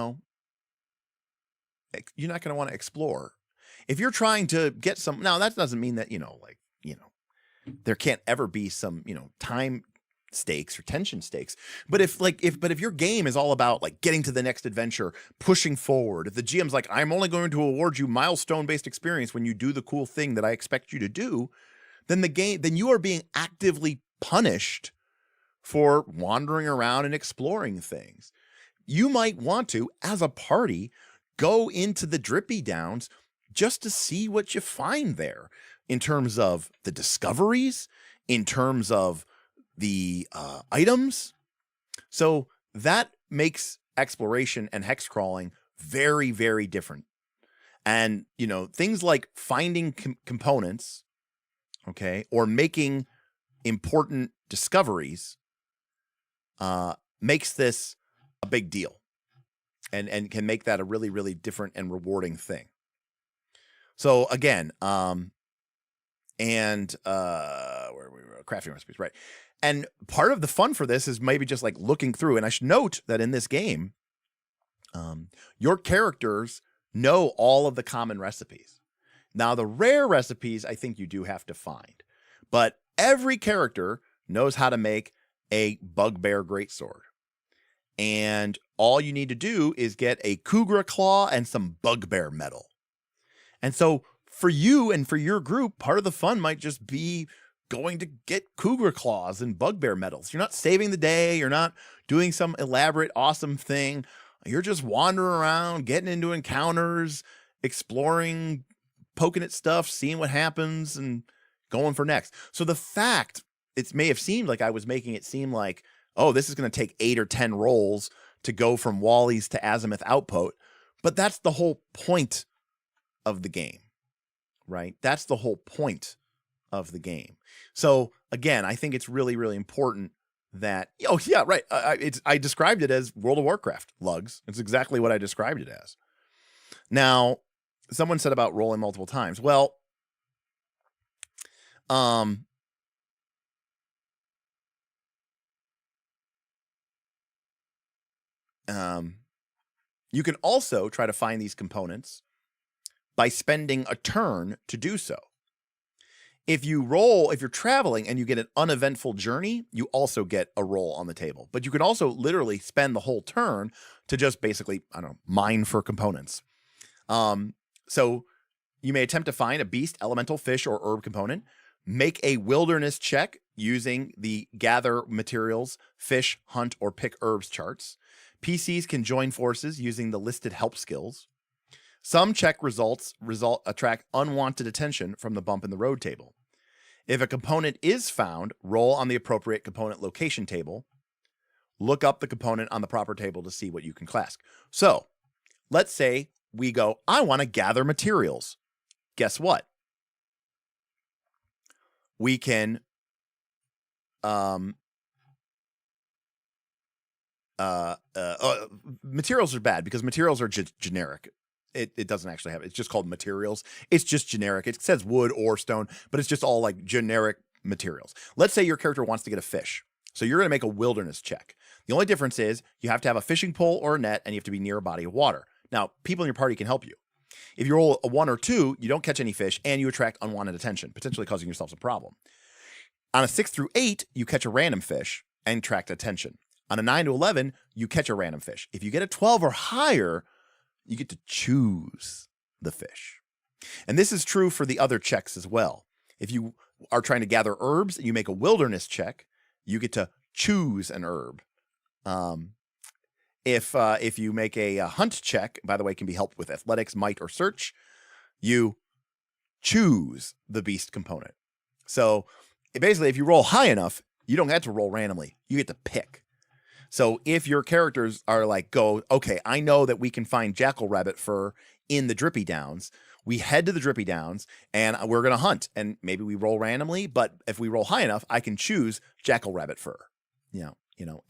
not going to want to explore. If you're trying to get some, now that doesn't mean that, there can't ever be some, time stakes or tension stakes. But if your game is all about like getting to the next adventure, pushing forward, if the GM's like, I'm only going to award you milestone-based experience when you do the cool thing that I expect you to do, then you are being actively punished for wandering around and exploring things. You might want to, as a party, go into the Drippy Downs just to see what you find there. In terms of the discoveries, in terms of the items. So that makes exploration and hex crawling very, very different. And, things like finding components, okay, or making important discoveries makes this a big deal and can make that a really, really different and rewarding thing. So again, where we were, crafting recipes, right? And part of the fun for this is maybe just like looking through. And I should note that in this game, your characters know all of the common recipes. Now, the rare recipes, I think you do have to find, but every character knows how to make a bugbear greatsword. And all you need to do is get a cougar claw and some bugbear metal. And so for you and for your group, part of the fun might just be going to get cougar claws and bugbear metals. You're not saving the day. You're not doing some elaborate, awesome thing. You're just wandering around, getting into encounters, exploring, poking at stuff, seeing what happens, and going for next. So the fact, it may have seemed like I was making it seem like, oh, this is going to take 8 or 10 rolls to go from Wally's to Azimuth Outpost. But that's the whole point of the game, right? That's the whole point of the game. So again, I think it's really, really important that, oh yeah, right. I described it as World of Warcraft lugs. It's exactly what I described it as. Now, someone said about rolling multiple times. Well, you can also try to find these components by spending a turn to do so. If you're traveling and you get an uneventful journey, you also get a roll on the table. But you can also literally spend the whole turn to just basically, mine for components. So you may attempt to find a beast, elemental, fish, or herb component. Make a wilderness check using the gather materials, fish, hunt, or pick herbs charts. PCs can join forces using the listed help skills. Some check results attract unwanted attention from the bump in the road table. If a component is found, roll on the appropriate component location table. Look up the component on the proper table to see what you can class. So let's say we go, I want to gather materials. Guess what? We can materials are bad because materials are generic. It doesn't actually have it. It's just called materials. It's just generic. It says wood or stone, but it's just all like generic materials. Let's say your character wants to get a fish. So you're going to make a wilderness check. The only difference is you have to have a fishing pole or a net, and you have to be near a body of water. Now, people in your party can help you. If you roll a 1 or 2, you don't catch any fish, and you attract unwanted attention, potentially causing yourselves a problem. On a 6 through 8, you catch a random fish and attract attention. On a 9 to 11, you catch a random fish. If you get a 12 or higher, you get to choose the fish. And this is true for the other checks as well. If you are trying to gather herbs and you make a wilderness check, you get to choose an herb. If you make a hunt check, by the way, it can be helped with athletics, might, or search, you choose the beast component. So basically, if you roll high enough, you don't get to roll randomly. You get to pick. So if your characters are like, okay, I know that we can find jackal rabbit fur in the Drippy Downs. We head to the Drippy Downs and we're going to hunt, and maybe we roll randomly, but if we roll high enough, I can choose jackal rabbit fur,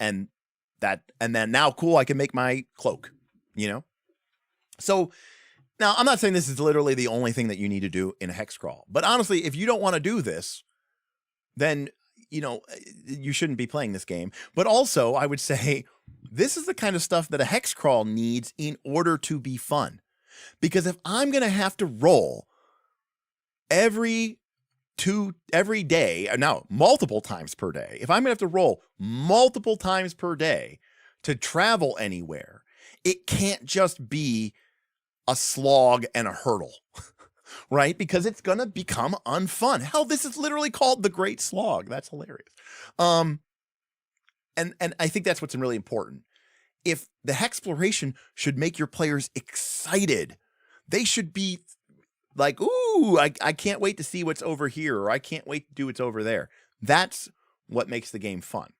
and then now cool, I can make my cloak, So now I'm not saying this is literally the only thing that you need to do in a hex crawl, but honestly, if you don't want to do this, then you shouldn't be playing this game. But also, I would say this is the kind of stuff that a hex crawl needs in order to be fun. Because if I'm going to have to roll every day, now multiple times per day, if I'm going to have to roll multiple times per day to travel anywhere, it can't just be a slog and a hurdle. Right? Because it's going to become unfun. Hell, this is literally called the Great Slog. That's hilarious. And I think that's what's really important. If the hexploration should make your players excited, they should be like, ooh, I can't wait to see what's over here, or I can't wait to do what's over there. That's what makes the game fun.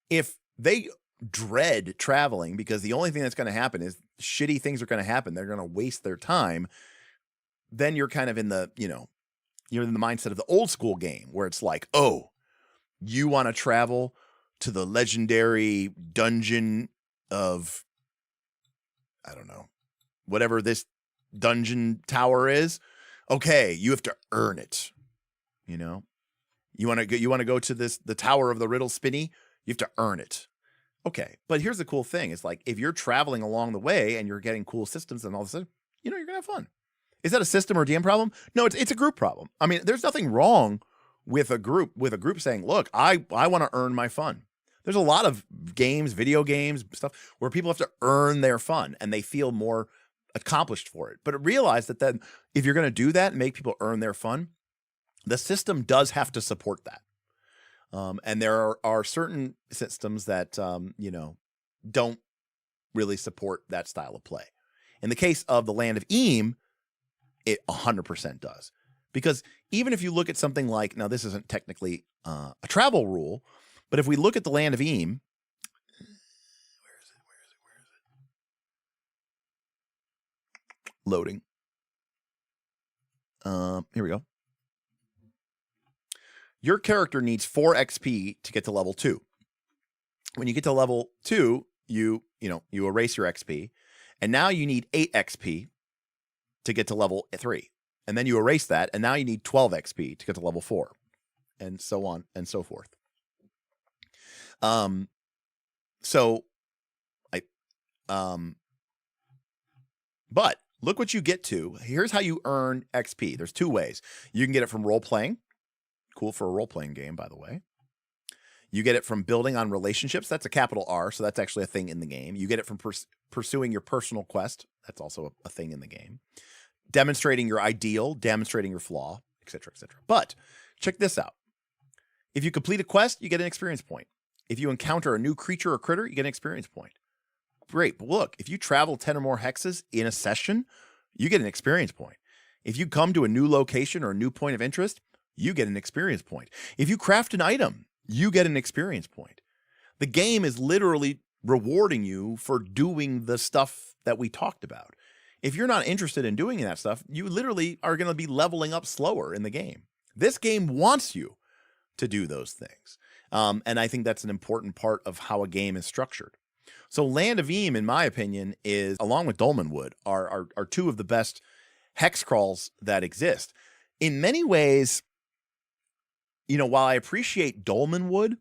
If they dread traveling because the only thing that's going to happen is shitty things are going to happen. They're going to waste their time. Then you're kind of in the, you're in the mindset of the old school game where it's like, oh, you want to travel to the legendary dungeon of, I don't know, whatever this dungeon tower is. Okay, you have to earn it. You want to go to the Tower of the Riddle Spinny, you have to earn it. Okay, but here's the cool thing. It's like if you're traveling along the way and you're getting cool systems and all this, you're going to have fun. Is that a system or DM problem? No, it's a group problem. I mean, there's nothing wrong with a group saying, look, I want to earn my fun. There's a lot of games, video games, stuff where people have to earn their fun and they feel more accomplished for it. But realize that then if you're going to do that and make people earn their fun, the system does have to support that. And there are certain systems that, don't really support that style of play. In the case of the Land of Eam, it 100% does. Because even if you look at something like, now this isn't technically a travel rule, but if we look at the Land of Eam, where is it? Loading. Here we go. Your character needs 4 XP to get to level 2. When you get to level 2, you erase your XP, and now you need 8 XP to get to level 3. And then you erase that, and now you need 12 XP to get to level 4, and so on and so forth. But look what you get to. Here's how you earn XP. There's 2 ways. You can get it from role playing. Cool for a role-playing game, by the way. You get it from building on relationships. That's a capital R, so that's actually a thing in the game. You get it from pursuing your personal quest. That's also a thing in the game. Demonstrating your ideal, demonstrating your flaw, etc., etc. But check this out. If you complete a quest, you get an experience point. If you encounter a new creature or critter, you get an experience point. Great, but look, if you travel 10 or more hexes in a session, you get an experience point. If you come to a new location or a new point of interest, you get an experience point. If you craft an item, you get an experience point. The game is literally rewarding you for doing the stuff that we talked about. If you're not interested in doing that stuff, you literally are going to be leveling up slower in the game. This game wants you to do those things. And I think that's an important part of how a game is structured. So Land of Eam, in my opinion, is, along with Dolmanwood, are 2 of the best hex crawls that exist. In many ways, while I appreciate Dolmanwood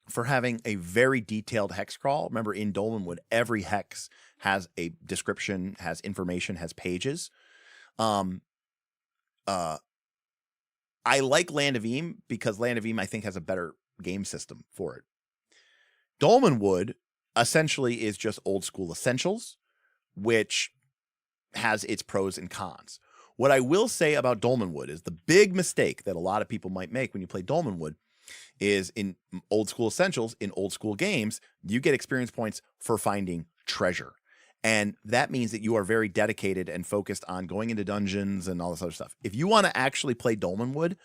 for having a very detailed hex crawl, remember in Dolmanwood, every hex has a description, has information, has pages. I like Land of Eam because Land of Eam, I think, has a better game system for it. Dolmanwood essentially is just old school essentials, which has its pros and cons. What I will say about Dolmanwood is the big mistake that a lot of people might make when you play Dolmanwood is in old school essentials, in old school games, you get experience points for finding treasure. And that means that you are very dedicated and focused on going into dungeons and all this other stuff. If you want to actually play Dolmanwood,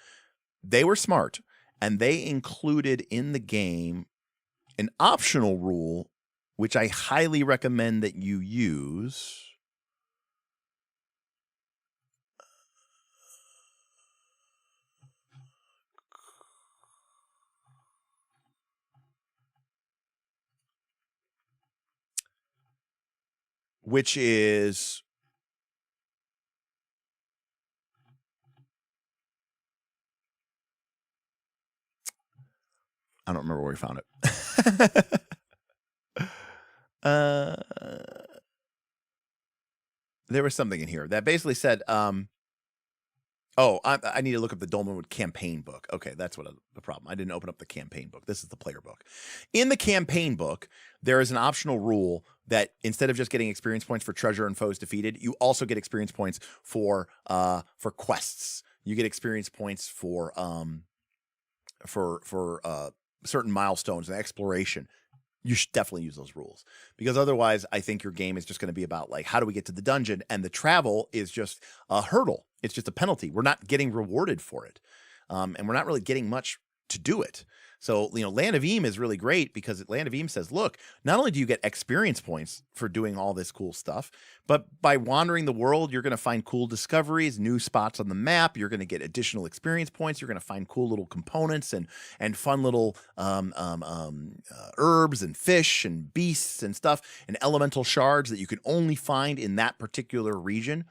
they were smart and they included in the game an optional rule, which I highly recommend that you use. Which is I don't remember where we found it. There was something in here that basically said, I need to look up the Dolmanwood campaign book. Okay, that's what the problem. I didn't open up the campaign book. This is the player book. In the campaign book, there is an optional rule that instead of just getting experience points for treasure and foes defeated, you also get experience points for quests. You get experience points for certain milestones and exploration. You should definitely use those rules, because otherwise I think your game is just going to be about like, how do we get to the dungeon? And the travel is just a hurdle. It's just a penalty. We're not getting rewarded for it. And we're not really getting much to do it. So, Land of Eam is really great because Land of Eam says, look, not only do you get experience points for doing all this cool stuff, but by wandering the world, you're going to find cool discoveries, new spots on the map. You're going to get additional experience points. You're going to find cool little components and fun little herbs and fish and beasts and stuff and elemental shards that you can only find in that particular region.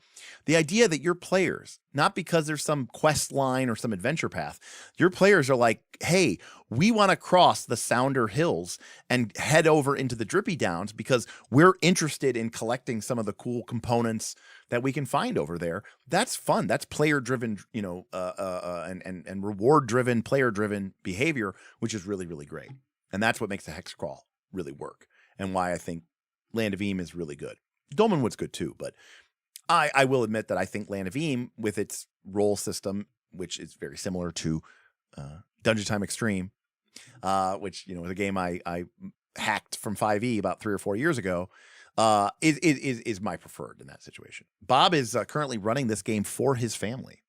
The idea that your players, not because there's some quest line or some adventure path, your players are like, hey, we want to cross the Sounder Hills and head over into the Drippy Downs because we're interested in collecting some of the cool components that we can find over there. That's fun. That's player-driven, and reward-driven, player-driven behavior, which is really, really great. And that's what makes the hex crawl really work and why I think Land of Eam is really good. Dolmanwood's good too, but I will admit that I think Land of Eam, with its role system, which is very similar to Dungeon Time Extreme, which is a game I hacked from 5e about 3 or 4 years ago, is my preferred in that situation. Bob is currently running this game for his family.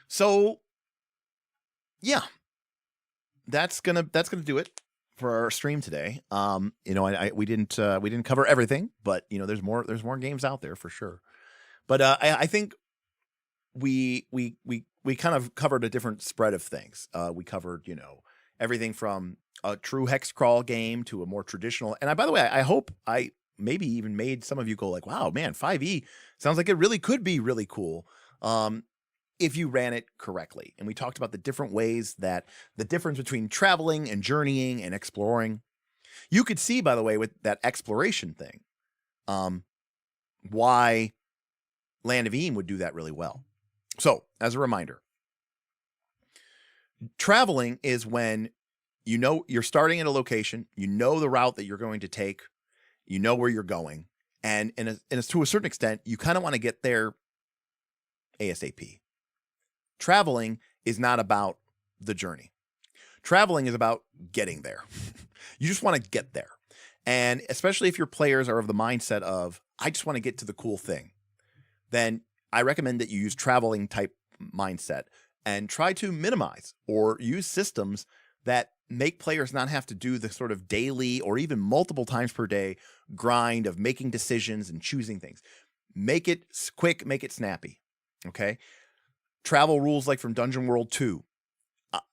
So, yeah, that's gonna do it for our stream today. We didn't cover everything, but there's more games out there for sure. But I think we kind of covered a different spread of things. We covered everything from a true hex crawl game to a more traditional. And by the way, I hope I maybe even made some of you go like, wow, man, 5e sounds like it really could be really cool. If you ran it correctly. And we talked about the different ways that the difference between traveling and journeying and exploring. You could see, by the way, with that exploration thing, why Land of Eam would do that really well. So, as a reminder, traveling is when you're starting at a location, the route that you're going to take, where you're going, and to a certain extent, you kind of want to get there ASAP. Traveling is not about the journey. Traveling is about getting there. You just want to get there. And especially if your players are of the mindset of, I just want to get to the cool thing, then I recommend that you use traveling type mindset and try to minimize or use systems that make players not have to do the sort of daily or even multiple times per day grind of making decisions and choosing things. Make it quick, make it snappy. Okay. Travel rules like from Dungeon World 2,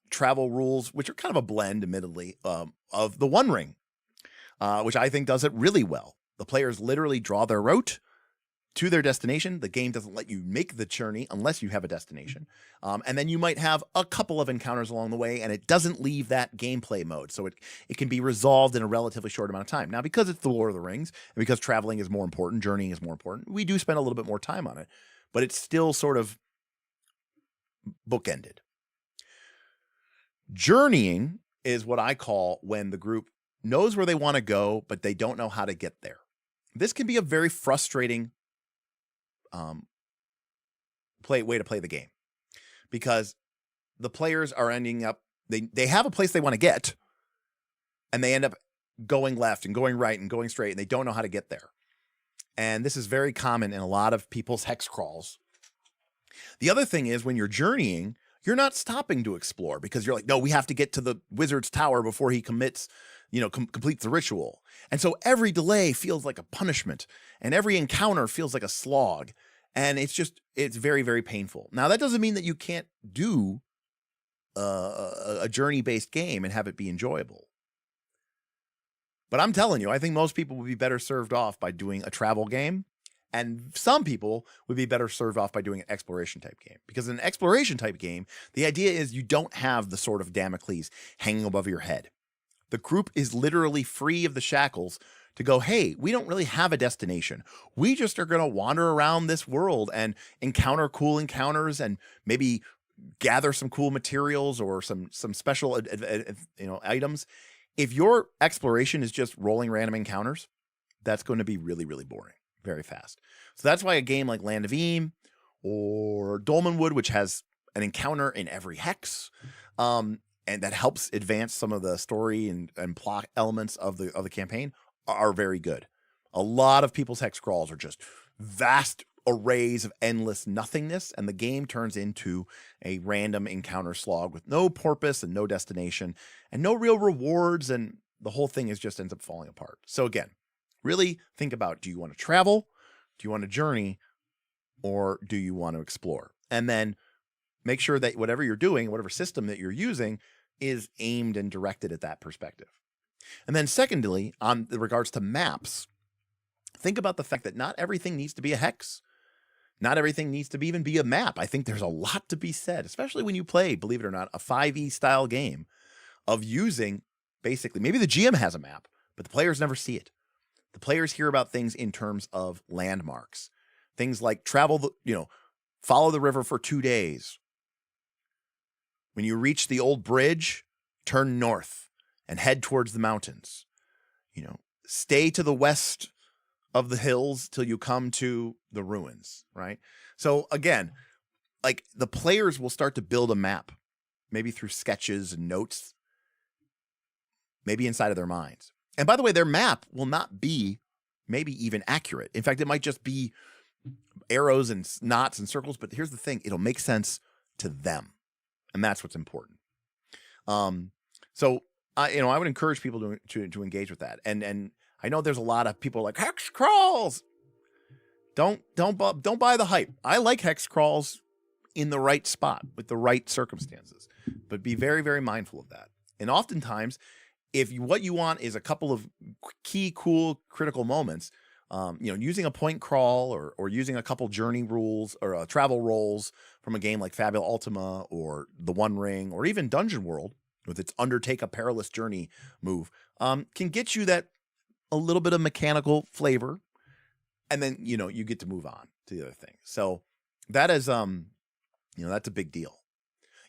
travel rules, which are kind of a blend, admittedly, of the One Ring, which I think does it really well. The players literally draw their route to their destination. The game doesn't let you make the journey unless you have a destination. And then you might have a couple of encounters along the way, and it doesn't leave that gameplay mode. So it can be resolved in a relatively short amount of time. Now, because it's the Lord of the Rings, and because traveling is more important, journeying is more important, we do spend a little bit more time on it. But it's still sort of bookended. Journeying is what I call when the group knows where they want to go, but they don't know how to get there. This can be a very frustrating way to play the game because the players are ending up, they have a place they want to get, and they end up going left and going right and going straight, and they don't know how to get there. And this is very common in a lot of people's hex crawls. The other thing is when you're journeying, you're not stopping to explore because you're like, no, we have to get to the wizard's tower before he commits, completes the ritual. And so every delay feels like a punishment and every encounter feels like a slog. And it's very, very painful. Now, that doesn't mean that you can't do a journey-based game and have it be enjoyable. But I'm telling you, I think most people would be better served off by doing a travel game. And some people would be better served off by doing an exploration type game. Because in an exploration type game, the idea is you don't have the sort of Damocles hanging above your head. The group is literally free of the shackles to go, hey, we don't really have a destination. We just are going to wander around this world and encounter cool encounters and maybe gather some cool materials or some special items. If your exploration is just rolling random encounters, that's going to be really, really boring very fast. So that's why a game like Land of Eam or Dolmanwood, which has an encounter in every hex, and that helps advance some of the story and plot elements of the campaign, are very good. A lot of people's hex crawls are just vast arrays of endless nothingness, and the game turns into a random encounter slog with no purpose and no destination and no real rewards, and the whole thing just ends up falling apart. So again, really think about, do you want to travel? Do you want to journey? Or do you want to explore? And then make sure that whatever you're doing, whatever system that you're using, is aimed and directed at that perspective. And then secondly, on the regards to maps, think about the fact that not everything needs to be a hex. Not everything needs to even be a map. I think there's a lot to be said, especially when you play, believe it or not, a 5e style game, of using basically, maybe the GM has a map, but the players never see it. The players hear about things in terms of landmarks. Things like follow the river for 2 days. When you reach the old bridge, turn north and head towards the mountains. Stay to the west of the hills till you come to the ruins, right? So again, like, the players will start to build a map, maybe through sketches and notes, maybe inside of their minds. And by the way, their map will not be maybe even accurate. In fact, it might just be arrows and knots and circles, but here's the thing, it'll make sense to them. And that's what's important. So I would encourage people to engage with that. And I know there's a lot of people like hex crawls. Don't buy the hype. I like hex crawls in the right spot with the right circumstances, but be very, very mindful of that. And oftentimes, if what you want is a couple of key, cool, critical moments, using a point crawl or using a couple journey rules or travel rolls from a game like Fabula Ultima or The One Ring or even Dungeon World with its undertake a perilous journey move, can get you that a little bit of mechanical flavor, and then you get to move on to the other thing. So that is that's a big deal.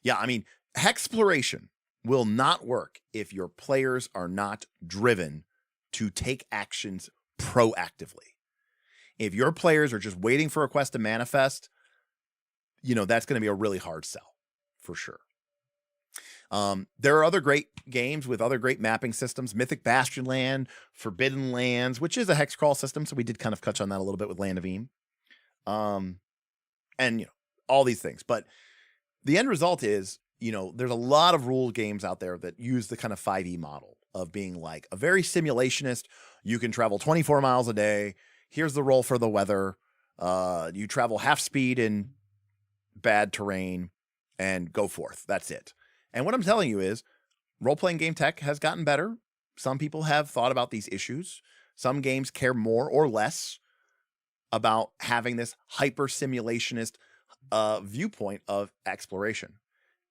Yeah, I mean, hexploration will not work if your players are not driven to take actions proactively. If your players are just waiting for a quest to manifest, that's going to be a really hard sell for sure. There are other great games with other great mapping systems, Mythic Bastionland, Forbidden Lands, which is a hex crawl system. So we did kind of touch on that a little bit with Land of Eam. And all these things, but the end result is, there's a lot of rule games out there that use the kind of 5e model of being like a very simulationist. You can travel 24 miles a day. Here's the roll for the weather. You travel half speed in bad terrain and go forth. That's it. And what I'm telling you is role-playing game tech has gotten better. Some people have thought about these issues. Some games care more or less about having this hyper simulationist viewpoint of exploration.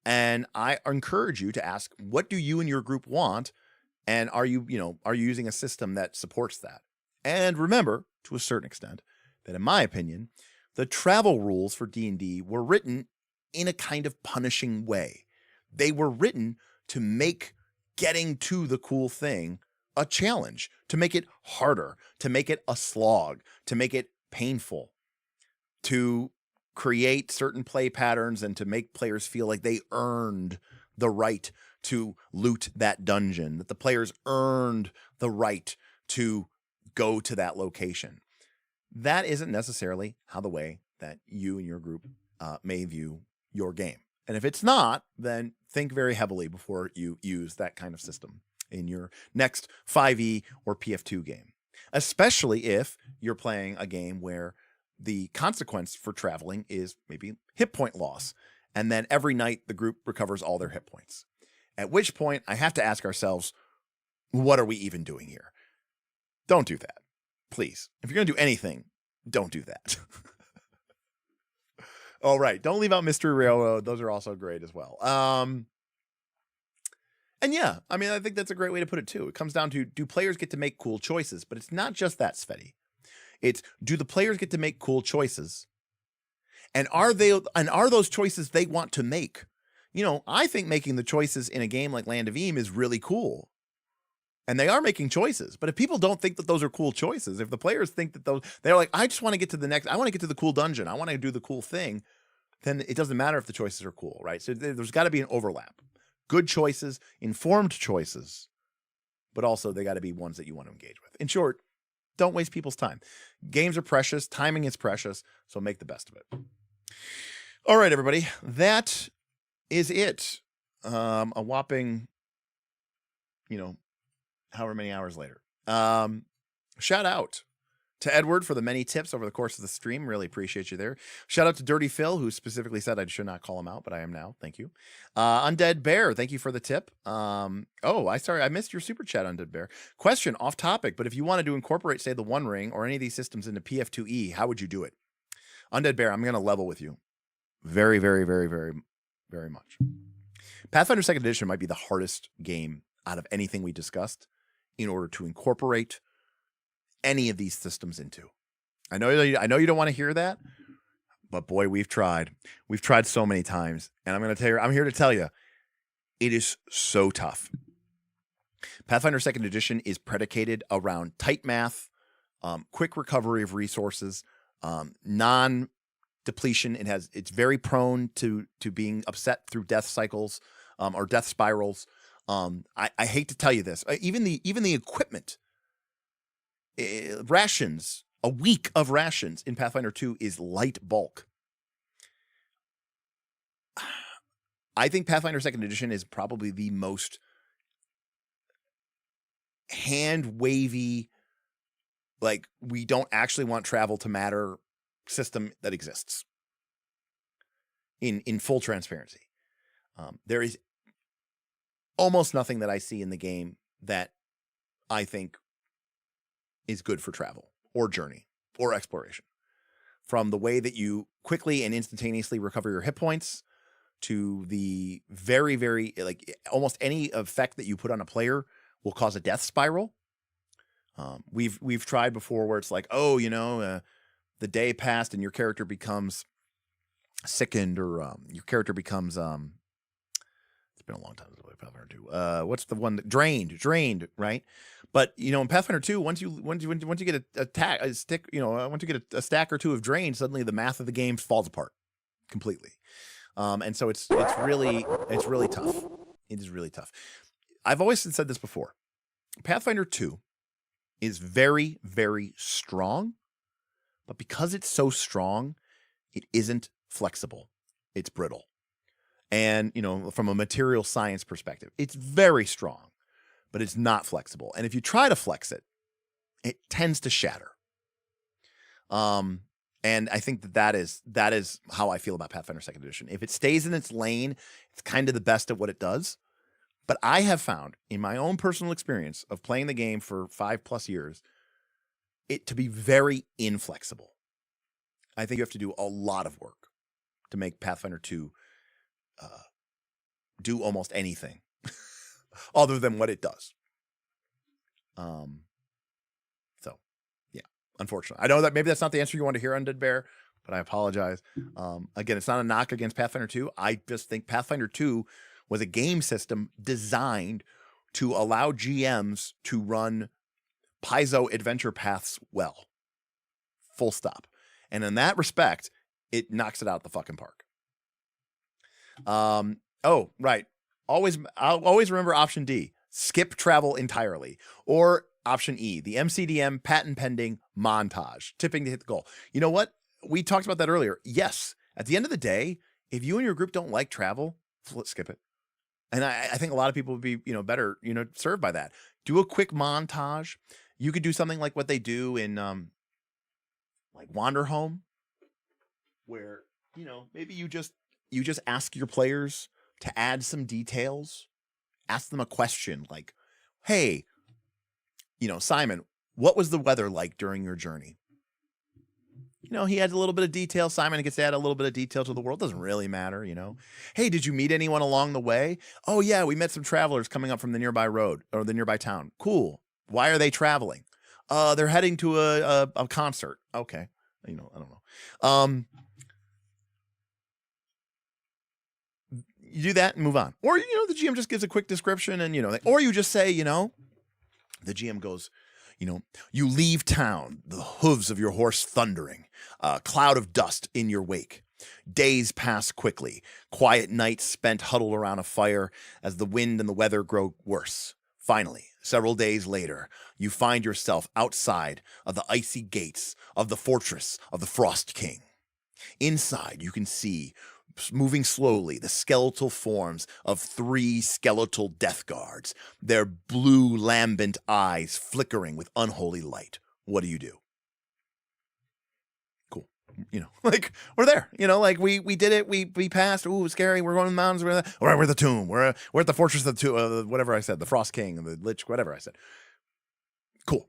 And I encourage you to ask, what do you and your group want? And are you using a system that supports that? And remember, to a certain extent, that in my opinion, the travel rules for D&D were written in a kind of punishing way. They were written to make getting to the cool thing a challenge, to make it harder, to make it a slog, to make it painful, to create certain play patterns and to make players feel like they earned the right to loot that dungeon, that the players earned the right to go to that location. That isn't necessarily how the way that you and your group may view your game. And if it's not, then think very heavily before you use that kind of system in your next 5e or PF2 game, especially if you're playing a game where the consequence for traveling is maybe hit point loss. And then every night the group recovers all their hit points. At which point I have to ask ourselves, what are we even doing here? Don't do that. Please. If you're going to do anything, don't do that. All right. Don't leave out Mystery Railroad. Those are also great as well. And yeah, I mean, I think that's a great way to put it too. It comes down to, do players get to make cool choices? But it's not just that, Sveti. It's, do the players get to make cool choices? And are those choices they want to make? I think making the choices in a game like Land of Eam is really cool. And they are making choices. But if people don't think that those are cool choices, if the players think that they're like, I just want to get to the next, I want to get to the cool dungeon, I want to do the cool thing, then it doesn't matter if the choices are cool, right? So there's got to be an overlap. Good choices, informed choices, but also they got to be ones that you want to engage with. In short, don't waste people's time. Games are precious. Timing is precious. So make the best of it. All right, everybody. That is it. A whopping, however many hours later. Shout out to Edward for the many tips over the course of the stream. Really appreciate you there. Shout out to Dirty Phil, who specifically said I should not call him out, but I am now. Thank you. Undead Bear, thank you for the tip. I missed your super chat, Undead Bear. Question off topic, but if you wanted to incorporate, say, the One Ring or any of these systems into PF2E, how would you do it? Undead Bear, I'm going to level with you. Very, very, very, very, very much. Pathfinder 2nd Edition might be the hardest game out of anything we discussed in order to incorporate any of these systems into. I know you don't want to hear that, but boy, we've tried. We've tried so many times, and I'm here to tell you, it is so tough. Pathfinder 2nd Edition is predicated around tight math, quick recovery of resources, non-depletion. It's very prone to being upset through death cycles or death spirals. I hate to tell you this, even the equipment. Rations, a week of rations in Pathfinder 2 is light bulk. I think Pathfinder 2nd Edition is probably the most hand-wavy, like, we don't actually want travel to matter system that exists in full transparency. There is almost nothing that I see in the game that I think is good for travel or journey or exploration. From the way that you quickly and instantaneously recover your hit points to the very, very, like, almost any effect that you put on a player will cause a death spiral. We've tried before where it's like, the day passed and your character becomes sickened, or your character becomes it's been a long time since I played Pathfinder 2. What's the one that drained, right? But in Pathfinder 2, once you get once you get a stack or two of drain, suddenly the math of the game falls apart completely. And so it's really tough. It is really tough. I've always said this before. Pathfinder 2 is very, very strong, but because it's so strong, it isn't flexible. It's brittle. And, from a material science perspective, it's very strong, but it's not flexible. And if you try to flex it, it tends to shatter. And I think that is how I feel about Pathfinder 2nd Edition. If it stays in its lane, it's kind of the best at what it does. But I have found, in my own personal experience of playing the game for 5+ years, it to be very inflexible. I think you have to do a lot of work to make Pathfinder 2 do almost anything other than what it does. So, yeah, unfortunately. I know that maybe that's not the answer you want to hear, Undead Bear, but I apologize. Again, it's not a knock against Pathfinder 2. I just think Pathfinder 2 was a game system designed to allow GMs to run piezo adventure paths well. Full stop. And in that respect, it knocks it out the fucking park. Oh, right. I'll always remember option D, skip travel entirely, or option E, the MCDM patent pending montage, tipping to hit the goal. You know what? We talked about that earlier. Yes. At the end of the day, if you and your group don't like travel, skip it. And I think a lot of people would be, better, served by that. Do a quick montage. You could do something like what they do in, like Wanderhome, where, maybe you just ask your players to add some details. Ask them a question like, hey, Simon, what was the weather like during your journey? He adds a little bit of detail. Simon gets to add a little bit of detail to the world. Doesn't really matter, Hey, did you meet anyone along the way? Oh, yeah, we met some travelers coming up from the nearby road or the nearby town. Cool. Why are they traveling? They're heading to a concert. Okay. I don't know. You do that and move on. Or, the GM just gives a quick description and, or you just say, the GM goes, you leave town, the hooves of your horse thundering, a cloud of dust in your wake. Days pass quickly, quiet nights spent huddled around a fire as the wind and the weather grow worse. Finally, Several days later, you find yourself outside of the icy gates of the fortress of the Frost King. Inside, you can see, moving slowly, the skeletal forms of 3 skeletal death guards, their blue lambent eyes flickering with unholy light. What do? Cool. Like, we're there. Like, we did it. We passed. Ooh, scary. We're going to the mountains. We're at the tomb. We're at the fortress of the tomb. Whatever I said. The Frost King, the Lich, whatever I said. Cool.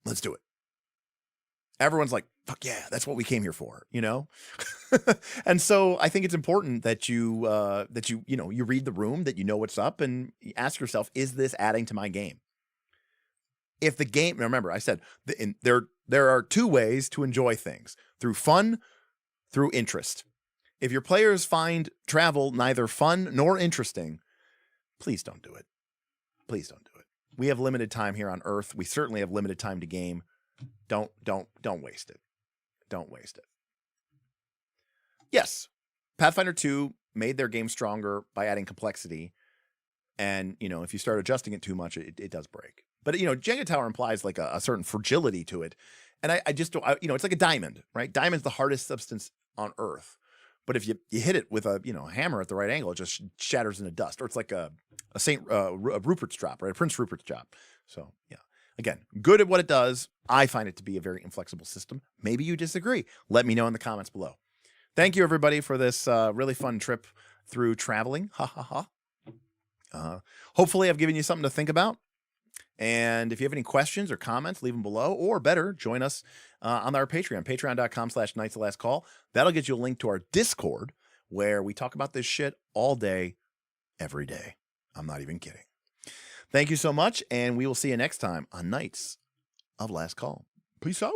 Let's do it. Everyone's like, fuck yeah, that's what we came here for, And so I think it's important that you you read the room, that you know what's up, and ask yourself, is this adding to my game? If the game, remember, I said there are 2 ways to enjoy things: through fun, through interest. If your players find travel neither fun nor interesting, please don't do it. Please don't do it. We have limited time here on Earth. We certainly have limited time to game. Don't waste it. Don't waste it. Yes, Pathfinder 2 made their game stronger by adding complexity. And, if you start adjusting it too much, it does break. But, Jenga Tower implies like a certain fragility to it. And I just don't, it's like a diamond, right? Diamond's the hardest substance on Earth. But if you hit it with a, hammer at the right angle, it just shatters into dust. Or it's like a Rupert's drop, right? A Prince Rupert's drop. So, yeah. Again, good at what it does. I find it to be a very inflexible system. Maybe you disagree. Let me know in the comments below. Thank you, everybody, for this really fun trip through traveling. Ha, ha, ha. Hopefully, I've given you something to think about. And if you have any questions or comments, leave them below. Or better, join us on our Patreon, patreon.com/knights-of-the-last-call. That'll get you a link to our Discord, where we talk about this shit all day, every day. I'm not even kidding. Thank you so much, and we will see you next time on Knights of Last Call. Peace out.